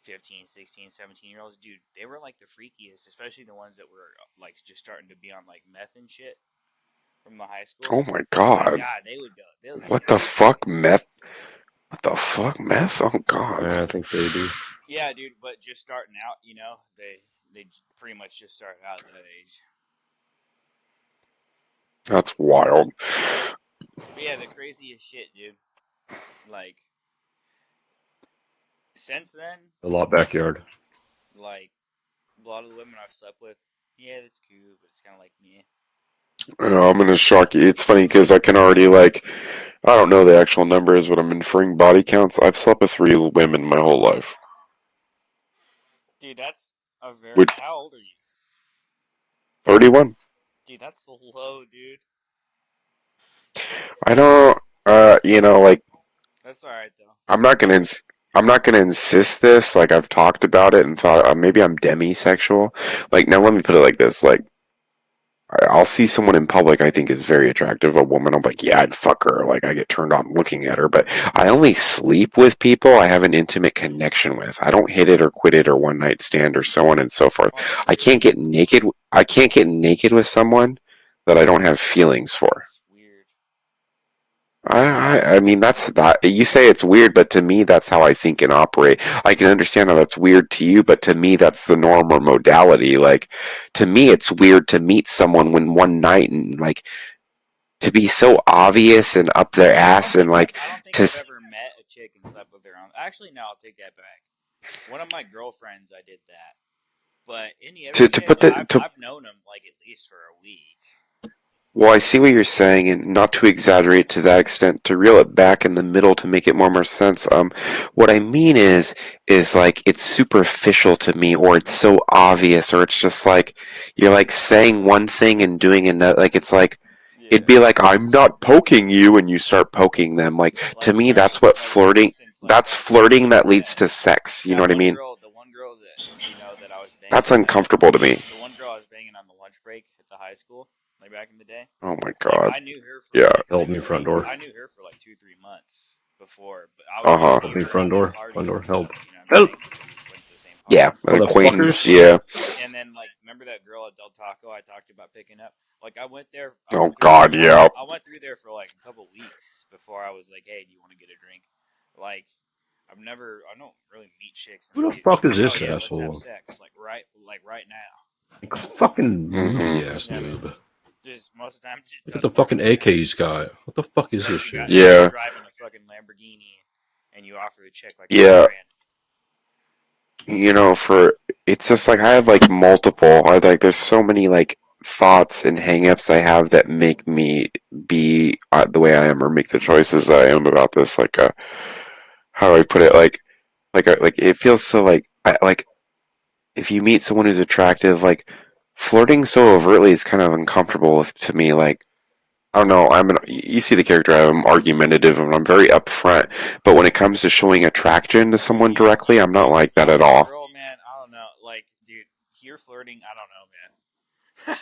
15, 16, 17-year-olds, dude, they were like the freakiest, especially the ones that were like just starting to be on like meth and shit from the high school. Oh my god. They would go. What the fuck, meth? What the fuck, meth? Oh god. Yeah, I think they do. Yeah, dude, but just starting out, they pretty much just started out at that age. That's wild. But yeah, the craziest shit, dude. Like, since then, A lot backyard. like, a lot of the women I've slept with, yeah, that's cool, but it's kind of like, yeah. I'm gonna shock you. It's funny because I can already like I don't know the actual numbers, but I'm inferring body counts. I've slept with 3 women my whole life. Dude, that's a very. Which- How old are you? 31. Dude, that's low, dude. I don't, like, That's alright though. I'm not gonna insist this. Like, I've talked about it and thought maybe I'm demisexual. Like, now let me put it like this. Like, I'll see someone in public I think is very attractive, a woman. I'm like, yeah, I'd fuck her. Like, I get turned on looking at her. But I only sleep with people I have an intimate connection with. I don't hit it or quit it or one night stand or so on and so forth. I can't get naked. I can't get naked with someone that I don't have feelings for. I mean, that's that. You say it's weird, but to me, that's how I think and operate. I can understand how that's weird to you, but to me, that's the norm or modality. Like, to me, it's weird to meet someone when one night and like to be so obvious and up their ass and like I don't think to. I've ever met a chick and slept with her own. Actually, no, I'll take that back. One of my girlfriends, I did that. But any other To chick, put like, the I've known them like at least for a week. Well, I see what you're saying, and not to exaggerate to that extent, to reel it back in the middle to make it more sense. What I mean is like it's superficial to me, or it's so obvious, or it's just like you're like saying one thing and doing another. Like it's like it'd be like I'm not poking you, and you start poking them. Like to me, that's what flirting. That's flirting that leads to sex. You know what I mean? The one girl that I was banging. That's uncomfortable to me. The one girl I was banging on the lunch break at the high school, like back in the day. Oh my Like, god. I knew her for Yeah. Help me, front door. I knew her for like 2-3 months before, but I would just see Help her me, front at door. parties Front door. and Help. stuff, you know what I mean? Help. Like, went to the same Yeah, parties. an acquaintance. Motherfuckers. Yeah. And then, like, remember that girl at Del Taco I talked about picking up? Like, I went there. Oh god, yeah. I went through there for like a couple weeks before I was like, hey, do you want to get a drink? Like, I don't really meet chicks. Who the fuck is this Let's asshole? have sex, like right now. Fucking movie ass noob. Just most of the time. Look at the fucking AK he's got. What the fuck is this shit? Yeah. Driving a fucking Lamborghini, and you offer the chick like Yeah. $1,000. For it's just like I have like multiple. There's so many like thoughts and hangups I have that make me be the way I am or make the choices that I am about this. Like, how do I put it? Like it feels so like if you meet someone who's attractive, like flirting so overtly is kind of uncomfortable to me. Like I don't know. You see the character. I'm argumentative and I'm very upfront. But when it comes to showing attraction to someone directly, I'm not like that at all. Girl, man, I don't know. Like, dude, you're flirting. I don't know, man. I'm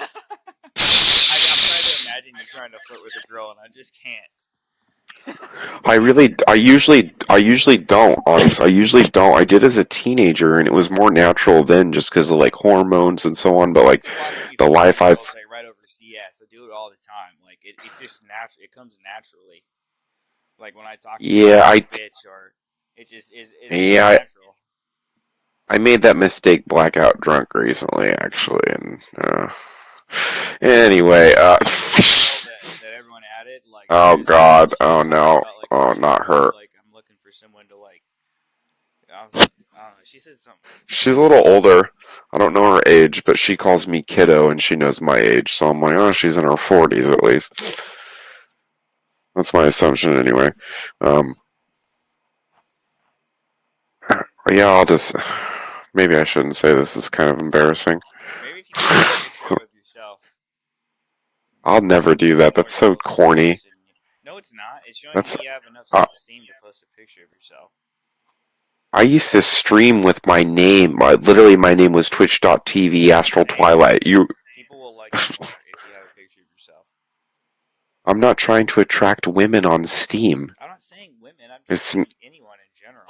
trying to imagine you trying to flirt with a girl, and I just can't. I usually don't. Honestly, I usually don't. I did as a teenager, and it was more natural then, just because of like hormones and so on. But like the life I've. Like right over CS, I do it all the time. Like it's just natural. It comes naturally. Like when I talk to bitch, or it just is. It's Yeah, so natural. I made that mistake blackout drunk recently, actually, and anyway. That everyone added, like, Oh God! Oh no! Oh, not her. Like, I'm looking for someone to like. I don't know. She said something. She's a little older. I don't know her age, but she calls me kiddo, and she knows my age. So I'm like, oh, she's in her 40s at least. That's my assumption, anyway. Yeah, I'll just. Maybe I shouldn't say this. Is kind of embarrassing. Maybe if you post a picture of yourself. I'll never do that. That's so corny. No, it's not. It's showing you have enough self-esteem to post a picture of yourself. I used to stream with my name. Literally, my name was twitch.tv Astral Twilight. People will like you more if you have a picture of yourself. I'm not trying to attract women on Steam. I'm not saying women. I'm just saying anyone in general.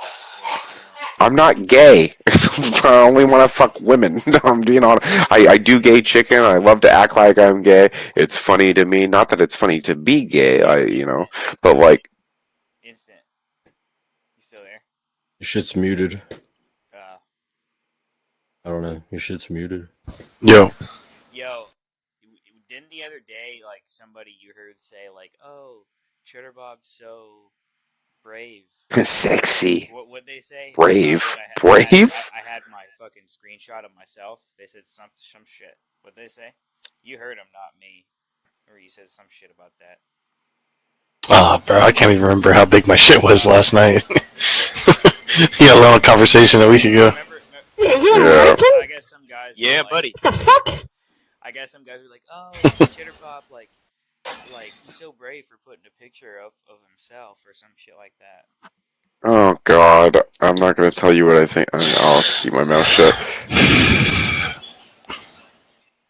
I'm not gay. I only want to fuck women. I do gay chicken. I love to act like I'm gay. It's funny to me. Not that it's funny to be gay. But like. Instant. You still there? Your shit's muted. I don't know. Your shit's muted. Yo, didn't the other day, like, somebody you heard say, like, oh, Cheddar Bob's so brave. Sexy. What'd they say? Brave? I had my fucking screenshot of myself. They said some shit. What'd they say? You heard them, not me. Or you said some shit about that. Oh, bro, I can't even remember how big my shit was last night. You had a little conversation a week ago. Yeah. I guess some guys. Yeah, like, buddy. The fuck? I guess some guys are like, oh, Chitter Pop, like he's so brave for putting a picture of himself or some shit like that. Oh God, I'm not gonna tell you what I think. I'll keep my mouth shut.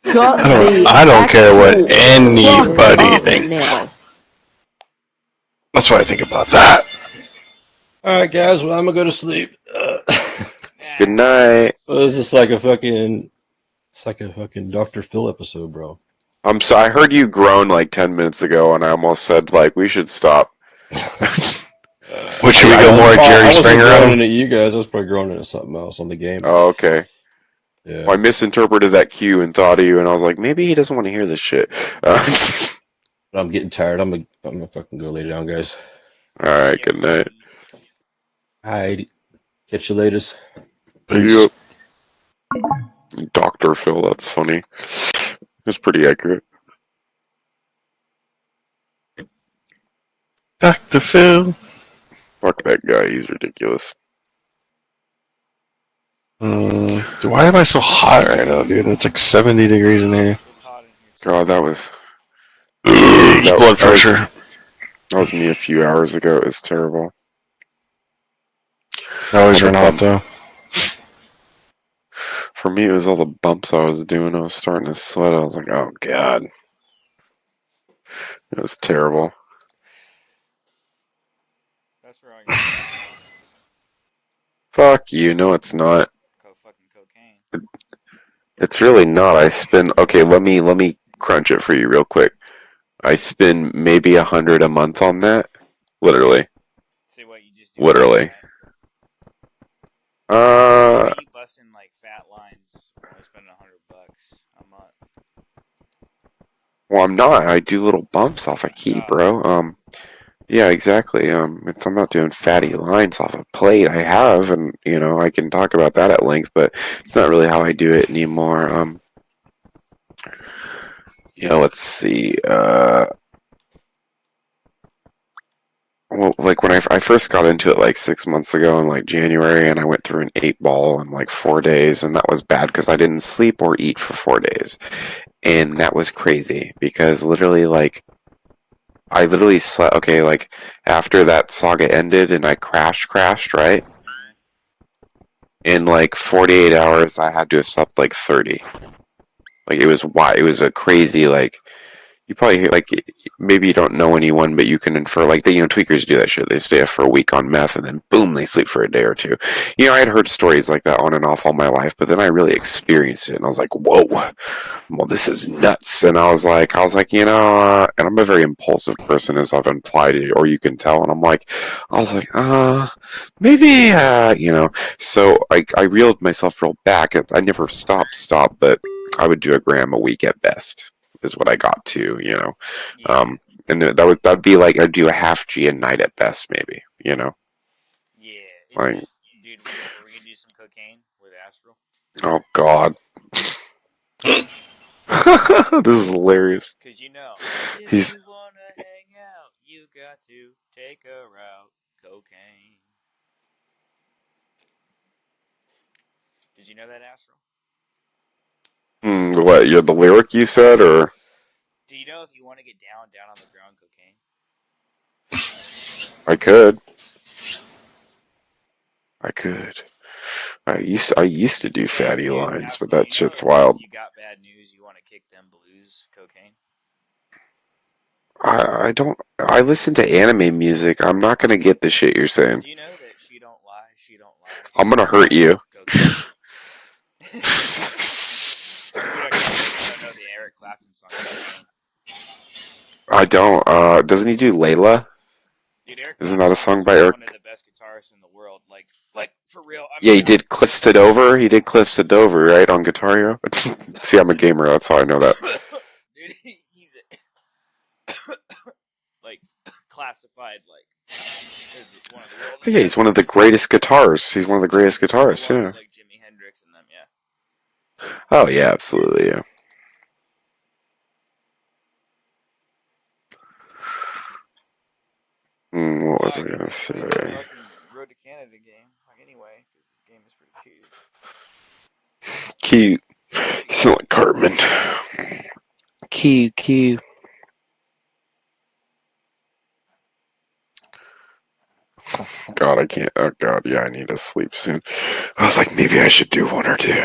Shut I don't care what anybody up thinks. now. That's what I think about that. Alright, guys, well, I'm gonna go to sleep. Good night. Well, this is like a fucking. It's like a fucking Dr. Phil episode, bro. I'm so I heard you groan like 10 minutes ago, and I almost said like we should stop. What, should we go more Jerry Springer I wasn't on groaning him? at you guys. I was probably groaning at something else on the game. Oh, okay. Yeah. Well, I misinterpreted that cue and thought of you, and I was like, maybe he doesn't want to hear this shit. I'm getting tired. I'm gonna fucking go lay down, guys. All right. Good night. Alright. Catch you later. Yep. Dr. Phil, that's funny. It's pretty accurate. Dr. Phil. Fuck that guy, he's ridiculous. Why am I so hot right now, dude? It's like 70 degrees in here. God, that was blood pressure. That was me a few hours ago. It was terrible. I always run hot though. For me, it was all the bumps I was doing. I was starting to sweat. I was like, oh God. It was terrible. That's wrong. Fuck you. No, it's not. It's really not. I spend. Okay, let me crunch it for you real quick. I spend maybe $100 a month on that. Literally. See what you just Literally. Are you busting like fat lines when I spend $100 a month? Well, I'm not. I do little bumps off a key, bro. Yeah, exactly. I'm not doing fatty lines off a plate. I have, and I can talk about that at length, but it's not really how I do it anymore. Let's see. Well, like when I first got into it like 6 months ago in like January, and I went through an 8-ball in like 4 days, and that was bad because I didn't sleep or eat for 4 days, and that was crazy because literally like I literally slept. Okay, like after that saga ended and I crashed, right? In like 48 hours, I had to have slept like 30. Like it was a crazy like. You probably hear, like, maybe you don't know anyone, but you can infer, like, tweakers do that shit. They stay up for a week on meth, and then, boom, they sleep for a day or two. I had heard stories like that on and off all my life, but then I really experienced it, and I was like, whoa, well, this is nuts. And I was like, and I'm a very impulsive person, as I've implied it, or you can tell, and I was like, maybe, So I reeled myself real back. I never stopped, but I would do a gram a week at best. Is what I got to, and that'd be like I'd do a half G a night at best, maybe, Yeah. Like, dude, we're gonna do some cocaine with Astral. Oh God, this is hilarious. Cause if He's you wanna hang out, you got to take a route. Cocaine. Did you know that, Astral? What? You're the lyric you said, or? Do you know if you want to get down on the ground cocaine? I could. I used to do fatty lines, but that shit's wild. If you got bad news, you want to kick them blues cocaine. I don't. I listen to anime music. I'm not gonna get the shit you're saying. Do you know that she don't lie? She don't lie. I'm gonna hurt you. You don't know the Eric Clapton song. I don't. Doesn't he do Layla? Dude, Isn't that a song by Eric? One of the best guitarists in the world. Like for real. Yeah, he did Cliffs to Dover. He did Cliffs to Dover, right, on Guitar Hero? See, I'm a gamer. That's how I know that. Dude, he's like classified as one of the world. Yeah, he's one of the greatest guitarists. He's one of the greatest guitarists. Yeah. Like Jimi Hendrix and them. Yeah. Oh yeah, absolutely. Yeah. What was I gonna say? Road to Canada game. Like, anyway, because this game is pretty cute. Cute. You sound like Cartman. Cute. God, I can't. Oh God, yeah, I need to sleep soon. I was like, maybe I should do one or two.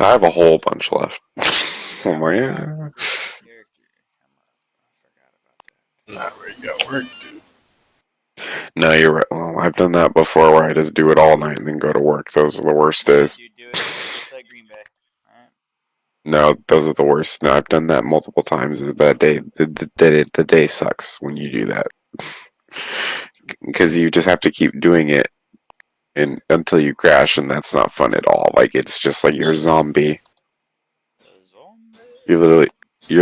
I have a whole bunch left. Oh my God. Not where you got work, dude. No, you're right. Well, I've done that before where I just do it all night and then go to work. Those are the worst days. Dude, do it like Green Bay. Alright? No, those are the worst. No, I've done that multiple times. That day, the day sucks when you do that. Because you just have to keep doing it until you crash, and that's not fun at all. Like, it's just like you're a zombie. You're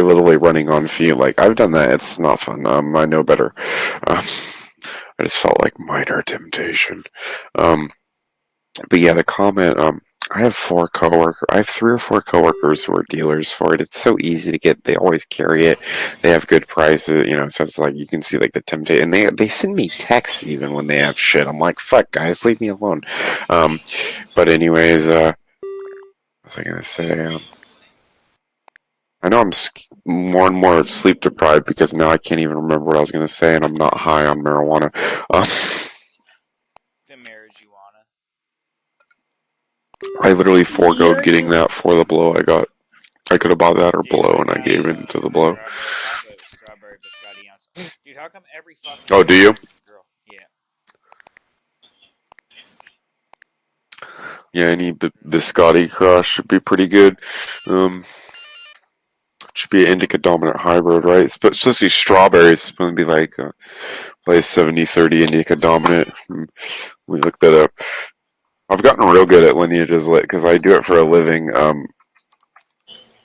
literally running on feet. Like, I've done that. It's not fun. I know better. I just felt like minor temptation. But yeah, the comment. I have 3 or 4 coworkers who are dealers for it. It's so easy to get. They always carry it. They have good prices, so it's like you can see like the temptation. And they send me texts even when they have shit. I'm like, fuck, guys, leave me alone. But anyways, what was I gonna say? I know I'm more and more sleep deprived because now I can't even remember what I was gonna say, and I'm not high on marijuana. The marijuana. I literally foregoed getting that for the blow I got. I could have bought that or blow, and I gave it to the blow. Strawberry biscotti ounce. Dude, how come every fucking... Oh, do you? Girl. Yeah. Yeah, any biscotti crush should be pretty good. Should be an indica dominant hybrid, right? It's supposed to be strawberries. It's going to be like 70-30 indica dominant. We looked that up. I've gotten real good at lineages because I do it for a living.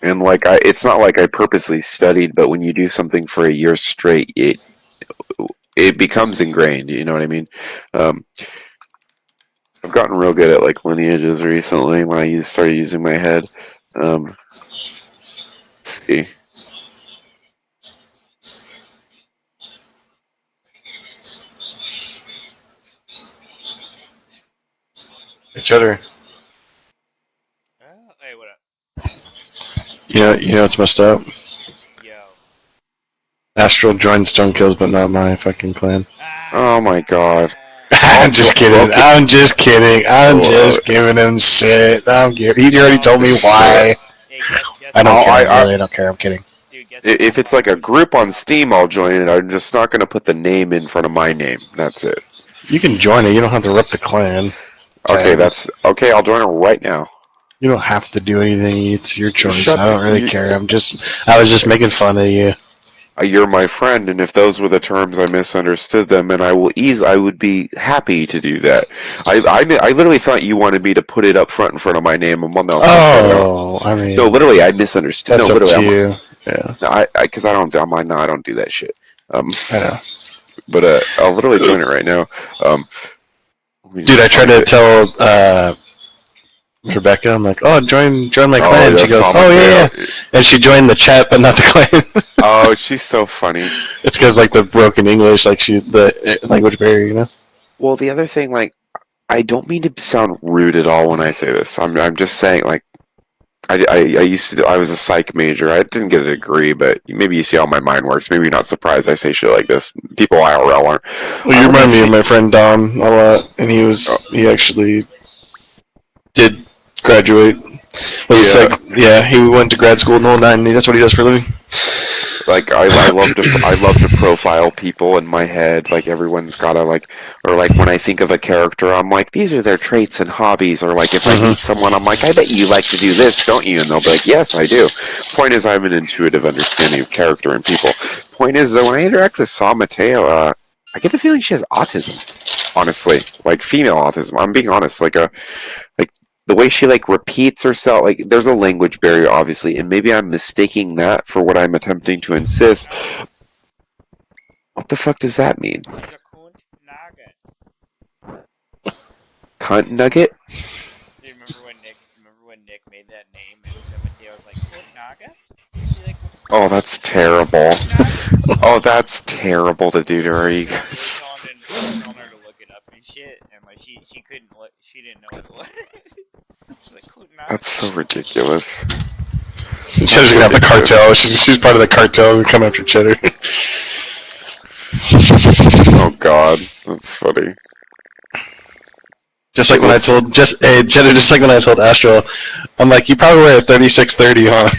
And like it's not like I purposely studied, but when you do something for a year straight, it becomes ingrained. You know what I mean? I've gotten real good at like lineages recently when I started using my head. Let's see. Each other. Hey, what up? You know what's messed up? Yo. Astral joined Stone Kills, but not my fucking clan. Oh my God. I'm just kidding. I'm just kidding. I'm just giving him shit. He already told me why. I don't care. Really, I don't care. I'm kidding. If it's like a group on Steam, I'll join it. I'm just not going to put the name in front of my name. That's it. You can join it. You don't have to rip the clan. Okay, okay. I'll join it right now. You don't have to do anything. It's your choice. I don't really care. I was just making fun of you. You're my friend, and if those were the terms, I misunderstood them, and I would be happy to do that. I literally thought you wanted me to put it up front in front of my name. And well, no. I mean, no, literally, I misunderstood. That's no, up to you. Yeah. No, because I don't do that shit. I know. But I'll literally join it right now. Dude, I tried to tell Rebecca, I'm like, oh, join my clan. She goes, oh yeah, and she joined the chat, but not the clan. Oh, she's so funny. It's because like the broken English, like the language barrier, Well, the other thing, like, I don't mean to sound rude at all when I say this. I'm just saying, like, I was a psych major. I didn't get a degree, but maybe you see how my mind works. Maybe you're not surprised I say shit like this. People IRL aren't. Well, you remind me of my friend Dom a lot, and he actually did graduate. He went to grad school in 09, and that's what he does for a living. Like I love to profile people in my head. Like everyone's gotta or when I think of a character, I'm like, these are their traits and hobbies. Or like if I meet someone, I'm like, I bet you like to do this, don't you? And they'll be like, yes, I do. Point is, I have an intuitive understanding of character and people. Point is, though, when I interact with Saw Mateo, I get the feeling she has autism. Honestly, like female autism. I'm being honest. Like the way she repeats herself, there's a language barrier, obviously, and maybe I'm mistaking that for what I'm attempting to insist. What the fuck does that mean? Cunt nugget? Do you remember when Nick made that name and Mateo was like, Cunt Naga? Oh, that's terrible. Oh, that's terrible to do to her. You guys. Telling her to look it up and shit, and like she couldn't look, she didn't know what it was. Like, That's so ridiculous. Cheddar's gonna have the cartel. She's part of the cartel and come after Cheddar. Oh God, that's funny. Just like when I told Cheddar, just like when I told Astral, I'm like, you probably wear a 3630, huh?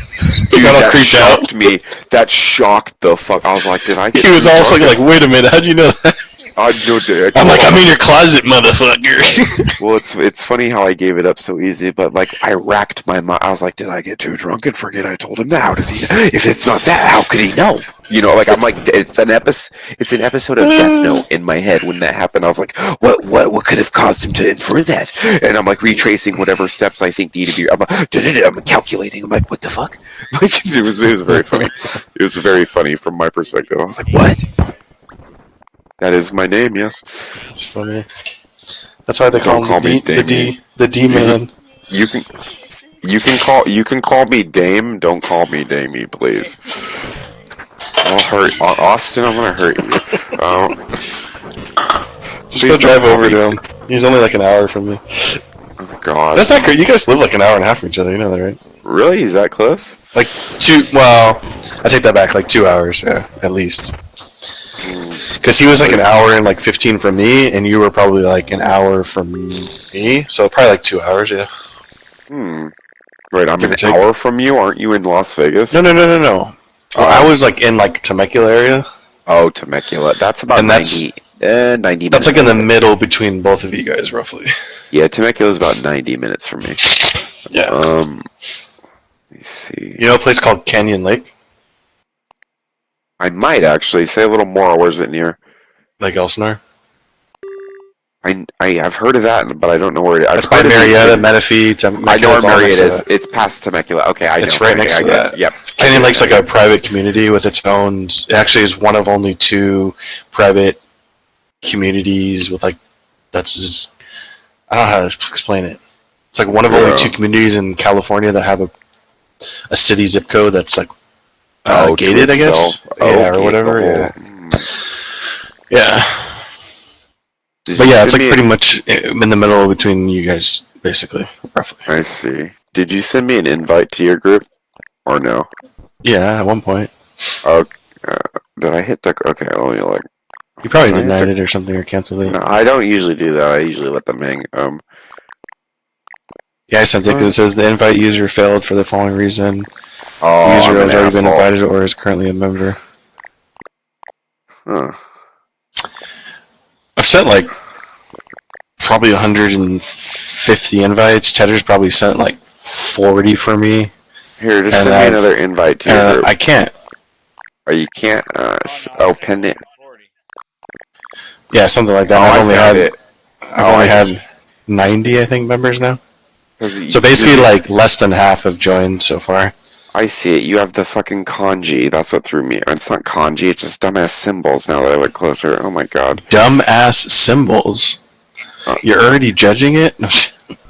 Dude, got all that creeped out. shocked me. That shocked the fuck. I was like, did I get? He was all fucking like, wait a minute, how'd you know that? I'm like, I'm in your closet, motherfucker. Well, it's funny how I gave it up so easy, but like I racked my mind. I was like, did I get too drunk and forget I told him that? How does he? If it's not that, how could he know? You know, like I'm like, it's an episode of Death Note in my head when that happened. I was like, what could have caused him to infer that? And I'm like retracing whatever steps I think need to be. I'm calculating. I'm like, what the fuck? Like it was very funny. It was very funny from my perspective. I was like, what? That is my name, yes. It's funny. That's why they call me the D man. You can call me Dame. Don't call me Damey, please. I'll hurt Austin. I'm gonna hurt you. Just go drive over to him. He's only like an hour from me. Oh God. That's not great. You guys live like an hour and a half from each other. You know that, right? Really? Is that close? Like 2. Well, I take that back. Like 2 hours, yeah, at least. Because he was like an hour and like 15 from me, and you were probably like an hour from me, so probably like 2 hours, yeah. Wait, I'm an hour from you. Aren't you in Las Vegas? No. Well, I was like in like Temecula area. Oh, Temecula. That's about 90 minutes. That's like in the middle between both of you guys, roughly. Yeah, Temecula's about 90 minutes from me. Yeah. Let me see. You know a place called Canyon Lake? I might actually. Say a little more. Where's it near? Like Elsinore? I've heard of that, but I don't know where it is. It's by Marietta, Menifee, Temecula. I know where Marietta is. It's past Temecula. Okay, I know. It's right next to that. Yep. Canyon Lake's like a private community with its own. It actually is one of only 2 private communities with like. That's. I don't know how to explain it. It's like one of only 2 communities in California that have a city zip code that's like gated, I guess. Yeah, or whatever. Yeah. But yeah, it's like pretty much in the middle between you guys, basically, roughly. I see. Did you send me an invite to your group, or no? Yeah, at one point. Oh, did I hit the? Okay, only like. You probably denied it or something or canceled it. No, I don't usually do that. I usually let them hang. Yeah, I sent it because it says the invite user failed for the following reason. Oh, the user has already been invited or is currently a member. Huh. I've sent like probably 150 invites. Cheddar's probably sent like 40 for me. Here, just send me another invite to your group. I can't. Oh, you can't? Pin it. Yeah, something like that. I've only had 90, I think, members now. So basically, like, less than half have joined so far. I see it. You have the fucking kanji. That's what threw me. It's not kanji. It's just dumbass symbols now that I look closer. Oh my god. Dumbass symbols? You're already judging it?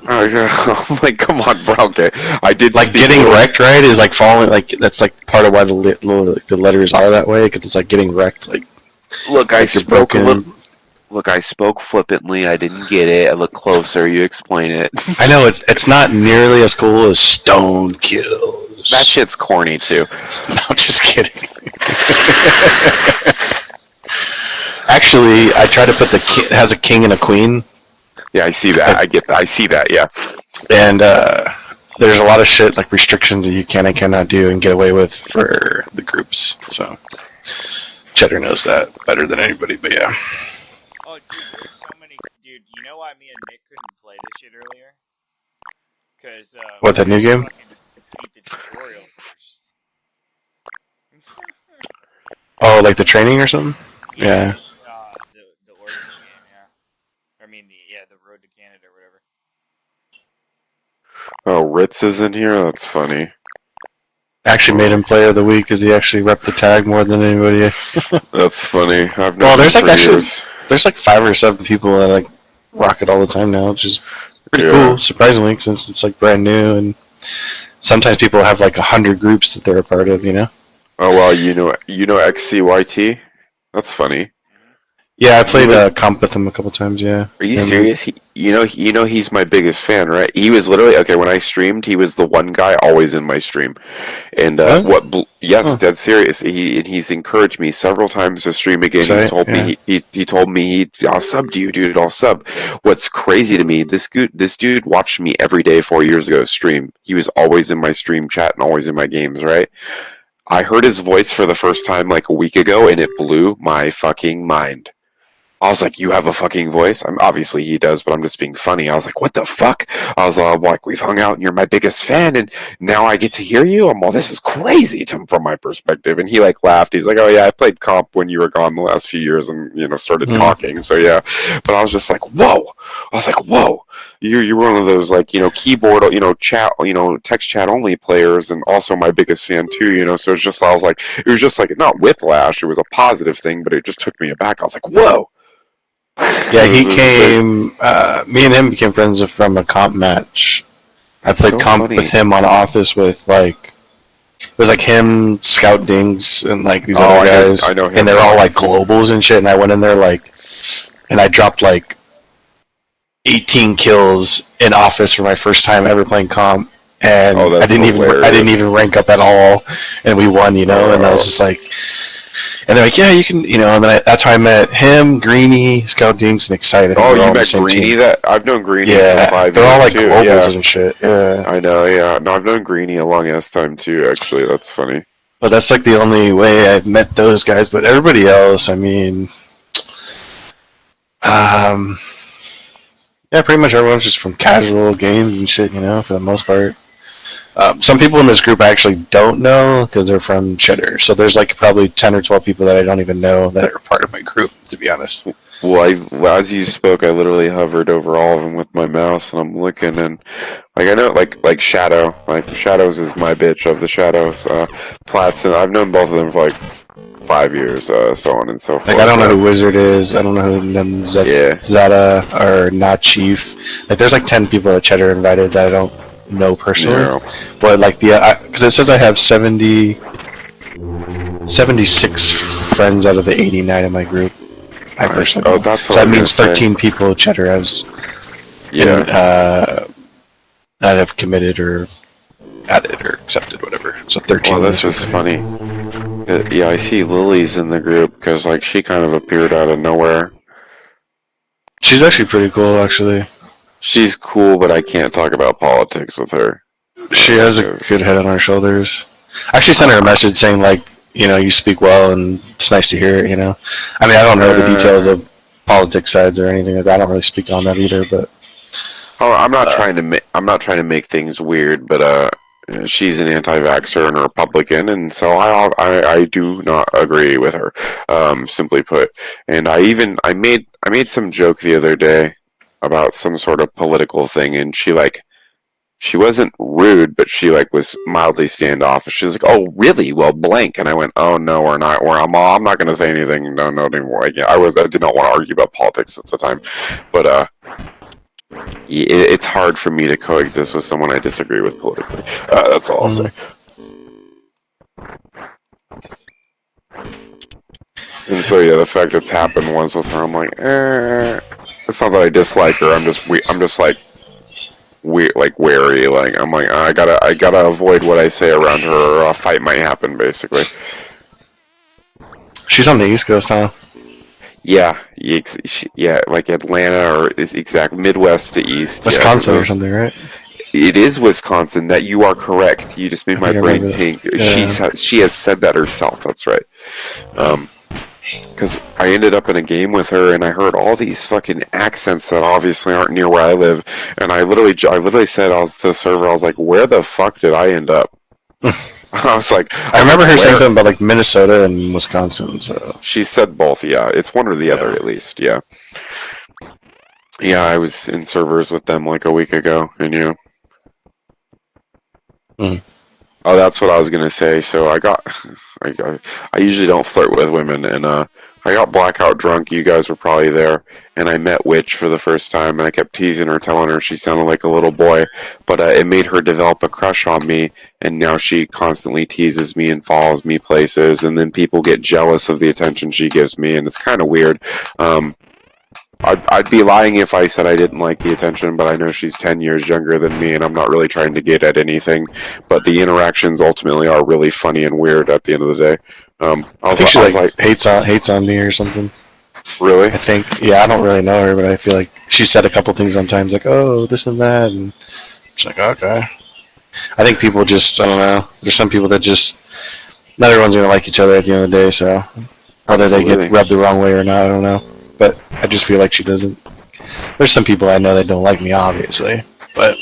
Oh my, come on, bro. Okay. I did like getting wrecked, right? Is like following, like, that's like part of why the letters are that way, because it's like getting wrecked, like. Look, I spoke Look, I spoke flippantly. I didn't get it. I look closer. You explain it. I know it's not nearly as cool as Stone Kills. That shit's corny too. No, I'm just kidding. Actually, I try to put it has a king and a queen. Yeah, I see that. I get that. I see that. Yeah. And there's a lot of shit like restrictions that you can and cannot do and get away with for the groups. So Cheddar knows that better than anybody. But yeah. Oh, dude, there's so many. Dude, you know why me and Nick couldn't play this shit earlier? Because what, that new game? Beat the tutorial first. Oh, like the training or something? Yeah. The Oregon game, yeah. I mean, the Road to Canada or whatever. Oh, Ritz is in here? That's funny. Actually made him player of the week because he actually repped the tag more than anybody. That's funny. I've well, there's like there's like 5 or 7 people that like rock it all the time now, which is pretty cool, surprisingly, since it's like brand new, and sometimes people have like 100 groups that they're a part of, you know? Oh well, you know XCYT. That's funny. Yeah, I played comp with him a couple times. Yeah. Are you serious? You know he's my biggest fan, right? He was literally okay when I streamed. He was the one guy always in my stream, and yes, dead serious. He's encouraged me several times to stream again. He's told me he told me I'll sub to you, dude. I'll sub. What's crazy to me? This dude watched me every day 4 years ago stream. He was always in my stream chat and always in my games, right? I heard his voice for the first time like a week ago, and it blew my fucking mind. I was like, you have a fucking voice? Obviously he does, but I'm just being funny. I was like, what the fuck? I was like, we've hung out and you're my biggest fan and now I get to hear you? I'm all, this is crazy from my perspective. And he like laughed. He's like, oh yeah, I played comp when you were gone the last few years and, started talking. So yeah, but I was just like, whoa. I was like, whoa. You're one of those like, keyboard, chat, text chat only players and also my biggest fan too, so it's just, I was like, it was just like, not whiplash. It was a positive thing, but it just took me aback. I was like, whoa. Yeah, he came. Me and him became friends from a comp match. I played comp with him on Office with it was like him, Scout Dings, and like these other guys. I know him. And they're all like globals and shit. And I went in there and I dropped like 18 kills in Office for my first time ever playing comp. And I didn't even rank up at all. And we won, and I was just like. And they're like, yeah, you can, and then that's how I met him, Greeny, Scout Dinks, and Excited. Oh, you met Greeny? I've known Greeny for 5 years. They're all like too. globals and shit. Yeah. I know, yeah. No, I've known Greeny a long ass time too, actually. That's funny. But that's like the only way I've met those guys. But everybody else, I mean, yeah, pretty much everyone's just from casual games and shit, for the most part. Some people in this group I actually don't know because they're from Cheddar. So there's like probably 10 or 12 people that I don't even know that are part of my group, to be honest. Well, as you spoke, I literally hovered over all of them with my mouse, and I'm looking, and like I know, like Shadow, like Shadows is my bitch of the Shadows. Plats, and I've known both of them for like 5 years, so on and so forth. Like I don't know who Wizard is. I don't know who Zeta or Not Chief. Like there's like 10 people at Cheddar invited that I don't know personally, but like because it says I have 76 friends out of the 89 in my group. I personally know. That's so that means 13 people Cheddar has that have committed or added or accepted, whatever. So 13. Oh, that's just funny. Yeah, I see Lily's in the group because like she kind of appeared out of nowhere. She's actually pretty cool, actually. She's cool, but I can't talk about politics with her. She has a good head on her shoulders. I actually sent her a message saying, like, you speak well, and it's nice to hear it, I mean, I don't know the details of politics sides or anything like that. I don't really speak on that either, but... Oh, I'm not trying to make things weird, but, she's an anti-vaxxer and a Republican, and so I do not agree with her, simply put. And I made some joke the other day about some sort of political thing, and she wasn't rude, but she was mildly standoffish. She's like, "Oh, really? Well, blank." And I went, "Oh no, we're not. I'm not going to say anything. No, anymore." I did not want to argue about politics at the time, but it's hard for me to coexist with someone I disagree with politically. That's all I'll say. And so yeah, the fact it's happened once with her, I'm like, it's not that I dislike her. I'm just wary. Like I'm like, I gotta avoid what I say around her, or a fight might happen. Basically. She's on the East Coast, huh? Yeah, like Atlanta or is exact Midwest to East. Wisconsin or something, right? It is Wisconsin. That you are correct. You just made my brain pink. Yeah. She has said that herself. That's right. Because I ended up in a game with her, and I heard all these fucking accents that obviously aren't near where I live. And I literally said, to the server, I was like, "Where the fuck did I end up?" I was like, I remember her saying something about like Minnesota and Wisconsin. So she said both. Yeah, it's one or the other at least. Yeah. Yeah, I was in servers with them like a week ago, and Oh, that's what I was gonna say. So I usually don't flirt with women, and I got blackout drunk. You guys were probably there, and I met Witch for the first time, and I kept teasing her, telling her she sounded like a little boy, but it made her develop a crush on me, and now she constantly teases me and follows me places, and then people get jealous of the attention she gives me, and it's kind of weird. I'd be lying if I said I didn't like the attention, but I know she's 10 years younger than me, and I'm not really trying to get at anything. But the interactions ultimately are really funny and weird at the end of the day. I think she hates on me or something. Really? I think. Yeah, I don't really know her, but I feel like she said a couple things on times like, "Oh, this and that," and it's like, okay. I think people just, I don't know. There's some people that just, not everyone's gonna like each other at the end of the day. So whether they get rubbed the wrong way or not, I don't know. But I just feel like she doesn't. There's some people I know that don't like me, obviously, but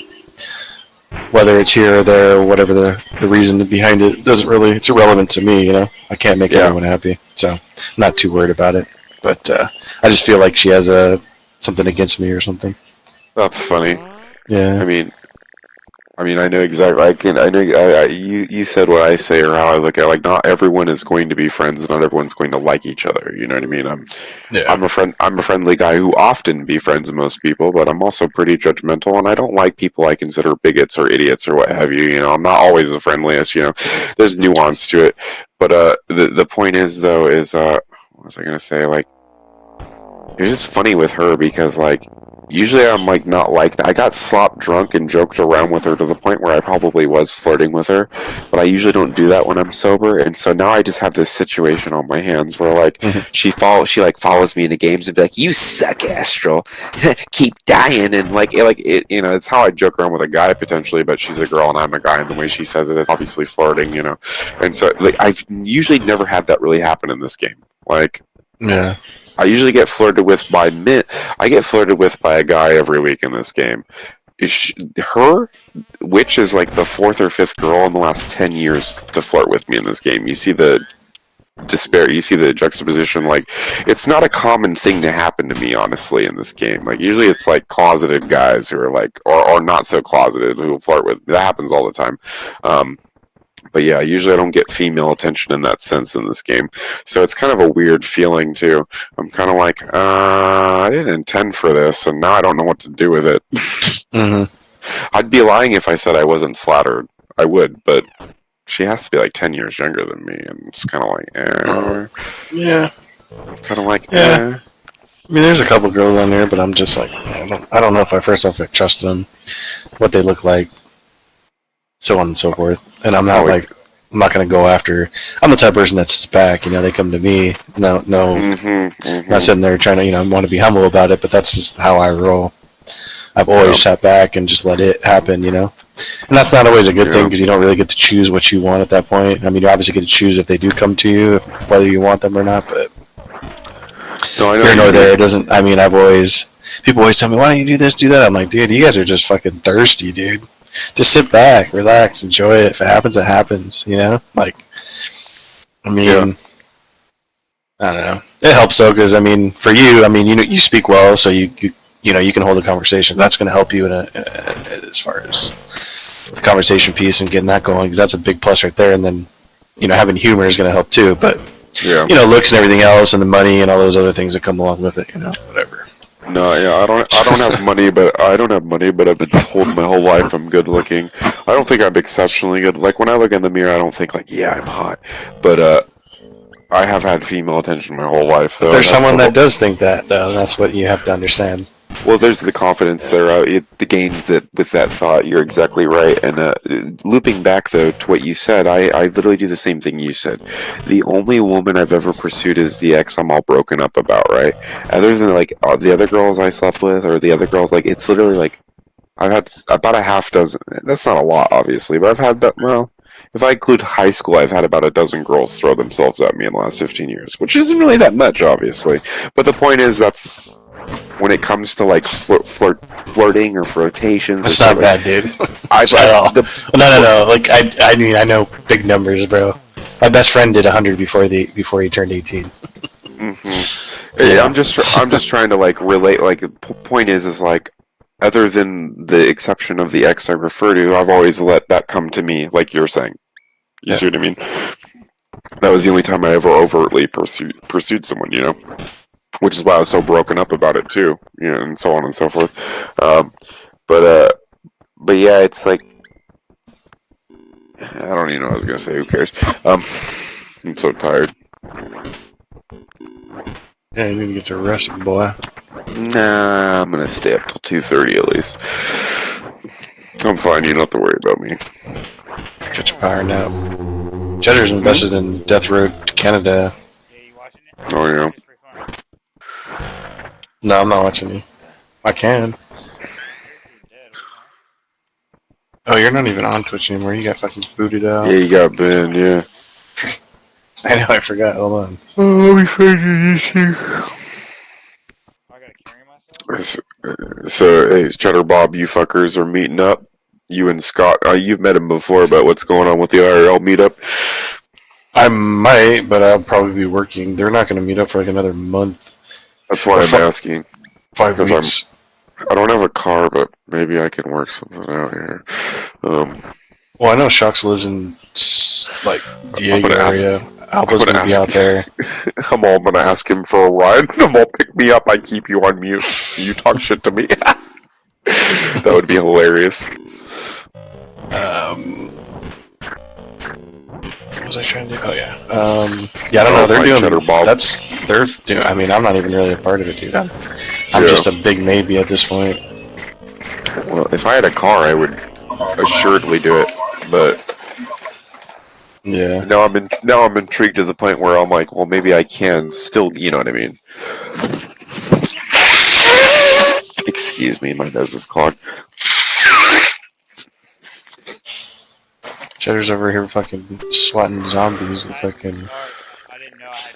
whether it's here or there or whatever the reason behind it doesn't really, it's irrelevant to me, you know. I can't make everyone happy, so I'm not too worried about it. But I just feel like she has something against me or something. That's funny. Yeah. I mean, I know exactly. You said what I say or how I look at it. Like, not everyone is going to be friends. Not everyone's going to like each other. You know what I mean? I'm a friendly guy who often befriends most people, but I'm also pretty judgmental, and I don't like people I consider bigots or idiots or what have you. You know, I'm not always the friendliest. You know, there's nuance to it. But the point is, though, what was I gonna say? Like, it's just funny with her because, like, usually I'm like not like that. I got slop drunk and joked around with her to the point where I probably was flirting with her, but I usually don't do that when I'm sober. And so now I just have this situation on my hands where like she follows me into games and be like, "You suck, Astral. Keep dying." And it's how I joke around with a guy potentially, but she's a girl and I'm a guy, and the way she says it is obviously flirting, you know. And so like I've usually never had that really happen in this game. Like, yeah. I usually get flirted with by I get flirted with by a guy every week in this game. Which is like the 4th or 5th girl in the last 10 years to flirt with me in this game. You see the despair, you see the juxtaposition. Like, it's not a common thing to happen to me, honestly, in this game. Like, usually it's like closeted guys who are like, or not so closeted who flirt with me. That happens all the time. But yeah, usually I don't get female attention in that sense in this game. So it's kind of a weird feeling, too. I'm kind of like, I didn't intend for this, and now I don't know what to do with it. I'd be lying if I said I wasn't flattered. I would, but she has to be like 10 years younger than me, and it's kind of like, Yeah. Kind of like, yeah. I mean, there's a couple girls on there, but I'm just like, I don't know if I trust them, what they look like, so on and so forth. And I'm not I'm not going to go after, I'm the type of person that sits back, you know, they come to me, not sitting there trying to, want to be humble about it, but that's just how I roll. I've always sat back and just let it happen, you know? And that's not always a good thing, because you don't really get to choose what you want at that point. I mean, you obviously get to choose if they do come to you, whether you want them or not, but here nor there, it doesn't, I mean, people always tell me, why don't you do this, do that? I'm like, dude, you guys are just fucking thirsty, dude. Just sit back, relax, enjoy it. If it happens, it happens, you know? Like, I mean, I don't know. It helps, though, because, I mean, for you, I mean, you speak well, so you can hold a conversation. That's going to help you as far as the conversation piece and getting that going, because that's a big plus right there. And then, having humor is going to help, too. But, looks and everything else and the money and all those other things that come along with it, whatever. No, yeah, I don't have money, but I've been told my whole life I'm good looking. I don't think I'm exceptionally good. Like, when I look in the mirror, I don't think like, yeah, I'm hot. But I have had female attention my whole life. Though. But there's someone that does think that, though, and that's what you have to understand. Well, there's the confidence there. The games that with that thought, you're exactly right. And looping back though to what you said, I literally do the same thing you said. The only woman I've ever pursued is the ex I'm all broken up about, right? Other than like the other girls I slept with, or the other girls, like it's literally like I've had about a half dozen. That's not a lot, obviously, but I've had if I include high school, I've had about a dozen girls throw themselves at me in the last 15 years, which isn't really that much, obviously. But the point is, that's when it comes to like flirting or flirtations. That's not bad, dude. No. Like I mean, I know big numbers, bro. My best friend did 100 before he turned 18. Yeah, I'm just trying to like relate. Like, the point is like, other than the exception of the ex I refer to, I've always let that come to me, like you're saying. You see what I mean? That was the only time I ever overtly pursued someone, you know? Which is why I was so broken up about it, too. You know, and so on and so forth. But yeah, it's like... I don't even know what I was going to say. Who cares? I'm so tired. Yeah, you need to get to rest, boy. Nah, I'm going to stay up till 2:30 at least. I'm fine. You don't have to worry about me. Catch a power nap. Cheddar's invested in Death Road to Canada. Oh, yeah. No, I'm not watching you. I can. Oh, you're not even on Twitch anymore. You got fucking booted out. Yeah, you got banned, yeah. I know, I forgot. Hold on. Oh, let me find you this thing. So, hey, Cheddar Bob, you fuckers are meeting up. You and Scott, you've met him before, but what's going on with the IRL meetup? I might, but I'll probably be working. They're not going to meet up for like another month. That's why I'm asking. 5 weeks. I don't have a car, but maybe I can work something out here. Well, I know Shucks lives in like Diego area. Alba's gonna be out there. I'm all gonna ask him for a ride. I'm all pick me up. I keep you on mute. You talk shit to me. That would be hilarious. What was I trying to do? Oh yeah. Yeah, I don't know. They're doing. I mean, I'm not even really a part of it, dude. I'm just a big maybe at this point. Well, if I had a car, I would assuredly do it. But yeah. Now I'm intrigued to the point where I'm like, well, maybe I can still. You know what I mean? Excuse me, my nose is clogged. Cheddar's over here fucking swatting zombies with fucking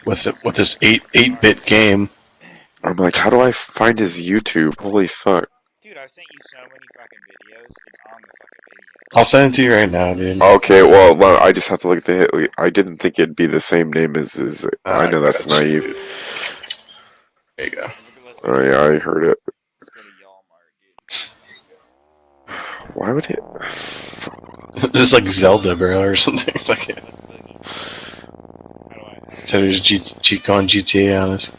with this 8-bit game. I'm like, how do I find his YouTube? Holy fuck. Dude, I've sent you so many fucking videos. It's on the fucking video. I'll send it to you right now, dude. Okay, well, I just have to look at the hit. I didn't think it'd be the same name as I know that's naive. There you go. Oh yeah, I heard it. Why would it? This is like Zelda, bro, or something. Fucking. Cheddar's going GTA on us.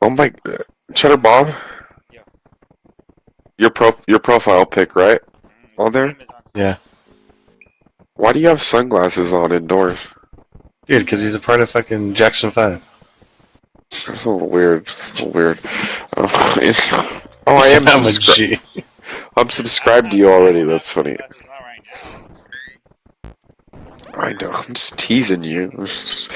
Oh my, Cheddar Bob. Your profile pic, right? On there? Yeah. Why do you have sunglasses on indoors? Dude, because he's a part of fucking Jackson 5. That's a little weird. Oh, I am subscribed. I'm subscribed to you already. That's funny. I know. I'm just teasing you. It's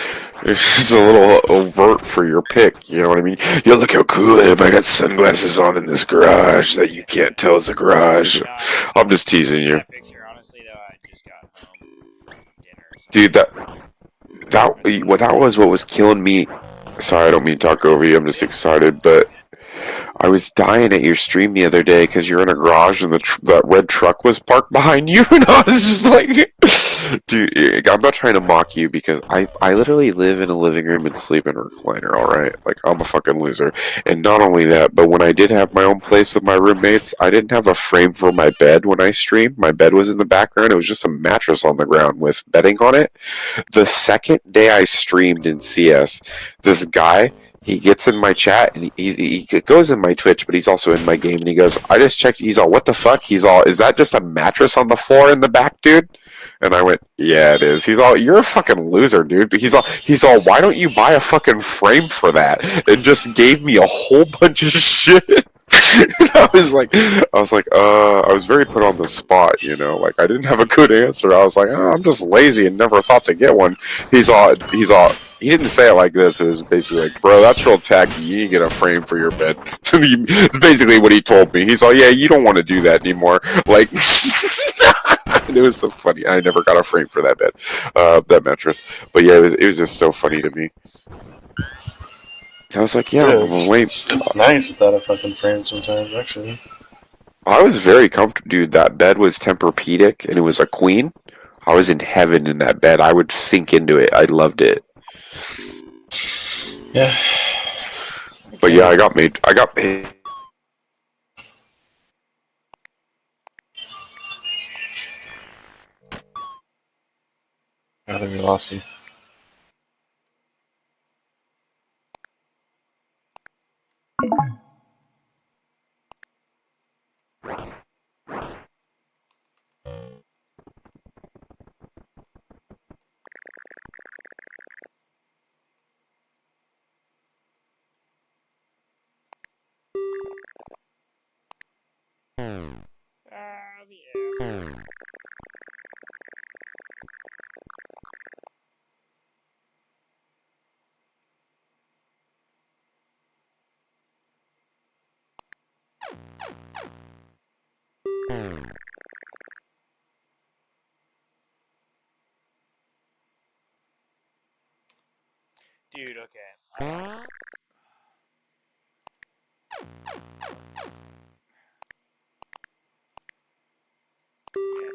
just a little overt for your pick. You know what I mean? Yo, look how cool I am. I got sunglasses on in this garage that you can't tell is a garage. I'm just teasing you. Dude, that was what was killing me. Sorry, I don't mean to talk over you. I'm just excited, but I was dying at your stream the other day because you're in a garage and that red truck was parked behind you, and I was just like, dude, I'm not trying to mock you because I literally live in a living room and sleep in a recliner, alright? Like, I'm a fucking loser. And not only that, but when I did have my own place with my roommates, I didn't have a frame for my bed when I streamed. My bed was in the background. It was just a mattress on the ground with bedding on it. The second day I streamed in CS, this guy, he gets in my chat, and he goes in my Twitch, but he's also in my game, and he goes, I just checked, he's all, what the fuck? He's all, is that just a mattress on the floor in the back, dude? And I went, yeah, it is. He's all, you're a fucking loser, dude. But he's all, why don't you buy a fucking frame for that? And just gave me a whole bunch of shit. And I was like, I was very put on the spot, you know, like I didn't have a good answer. I was like, oh, I'm just lazy and never thought to get one. He's all, he didn't say it like this. It was basically like, bro, that's real tacky. You need to get a frame for your bed. It's basically what he told me. He's all, yeah, you don't want to do that anymore. Like, it was so funny. I never got a frame for that bed, that mattress. But yeah, it was just so funny to me. I was like, yeah, it's nice without a fucking frame sometimes, actually. I was very comfortable, dude. That bed was Tempur-Pedic, and it was a queen. I was in heaven in that bed. I would sink into it. I loved it. Yeah. But yeah, I got made. I think we lost you. Dude, okay. Man,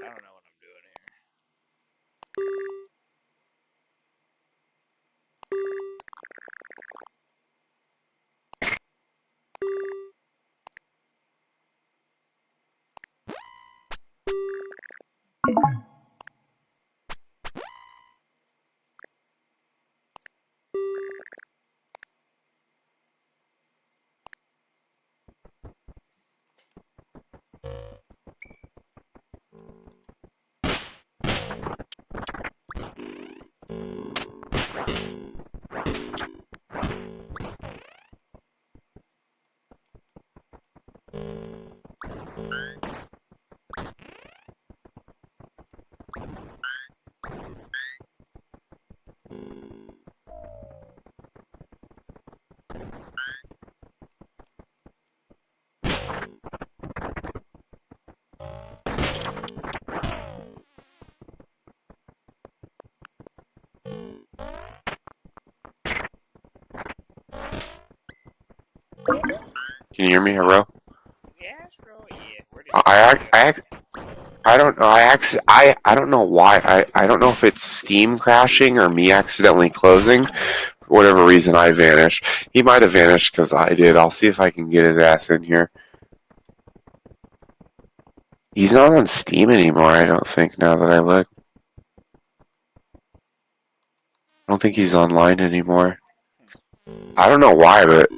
I don't know what I'm doing here. Can you hear me, Hero? Yeah, bro. Yeah. Where did I don't know. I don't know why. I don't know if it's Steam crashing or me accidentally closing. For whatever reason, I vanished. He might have vanished because I did. I'll see if I can get his ass in here. He's not on Steam anymore, I don't think, now that I look. I don't think he's online anymore. I don't know why, but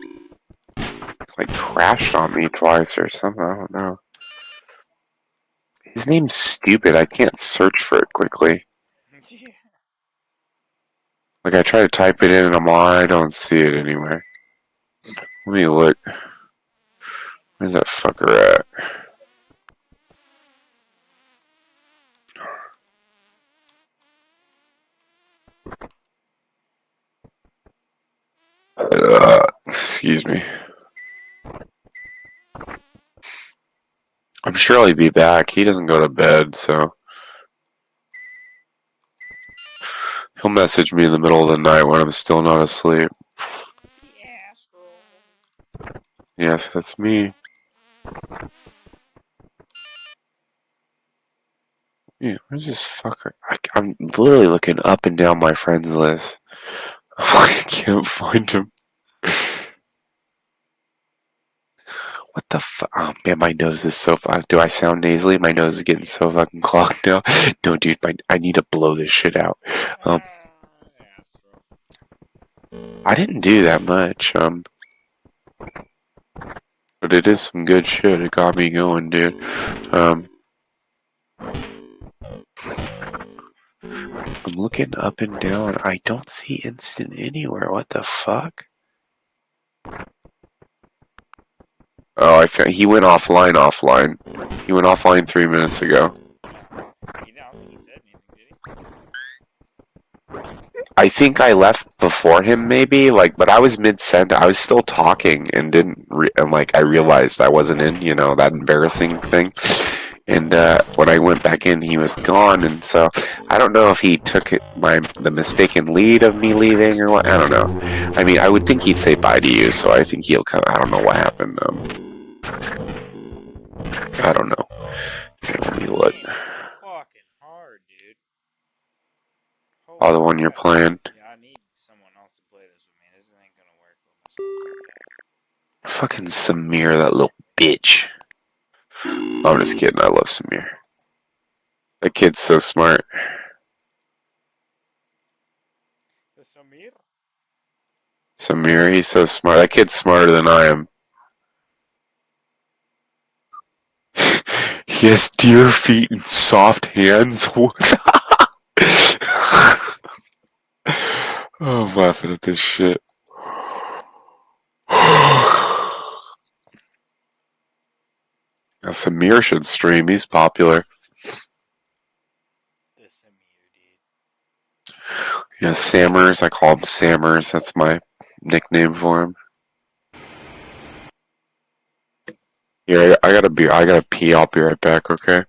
it's like crashed on me twice or something. I don't know. His name's stupid. I can't search for it quickly. Like, I try to type it in and I don't see it anywhere. Let me look. Where's that fucker at? Excuse me. I'm sure he'll be back. He doesn't go to bed, so he'll message me in the middle of the night when I'm still not asleep. Yes, that's me. Yeah, where's this fucker? I'm literally looking up and down my friends list. I can't find him. What the fuck? Oh man, my nose is so fucked. Do I sound nasally? My nose is getting so fucking clogged now. No, dude, I need to blow this shit out. I didn't do that much. But it is some good shit. It got me going, dude. I'm looking up and down. I don't see instant anywhere. What the fuck? Oh, he went offline. He went offline 3 minutes ago. I think I left before him, maybe. But I was mid-sent. I was still talking and I realized I wasn't in. You know, that embarrassing thing. And when I went back in, he was gone. And so I don't know if he took the mistaken lead of me leaving or what. I don't know. I mean, I would think he'd say bye to you. So I think he'll come. I don't know what happened. I don't know. Here, let me look. Fucking hard, dude. Oh, the one you're playing. Yeah, I need someone else to play this with me. This ain't gonna work with myself. Fucking Samir, that little bitch. I'm just kidding. I love Samir. That kid's so smart. Samir, he's so smart. That kid's smarter than I am. He has deer feet and soft hands. What? I'm laughing at this shit. Now, Samir should stream. He's popular. Yeah, Sammers. I call him Sammers. That's my nickname for him. Yeah, I gotta pee. I'll be right back. Okay.